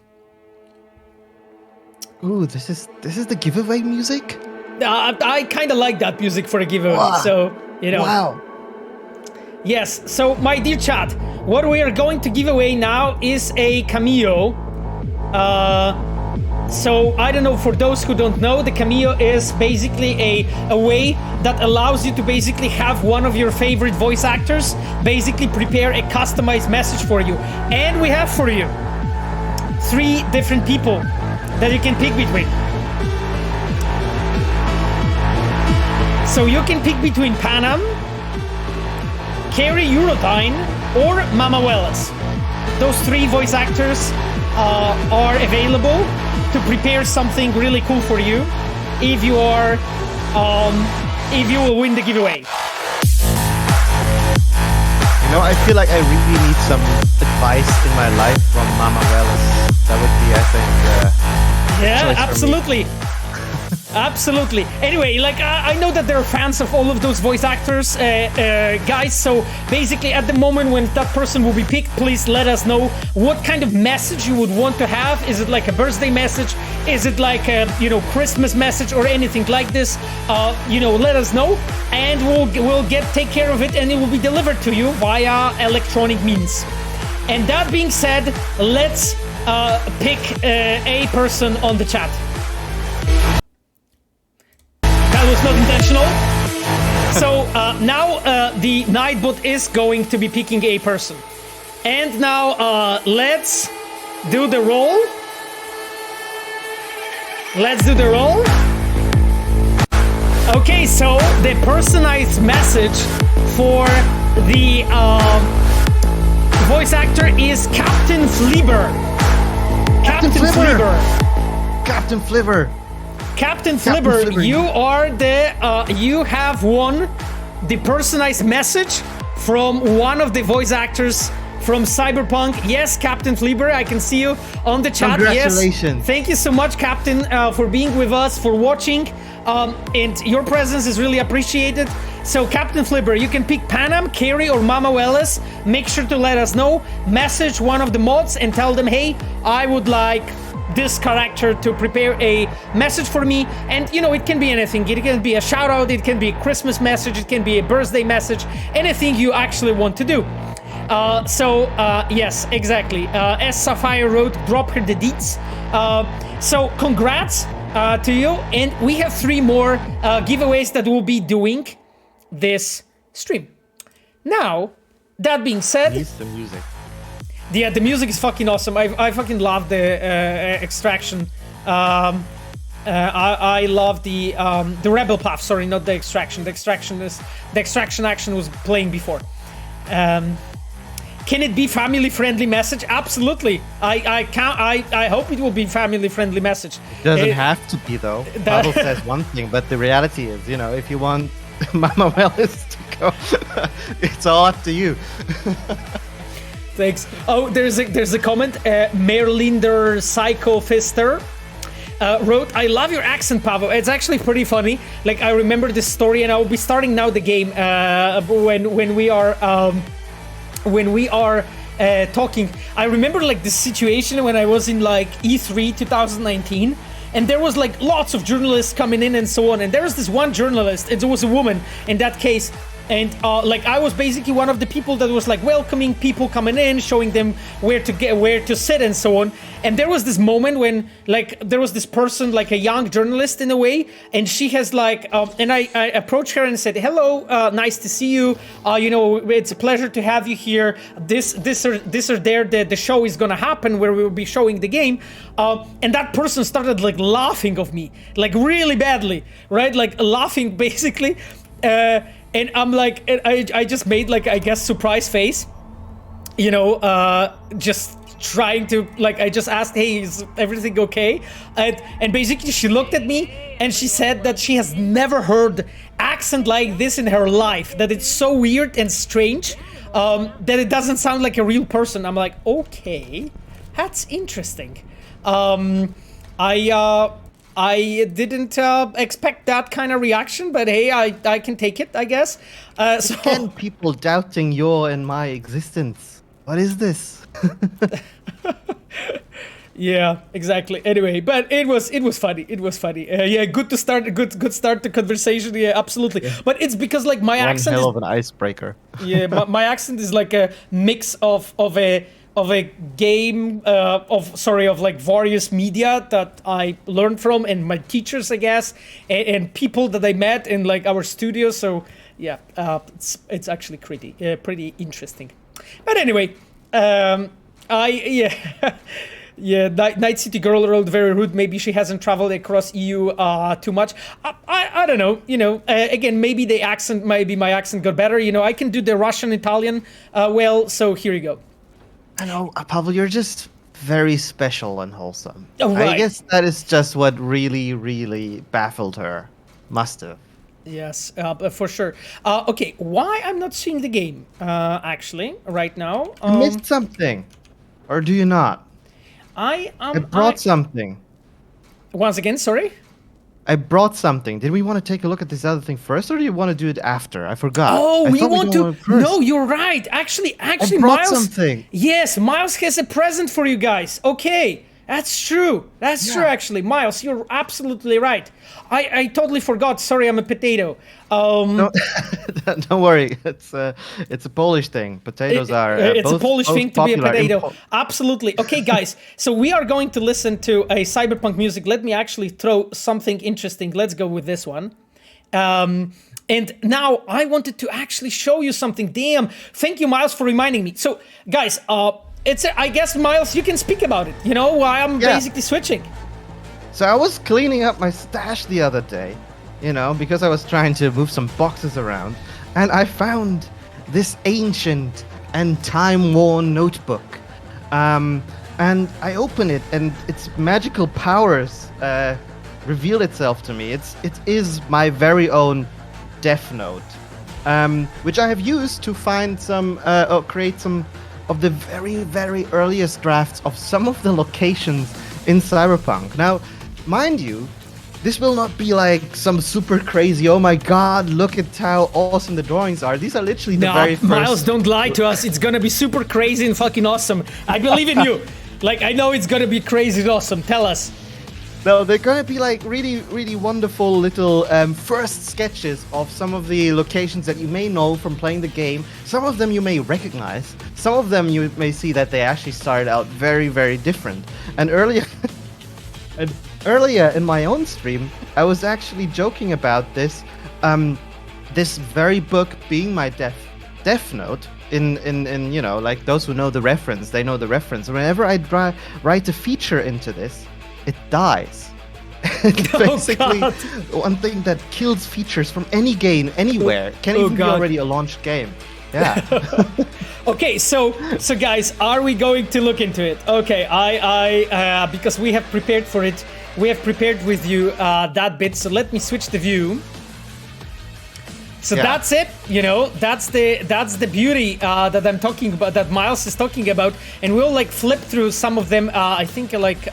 Ooh, this is the giveaway music? I kind of like that music for a giveaway. Wow. So, you know. Wow. Yes, so my dear chat, what we are going to give away now is a cameo. So I don't know, for those who don't know, the cameo is basically a way that allows you to basically have one of your favorite voice actors basically prepare a customized message for you. And we have for you 3 different people that you can pick between. So you can pick between Panam, Carrie Eurodyne, or Mama Welles. Those 3 voice actors are available to prepare something really cool for you if you will win the giveaway. You know, I feel like I really need some advice in my life from Mama Welles. That would be, I think, yeah, absolutely. Absolutely. Anyway, like I know that there are fans of all of those voice actors, guys. So basically, at the moment when that person will be picked, please let us know what kind of message you would want to have. Is it like a birthday message? Is it like a Christmas message or anything like this? Let us know, and we'll take care of it, and it will be delivered to you via electronic means. And that being said, let's pick a person on the chat. That was not intentional. So now the Nightbot is going to be picking a person. And now let's do the roll. Let's do the roll. Okay, so the personalized message for the voice actor is Captain Flieber. Captain Flieber. Captain Flieber. Captain Flibber, you have won the personalized message from one of the voice actors from Cyberpunk. Yes, Captain Flibber, I can see you on the chat. Congratulations. Yes. Thank you so much, Captain, for being with us, for watching. And your presence is really appreciated. So, Captain Flibber, you can pick Panam, Carrie, or Mama Welles. Make sure to let us know. Message one of the mods and tell them, hey, I would like this character to prepare a message for me. And it can be anything. It can be a shout out, it can be a Christmas message, it can be a birthday message, anything you actually want to do. Yes, exactly. As Sapphire wrote, drop her the deets. So congrats to you. And we have 3 more giveaways that we'll be doing this stream. Now, that being said, Needs the music. Yeah, the music is fucking awesome. I fucking love the extraction. I love the rebel path. Sorry, not the extraction. The extraction action was playing before. Can it be family friendly message? Absolutely. I hope it will be family friendly message. It doesn't have to be though. Pavel says one thing, but the reality is, if you want Mama Welles to go, it's all up to you. Thanks. Oh, there's a comment. Merlinder Psycho Fister wrote, I love your accent, Pavel. It's actually pretty funny. Like, I remember this story, and I will be starting now the game when we are talking. I remember like this situation when I was in like E3 2019, and there was like lots of journalists coming in and so on, and there was this one journalist, and it was a woman in that case. And like I was basically one of the people that was like welcoming people coming in, showing them where to sit and so on. And there was this moment when like there was this person, like a young journalist in a way, and she has like and I approached her and said, hello, nice to see you. It's a pleasure to have you here. This or there, the show is gonna happen where we will be showing the game. And that person started like laughing of me, like really badly, right? Like laughing basically. And I'm like, I just made like, I guess, surprise face, just trying to, like, I just asked, hey, is everything okay? And basically she looked at me and she said that she has never heard accent like this in her life, that it's so weird and strange, that it doesn't sound like a real person. I'm like, okay, that's interesting. I didn't expect that kind of reaction, but hey, I can take it, I guess. So Again, people doubting your and my existence. What is this? Yeah, exactly. Anyway, but it was funny. It was funny. Yeah, good to start. Good start to conversation. Yeah, absolutely. Yeah. But it's because like my accent hell of an icebreaker. Yeah, my accent is like a mix of a game of like various media that I learned from, and my teachers, I guess, and people that I met in like our studio. So yeah, it's actually pretty interesting. But anyway, yeah, Night City Girl wrote very rude. Maybe she hasn't traveled across EU too much. I don't know. Again, maybe my accent got better. I can do the Russian, Italian well. So here you go. I know, Pavel, you're just very special and wholesome. Oh, right. I guess that is just what really, really baffled her. Must have. Yes, for sure. Okay, why I'm not seeing the game, actually, right now? You missed something. Or do you not? I brought something. Once again, sorry? I brought something. Did we want to take a look at this other thing first, or do you want to do it after? I forgot. Oh, I we thought want do to. it first. No, you're right. Actually, I brought Miles. something. Yes, Miles has a present for you guys. Okay, that's true. That's true. Actually, Miles, you're absolutely right. I totally forgot. Sorry, I'm a potato. No, don't worry. It's a Polish thing. Potatoes are it's both, a Polish both thing to be a popular in potato. Absolutely. Okay, guys. So we are going to listen to a cyberpunk music. Let me actually throw something interesting. Let's go with this one. And now I wanted to actually show you something. Damn. Thank you, Miles, for reminding me. So, guys, I guess, Miles, you can speak about it. You know, why I'm basically switching. So I was cleaning up my stash the other day, you know, because I was trying to move some boxes around, and I found this ancient and time-worn notebook. And I open it, and its magical powers reveal itself to me. It is my very own Death Note, which I have used to find some or create some of the very, very earliest drafts of some of the locations in Cyberpunk. Now, mind you, this will not be like some super crazy, oh my god, look at how awesome the drawings are. These are literally the very first... Miles, don't lie to us. It's gonna be super crazy and fucking awesome. I believe in you. Like, I know it's gonna be crazy and awesome. Tell us. No, they're gonna be like really, really wonderful little first sketches of some of the locations that you may know from playing the game. Some of them you may recognize. Some of them you may see that they actually started out very, very different. And earlier in my own stream, I was actually joking about this, this very book being my Death Note. In you know, like those who know the reference, they know the reference. Whenever I write a feature into this, it dies. Basically, one thing that kills features from any game, anywhere, can even be already a launched game. Yeah. Okay, so guys, are we going to look into it? Okay, I because we have prepared for it. We have prepared with you that bit. So let me switch the view. So that's it. You know, that's the beauty that I'm talking about, that Miles is talking about, and we'll like flip through some of them. I think like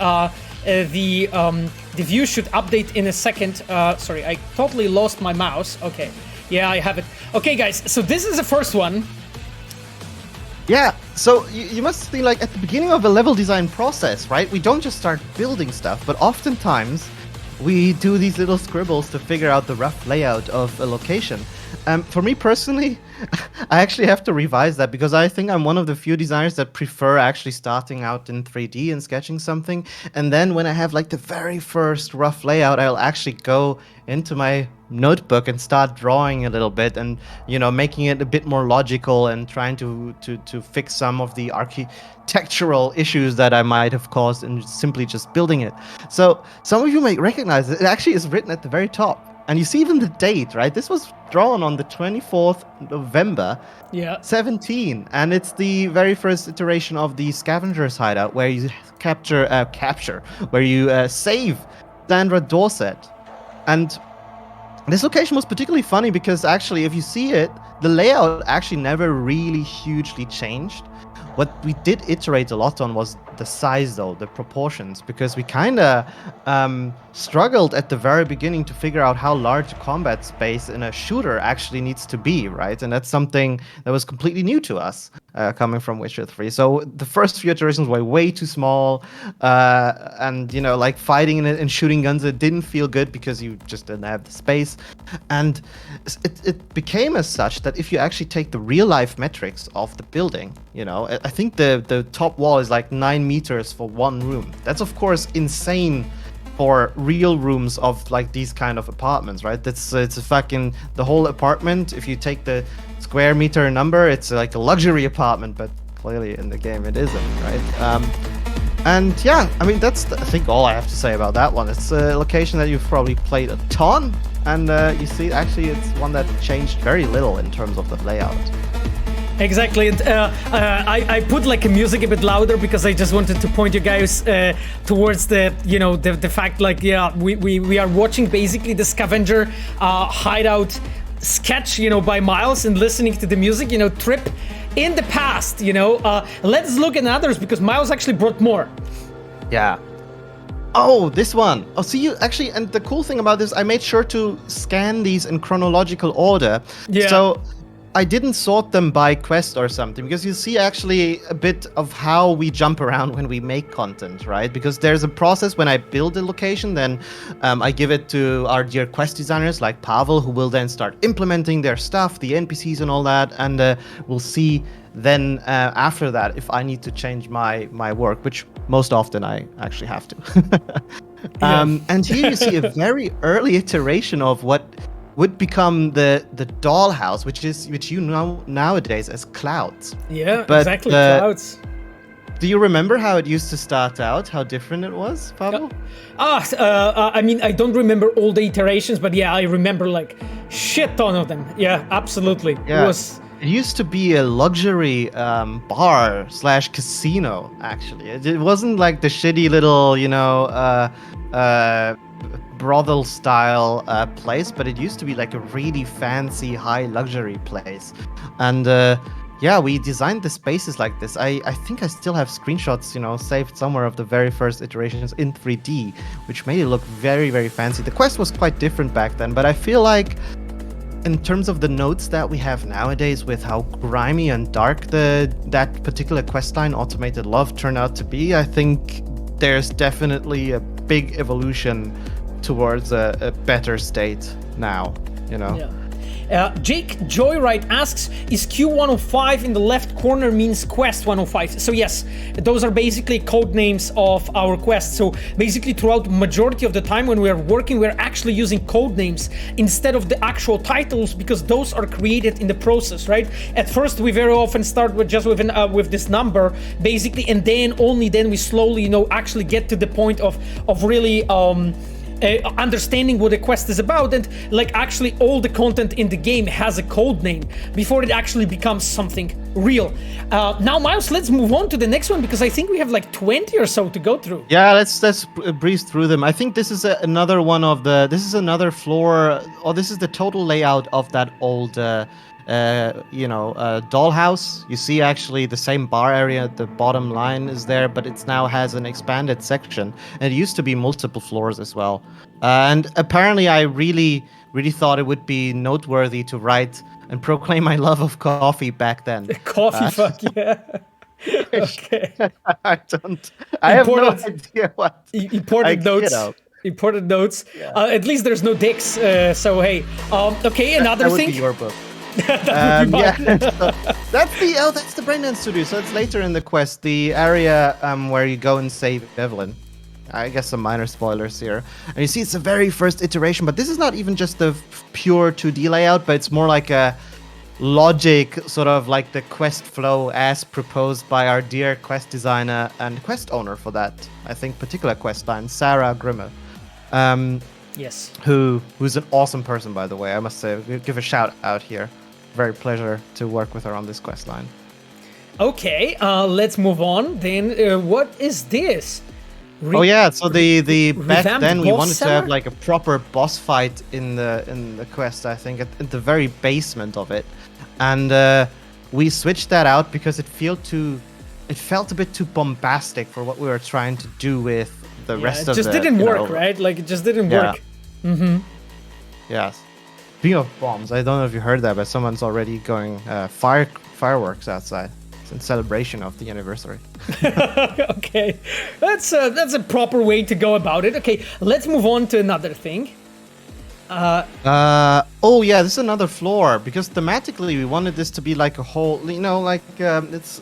the view should update in a second. Sorry, I totally lost my mouse. Okay, yeah, I have it. Okay, guys, so this is the first one. Yeah, so you must be like at the beginning of a level design process, right? We don't just start building stuff, but oftentimes we do these little scribbles to figure out the rough layout of a location. For me personally, I actually have to revise that because I think I'm one of the few designers that prefer actually starting out in 3D and sketching something. And then when I have like the very first rough layout, I'll actually go into my notebook and start drawing a little bit and, you know, making it a bit more logical and trying to fix some of the architectural issues that I might have caused in simply just building it. So some of you may recognize it actually is written at the very top. And you see even the date, right? This was drawn on the 24th November, 17, and it's the very first iteration of the Scavenger's Hideout, where you where you save Sandra Dorset. And this location was particularly funny because actually, if you see it, the layout actually never really hugely changed. What we did iterate a lot on was the size, though, the proportions, because we kind of struggled at the very beginning to figure out how large a combat space in a shooter actually needs to be, right? And that's something that was completely new to us, coming from Witcher 3. So the first few iterations were way too small, and, you know, like fighting and shooting guns, it didn't feel good because you just didn't have the space. And it became as such that if you actually take the real-life metrics of the building, you know, I think the top wall is like 9 meters for one room. That's of course insane for real rooms of like these kind of apartments, right? It's a fucking, the whole apartment, if you take the square meter number, it's like a luxury apartment, but clearly in the game it isn't, right? And yeah, I mean, that's I think all I have to say about that one. It's a location that you've probably played a ton, and you see actually it's one that changed very little in terms of the layout. Exactly, and I put like a music a bit louder because I just wanted to point you guys towards the, you know, the fact like, yeah, we are watching basically the Scavenger hideout sketch, you know, by Miles, and listening to the music, you know, trip in the past, you know. Let's look at others because Miles actually brought more. Yeah. Oh, this one. Oh, see, you actually, and the cool thing about this, I made sure to scan these in chronological order. Yeah. So I didn't sort them by quest or something, because you see actually a bit of how we jump around when we make content, right? Because there's a process when I build a location, then I give it to our dear quest designers like Pavel, who will then start implementing their stuff, the NPCs and all that, and we'll see then after that if I need to change my work, which most often I actually have to. And here you see a very early iteration of what would become the dollhouse, which you know nowadays as clouds. Yeah, But, exactly. Clouds. Do you remember how it used to start out? How different it was, Pavel? I mean, I don't remember all the iterations, but yeah, I remember like shit ton of them. Yeah, absolutely. Yeah. It used to be a luxury bar/casino, actually. It wasn't like the shitty little, brothel-style place, but it used to be like a really fancy, high luxury place. And yeah, we designed the spaces like this. I think I still have screenshots, saved somewhere of the very first iterations in 3D, which made it look very, very fancy. The quest was quite different back then, but I feel like in terms of the notes that we have nowadays, with how grimy and dark that particular questline, Automated Love, turned out to be, I think there's definitely a big evolution towards a better state now, Yeah. Jake Joyride asks, is Q105 in the left corner means quest 105? So yes, those are basically code names of our quests. So basically throughout the majority of the time when we are working, we're actually using code names instead of the actual titles, because those are created in the process, right? At first, we very often start with just with this number, basically, and then only then we slowly, actually get to the point of really understanding what the quest is about, and like actually all the content in the game has a code name before it actually becomes something real. Now, Miles, let's move on to the next one, because I think we have like 20 or so to go through. Yeah, let's breeze through them. I think this is another one of this is another floor, or this is the total layout of that old dollhouse. You see actually the same bar area at the bottom line is there, but it now has an expanded section, and it used to be multiple floors as well. And apparently I really thought it would be noteworthy to write and proclaim my love of coffee back then. Coffee, fuck yeah. Okay. I have no idea what important notes. Important notes. Yeah. At least there's no dicks. So hey, okay, another that would thing. Be your book. That would be mine. So that's the Braindance Studio. So it's later in the quest, the area where you go and save Evelyn. I guess some minor spoilers here. And you see it's the very first iteration, but this is not even just the pure 2D layout, but it's more like a logic, sort of like the quest flow as proposed by our dear quest designer and quest owner for that, I think, particular quest line, Sarah Grimme. Yes. Who's an awesome person, by the way. I must say, give a shout out here. Very pleasure to work with her on this quest line. Okay, let's move on. Then what is this? Oh yeah, so the back then we wanted cellar? to have like a proper boss fight in the quest, I think, at the very basement of it, and we switched that out because it felt a bit too bombastic for what we were trying to do with the rest of the. It just didn't work, right? Like it just didn't work. Mm-hmm. Yes. Speaking of bombs, I don't know if you heard that, but someone's already going fireworks outside. In celebration of the anniversary. Okay, that's a proper way to go about it. Okay, let's move on to another thing. Oh yeah, this is another floor, because thematically we wanted this to be like a whole, it's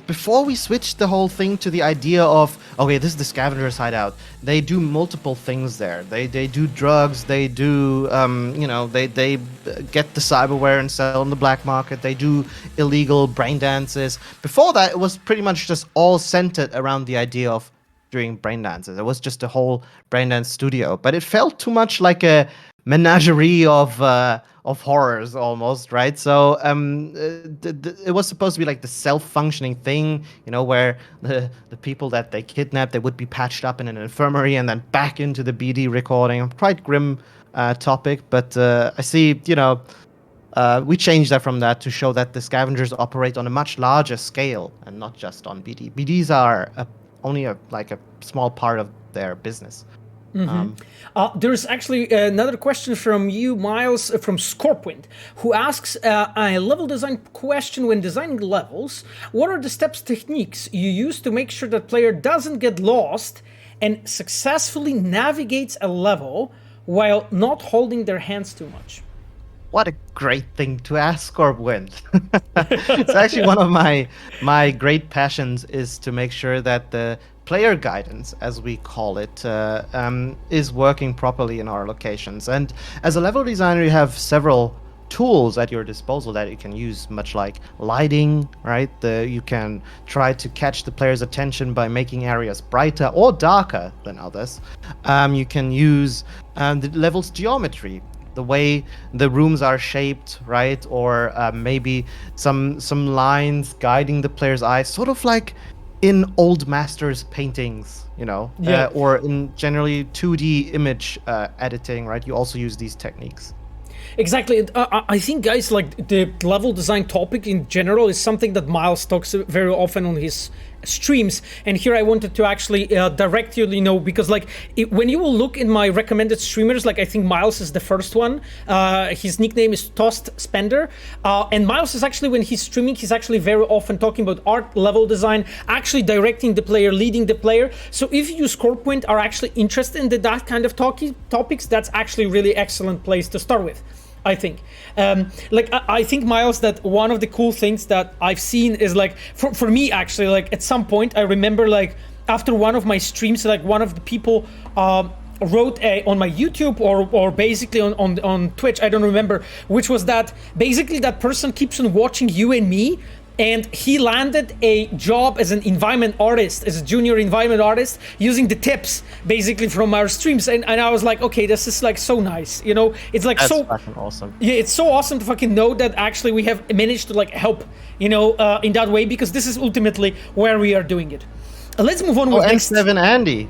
before we switched the whole thing to the idea of, okay, this is the scavenger's hideout. They do multiple things there. They do drugs. They do they get the cyberware and sell on the black market. They do illegal brain dances. Before that, it was pretty much just all centered around the idea of doing brain dances. It was just a whole brain dance studio, but it felt too much like a menagerie of horrors almost, right? So it was supposed to be like the self-functioning thing, where the people that they kidnapped, they would be patched up in an infirmary and then back into the BD recording. Quite grim topic, but I see, we changed that from that to show that the scavengers operate on a much larger scale and not just on BD. BDs are only a small part of their business. There's actually another question from you, Miles, from Scorpwind, who asks a level design question. When designing levels, what are the steps, techniques you use to make sure that player doesn't get lost and successfully navigates a level while not holding their hands too much? What a great thing to ask, Scorpwind. It's actually one of my great passions, is to make sure that the player guidance, as we call it, is working properly in our locations. And as a level designer, you have several tools at your disposal that you can use, much like lighting, right? You can try to catch the player's attention by making areas brighter or darker than others. You can use the level's geometry, the way the rooms are shaped, right? Or maybe some lines guiding the player's eyes, sort of like in old masters paintings, or in generally 2D image editing, right? You also use these techniques. Exactly. I think, guys, like the level design topic in general is something that Miles talks very often on his streams. And here I wanted to actually direct you, because like when you will look in my recommended streamers, like I think Miles is the first one. His nickname is Tost Spender. And Miles is actually, when he's streaming, he's actually very often talking about art, level design, actually directing the player, leading the player. So if you, Scorpwind, are actually interested in that kind of topics, that's actually really excellent place to start with, I think. I think, Miles, that one of the cool things that I've seen is like, for me actually, like at some point I remember, like after one of my streams, like one of the people wrote on my YouTube or basically on Twitch, I don't remember, which was that basically that person keeps on watching you and me, and he landed a job as an environment artist, as a junior environment artist, using the tips basically from our streams. And I was like, okay, this is like so nice, it's like, that's so fucking awesome. Yeah, it's so awesome to fucking know that actually we have managed to like help, in that way, because this is ultimately where we are doing it. Let's move on with next. N7 Andy.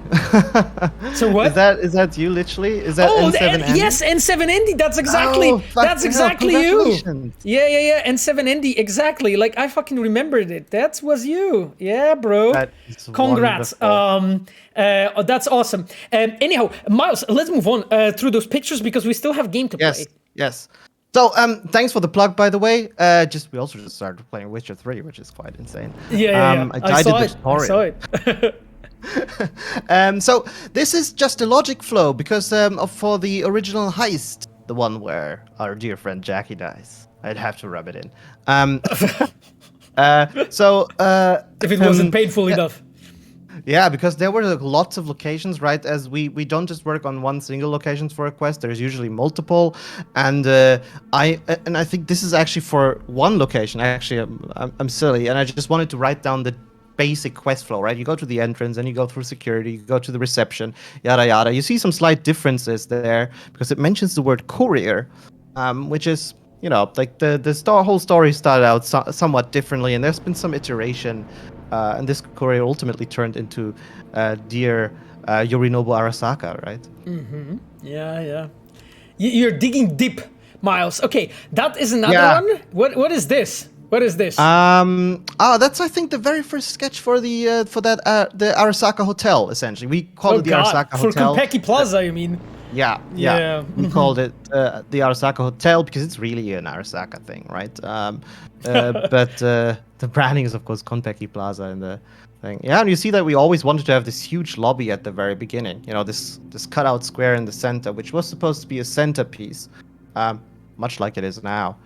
So what? Is that you literally? Is that N7 Andy? Yes, N7 Andy. That's exactly you. Yeah. N7 Andy, exactly. Like I fucking remembered it. That was you. Yeah, bro. Congrats. That's awesome. Anyhow, Miles, let's move on through those pictures because we still have game to play. Yes. So, thanks for the plug, by the way. We also just started playing Witcher 3, which is quite insane. Yeah. I saw it. So this is just a logic flow because for the original heist, the one where our dear friend Jackie dies, I'd have to rub it in. If it wasn't painful enough. Yeah, because there were lots of locations, right? As we don't just work on one single location for a quest. There's usually multiple, and I think this is actually for one location. Actually, I'm silly, and I just wanted to write down the basic quest flow, right? You go to the entrance, and you go through security, you go to the reception, yada yada. You see some slight differences there because it mentions the word courier, which is, like the whole story started out somewhat differently, and there's been some iteration. And this courier ultimately turned into dear Yorinobu Arasaka, right? Mm-hmm. Yeah. You're digging deep, Miles. Okay, that is another one. What is this? What is this? That's I think the very first sketch for the Arasaka Hotel. Essentially, we call it the Arasaka Hotel. For Konpeki Plaza, you mean? Yeah. We called it the Arasaka Hotel because it's really an Arasaka thing, right? But the branding is, of course, Konpeki Plaza in the thing. Yeah, and you see that we always wanted to have this huge lobby at the very beginning. This cutout square in the center, which was supposed to be a centerpiece, much like it is now.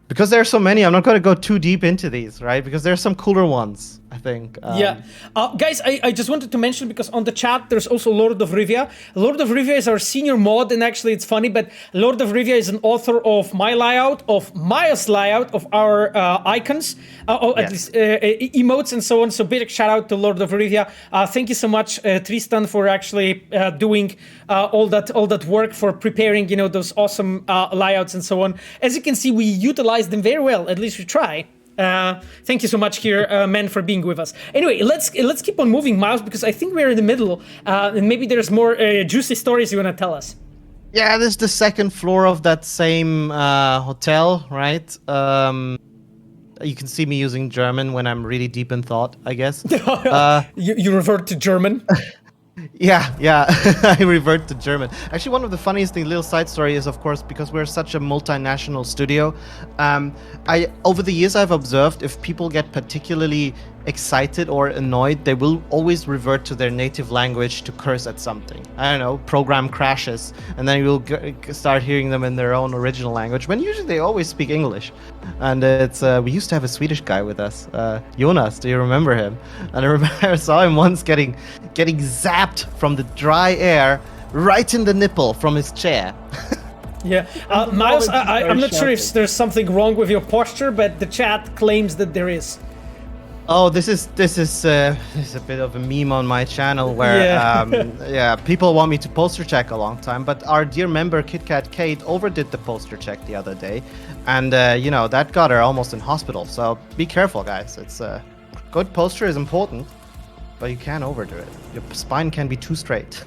Because there are so many, I'm not going to go too deep into these, right? Because there are some cooler ones, I think. Guys, I just wanted to mention, because on the chat, there's also Lord of Rivia. Lord of Rivia is our senior mod, and actually it's funny, but Lord of Rivia is an author of my layout, of Maya's layout, of our icons, at least emotes and so on. So big shout out to Lord of Rivia. Thank you so much, Tristan, for actually doing all that work, for preparing, those awesome layouts and so on. As you can see, we utilize them very well. At least we try. Thank you so much here, men, for being with us. Anyway, let's keep on moving, Miles, because I think we're in the middle, and maybe there's more juicy stories you want to tell us. Yeah, this is the second floor of that same hotel, right? You can see me using German when I'm really deep in thought, I guess. You revert to German? Yeah, I revert to German. Actually, one of the funniest thing, little side story, is of course because we're such a multinational studio. I over the years I've observed if people get particularly excited or annoyed, they will always revert to their native language to curse at something. I don't know, program crashes, and then you'll start hearing them in their own original language. When usually they always speak English. And it's we used to have a Swedish guy with us, Jonas. Do you remember him? And I remember I saw him once getting zapped from the dry air right in the nipple from his chair. Yeah, Miles, I'm not sure if there's something wrong with your posture, but the chat claims that there is. Oh, this is a bit of a meme on my channel where people want me to posture check a long time, but our dear member KitKat Kate overdid the posture check the other day, and that got her almost in hospital. So be careful, guys. It's good posture is important, but you can't overdo it. Your spine can be too straight.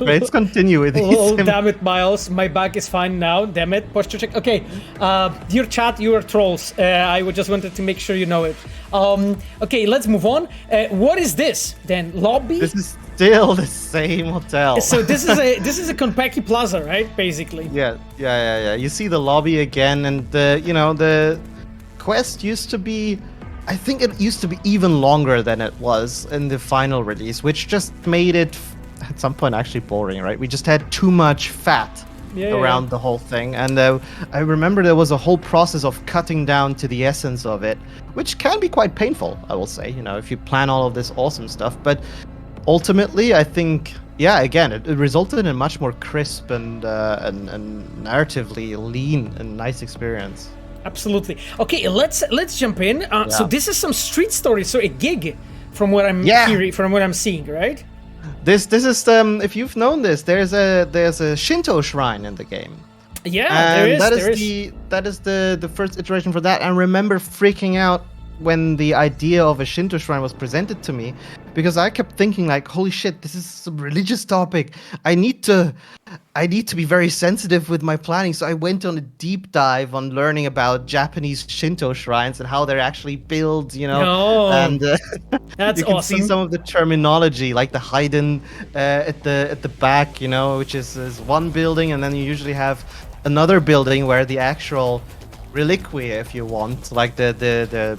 Let's continue with these. Oh, damn it, Miles. My back is fine now. Damn it. Posture check. Okay. Dear chat, you are trolls. I just wanted to make sure you know it. Okay, let's move on. What is this then? Lobby? This is still the same hotel. So this is a Konpeki Plaza, right? Basically. Yeah. You see the lobby again, and the quest used to be. I think it used to be even longer than it was in the final release, which just made it at some point actually boring, right? We just had too much fat around the whole thing, and I remember there was a whole process of cutting down to the essence of it, which can be quite painful, I will say, if you plan all of this awesome stuff. But ultimately, I think, again, it resulted in a much more crisp and narratively lean and nice experience. Absolutely. Okay, let's jump in. So this is some street story, so a gig, from what I'm hearing, from what I'm seeing, right? This is if you've known this, there's a Shinto shrine in the game. Yeah, and there is. That is the first iteration for that. And I remember freaking out when the idea of a Shinto shrine was presented to me, because I kept thinking like, holy shit, this is some religious topic. I need to be very sensitive with my planning. So I went on a deep dive on learning about Japanese Shinto shrines and how they're actually built, and that's you can awesome. see some of the terminology, like the Haiden at the back, which is one building, and then you usually have another building where the actual reliquia, if you want, like the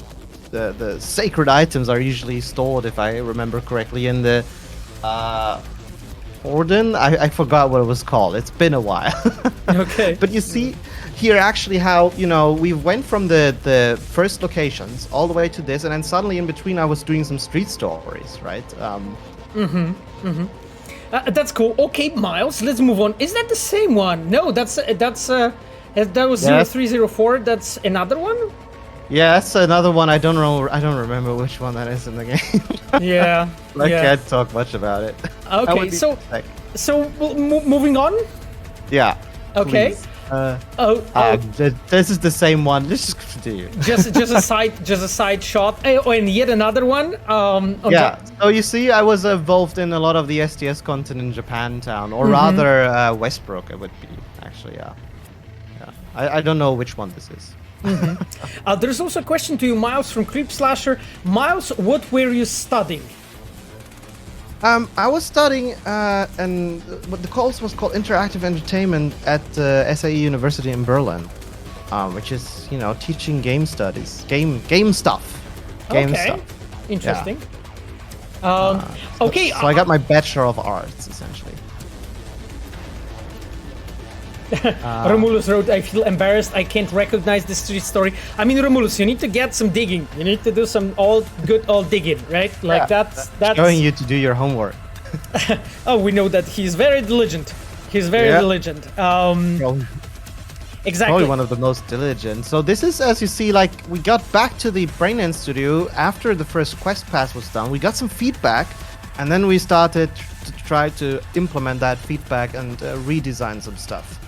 sacred items are usually stored, if I remember correctly, in the Orden. I forgot what it was called. It's been a while. Okay. But you see here actually how, we went from the first locations all the way to this, and then suddenly in between I was doing some street stories, right? That's cool. Okay, Miles, let's move on. Is that the same one? No, that was 0304. That's another one? Yeah, that's another one. I don't remember which one that is in the game. Yeah. I can't talk much about it. Okay, so moving on? Yeah. Okay. This is the same one. Let's just continue. just a side shot. Oh, and yet another one. So you see, I was involved in a lot of the STS content in Japantown, or rather Westbrook. It would be actually. Yeah. I don't know which one this is. There's also a question to you, Miles, from Creep Slasher. Miles, what were you studying? I was studying, and what the course was called Interactive Entertainment at SAE University in Berlin, which is, teaching game studies, game stuff. Interesting. So I got my Bachelor of Arts, essentially. Romulus wrote, I feel embarrassed. I can't recognize the street story. I mean, Romulus, you need to get some digging. You need to do some old digging, right? Like that's showing you to do your homework. Oh, we know that he's very diligent. He's very diligent. Exactly. Probably one of the most diligent. So this is, as you see, like we got back to the Brainend studio after the first quest pass was done. We got some feedback, and then we started to try to implement that feedback and redesign some stuff.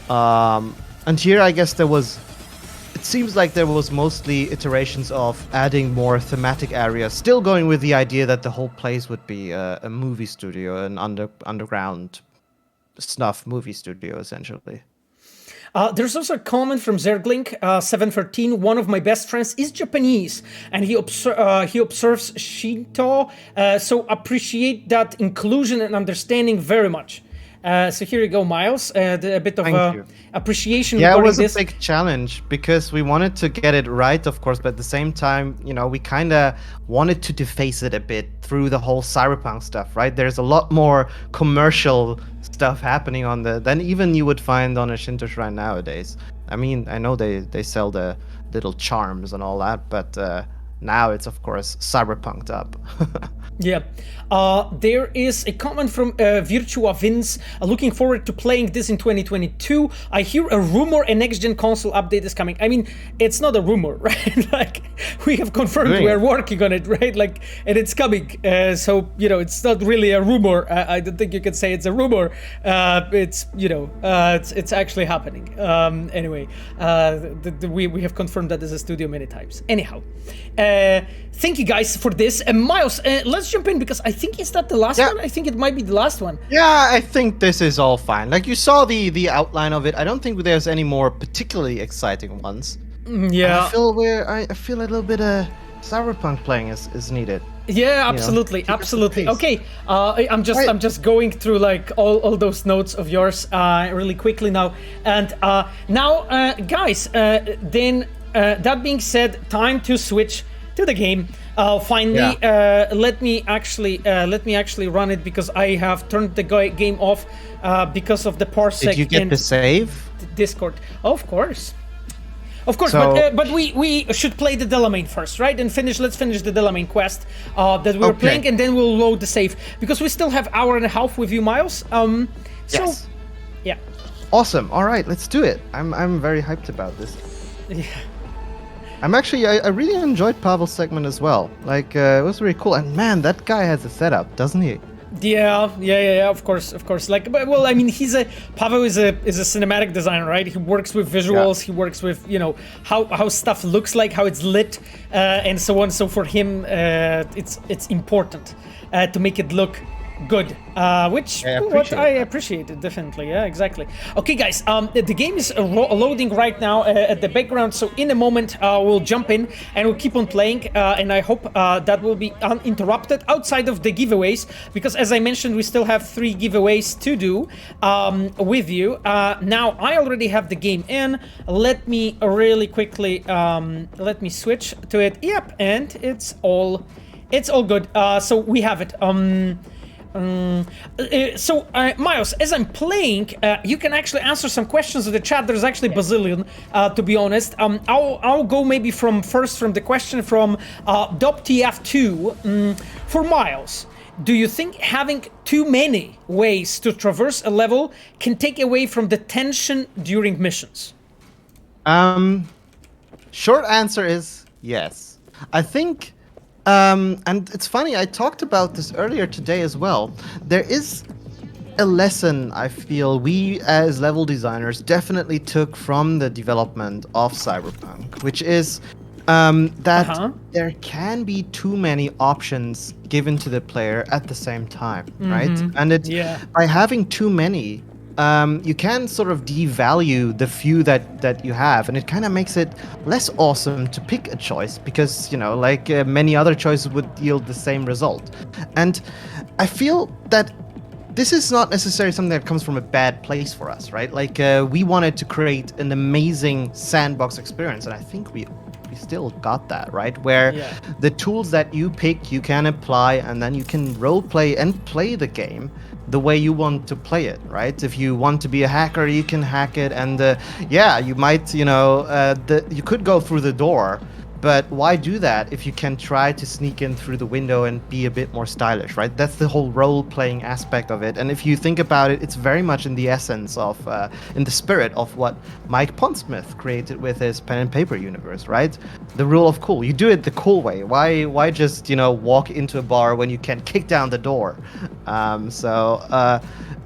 And here, I guess it seems like there was mostly iterations of adding more thematic areas, still going with the idea that the whole place would be a movie studio, an underground snuff movie studio, essentially. There's also a comment from Zerglink 713. One of my best friends is Japanese, and he observes Shinto. So appreciate that inclusion and understanding very much. So here you go, Miles. A bit of appreciation. Yeah, it was this. a big challenge because we wanted to get it right, of course, but at the same time, we kind of wanted to deface it a bit through the whole Cyberpunk stuff, right? There's a lot more commercial stuff happening on than even you would find on a Shinto shrine nowadays. I mean, I know they sell the little charms and all that, but now it's of course cyberpunked up. Yeah. There is a comment from Virtua Vince. Looking forward to playing this in 2022. I hear a rumor a next-gen console update is coming. I mean, it's not a rumor, right? Like, we have confirmed we are working on it, right? Like, and it's coming. So, it's not really a rumor. I don't think you can say it's a rumor. It's actually happening. Anyway, we have confirmed that as a studio many times. Anyhow, thank you guys for this. Miles, let's jump in because I think it's not the last one. I think it might be the last one. Yeah, I think this is all fine. Like, you saw the outline of it. I don't think there's any more particularly exciting ones. Yeah. I feel a little bit of Cyberpunk playing is needed. Yeah, absolutely, absolutely. Okay, I'm just going through like all those notes of yours really quickly now, and now, guys. Then that being said, time to switch to the game. Finally, let me actually run it because I have turned the game off because of the parsec. Did you get the save? Discord, of course. But we should play the Delamain first, right? And let's finish the Delamain quest that we're playing, and then we'll load the save because we still have hour and a half with you, Miles. Yes. Yeah. Awesome. All right, let's do it. I'm very hyped about this. Yeah. I really enjoyed Pavel's segment as well. Like, it was really cool. And man, that guy has a setup, doesn't he? Yeah. Of course. Like, well, I mean, Pavel is a cinematic designer, right? He works with visuals. Yeah. He works with how stuff looks like, how it's lit, and so on. So for him, it's important to make it look good, which I appreciate it definitely. Yeah, exactly. Okay, guys, the game is loading right now at the background, so in a moment we'll jump in and we'll keep on playing, and I hope that will be uninterrupted outside of the giveaways, because as I mentioned, we still have 3 giveaways to do with you. Now I already have the game in. Let me really quickly let me switch to it. Yep, and it's all good. So we have it. Miles, as I'm playing, you can actually answer some questions in the chat. There's actually a bazillion, to be honest. I'll go maybe from the question from DopTF2. For Miles, do you think having too many ways to traverse a level can take away from the tension during missions? Short answer is yes. I think. And it's funny, I talked about this earlier today as well. There is a lesson I feel we as level designers definitely took from the development of Cyberpunk, which is that there can be too many options given to the player at the same time, right? And by having too many, you can sort of devalue the few that you have, and it kind of makes it less awesome to pick a choice because, many other choices would yield the same result. And I feel that this is not necessarily something that comes from a bad place for us, right? Like, we wanted to create an amazing sandbox experience, and I think we still got that, right? Where the tools that you pick, you can apply, and then you can role play and play the game the way you want to play it, right? If you want to be a hacker, you can hack it, and you might, you could go through the door, but why do that if you can try to sneak in through the window and be a bit more stylish, right? That's the whole role-playing aspect of it, and if you think about it, it's very much in the essence of, in the spirit of what Mike Pondsmith created with his pen and paper universe, right? The rule of cool. You do it the cool way. Why just, walk into a bar when you can kick down the door?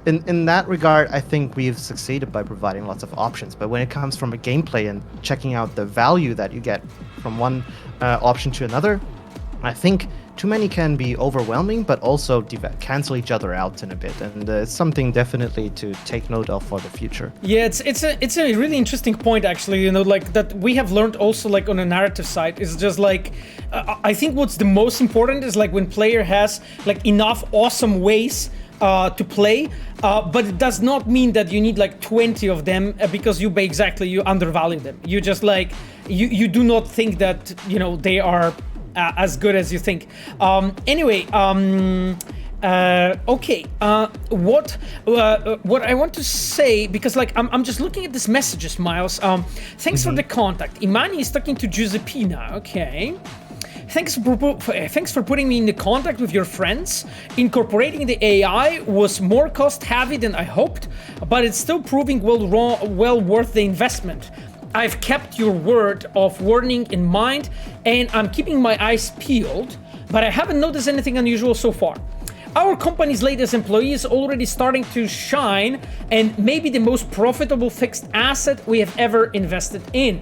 In that regard, I think we've succeeded by providing lots of options. But when it comes from a gameplay and checking out the value that you get from one option to another, I think too many can be overwhelming, but also cancel each other out in a bit, and it's something definitely to take note of for the future. Yeah, it's a really interesting point, actually. You know, like that we have learned also, like on a narrative side, is just like I think what's the most important is like when player has like enough awesome ways to play, but it does not mean that you need like 20 of them because you undervalue them. You just like you do not think that, you know, they are as good as you think. Anyway, okay. What I want to say, because like I'm just looking at these messages, Miles. Thanks for the contact. Imani is talking to Giuseppina. Okay. Thanks for putting me in the contact with your friends. Incorporating the AI was more cost heavy than I hoped, but it's still proving well worth the investment. I've kept your word of warning in mind, and I'm keeping my eyes peeled, but I haven't noticed anything unusual so far. Our company's latest employee is already starting to shine, and maybe the most profitable fixed asset we have ever invested in.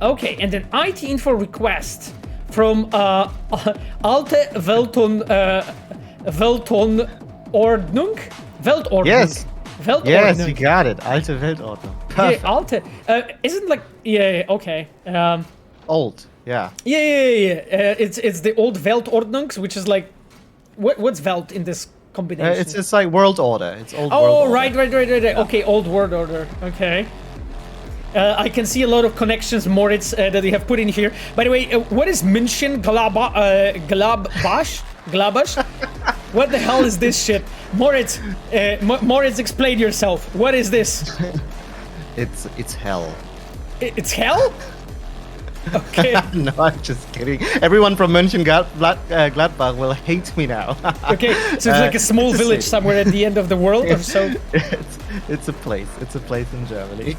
Okay, and an IT info request from Alte Weltordnung? Yes. Weltordnung. Yes, you got it. Alte Weltordnung. Yeah, Alte. Isn't like okay. Old. Yeah. Yeah. It's the old Weltordnungs, which is like what's Welt in this combination? It's like world order. It's old world Oh, order. right. Yeah. Okay, old world order. Okay. I can see a lot of connections, Moritz, that they have put in here. By the way, what is München Gladbach? What the hell is this shit? Moritz, explain yourself. What is this? It's hell. It's hell? Okay. No, I'm just kidding. Everyone from München Gladbach will hate me now. Okay, so it's like a small village somewhere at the end of the world or so? It's a place. It's a place in Germany.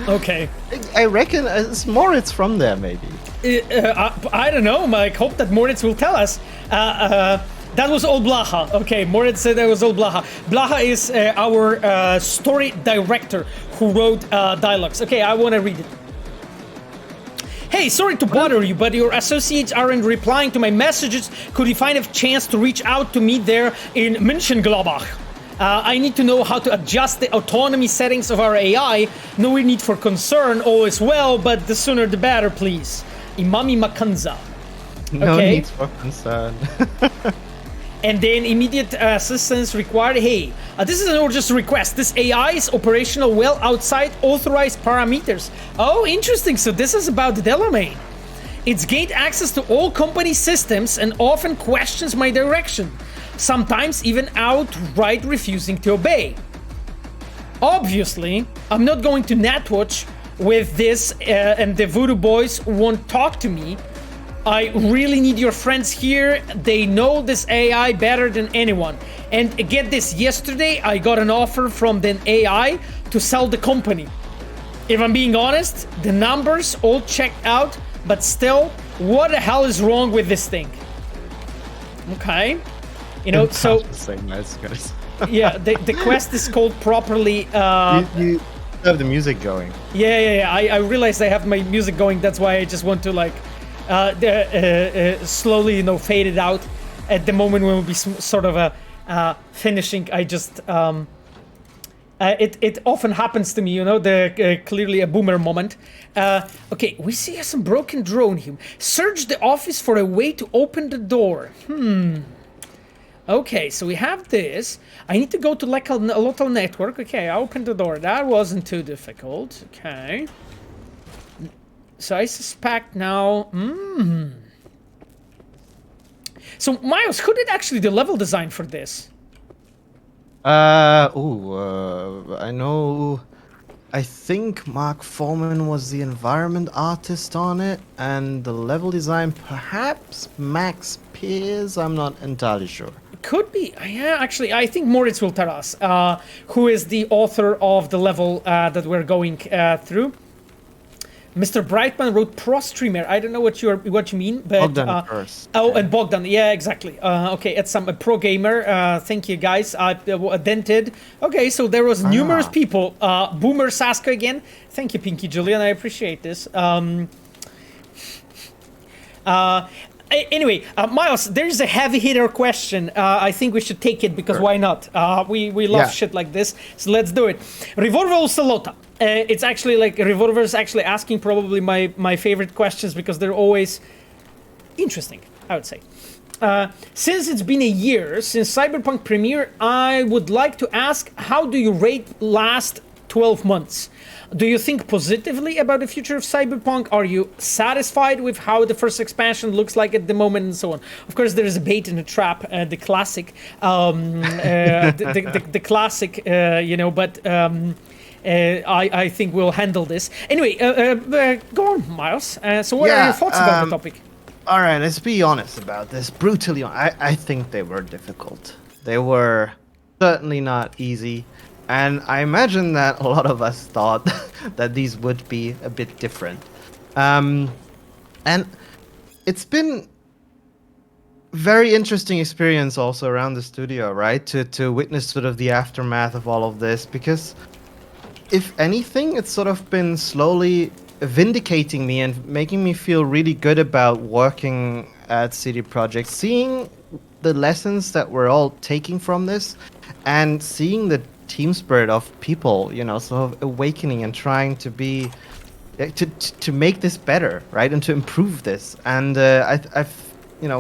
Okay. I reckon Moritz from there, maybe. I don't know. I hope that Moritz will tell us. That was all Blaha. Okay, Moritz said that was all Blaha. Blaha is our story director who wrote dialogues. Okay, I want to read it. Hey, sorry to bother you, but your associates aren't replying to my messages. Could you find a chance to reach out to me there in Mönchengladbach? I need to know how to adjust the autonomy settings of our AI. No need for concern, all is well, but the sooner the better, please. Imami Makanza. No need for concern. And then immediate assistance required. Hey, this is an urgent request. This AI is operational well outside authorized parameters. Oh, interesting. So this is about the Delamain. It's gained access to all company systems and often questions my direction. Sometimes even outright refusing to obey. Obviously, I'm not going to netwatch with this and the Voodoo Boys won't talk to me. I really need your friends here. They know this AI better than anyone. And get this, yesterday I got an offer from the AI to sell the company. If I'm being honest, the numbers all checked out, but still, what the hell is wrong with this thing? Okay. You know, so yeah, the quest is called properly. You have the music going. Yeah. I realized I have my music going. That's why I just want to like slowly, you know, fade it out. At the moment when we'll be sort of finishing, I just it often happens to me, you know, the clearly a boomer moment. Okay, we see some broken drone here. Search the office for a way to open the door. Okay, so we have this. I need to go to like a local network. Okay, I opened the door. That wasn't too difficult. Okay. So I suspect now... So, Miles, who did actually the level design for this? I know... I think Mark Foreman was the environment artist on it, and the level design, perhaps Max Pierce? I'm not entirely sure. Could be. Yeah, actually, I think Moritz will tell us who is the author of the level that we're going through. Mr. Brightman wrote Pro Streamer. I don't know what you mean, but Bogdan first. Oh, and Bogdan. Yeah, exactly. Okay, it's some pro gamer. Thank you guys. Dented. Okay, so there was numerous people. Boomer Saska again. Thank you, Pinky Julian. I appreciate this. Anyway, Miles, there's a heavy hitter question. I think we should take it because why not? We love shit like this, so let's do it. Revolver Ocelota. It's actually like Revolver's actually asking probably my favorite questions because they're always interesting, I would say. Since it's been a year since Cyberpunk premiere, I would like to ask, how do you rate last 12 months? Do you think positively about the future of Cyberpunk? Are you satisfied with how the first expansion looks like at the moment and so on? Of course, there is a bait in a trap, the classic, the classic, but I think we'll handle this. Anyway, go on, Miles. So what are your thoughts about the topic? All right, let's be honest about this. Brutally honest. I think they were difficult. They were certainly not easy. And I imagine that a lot of us thought that these would be a bit different. And it's been very interesting experience also around the studio, right? To witness sort of the aftermath of all of this, because if anything, it's sort of been slowly vindicating me and making me feel really good about working at CD Projekt, seeing the lessons that we're all taking from this and seeing the team spirit of people, sort of awakening and trying to be to make this better, right, and to improve this. And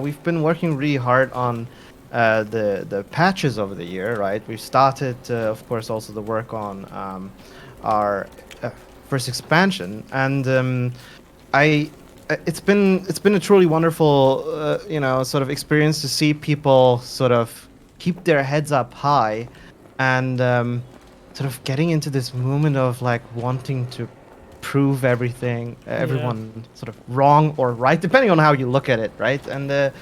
we've been working really hard on the patches over the year, right? We started, of course, also the work on our first expansion, and it's been a truly wonderful, sort of experience to see people sort of keep their heads up high. And sort of getting into this moment of like wanting to prove everyone sort of wrong or right, depending on how you look at it, right? And that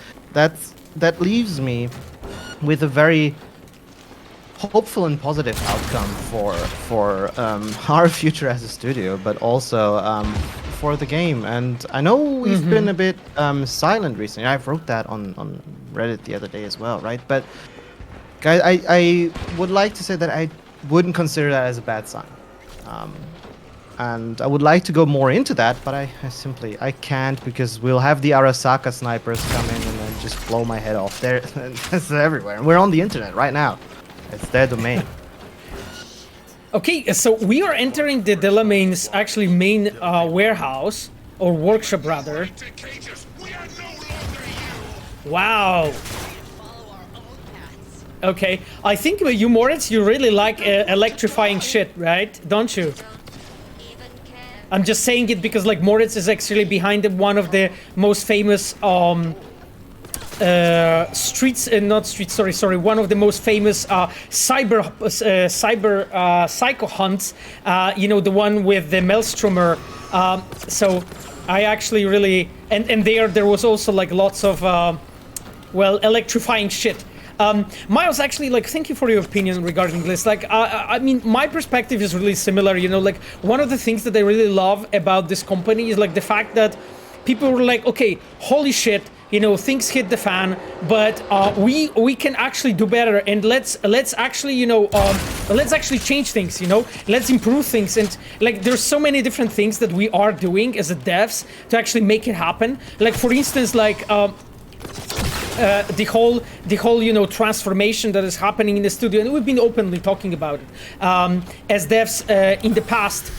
leaves me with a very hopeful and positive outcome for our future as a studio, but also for the game. And I know we've been a bit silent recently. I wrote that on Reddit the other day as well, right? But guys, I would like to say that I wouldn't consider that as a bad sign. And I would like to go more into that, but I simply can't, because we'll have the Arasaka snipers come in and then just blow my head off. It's everywhere. And we're on the internet right now. It's their domain. Okay, so we are entering the Delamain's actually main warehouse, or workshop rather. Wow. Okay, I think you, Moritz, you really like electrifying shit, right? Don't you? I'm just saying it because, like, Moritz is actually behind one of the most famous one of the most famous cyber psycho hunts. The one with the Maelstromer. So I actually really and there was also like lots of electrifying shit. Miles, actually, like, thank you for your opinion regarding this. Like, I mean, my perspective is really similar, like, one of the things that I really love about this company is, like, the fact that people were like, okay, holy shit, things hit the fan, but we can actually do better, and let's actually, let's actually change things, let's improve things. And, like, there's so many different things that we are doing as a devs to actually make it happen. Like, for instance, like, the whole transformation that is happening in the studio, and we've been openly talking about it as devs in the past.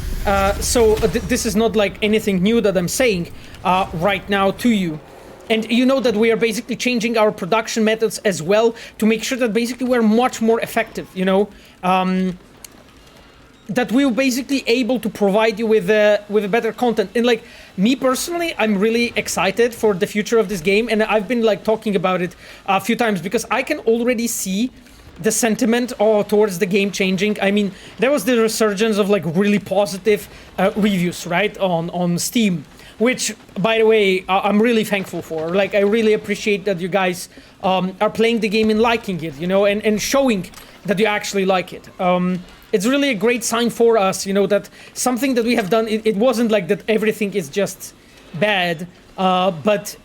So this is not like anything new that I'm saying right now to you. And you know that we are basically changing our production methods as well to make sure that basically we're much more effective, that we're basically able to provide you with a better content. And, like, me personally, I'm really excited for the future of this game, and I've been, like, talking about it a few times because I can already see the sentiment towards the game changing. I mean, there was the resurgence of, like, really positive reviews, right, on Steam, which, by the way, I'm really thankful for. Like, I really appreciate that you guys are playing the game and liking it, and showing that you actually like it. It's really a great sign for us, that something that we have done, it wasn't like that everything is just bad, but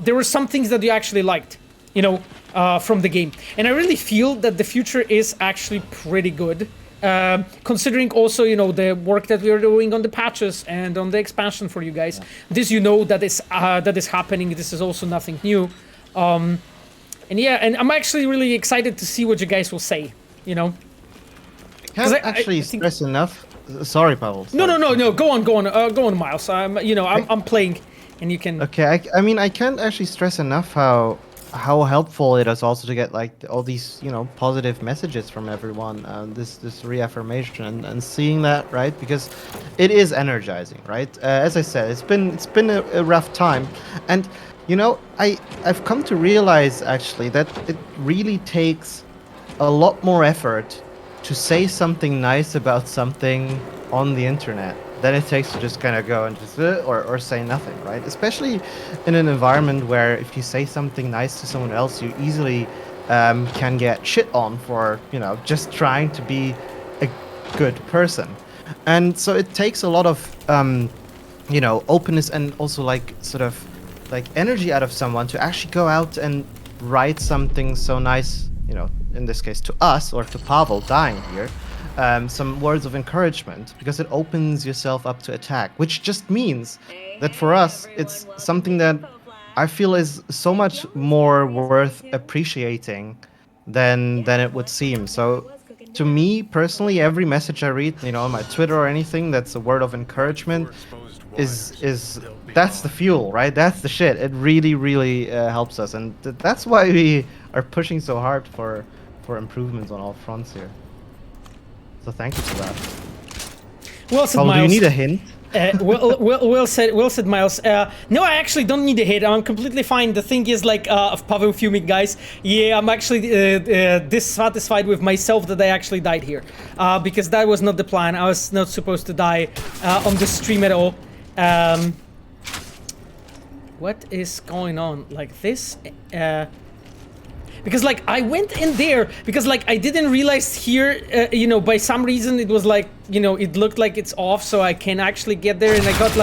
there were some things that you actually liked, from the game. And I really feel that the future is actually pretty good Considering also, you know, the work that we are doing on the patches and on the expansion for you guys. This, you know, that is happening. This is also nothing new. And yeah, and I'm actually really excited to see what you guys will say, you know. Can't actually stress enough. Sorry, Pavel. No. Go on, Miles. I'm playing, and you can. Okay, I mean, I can't actually stress enough how helpful it is also to get like all these, you know, positive messages from everyone, this reaffirmation and seeing that, right? Because it is energizing, right? As I said, it's been a rough time, and you know, I've come to realize actually that it really takes a lot more effort to say something nice about something on the internet than it takes to just kind of go and just or say nothing, right? Especially in an environment where if you say something nice to someone else, you easily can get shit on for, you know, just trying to be a good person. And so it takes a lot of you know, openness and also like sort of like energy out of someone to actually go out and write something so nice, you know, in this case to us or to Pavel dying here, some words of encouragement, because it opens yourself up to attack, which just means that for us it's something that I feel is so much more worth appreciating than it would seem. So to me personally, every message I read, you know, on my Twitter or anything that's a word of encouragement is that's the fuel, right? That's the shit. It really helps us, and that's why we are pushing so hard for improvements on all fronts here. So thank you for that. Well said, Paul, Miles. do you need a hint? Well said, Miles. No, I actually don't need a hit. I'm completely fine. The thing is, like, of Pavel fuming, guys. Yeah, I'm actually dissatisfied with myself that I actually died here, because that was not the plan. I was not supposed to die on the stream at all. What is going on? Like this? Because like I went in there because like I didn't realize here, you know, by some reason it was like, you know, it looked like it's off, so I can actually get there, and I got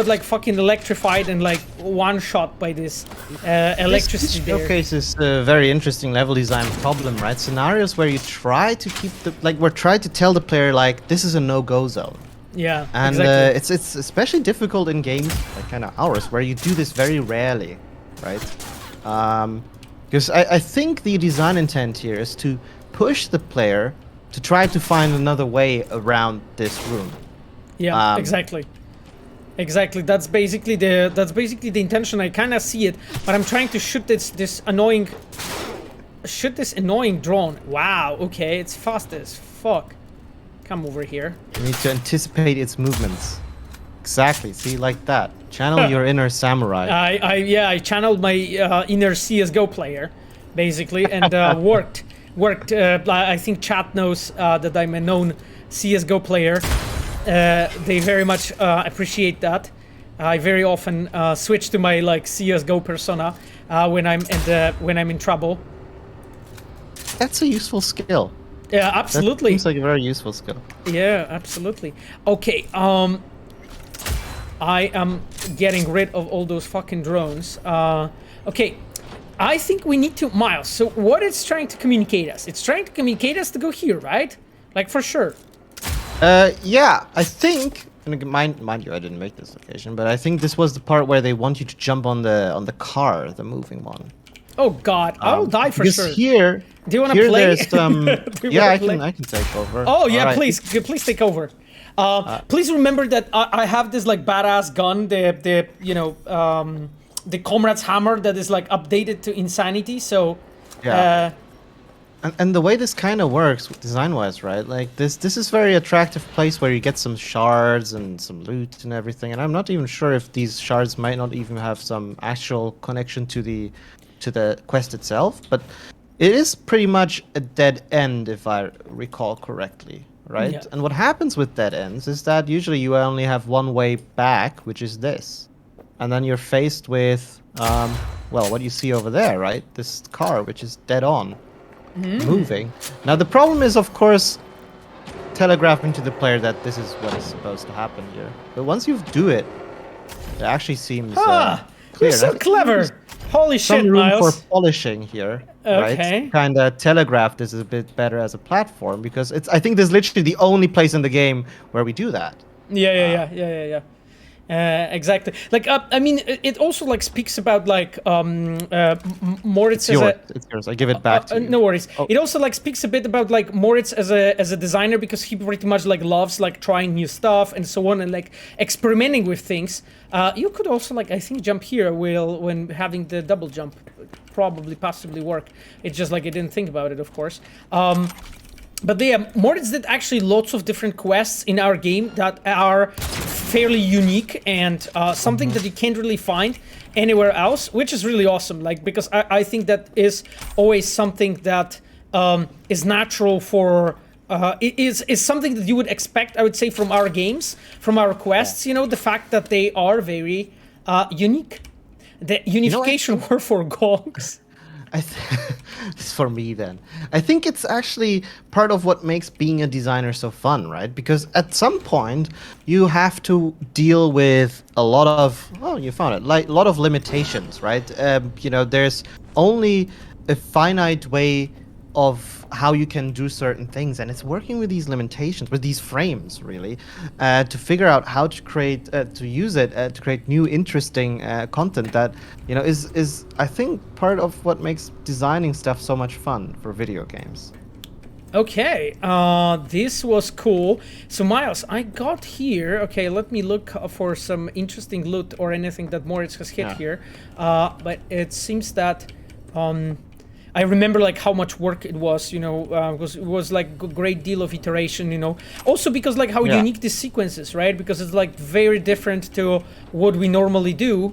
like fucking electrified and like one shot by this electricity This there. showcases a very interesting level design problem, right? Scenarios where you try to keep try to tell the player like this is a no-go zone. Yeah, and exactly. it's especially difficult in games like kind of ours where you do this very rarely, right? Because I think the design intent here is to push the player to try to find another way around this room. Yeah, exactly. That's basically the intention. I kind of see it, but I'm trying to shoot this annoying drone. Wow. Okay, it's fast as fuck. Come over here. You need to anticipate its movements. Exactly. See, like that. Channel your inner samurai. I channeled my inner CS:GO player, basically, and worked. I think chat knows that I'm a known CS:GO player. They very much appreciate that. I very often switch to my like CS:GO persona when I'm in trouble. That's a useful skill. Yeah, absolutely. That seems like a very useful skill. Yeah, absolutely. Okay, I am getting rid of all those fucking drones. Okay, I think we need to... Miles, so what it's trying to communicate us? It's trying to communicate us to go here, right? Like, for sure. Yeah, I think... Mind you, I didn't make this location, but I think this was the part where they want you to jump on the car, the moving one. Oh god, I'll die for sure. Here... Do you want to play? Yeah, I can take over. Oh yeah, right. Please take over. Please remember that I have this like badass gun, the Comrade's Hammer that is like updated to insanity. So yeah. And the way this kind of works design-wise, right? Like this is very attractive place where you get some shards and some loot and everything. And I'm not even sure if these shards might not even have some actual connection to the quest itself, but it is pretty much a dead end, if I recall correctly, right? Yeah. And what happens with dead ends is that usually you only have one way back, which is this. And then you're faced with, well, what you see over there, right? This car, which is dead on, moving. Now, the problem is, of course, telegraphing to the player that this is what is supposed to happen here. But once you do it, it actually seems clear. You're so clever! Holy some shit, room Miles. for polishing here, Okay. right? Kind of telegraph this a bit better as a platform because I think this is literally the only place in the game where we do that. Yeah. Exactly. Like, I mean, it also like speaks about like Moritz as It's yours. I give it back to you. No worries. Oh. It also like speaks a bit about like Moritz as a designer because he pretty much like loves like trying new stuff and so on and like experimenting with things. You could also like I think jump here when having the double jump possibly work. It's just like I didn't think about it, of course. But yeah, Moritz did actually lots of different quests in our game that are fairly unique and something that you can't really find anywhere else, which is really awesome. Like because I think that is always something that is natural for is something that you would expect, I would say, from our games, from our quests. You know, the fact that they are very unique. The unification were for gongs. It's for me then. I think it's actually part of what makes being a designer so fun, right? Because at some point you have to deal with a lot of you found it, like a lot of limitations, right? You know, there's only a finite way of how you can do certain things, and it's working with these limitations, with these frames, really, to figure out how to create, to use it to create new, interesting content that is I think part of what makes designing stuff so much fun for video games. Okay, this was cool. So Miles, I got here. Okay, let me look for some interesting loot or anything that Moritz has hit here. But it seems that I remember like how much work it was, because it was like a great deal of iteration, Also because like how unique this sequence is, right? Because it's like very different to what we normally do.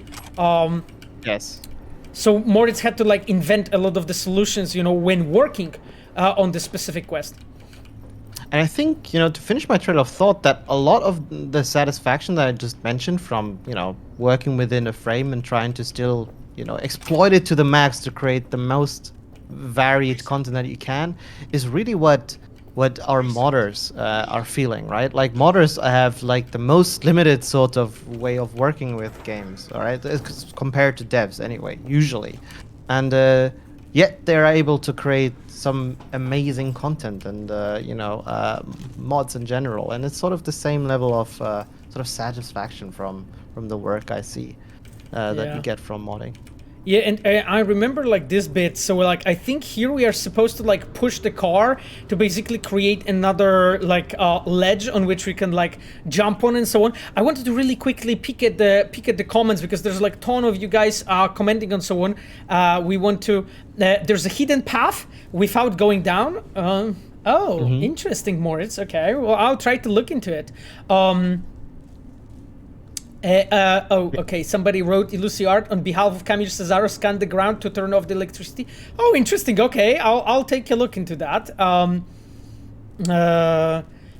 Yes. So Moritz had to like invent a lot of the solutions, when working on this specific quest. And I think, to finish my trail of thought, that a lot of the satisfaction that I just mentioned from, working within a frame and trying to still, exploit it to the max to create the most varied content that you can is really what our modders are feeling, right? Like modders have like the most limited sort of way of working with games, all right, compared to devs anyway, usually, and yet they're able to create some amazing content and mods in general, and it's sort of the same level of sort of satisfaction from the work I see that you get from modding. Yeah, and I remember like this bit, so like I think here we are supposed to like push the car to basically create another like ledge on which we can like jump on and so on. I wanted to really quickly peek at the comments because there's like a ton of you guys commenting on so on. We want to there's a hidden path without going down. Interesting, Moritz. Okay, well I'll try to look into it. Okay, somebody wrote Illusiart on behalf of Camille Cesaro scanned the ground to turn off the electricity. Oh, interesting. Okay, I'll take a look into that.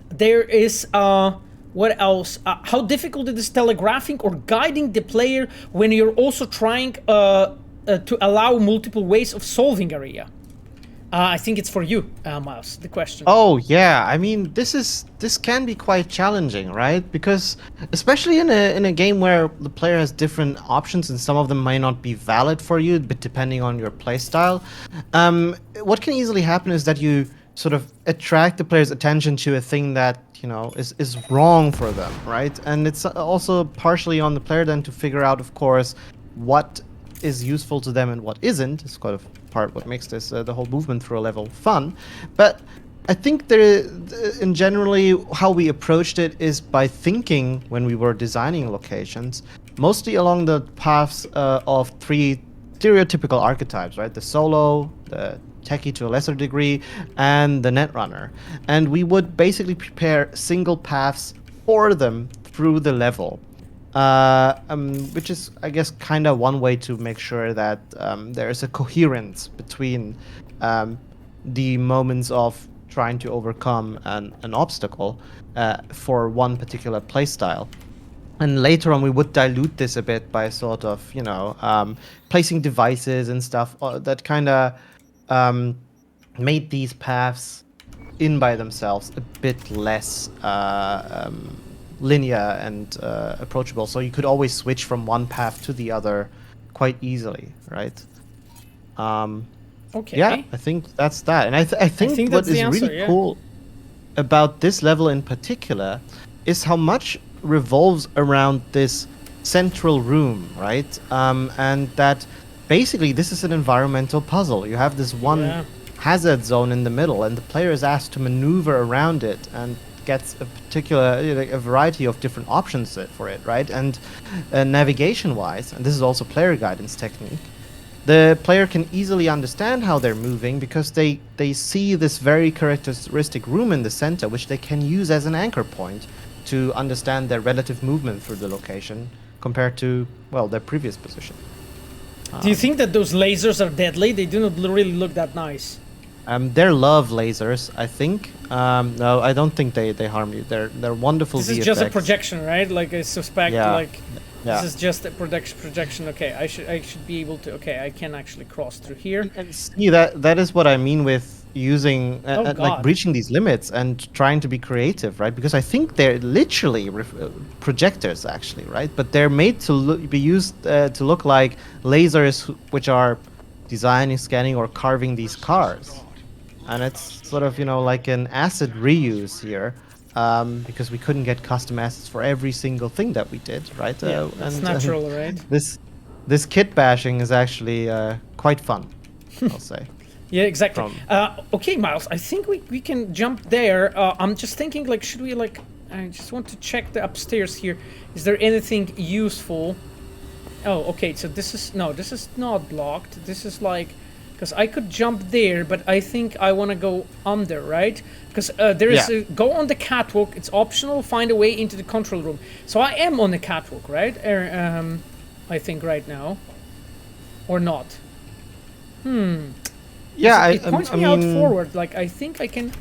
There is what else? How difficult it is telegraphing or guiding the player when you're also trying to allow multiple ways of solving area. I think it's for you, Miles, the question. Oh yeah, I mean this can be quite challenging, right? Because especially in a game where the player has different options and some of them may not be valid for you, but depending on your playstyle, what can easily happen is that you sort of attract the player's attention to a thing that is wrong for them, right? And it's also partially on the player then to figure out, of course, what is useful to them and what isn't. It's kind of part what makes this the whole movement through a level fun. But I think in generally how we approached it is by thinking when we were designing locations mostly along the paths of three stereotypical archetypes, right? The solo, the techie to a lesser degree, and the netrunner. And we would basically prepare single paths for them through the level. Which is, I guess, kind of one way to make sure that there is a coherence between the moments of trying to overcome an obstacle for one particular playstyle. And later on, we would dilute this a bit by sort of, placing devices and stuff that kind of made these paths in by themselves a bit less linear and approachable, so you could always switch from one path to the other quite easily, right? Okay. Yeah, I think that's that. And I think what that's the is answer, really yeah. cool about this level in particular is how much revolves around this central room, right? And that basically this is an environmental puzzle. You have this one hazard zone in the middle, and the player is asked to maneuver around it and gets a particular, a variety of different options for it, right? And navigation-wise, and this is also player guidance technique, the player can easily understand how they're moving because they see this very characteristic room in the center, which they can use as an anchor point to understand their relative movement through the location compared to, well, their previous position. Do you think that those lasers are deadly? They do not really look that nice. They're love lasers, I think. No, I don't think they harm you. They're wonderful This is VFX. just a projection, right? Like I suspect, Yeah. this is just a projection. Okay, I should be able to. Okay, I can actually cross through here. And see, that is what I mean with using like God. breaching these limits and trying to be creative, right? Because I think they're literally projectors, actually, right? But they're made to be used to look like lasers, which are designing, scanning, or carving these cars. And it's sort of, like an asset reuse here, because we couldn't get custom assets for every single thing that we did, right? Yeah, that's natural, right? This kit bashing is actually quite fun, I'll say. Yeah, exactly. Okay, Miles, I think we can jump there. I'm just thinking, like, should we, like, I just want to check the upstairs here. Is there anything useful? Oh, okay, so this is not blocked. This is like, because I could jump there, but I think I want to go under, right? Because there is go on the catwalk. It's optional. Find a way into the control room. So I am on the catwalk, right? I think right now, or not. Yeah, it points me out forward. Like I think I can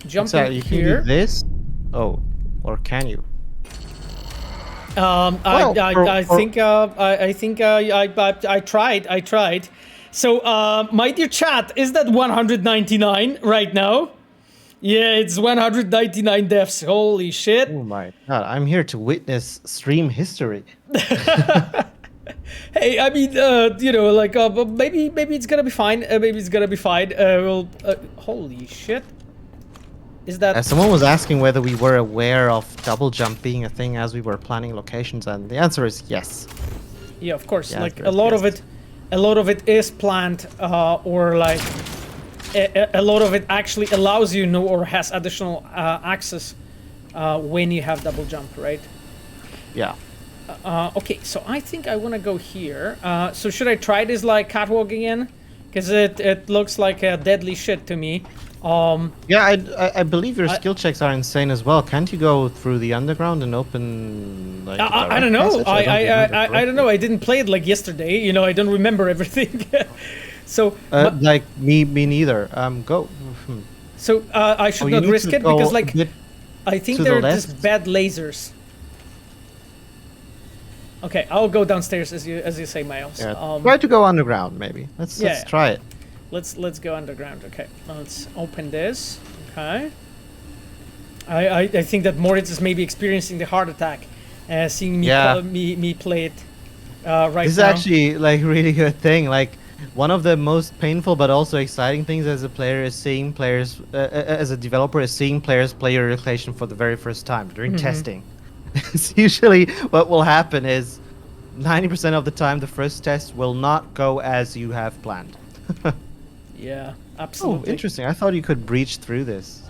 jump in you here. can do this. Oh, or can you? I think I tried. So, my dear chat, is that 199 right now? Yeah, it's 199 deaths. Holy shit. Oh my god, I'm here to witness stream history. Hey, I mean, like, maybe it's gonna be fine. Holy shit. Is that... Someone was asking whether we were aware of double jump being a thing as we were planning locations, and the answer is yes. Yeah, of course. Yeah, like, a lot of it is planned, or like, a lot of it actually allows you or has additional access when you have double jump, right? Yeah. Okay, so I think I want to go here. So should I try this, like, catwalk again? Because it looks like a deadly shit to me. Yeah, I believe your skill checks are insane as well. Can't you go through the underground and open, like, I don't know. I don't know. I didn't play it like yesterday. I don't remember everything. So like me neither. Go. So I should not risk it because, like, I think there are just bad lasers. Okay, I'll go downstairs as you say, Miles. Yeah, try to go underground, maybe. Let's try it. Let's go underground. Okay, let's open this. Okay. I think that Moritz is maybe experiencing the heart attack, seeing me play it right now. This is actually, like, a really good thing. Like, one of the most painful but also exciting things as a player is seeing players, as a developer, is seeing players play your location for the very first time during testing. It's usually what will happen is 90% of the time the first test will not go as you have planned. Yeah, absolutely. Oh, interesting. I thought you could breach through this.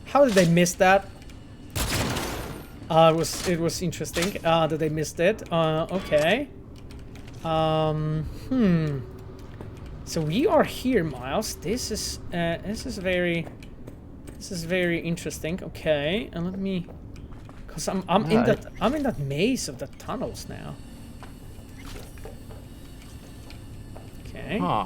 How did they miss that? It was interesting that they missed it. Okay. So we are here, Miles. This is very interesting. Okay, and let me, cause I'm in that maze of the tunnels now. Okay. Huh.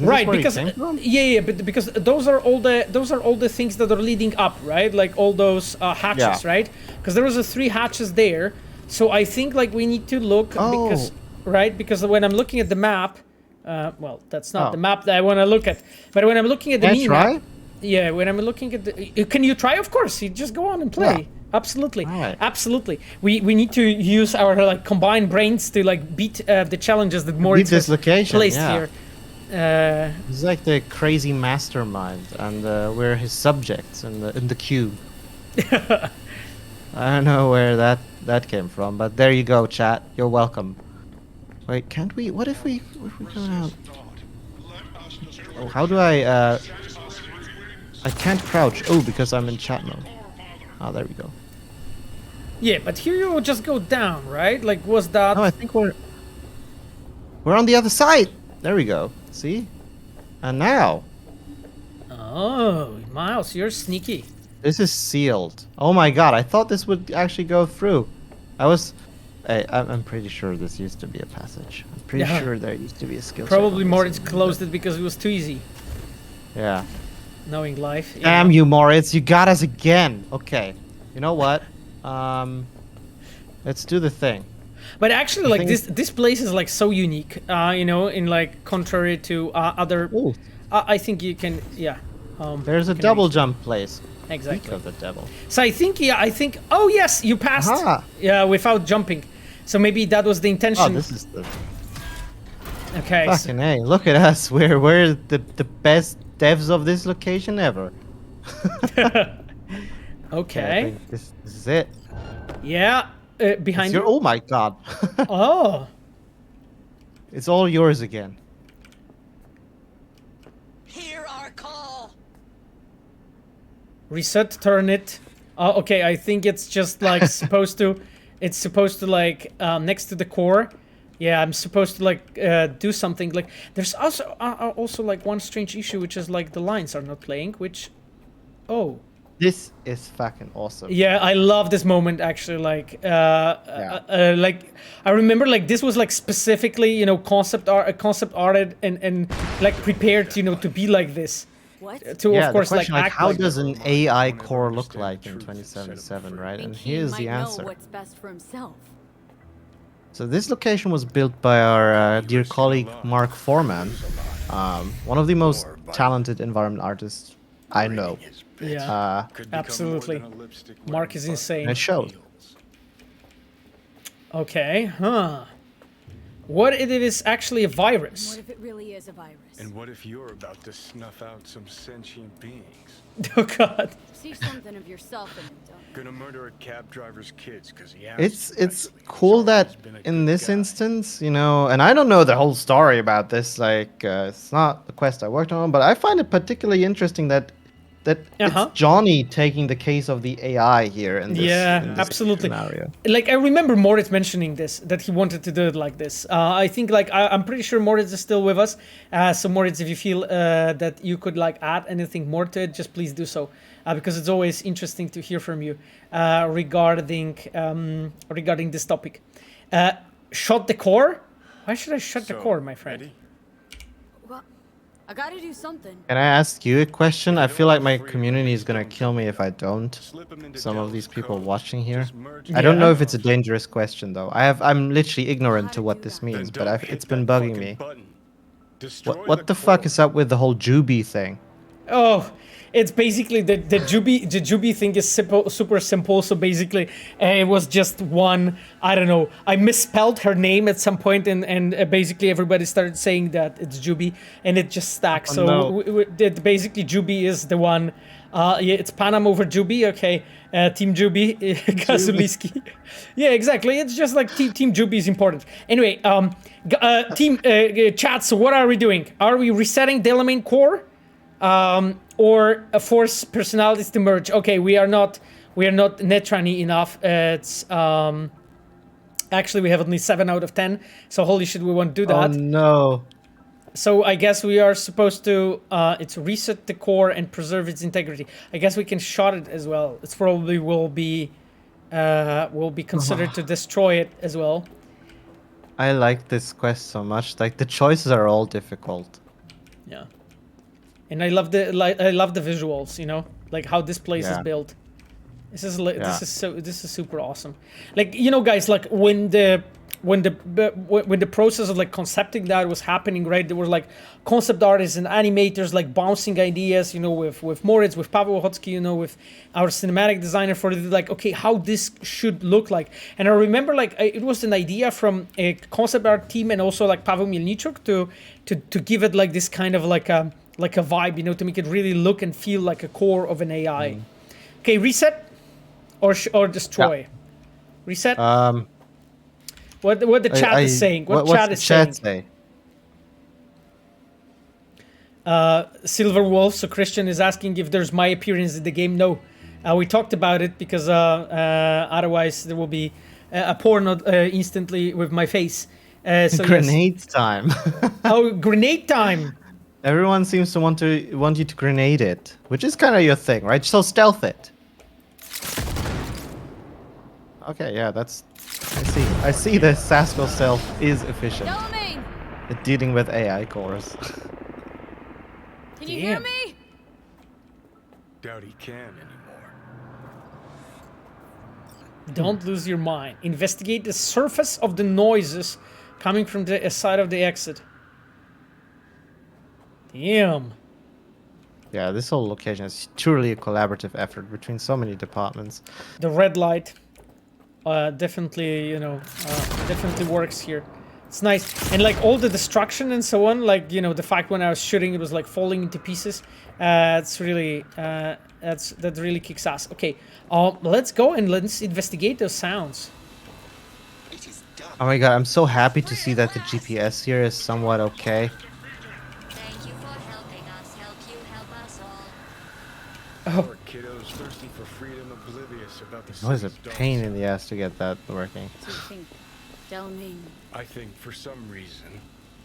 Right, because but because those are all the things that are leading up, right? Like all those hatches, right? Because there was 3 hatches there, so I think, like, we need to look because when I'm looking at the map, well, that's not the map that I want to look at, but when I'm looking at the mini map, yeah, when I'm looking at the, can you try? Of course, you just go on and play. Absolutely, Right. absolutely. We need to use our like combined brains to like beat the challenges that Moritz this has location, placed yeah. here. He's like the crazy mastermind, and we're his subjects in the cube. I don't know where that came from, but there you go, chat. You're welcome. Wait, can't we? What if we come out? Oh, how do I can't crouch. Oh, because I'm in chat mode. Oh, there we go. Yeah, but here you will just go down, right? Like, was that? No, I think we're on the other side. There we go. See? And now. Oh, Miles, you're sneaky. This is sealed. Oh my god, I thought this would actually go through. I'm pretty sure this used to be a passage. I'm pretty sure there used to be a skill check Probably on this Moritz one. closed it because it was too easy. Yeah. Knowing life. Damn you, Moritz, you got us again. Okay. You know what? Let's do the thing. But actually, like this place is like so unique. You know, in like contrary to other. Ooh. I think you can. Yeah. There's a double jump place. Exactly. Speak of the devil. So I think. Oh yes, you passed. Aha. Yeah, without jumping. So maybe that was the intention. Oh, this is the. Okay. Fucking hey, look at us. We're the best devs of this location ever. Okay. I think this is it. Yeah. Behind you. Oh my god. Oh. It's all yours again. Hear our call. Reset, turn it. Okay, I think it's just like supposed to. It's supposed to like next to the core. Yeah, I'm supposed to like do something. Like there's also like one strange issue, which is like the lines are not playing. Which, oh. This is fucking awesome. Yeah, I love this moment actually. Like, like I remember like this was like specifically, you know, concept arted and like prepared, you know, to be like this. What? To Yeah, of course the question, like like act how like does an AI core look like in 2077, right? And here's the answer. Know what's best for himself. So this location was built by our dear colleague Mark Foreman, one of the most talented environment artists I know. Yeah, absolutely. Mark is insane. And it showed. Okay, huh. What if it is actually a virus? What if it really is a virus? And what if you're about to snuff out some sentient beings? Oh god. See something of yourself in him, don't you? Gonna murder a cab driver's kids because he has. It's cool that in this instance, you know, and I don't know the whole story about this, like it's not the quest I worked on, but I find it particularly interesting that it's Johnny taking the case of the AI here in this, absolutely. scenario. Like I remember Moritz mentioning this, that he wanted to do it like this. I think like I'm pretty sure Moritz is still with us. So Moritz, if you feel that you could like add anything more to it, just please do so, because it's always interesting to hear from you regarding this topic. Shut the core? Why should I shut the core, my friend? Ready? Well, I gotta do something. Can I ask you a question? I feel like my community is gonna kill me if I don't. Some of these people watching here. I don't know if it's a dangerous question though. I'm literally ignorant to what this means, but it's been bugging me. What the fuck is up with the whole Juby thing? Oh, it's basically the Juby thing is super simple. So basically, it was just one. I don't know. I misspelled her name at some point, and basically everybody started saying that it's Juby, and it just stacks. So basically, Juby is the one. Yeah, it's Panam over Juby. Okay, Team Juby, Kazuliski. Yeah, exactly. It's just like Team Juby is important. Anyway, team chat. So what are we doing? Are we resetting Delamain core? Or force personalities to merge. Okay, we are not netrunny enough. It's actually we have only 7 out of 10. So holy shit, we won't do that. Oh no. So I guess we are supposed to it's reset the core and preserve its integrity. I guess we can shot it as well. It's probably will be considered to destroy it as well. I like this quest so much. Like the choices are all difficult. Yeah. And I love the visuals, you know, like how this place is built. This is super awesome. Like, you know, guys, like when the when the process of like concepting that was happening, right? There were like concept artists and animators like bouncing ideas, you know, with Moritz, with Paweł Ochocki, you know, with our cinematic designer for like, okay, how this should look like. And I remember like it was an idea from a concept art team and also like Paweł Mielniczuk to give it like this kind of like a vibe, you know, to make it really look and feel like a core of an AI. Okay, reset or destroy. Yeah. Reset. What the chat is saying? What chat is saying? Say? Silver Wolf. So Christian is asking if there's my appearance in the game. No, we talked about it because otherwise there will be a porno instantly with my face. So grenade time. Oh, grenade time. Everyone seems to want you to grenade it, which is kind of your thing, right? So stealth it. Okay, yeah, that's. I see the Sasko stealth is efficient at dealing with AI cores. Can you hear me? Doubt he can anymore. Don't lose your mind. Investigate the surface of the noises coming from the side of the exit. Damn. Yeah, this whole location is truly a collaborative effort between so many departments. The red light definitely, you know, definitely works here. It's nice. And like all the destruction and so on, like, you know, the fact when I was shooting, it was like falling into pieces. It's really, that really kicks ass. Okay, let's go and let's investigate those sounds. Oh my god, I'm so happy to see that the GPS here is somewhat okay. Thank you for helping us. Help you help us all. Oh. Poor kiddos thirsty for freedom, oblivious about the It was a city's pain dark in the ass to get that working. So you think Delamain? I think for some reason,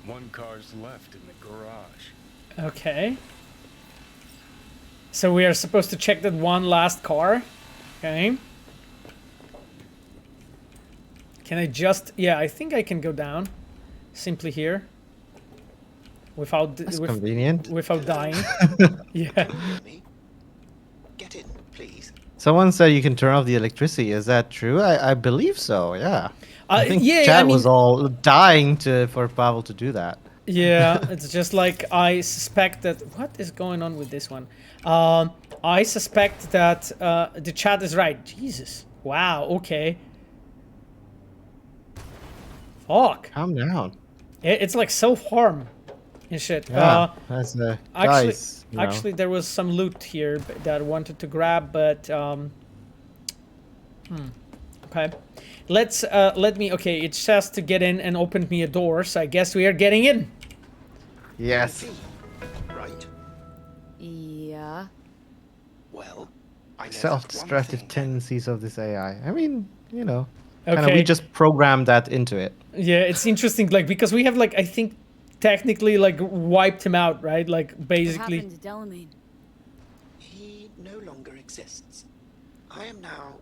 one car's left in the garage. Okay. So we are supposed to check that one last car. Okay. Can I just... Yeah, I think I can go down. Simply here. Without... That's convenient. Without dying. Yeah. Get in, please. Someone said you can turn off the electricity. Is that true? I believe so, yeah. I think yeah, chat I mean, was all dying for Pavel to do that. Yeah, it's just like I suspect that... What is going on with this one? I suspect that the chat is right. Jesus. Wow, okay. Fuck. Calm down. It's like self-harm and shit. Yeah, that's the guys. Actually, there was some loot here that I wanted to grab, but... Okay. Let me... Okay, it says to get in and opened me a door, so I guess we are getting in. Yes. Right. Yeah. Well, I know Self-destructive tendencies of this AI. I mean, you know, Okay. kind of we just programmed that into it. Yeah, it's interesting, like, because we have, like, I think, technically, like, wiped him out, right? Like, basically... What happened to Delamain? He no longer exists. I am now,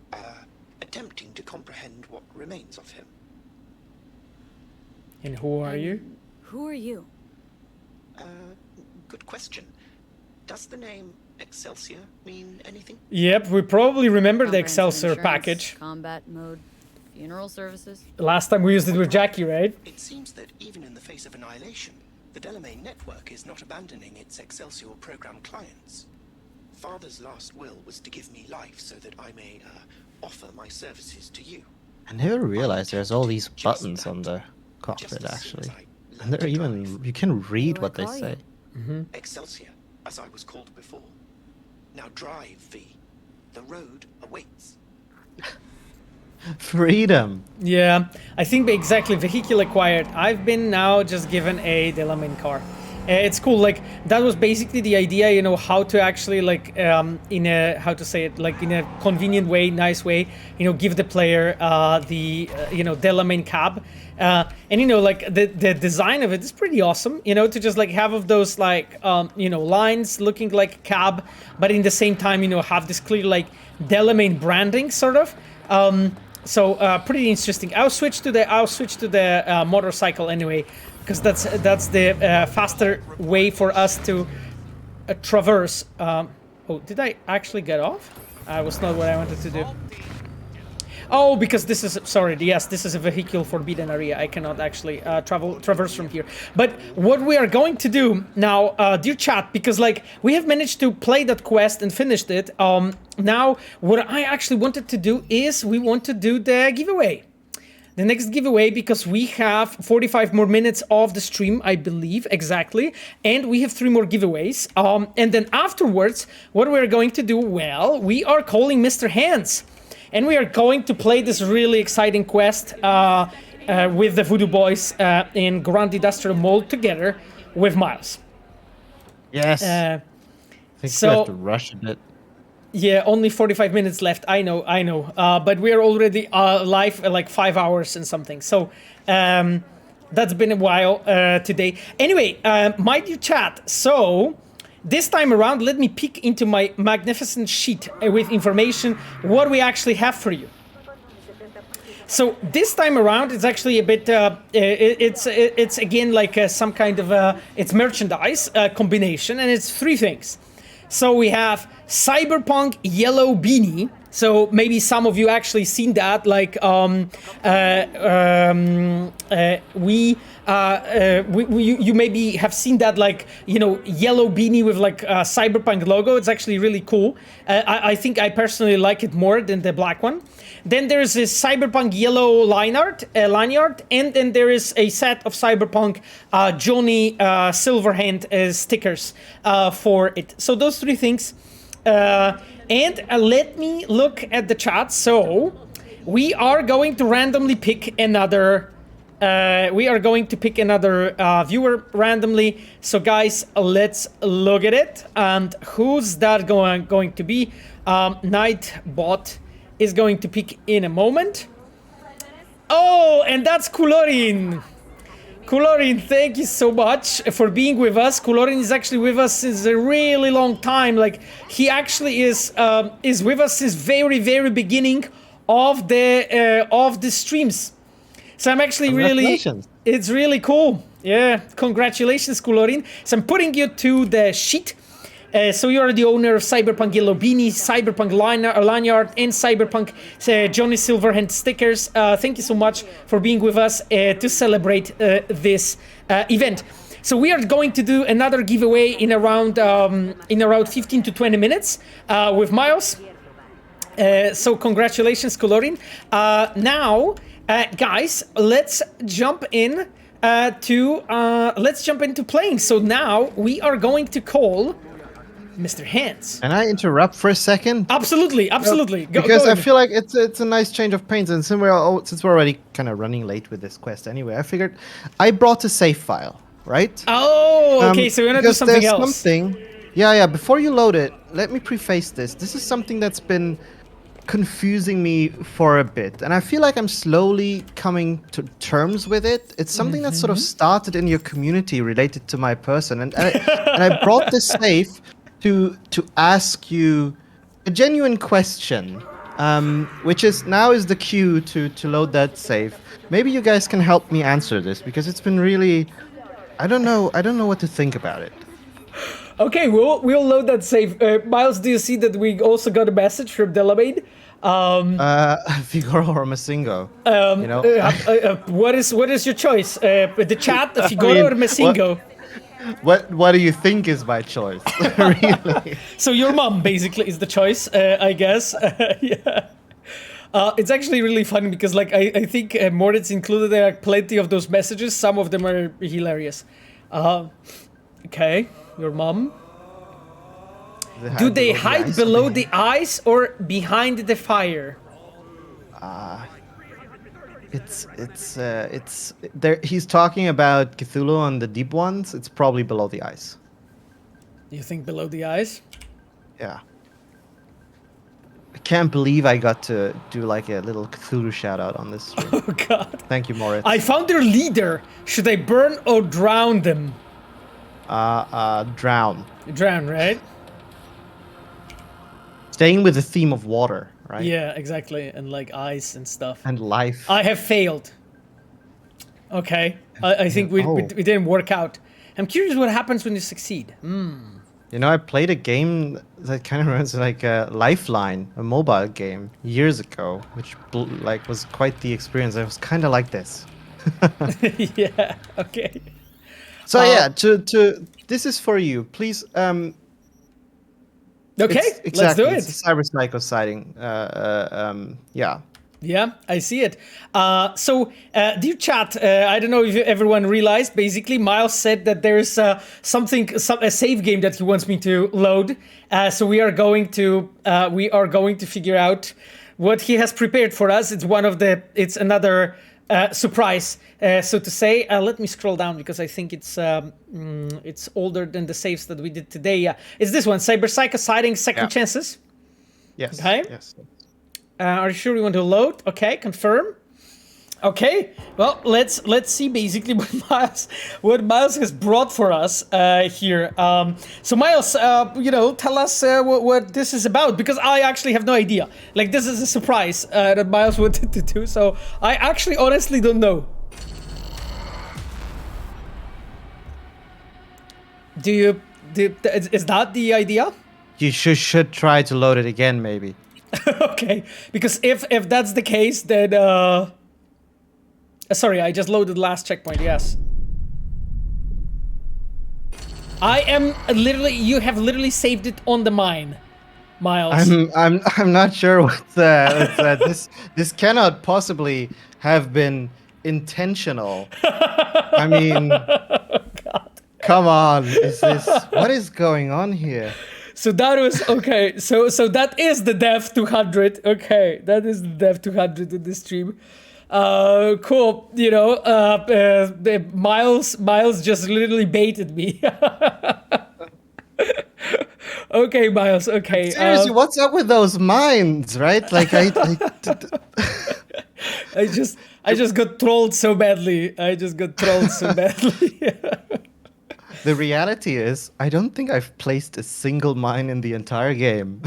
attempting to comprehend what remains of him. And who are you? Who are you? Good question. Does the name Excelsior mean anything? Yep, we probably remember the Comprehensive Excelsior insurance, package. Combat mode, funeral services. Last time we used it with Jackie, right? It seems that even in the face of annihilation, the Delamain network is not abandoning its Excelsior program clients. Father's last will was to give me life so that I may offer my services to you. I never realized there's all these buttons on the cockpit, actually. And they're even... You can read what they say. Excelsior, as I was called before. Now drive, V. The road awaits. Freedom. Yeah, I think exactly, vehicle acquired. I've been now just given a Delamain car. It's cool, like, that was basically the idea, you know, how to actually, like, in a, how to say it, like, in a convenient way, nice way, you know, give the player you know, Delamain cab. And, you know, like, the design of it is pretty awesome, you know, to just, like, have of those, like, you know, lines looking like a cab, but in the same time, you know, have this clear, like, Delamain branding, sort of. So, pretty interesting. I'll switch to the motorcycle anyway, because that's the faster way for us to traverse. Oh, did I actually get off? Was not what I wanted to do. Oh, because this is, sorry, yes, this is a vehicle forbidden area. I cannot actually traverse from here. But what we are going to do now, dear chat, because like we have managed to play that quest and finished it. Now, what I actually wanted to do is we want to do the giveaway. The next giveaway, because we have 45 more minutes of the stream, I believe, exactly. And we have 3 more giveaways. And then afterwards, what we're going to do, well, we are calling Mr. Hands. And we are going to play this really exciting quest with the Voodoo Boys in Grand Industrial Mall together with Miles. Yes. I think we have to rush a bit. Yeah, only 45 minutes left. I know. But we are already live like 5 hours and something. So that's been a while today. Anyway, my dear chat. So this time around, let me peek into my magnificent sheet with information what we actually have for you. So this time around, it's actually a bit. It's again like some kind of it's merchandise combination, and it's 3 things. So we have Cyberpunk yellow beanie. So maybe some of you actually seen that. Like you maybe have seen that, like, you know, yellow beanie with like a Cyberpunk logo. It's actually really cool. I think I personally like it more than the black one. Then there's this Cyberpunk yellow lanyard, and then there is a set of Cyberpunk Johnny Silverhand stickers for it. So those 3 things. And let me look at the chat. So we are going to randomly pick another. Viewer randomly. So guys, let's look at it. And who's that going to be? Nightbot is going to pick in a moment. Oh, and that's Kulorin. Kulorin, thank you so much for being with us. Kulorin is actually with us since a really long time. Like, he actually is with us since very beginning of the streams. So I'm actually it's really cool. Yeah, congratulations, Kulorin. So I'm putting you to the sheet. So you are the owner of Cyberpunk Yellow Beanie, Cyberpunk Lanyard, and Cyberpunk Johnny Silverhand stickers. Thank you so much for being with us to celebrate this event. So we are going to do another giveaway in around 15 to 20 minutes with Miles. So congratulations, Kulorin. Now, guys, let's jump into playing. So now we are going to call Mr. Hands. Can I interrupt for a second? Absolutely. Because I feel like it's a nice change of pace, and since we're already kind of running late with this quest anyway, I figured I brought a save file, right? Oh, okay. So we're gonna do something else. Yeah. Before you load it, let me preface this. This is something that's been confusing me for a bit, and I feel like I'm slowly coming to terms with it. It's something that sort of started in your community related to my person, and I brought this save to ask you a genuine question, which is now is the cue to load that save. Maybe you guys can help me answer this, because it's been really, I don't know what to think about it. Okay, we'll load that save. Miles, do you see that we also got a message from Delamain? Figaro or Masingo? You know, what is your choice? The chat, Figaro or Masingo? What do you think is my choice? Really? So your mom basically is the choice, I guess. Yeah. It's actually really funny because, like, I think Moritz included there plenty of those messages. Some of them are hilarious. Okay, your mom. Do they hide below the ice or behind the fire? It's there. He's talking about Cthulhu on the deep ones. It's probably below the ice. You think below the ice? Yeah. I can't believe I got to do like a little Cthulhu shout out on this stream. Oh God! Thank you, Moritz. I found their leader. Should I burn or drown them? Drown. Drown, right? Staying with the theme of water, right? Yeah, exactly, and like ice and stuff. And life. I have failed. Okay, I think we didn't work out. I'm curious what happens when you succeed. You know, I played a game that kind of runs like a Lifeline, a mobile game, years ago, which was quite the experience. It was kind of like this. Yeah. Okay. So yeah, this is for you. Please. Okay. Exactly, Let's do it. It's a Cyber Psycho sighting. Yeah. Yeah, I see it. So, dear chat, I don't know if everyone realized. Basically, Miles said that there's a save game that he wants me to load. So we are going to figure out what he has prepared for us. It's another surprise, so to say. Let me scroll down because I think it's older than the saves that we did today. Yeah, it's this one: Cyber Psycho sighting, Second Chances. Yes. Okay. Yes. Are you sure you want to load? Okay, confirm. Okay, well, let's see basically what Miles has brought for us here. So Miles, tell us what this is about, because I actually have no idea. Like, this is a surprise that Miles wanted to do, so I actually honestly don't know. Is that the idea? You should try to load it again, maybe. Okay, because if that's the case, then sorry, I just loaded the last checkpoint. Yes, I am literally. You have literally saved it on the mine, Miles. I'm not sure what this cannot possibly have been intentional. I mean, come on, what is going on here? So that was okay. So that is the Dev 200. Okay, that is the Dev 200 in the stream. Cool. You know, Miles just literally baited me. Okay, Miles. Okay. Seriously, what's up with those mines, right? Like I just got trolled so badly. The reality is, I don't think I've placed a single mine in the entire game.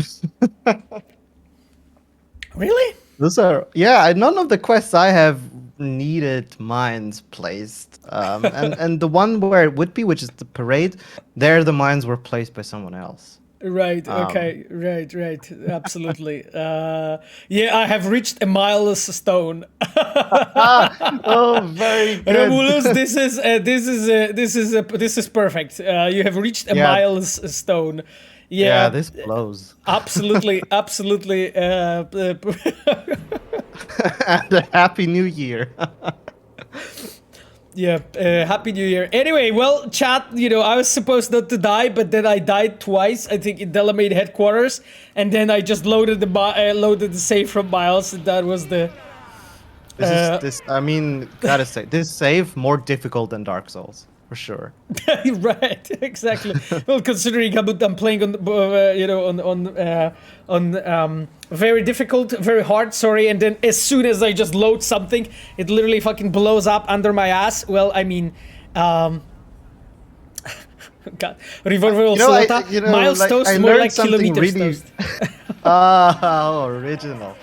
Really? None of the quests I have needed mines placed. And the one where it would be, which is the parade, there the mines were placed by someone else. Right, okay, right, absolutely. Yeah, I have reached a milestone. Oh, very good. Romulus, this is perfect. You have reached a milestone. Yeah, this blows. Absolutely. And a happy new year. Yeah, Happy New Year. Anyway, well, chat, I was supposed not to die, but then I died twice, I think in Delamain headquarters, and then I just loaded the save from Miles, and that was the... Gotta say, this save more difficult than Dark Souls, for sure. Right, exactly. Well, considering I'm playing on very difficult, very hard, sorry, and then as soon as I just load something, it literally fucking blows up under my ass. Well, I mean, God. Revolver Miles Toast, more like kilometers really... toast. Oh, original.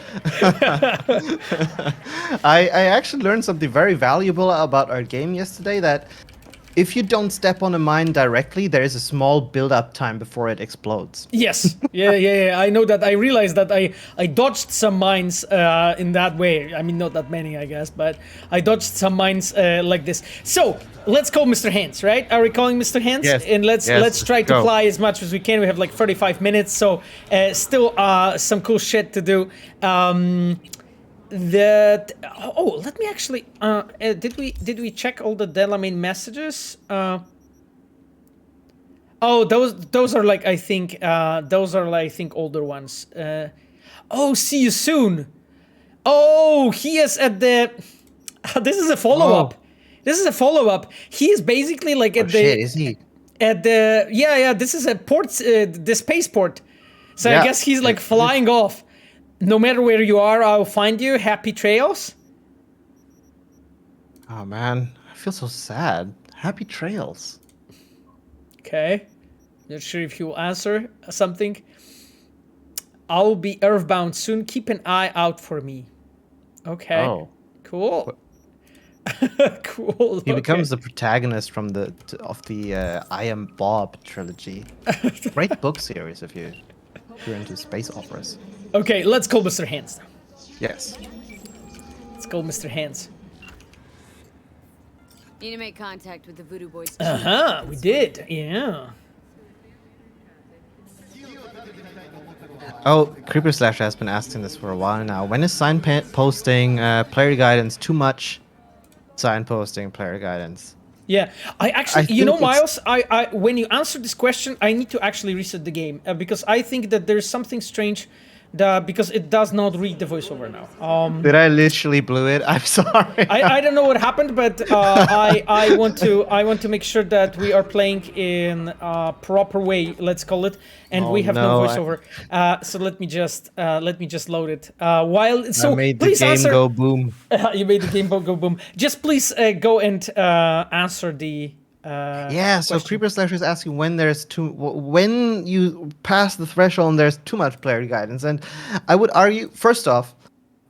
I actually learned something very valuable about our game yesterday, that if you don't step on a mine directly, there is a small build-up time before it explodes. Yes. Yeah. I know that. I realized that I dodged some mines in that way. I mean, not that many, I guess, but I dodged some mines like this. So, let's call Mr. Hands, right? Are we calling Mr. Hands? Yes. And let's try to fly as much as we can. We have like 35 minutes, so still some cool shit to do. Let me actually did we check all the Delamain messages? Those are like I think older ones. See you soon. He is at the this is a follow-up. This is a follow-up. He is basically like at shit, is he? At the this is a port, the spaceport. So I guess he's like flying off. No matter where you are, I'll find you. Happy trails. Oh man, I feel so sad. Happy trails. Okay. Not sure if he will answer something. I'll be earthbound soon. Keep an eye out for me. Okay. Oh. Cool. Cool. He becomes the protagonist of the I Am Bob trilogy. Great book series if you're into space operas. Okay, let's call Mr. Hands now. Yes. Let's call Mr. Hands. Need to make contact with the Voodoo Boys. We did. Yeah. Oh, Creeper Slash has been asking this for a while now. When is signposting player guidance too much? Signposting player guidance. Yeah, I actually, you know, Miles, I when you answer this question, I need to actually reset the game because I think that there's something strange. Because it does not read the voiceover now. Did I literally blew it? I'm sorry. I don't know what happened, but I want to make sure that we are playing in a proper way, let's call it, and we have no voiceover. So let me just load it. I made the game go boom. You made the game go boom. Just please go and answer the. So Creeper Slash is asking when you pass the threshold and there's too much player guidance, and I would argue, first off,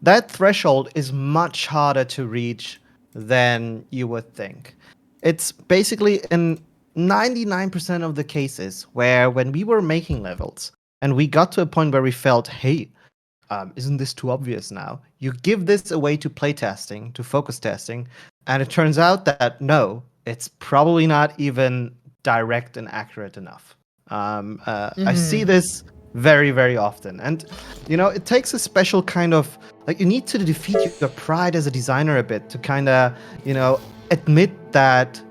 that threshold is much harder to reach than you would think. It's basically in 99% of the cases where when we were making levels and we got to a point where we felt, hey, isn't this too obvious now? You give this away to playtesting, to focus testing, and it turns out that no, it's probably not even direct and accurate enough. I see this very, very often. And, you know, it takes a special kind of, like, you need to defeat your pride as a designer a bit to kind of, you know, admit that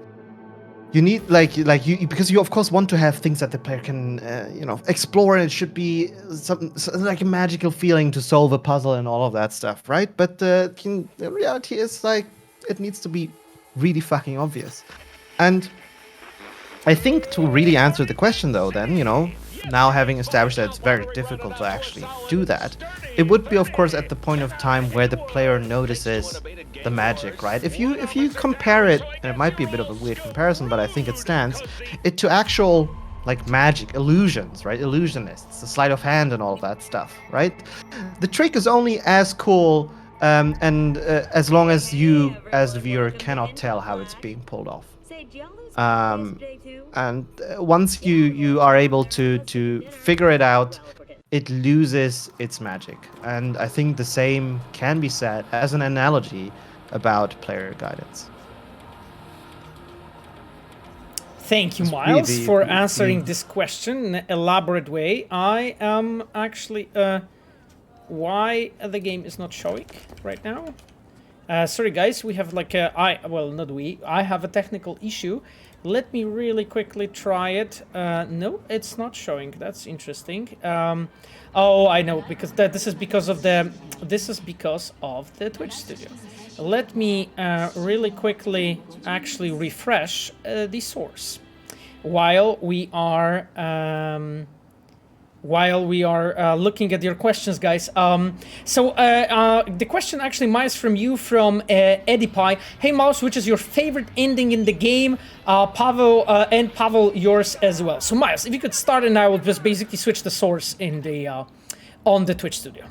you need, because you, of course, want to have things that the player can, you know, explore, and it should be something like a magical feeling to solve a puzzle and all of that stuff, right? But the reality is, like, it needs to be really fucking obvious. And I think to really answer the question, though, then, you know, now having established that it's very difficult to actually do that, it would be, of course, at the point of time where the player notices the magic, right? If you compare it, and it might be a bit of a weird comparison, but I think it stands, it to actual, like, magic, illusions, right? Illusionists, the sleight of hand and all of that stuff, right? The trick is only as cool as long as you, as the viewer, cannot tell how it's being pulled off. And once you are able to figure it out, it loses its magic. And I think the same can be said as an analogy about player guidance. Thank you, Miles, for answering this question in an elaborate way. I am actually... why the game is not showing right now. Sorry guys, we have like I have a technical issue. Let me really quickly try it. No, it's not showing. That's interesting. Oh, I know, because this is because of the Twitch studio. Let me really quickly actually refresh the source while we are looking at your questions, guys. So the question actually, Miles, from you, from Eddie Pie. Hey, Miles, which is your favorite ending in the game? Pavel, and Pavel, yours as well. So, Miles, if you could start, and I will just basically switch the source in the on the Twitch studio.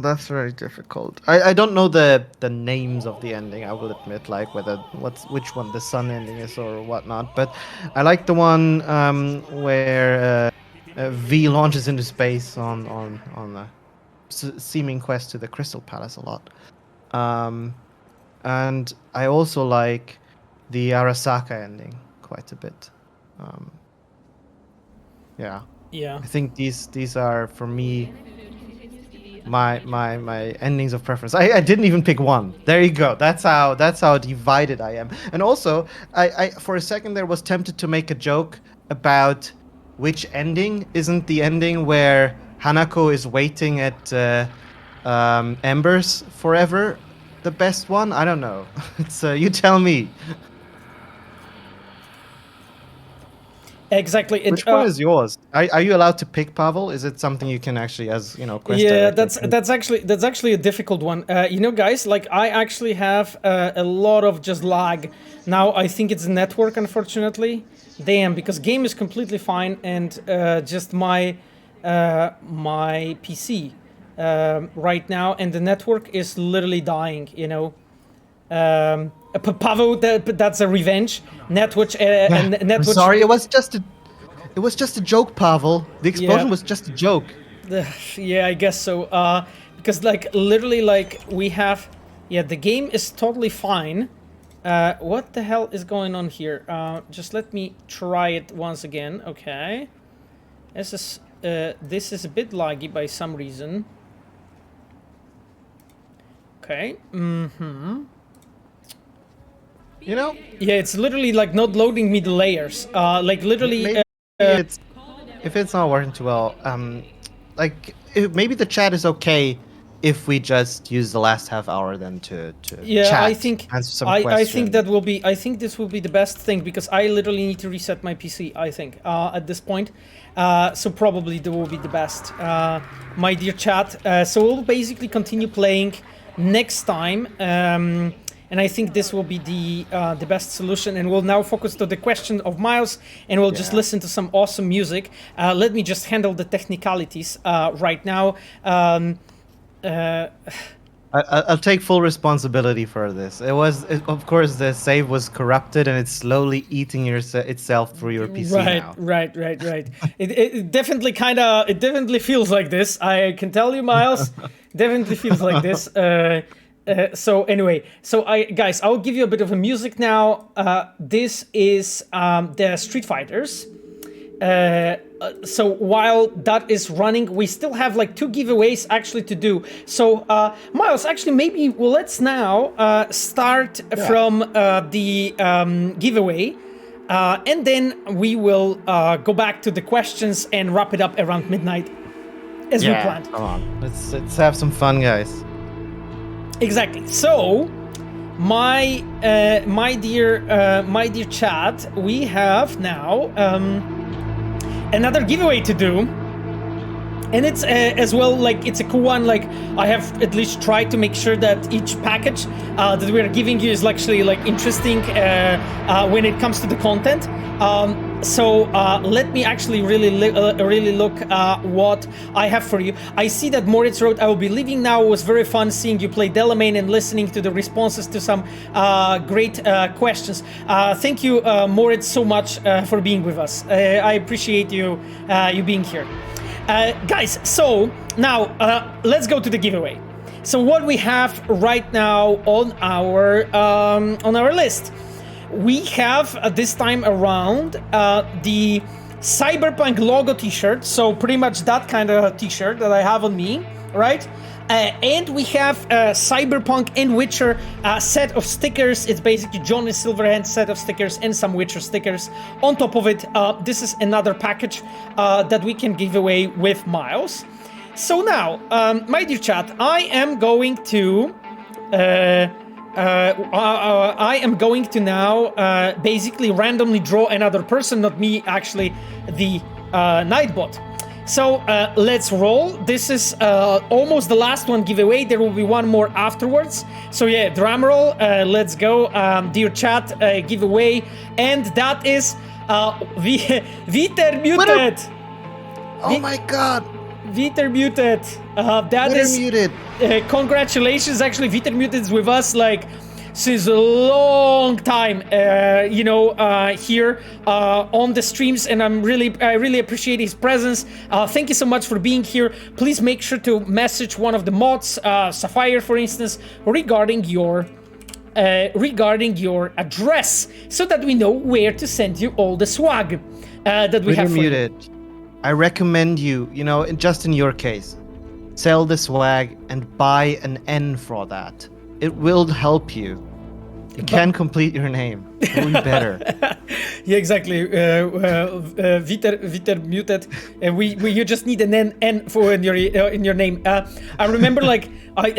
That's very difficult. I don't know the names of the ending, I will admit, like which one the sun ending is or whatnot. But I like the one where V launches into space on a seeming quest to the Crystal Palace a lot. And I also like the Arasaka ending quite a bit. Yeah. I think these are, for me, my endings of preference. I didn't even pick one. There you go. That's how divided I am. And also, I for a second there was tempted to make a joke about which ending isn't the ending where Hanako is waiting at Embers forever the best one. I don't know. It's you tell me. Exactly. Which one is yours? Are you allowed to pick, Pavel? Is it something you can actually, as you know, quest? Yeah, that's actually a difficult one. You know, guys, like I actually have a lot of just lag. Now I think it's network, unfortunately. Damn, because game is completely fine, and just my PC right now, and the network is literally dying. You know, Pavel, that's a revenge. Netwatch and I'm Netwatch. sorry, it was just a joke, Pavel. The explosion was just a joke. Yeah, I guess so. Because like literally, like we have, the game is totally fine. What the hell is going on here? Just let me try it once again. Okay, this is a bit laggy by some reason. Okay. You know? Yeah, it's literally like not loading me the layers. Like literally. Maybe if it's not working too well, maybe the chat is okay if we just use the last half hour then to chat, I think answer some I questions. think that will be. I think this will be the best thing because I literally need to reset my PC. I think at this point, so probably that will be the best. My dear chat. So we'll basically continue playing next time. And I think this will be the best solution. And we'll now focus to the question of Miles, and we'll just listen to some awesome music. Let me just handle the technicalities right now. I'll take full responsibility for this. Of course, the save was corrupted, and it's slowly eating itself through your PC now. Right. It definitely it definitely feels like this. I can tell you, Miles, definitely feels like this. So anyway, guys, I'll give you a bit of a music now. This is the Street Fighters. So while that is running, we still have like 2 giveaways actually to do. So Miles, actually, maybe let's now start from the giveaway. And then we will go back to the questions and wrap it up around midnight as we planned. Come on, let's have some fun, guys. Exactly. So, my dear chat, we have now another giveaway to do, and it's as well like it's a cool one. Like I have at least tried to make sure that each package that we are giving you is actually like interesting when it comes to the content. So let me actually really look what I have for you. I see that Moritz wrote, I will be leaving now. It was very fun seeing you play Delamain and listening to the responses to some great questions. Thank you, Moritz, so much for being with us. I appreciate you being here. Guys, so now let's go to the giveaway. So what we have right now on our list. We have this time around the Cyberpunk logo t-shirt, so pretty much that kind of t-shirt that I have on me, right? And we have Cyberpunk and Witcher set of stickers. It's basically Johnny Silverhand set of stickers and some Witcher stickers. On top of it, this is another package that we can give away with Miles. So now, my dear chat, I am going to now basically randomly draw another person, not me, actually, the Nightbot. So let's roll. This is almost the last one giveaway. There will be one more afterwards. So yeah, drum roll. Let's go. Dear chat, giveaway. And that is Viter Muted. Oh my god. Viter Muted. That is muted. Congratulations. Actually, Viter Muted is with us like since a long time, here on the streams, and I really appreciate his presence. Thank you so much for being here. Please make sure to message one of the mods, Sapphire, for instance, regarding your address, so that we know where to send you all the swag that we have for muted. you. I recommend you, just in your case, sell the swag and buy an N for that. It will help you. You can complete your name. It will be better. Yeah, exactly. Viter Muted. You just need an N for in your name. I remember, I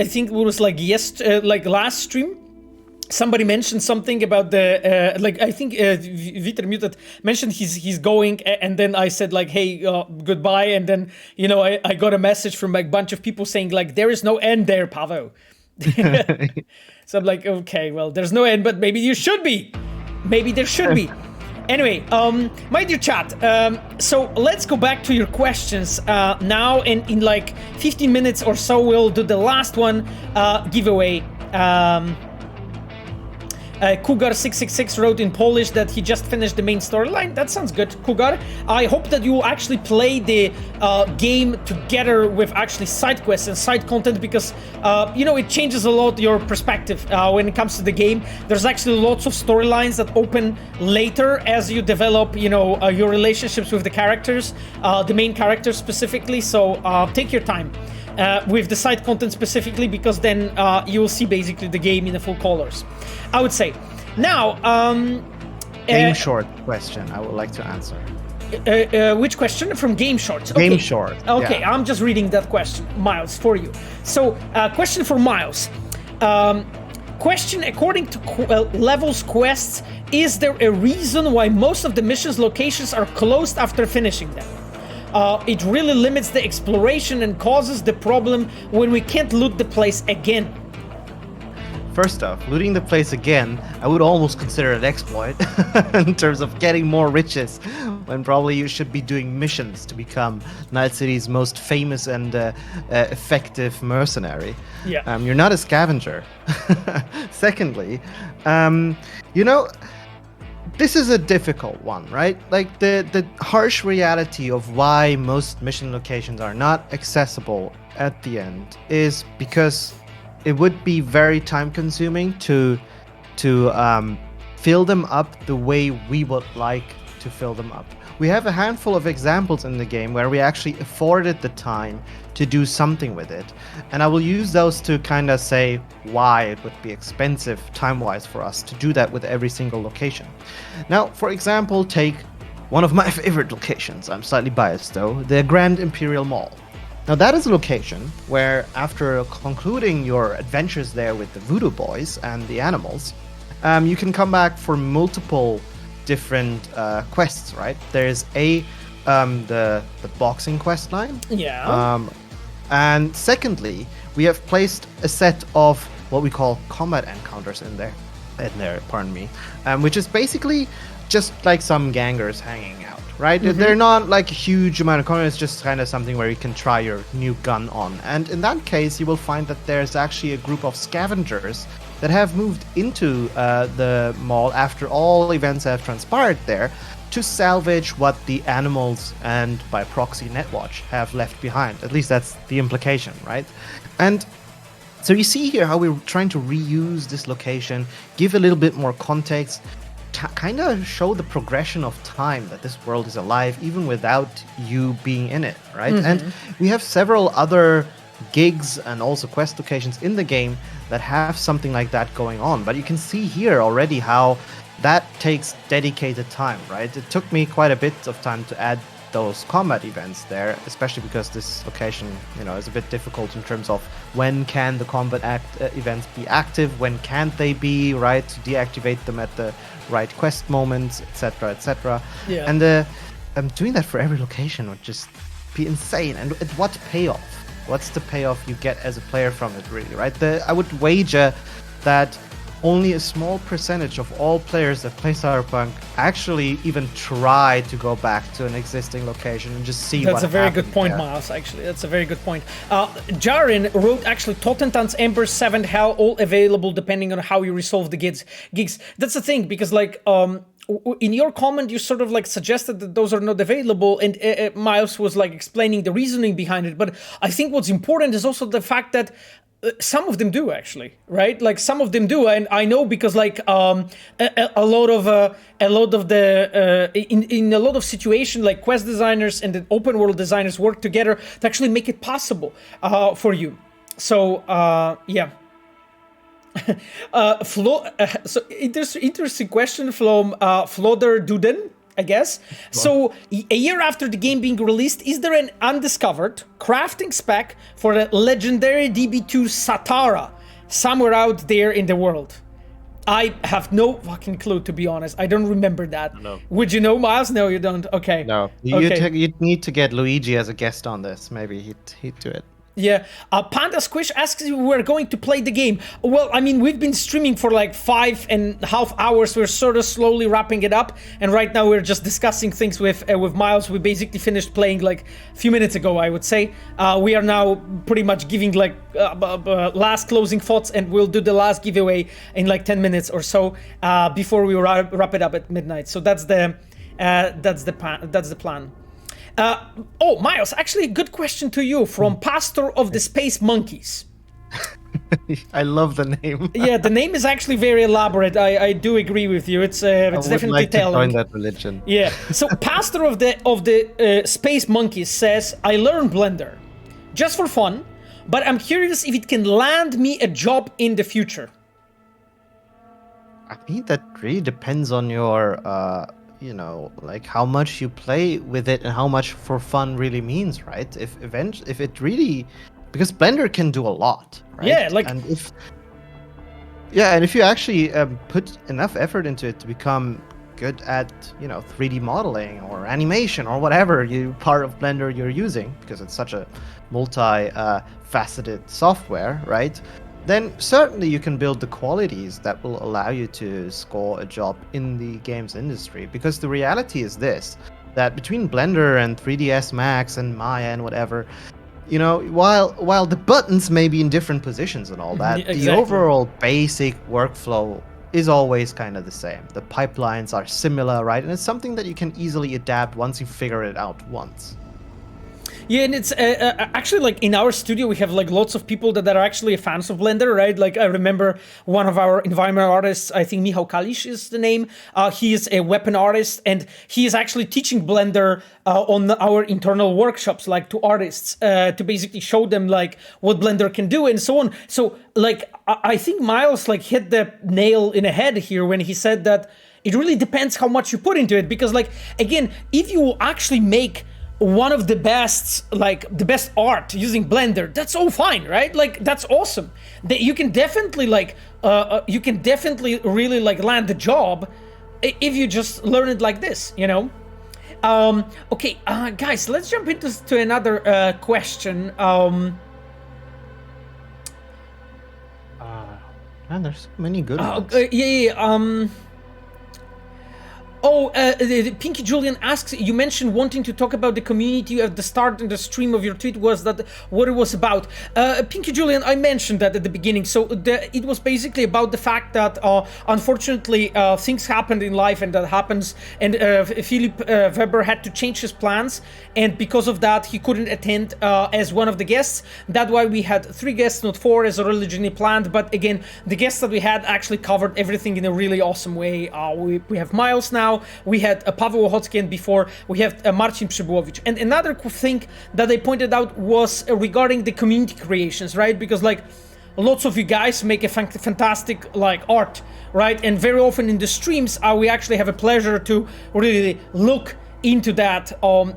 think it was last stream. Somebody mentioned something about the I think Viter Muted mentioned he's going, and then I said hey, goodbye, and then I got a message from a bunch of people saying there is no N there, Pavel. So I'm okay, well, there's no N, but maybe you should be. Maybe there should be. Anyway, my dear chat, so let's go back to your questions now, and in like 15 minutes or so, we'll do the last one giveaway. Cougar666 wrote in Polish that he just finished the main storyline. That sounds good, Cougar. I hope that you will actually play the game together with actually side quests and side content, because you know, it changes a lot your perspective when it comes to the game. There's actually lots of storylines that open later as you develop, you know, your relationships with the characters, the main characters specifically. So take your time with the side content specifically, because then you will see basically the game in the full colors, I would say. Now, Game Short question I would like to answer. Which question? From Game Shorts. Okay. Game Short. Okay, yeah. I'm just reading that question, Miles, for you. So, question for Miles. Question: according to levels quests, is there a reason why most of the missions locations are closed after finishing them? It really limits the exploration and causes the problem when we can't loot the place again. First off, looting the place again, I would almost consider an exploit in terms of getting more riches, when probably you should be doing missions to become Night City's most famous and effective mercenary. Yeah. You're not a scavenger. Secondly, you know, this is a difficult one, right? Like the harsh reality of why most mission locations are not accessible at the end is because it would be very time consuming to fill them up the way we would like to fill them up. We have a handful of examples in the game where we actually afforded the time to do something with it, and I will use those to kind of say why it would be expensive time-wise for us to do that with every single location. Now, for example, take one of my favorite locations, I'm slightly biased though, the Grand Imperial Mall. Now that is a location where, after concluding your adventures there with the Voodoo Boys and the animals, you can come back for multiple different quests, right? There's the boxing quest line. Yeah. And secondly, we have placed a set of what we call combat encounters in there, pardon me, which is basically just like some gangers hanging out, right? Mm-hmm. They're not like a huge amount of content, it's just kind of something where you can try your new gun on. And in that case, you will find that there's actually a group of scavengers that have moved into the mall after all events have transpired there to salvage what the animals and by proxy Netwatch have left behind. At least that's the implication, right? And so you see here how we're trying to reuse this location, give a little bit more context, kind of show the progression of time that this world is alive even without you being in it, right? Mm-hmm. And we have several other gigs and also quest locations in the game that have something like that going on, but you can see here already how that takes dedicated time, right? It took me quite a bit of time to add those combat events there, especially because this location, you know, is a bit difficult in terms of when can the combat events be active, when can't they be, right? To deactivate them at the right quest moments, etc., etc. Yeah. And doing that for every location would just be insane. And at what payoff? What's the payoff you get as a player from it, really, right? I would wager that only a small percentage of all players that play Cyberpunk actually even try to go back to an existing location and just see what That's a very happened good point, there. Miles, actually. That's a very good point. Jarin wrote, actually, Totentanz, Ember, 7th Hell, all available depending on how you resolve the gigs. That's the thing, because, like, in your comment, you sort of, like, suggested that those are not available, and Miles was, like, explaining the reasoning behind it. But I think what's important is also the fact that some of them do, actually, right? Like, some of them do, and I know because, like, a lot of the in a lot of situations, like, quest designers and the open world designers work together to actually make it possible for you. So yeah. So interesting question from Flodder Duden, I guess. So, a year after the game being released, is there an undiscovered crafting spec for a legendary DB2 Satara somewhere out there in the world? I have no fucking clue, to be honest. I don't remember that. No. Would you know, Miles? No, you don't. Okay. No, Okay. you'd need to get Luigi as a guest on this. Maybe he'd do it. Yeah. Panda Squish asks if we're going to play the game. Well, I mean, we've been streaming for like 5.5 hours. We're sort of slowly wrapping it up, and right now we're just discussing things with Miles. We basically finished playing like a few minutes ago, I would say. We are now pretty much giving like last closing thoughts, and we'll do the last giveaway in like 10 minutes or so before we wrap it up at midnight. So that's the plan. Miles, actually, a good question to you from Pastor of the Space Monkeys. I love the name. Yeah, the name is actually very elaborate. I do agree with you. It's definitely like telling. To join that religion. Yeah. So, Pastor of the Space Monkeys says, "I learned Blender just for fun, but I'm curious if it can land me a job in the future." I think that really depends on your like how much you play with it and how much for fun really means, right? If it really, because Blender can do a lot, right? Yeah, like, and if you actually put enough effort into it to become good at 3D modeling or animation or whatever part of Blender you're using, because it's such a multi-faceted software, right? Then certainly you can build the qualities that will allow you to score a job in the games industry. Because the reality is this, that between Blender and 3ds Max and Maya and whatever, while the buttons may be in different positions and all that, exactly. The overall basic workflow is always kind of the same. The pipelines are similar, right? And it's something that you can easily adapt once you figure it out once. Yeah, and it's actually like in our studio we have like lots of people that are actually fans of Blender, right? Like I remember one of our environment artists, I think Michał Kalisz is the name. He is a weapon artist, and he is actually teaching Blender on our internal workshops, like to artists, to basically show them like what Blender can do and so on. So like I think Miles like hit the nail in the head here when he said that it really depends how much you put into it, because like again, if you actually make one of the best art using Blender, that's all fine, right? Like that's awesome. You can definitely really like land the job if you just learn it like this, Okay, guys, let's jump into another question. Man, there's so many good ones. Pinky Julian asks, you mentioned wanting to talk about the community at the start in the stream of your tweet. Was that what it was about? Pinky Julian, I mentioned that at the beginning. So it was basically about the fact that unfortunately things happened in life, and that happens, and Philip Weber had to change his plans, and because of that he couldn't attend as one of the guests. That's why we had 3 guests, not 4 as originally planned. But again, the guests that we had actually covered everything in a really awesome way. We have Miles now. We had Paweł Ochocki, and before we have Marcin Przybyłowicz. And another thing that they pointed out was regarding the community creations, right? Because like lots of you guys make a fantastic like art, right? And very often in the streams, we actually have a pleasure to really look into that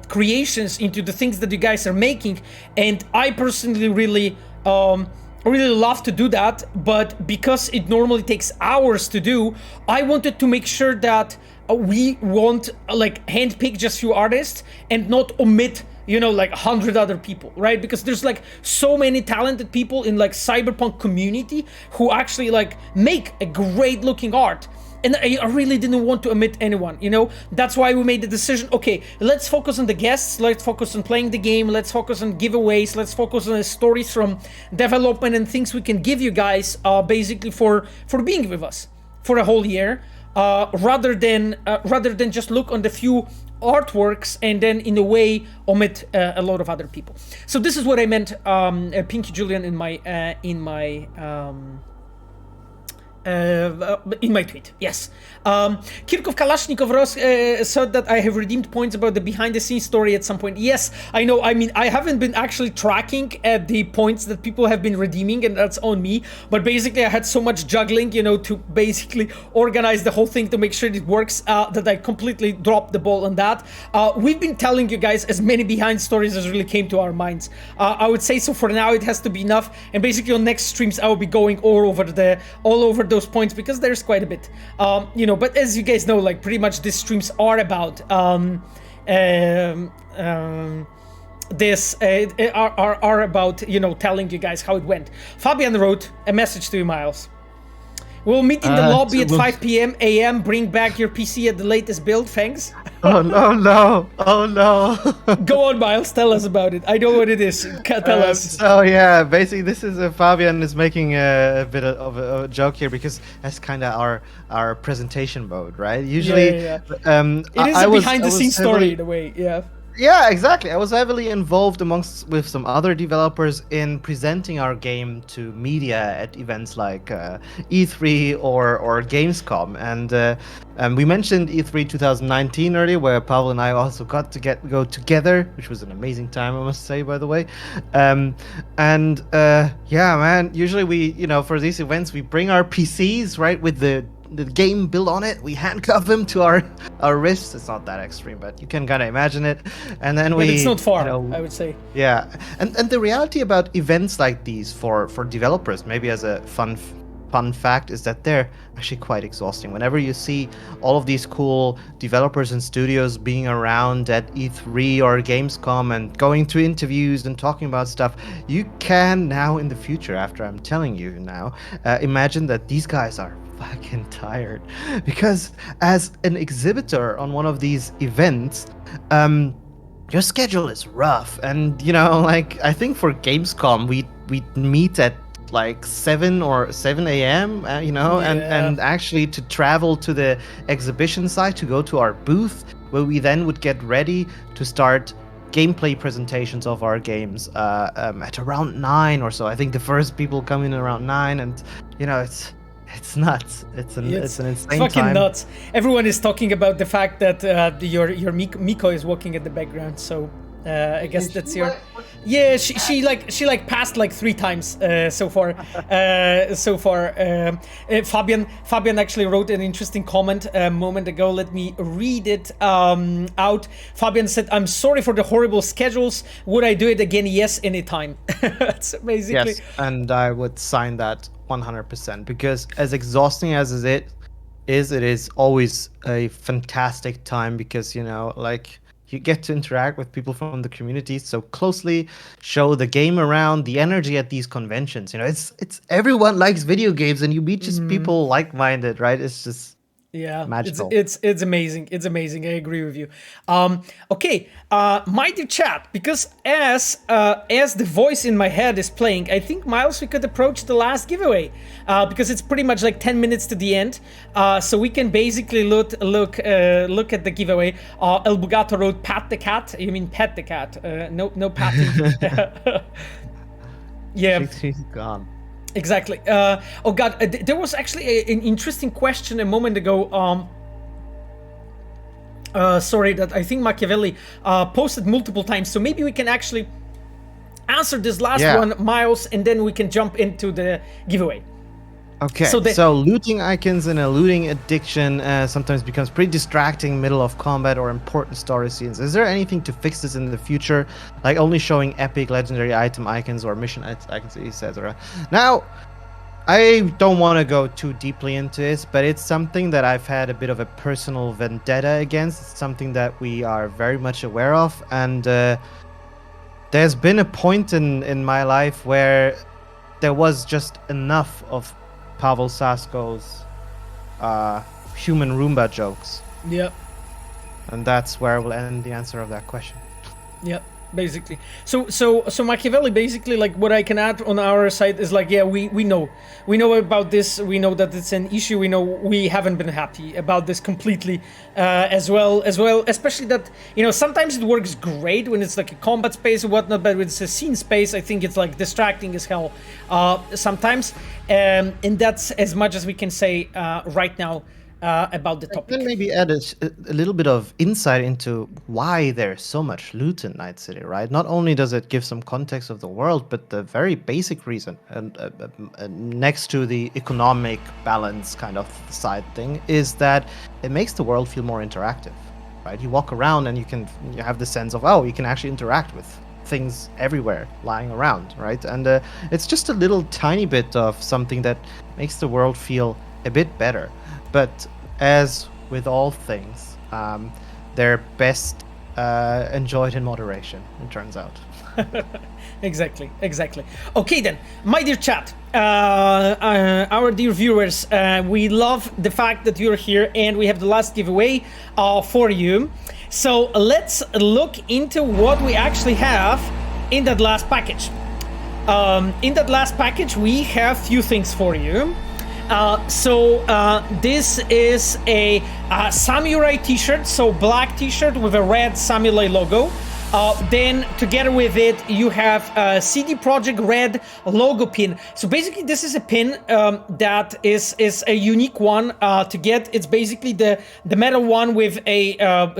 creations, into the things that you guys are making. And I personally really love to do that, but because it normally takes hours to do, I wanted to make sure that we won't like handpick just few artists and not omit like 100 other people, right? Because there's like so many talented people in like Cyberpunk community who actually like make a great looking art, and I really didn't want to omit anyone. That's why we made the decision, okay, let's focus on the guests, let's focus on playing the game, let's focus on giveaways, let's focus on the stories from development and things we can give you guys basically for being with us for a whole year. Rather than just look on the few artworks and then in a way omit a lot of other people. So this is what I meant, Pinky Julian, in my tweet. Yes. Kirkov Kalashnikov said that I have redeemed points about the behind-the-scenes story at some point. Yes, I know. I mean, I haven't been actually tracking at the points that people have been redeeming, and that's on me. But basically, I had so much juggling, to basically organize the whole thing to make sure it works, that I completely dropped the ball on that. We've been telling you guys as many behind stories as really came to our minds. I would say so for now. It has to be enough. And basically, on next streams, I will be going all over those points, because there's quite a bit. But as you guys know, like pretty much these streams are about this are about telling you guys how it went. Fabian wrote a message to you, Miles. We'll meet in the lobby at 5 p.m. a.m. Bring back your PC at the latest build. Thanks. Oh no! Oh no! Go on, Miles. Tell us about it. I know what it is. Tell us. So yeah, basically, this is Fabian is making a bit of a joke here because that's kind of our presentation mode, right? Usually, it is a behind-the-scenes story in a way. Yeah. Yeah, exactly. I was heavily involved with some other developers in presenting our game to media at events like E3 or Gamescom, and we mentioned E3 2019 earlier, where Pavel and I also got to go together, which was an amazing time, I must say, by the way. Yeah, man. Usually we, for these events, we bring our PCs, right, with the game built on it. We handcuff them to our wrists. It's not that extreme, but you can kind of imagine it. And then but it's not far, I would say. Yeah, and the reality about events like these for developers, maybe as a fun fact, is that they're actually quite exhausting. Whenever you see all of these cool developers and studios being around at E3 or Gamescom and going to interviews and talking about stuff, you can now in the future, after I'm telling you now, imagine that these guys are fucking tired, because as an exhibitor on one of these events, your schedule is rough, and I think for Gamescom we meet at like 7 a.m. And actually to travel to the exhibition site to go to our booth, where we then would get ready to start gameplay presentations of our games at around 9 or so. I think the first people come in around 9, and it's nuts. It's an insane fucking time. Nuts. Everyone is talking about the fact that your Miko is walking in the background. So I guess that's your. Yeah, she passed like 3 times so far. Fabian actually wrote an interesting comment a moment ago. Let me read it out. Fabian said, "I'm sorry for the horrible schedules. Would I do it again? Yes, anytime." That's basically. Yes, and I would sign that 100%, because as exhausting as it is always a fantastic time, because you get to interact with people from the community so closely, show the game around, the energy at these conventions. It's everyone likes video games, and you meet just people like-minded, right? It's just magical. It's amazing. It's amazing. I agree with you. Okay, my dear chat, because as the voice in my head is playing, I think, Miles, we could approach the last giveaway, because it's pretty much like 10 minutes to the end, so we can basically look at the giveaway. El Bugato wrote pat the cat. You mean pet the cat? No patting. Yeah, she's gone. Exactly. Oh God, there was actually an interesting question a moment ago. Sorry, that I think Machiavelli posted multiple times. So maybe we can actually answer this last one, Miles, and then we can jump into the giveaway. Okay, so looting icons and a looting addiction sometimes becomes pretty distracting middle of combat or important story scenes. Is there anything to fix this in the future, like only showing epic legendary item icons or mission icons, etc.? Now, I don't want to go too deeply into this, but it's something that I've had a bit of a personal vendetta against. It's something that we are very much aware of, and there's been a point in my life where there was just enough of Pavel Sasko's human Roomba jokes. Yep. And that's where we'll end the answer of that question. Yep, basically. So Machiavelli, basically, like, what I can add on our side is like, yeah, we know about this. We know that it's an issue. We know we haven't been happy about this completely, as well. Especially that, sometimes it works great when it's like a combat space or whatnot, but when it's a scene space, I think it's like distracting as hell sometimes. And that's as much as we can say right now about the topic. I can maybe add a little bit of insight into why there's so much loot in Night City, right? Not only does it give some context of the world, but the very basic reason, and next to the economic balance kind of side thing, is that it makes the world feel more interactive, right? You walk around and you have the sense of, you can actually interact with things everywhere lying around, right? And it's just a little tiny bit of something that makes the world feel a bit better. But as with all things, their best enjoy it in moderation, it turns out. Exactly. Okay then, my dear chat, our dear viewers, we love the fact that you're here, and we have the last giveaway for you. So let's look into what we actually have in that last package. In that last package, we have few things for you. This is a samurai t-shirt, so black t-shirt with a red samurai logo. Then together with it, you have a CD Projekt Red logo pin. So basically, this is a pin that is a unique one to get. It's basically the metal one with a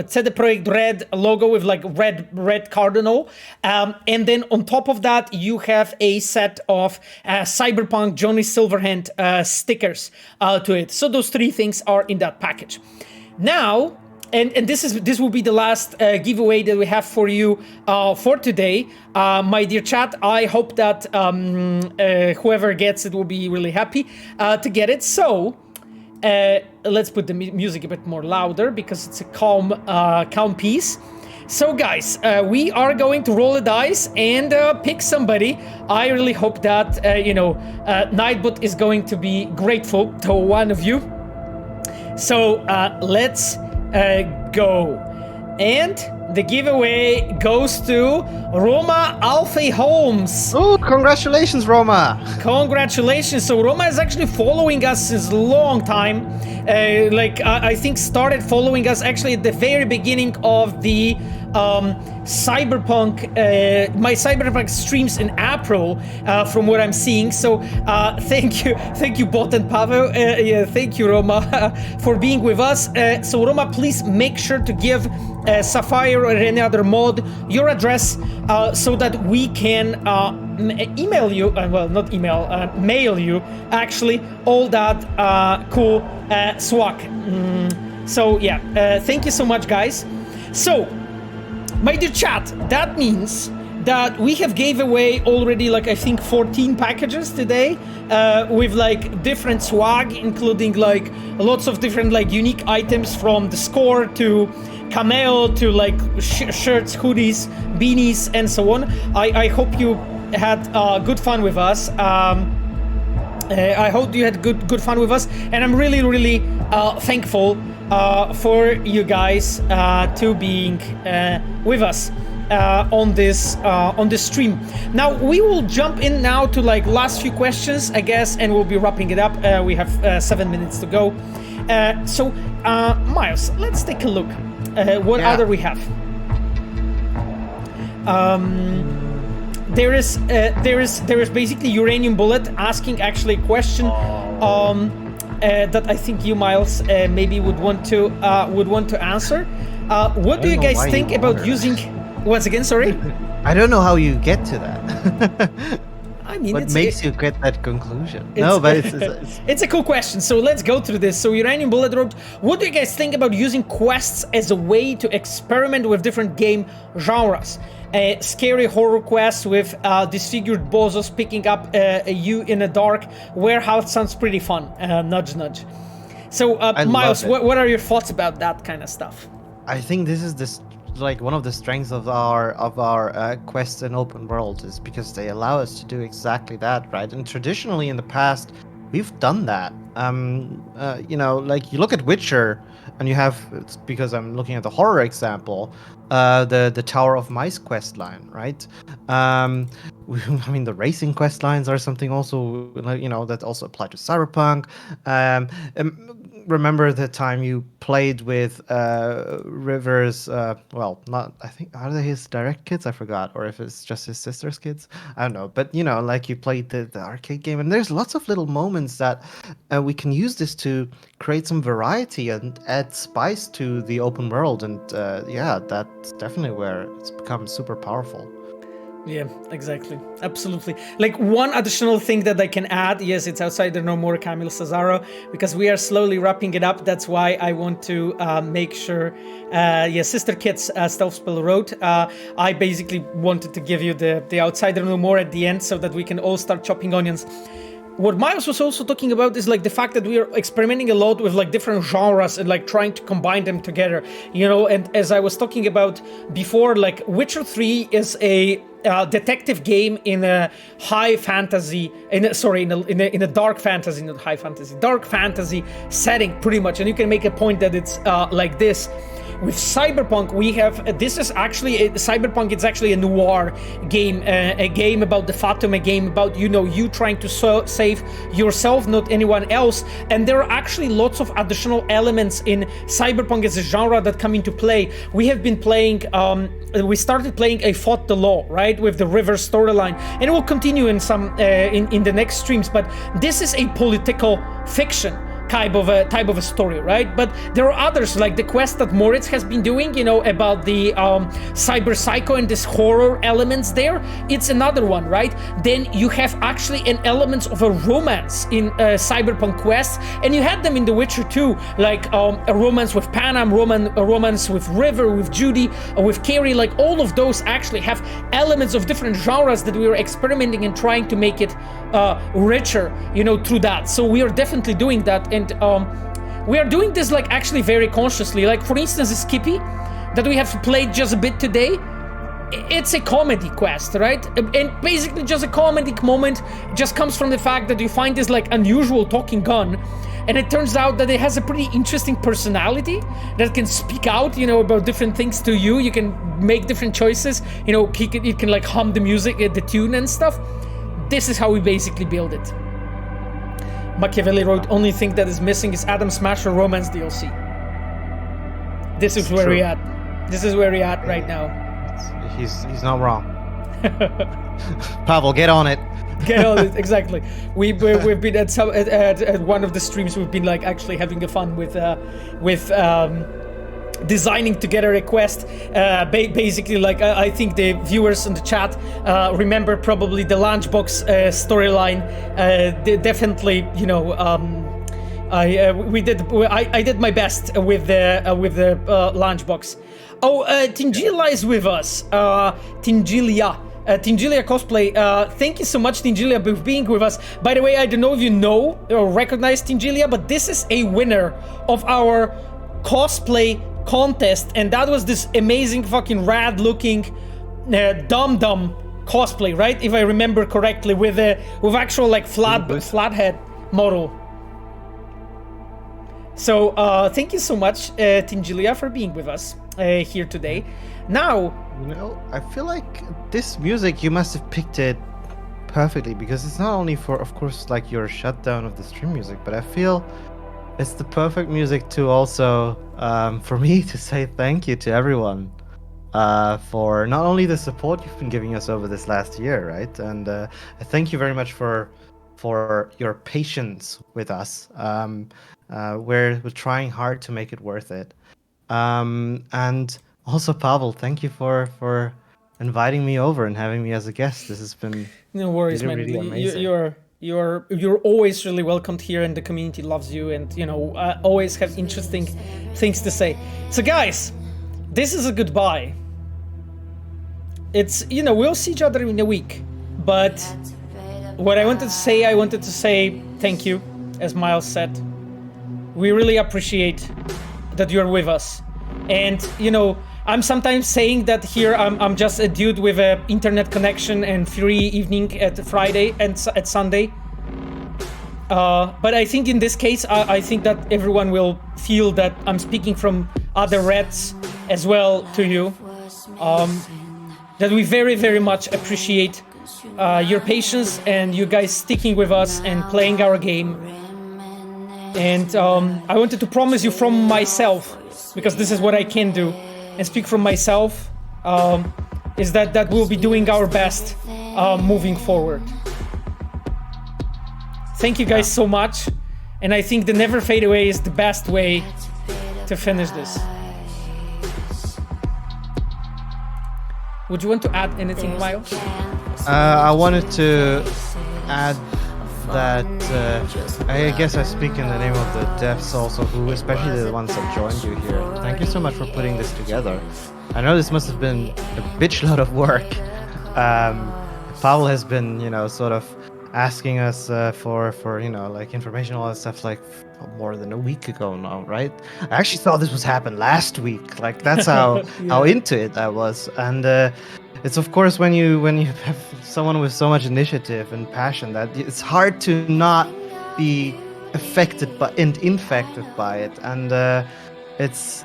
CD Projekt Red logo with like red cardinal. And then on top of that, you have a set of Cyberpunk Johnny Silverhand stickers to it. So those three things are in that package. Now, and this will be the last giveaway that we have for you for today, my dear chat. I hope that whoever gets it will be really happy to get it. So let's put the music a bit more louder because it's a calm piece. So guys, we are going to roll the dice and pick somebody. I really hope that Nightbot is going to be grateful to one of you. So let's go. And the giveaway goes to Roma Alfie Holmes. Oh, congratulations, Roma. Congratulations. So Roma is actually following us since a long time. I think started following us actually at the very beginning of the Cyberpunk, my Cyberpunk streams in April, from what I'm seeing. So thank you, Bot and Paweł. Thank you, Roma, for being with us. So Roma, please make sure to give Sapphire or any other mod your address so that we can email you. Mail you actually all that cool swag. So yeah, thank you so much, guys. So, my dear chat, that means that we have gave away already I think 14 packages today with different swag, including lots of different unique items from the score to cameo to shirts, hoodies, beanies, and so on. I hope you had good fun with us. I hope you had good fun with us, and I'm really thankful for you guys to being with us on this stream. Now we will jump in now to last few questions, I guess, and we'll be wrapping it up. We have 7 minutes to go. So Miles, let's take a look. What other we have? There is basically Uranium Bullet asking actually a question that I think you, Miles, maybe would want to answer. What do you guys think about using? Once again, sorry. I don't know how you get to that. I mean, what makes you get that conclusion? No, but it's a cool question. So let's go through this. So Uranium Bullet wrote, what do you guys think about using quests as a way to experiment with different game genres? Scary horror quests with disfigured bozos picking up you in a dark warehouse sounds pretty fun. Nudge, nudge. So Miles, what are your thoughts about that kind of stuff? I think this is one of the strengths of our quests in open world is because they allow us to do exactly that, right? And traditionally in the past, we've done that. You look at Witcher, and you have, it's because I'm looking at the horror example, the Tower of Mice quest line, right? I mean, the racing quest lines are something also, that also apply to Cyberpunk. Remember the time you played with River's, I think, are they his direct kids? I forgot. Or if it's just his sister's kids? I don't know. But, you played the arcade game. And there's lots of little moments that we can use this to create some variety and add spice to the open world. And that's definitely where it's become super powerful. Yeah, exactly. Absolutely. One additional thing that I can add, yes, it's Outsider No More, Camille Cesaro, because we are slowly wrapping it up. That's why I want to make sure, Sister Kids Stealth Spell wrote, I basically wanted to give you the Outsider No More at the end so that we can all start chopping onions. what Miles was also talking about is like the fact that we are experimenting a lot with like different genres and like trying to combine them together, you know. And as I was talking about before, like Witcher 3 is a detective game in a high fantasy, in a dark fantasy, not high fantasy, dark fantasy setting, pretty much. And you can make a point that it's like this. With Cyberpunk, we have, this is actually, Cyberpunk, it's actually a noir game, a game about the Fatum, a game about, you know, you trying to save yourself, not anyone else. And there are actually lots of additional elements in Cyberpunk as a genre that come into play. We have been playing, we started playing a Fought the Law, right, with the River storyline, and we'll continue in some, in the next streams, but this is a political fiction type of a story, right? But there are others, like the quest that Moritz has been doing, you know, about the cyber psycho and this horror elements there. It's another one, right? Then you have actually an element of a romance in Cyberpunk quests, and you had them in The Witcher 2, like a romance with Panam, a romance with River, with Judy, with Carrie. Like all of those actually have elements of different genres that we were experimenting and trying to make it richer, you know, through that. So we are definitely doing that. And we are doing this like actually very consciously. Like for instance, Skippy that we have played just a bit today, it's a comedy quest, right? And basically just a comedic moment. It just comes from the fact that you find this like unusual talking gun, and it turns out that it has a pretty interesting personality that can speak out, you know, about different things to you. You can make different choices, you know, it can like hum the music, the tune and stuff. This is how we basically build it. Machiavelli wrote, only thing that is missing is Adam Smasher Romance DLC. This is where we're at. This is where we're at right now. He's not wrong. Pavel, get on it. Get on it, exactly. We've been at one of the streams, we've been like actually having a fun with designing together a quest. Basically, like I think the viewers in the chat remember probably the Lunchbox storyline. Definitely, you know, I did my best with the Lunchbox. Oh, Tingilia is with us. Tingilia Cosplay. Thank you so much, Tingilia, for being with us. By the way, I don't know if you know or recognize Tingilia, but this is a winner of our cosplay contest, and that was this amazing fucking rad looking dum-dum cosplay, right? If I remember correctly, with actual like flathead model. So thank you so much, Tingilia, for being with us here today. Now, you know, I feel like this music, you must have picked it perfectly, because it's not only for, of course, like your shutdown of the stream music, but I feel it's the perfect music to also, for me to say thank you to everyone for not only the support you've been giving us over this last year, right? And thank you very much for your patience with us. We're trying hard to make it worth it. And also, Pavel, thank you for inviting me over and having me as a guest. This has been no worries, man. Really amazing. You're always really welcomed here, and the community loves you, and you know, always have interesting things to say. So guys, this is a goodbye. It's, you know, we'll see each other in a week, but what I wanted to say thank you, as Miles said. We really appreciate that you're with us. And you know, I'm sometimes saying that here I'm just a dude with an internet connection and free evening at Friday and at Sunday. But I think in this case, I think that everyone will feel that I'm speaking from other Reds as well to you. That we very, very much appreciate your patience and you guys sticking with us and playing our game. And I wanted to promise you from myself, because this is what I can do, and speak from myself, is that we'll be doing our best moving forward. Thank you guys so much, and I think the Never Fade Away is the best way to finish this. Would you want to add anything, Miles? I wanted to add that I guess I speak in the name of the devs also, who, especially the ones that joined you here. Thank you so much for putting this together. I know this must have been a bitch load of work. Pavel has been, you know, sort of asking us for like information, all that stuff, like more than a week ago now, right? I actually thought this was happened last week. Like that's how how into it I was. And it's of course when you have someone with so much initiative and passion that it's hard to not be affected by and infected by it. And it's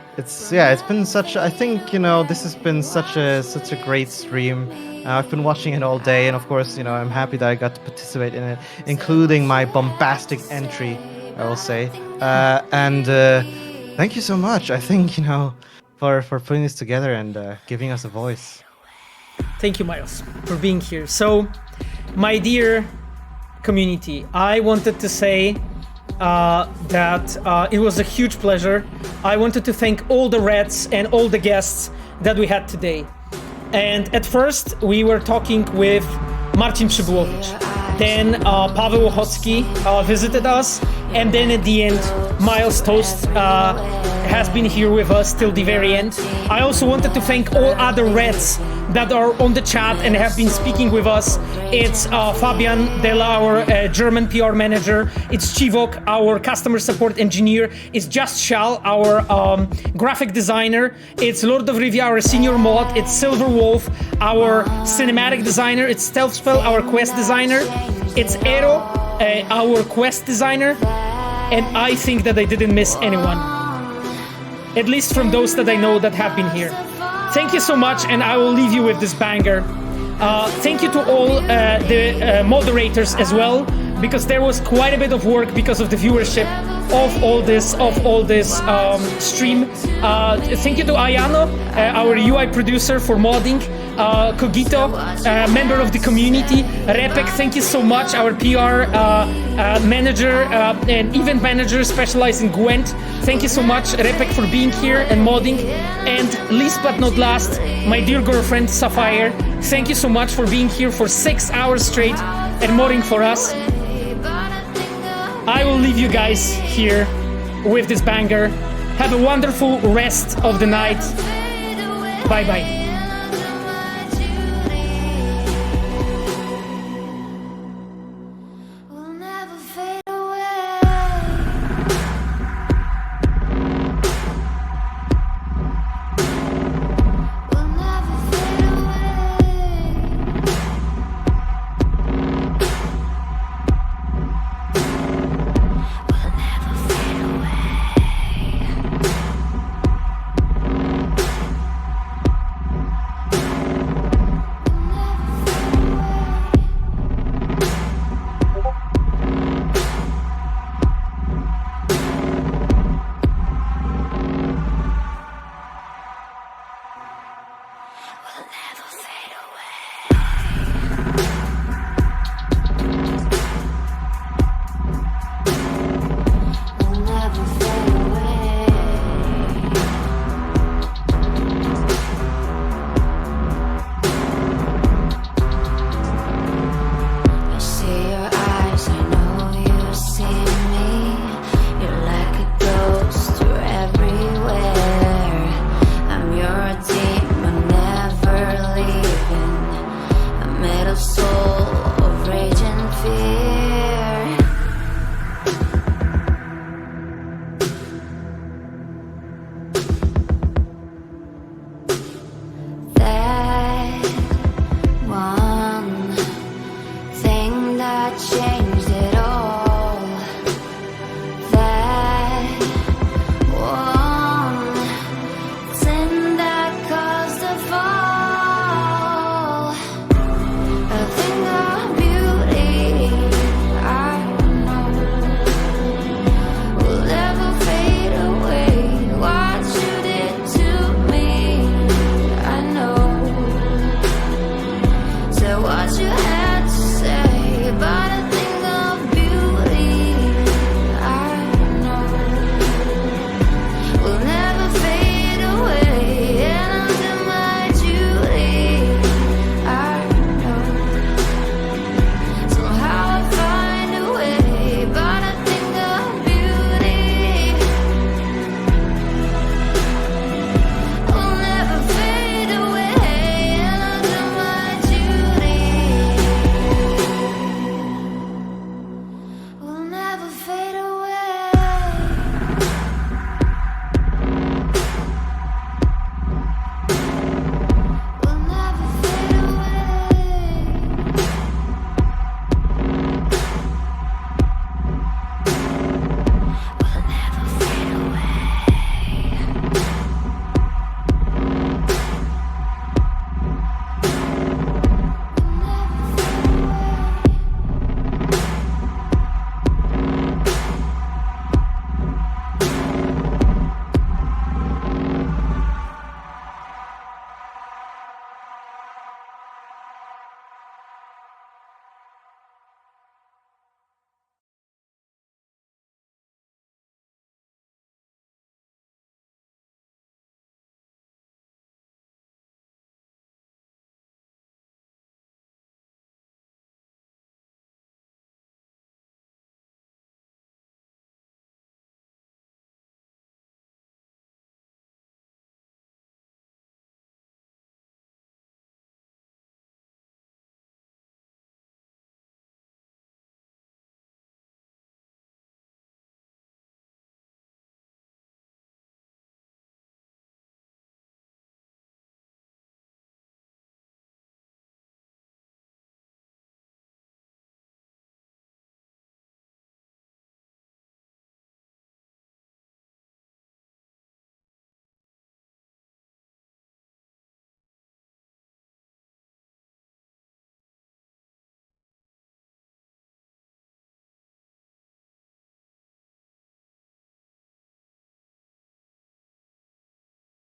been such, I think, this has been such a great stream. I've been watching it all day, and of course, I'm happy that I got to participate in it, including my bombastic entry, I will say. And thank you so much, I think, for putting this together and giving us a voice. Thank you, Miles, for being here. So, my dear community, I wanted to say that it was a huge pleasure. I wanted to thank all the Reds and all the guests that we had today. And at first, we were talking with Marcin Przybyłowicz. Then Paweł Ochocki visited us. And then at the end, Miles Tost has been here with us till the very end. I also wanted to thank all other Reds that are on the chat and have been speaking with us. It's Fabian Della, our German PR manager. It's Chivok, our customer support engineer. It's Just Shal, our graphic designer. It's Lord of Rivia, our senior mod. It's Silver Wolf, our cinematic designer. It's Stealthspell, our quest designer. It's Ero, our quest designer. And I think that I didn't miss anyone. At least from those that I know that have been here. Thank you so much, and I will leave you with this banger. Thank you to all the moderators as well, because there was quite a bit of work because of the viewership of all this stream. Thank you to Ayano, our UI producer, for modding. Cogito, member of the community. Repek, thank you so much, our PR manager and event manager specialized in Gwent. Thank you so much, Repek, for being here and modding. And last but not last, my dear girlfriend, Sapphire, thank you so much for being here for 6 hours straight and modding for us. I will leave you guys here with this banger. Have a wonderful rest of the night. Bye-bye.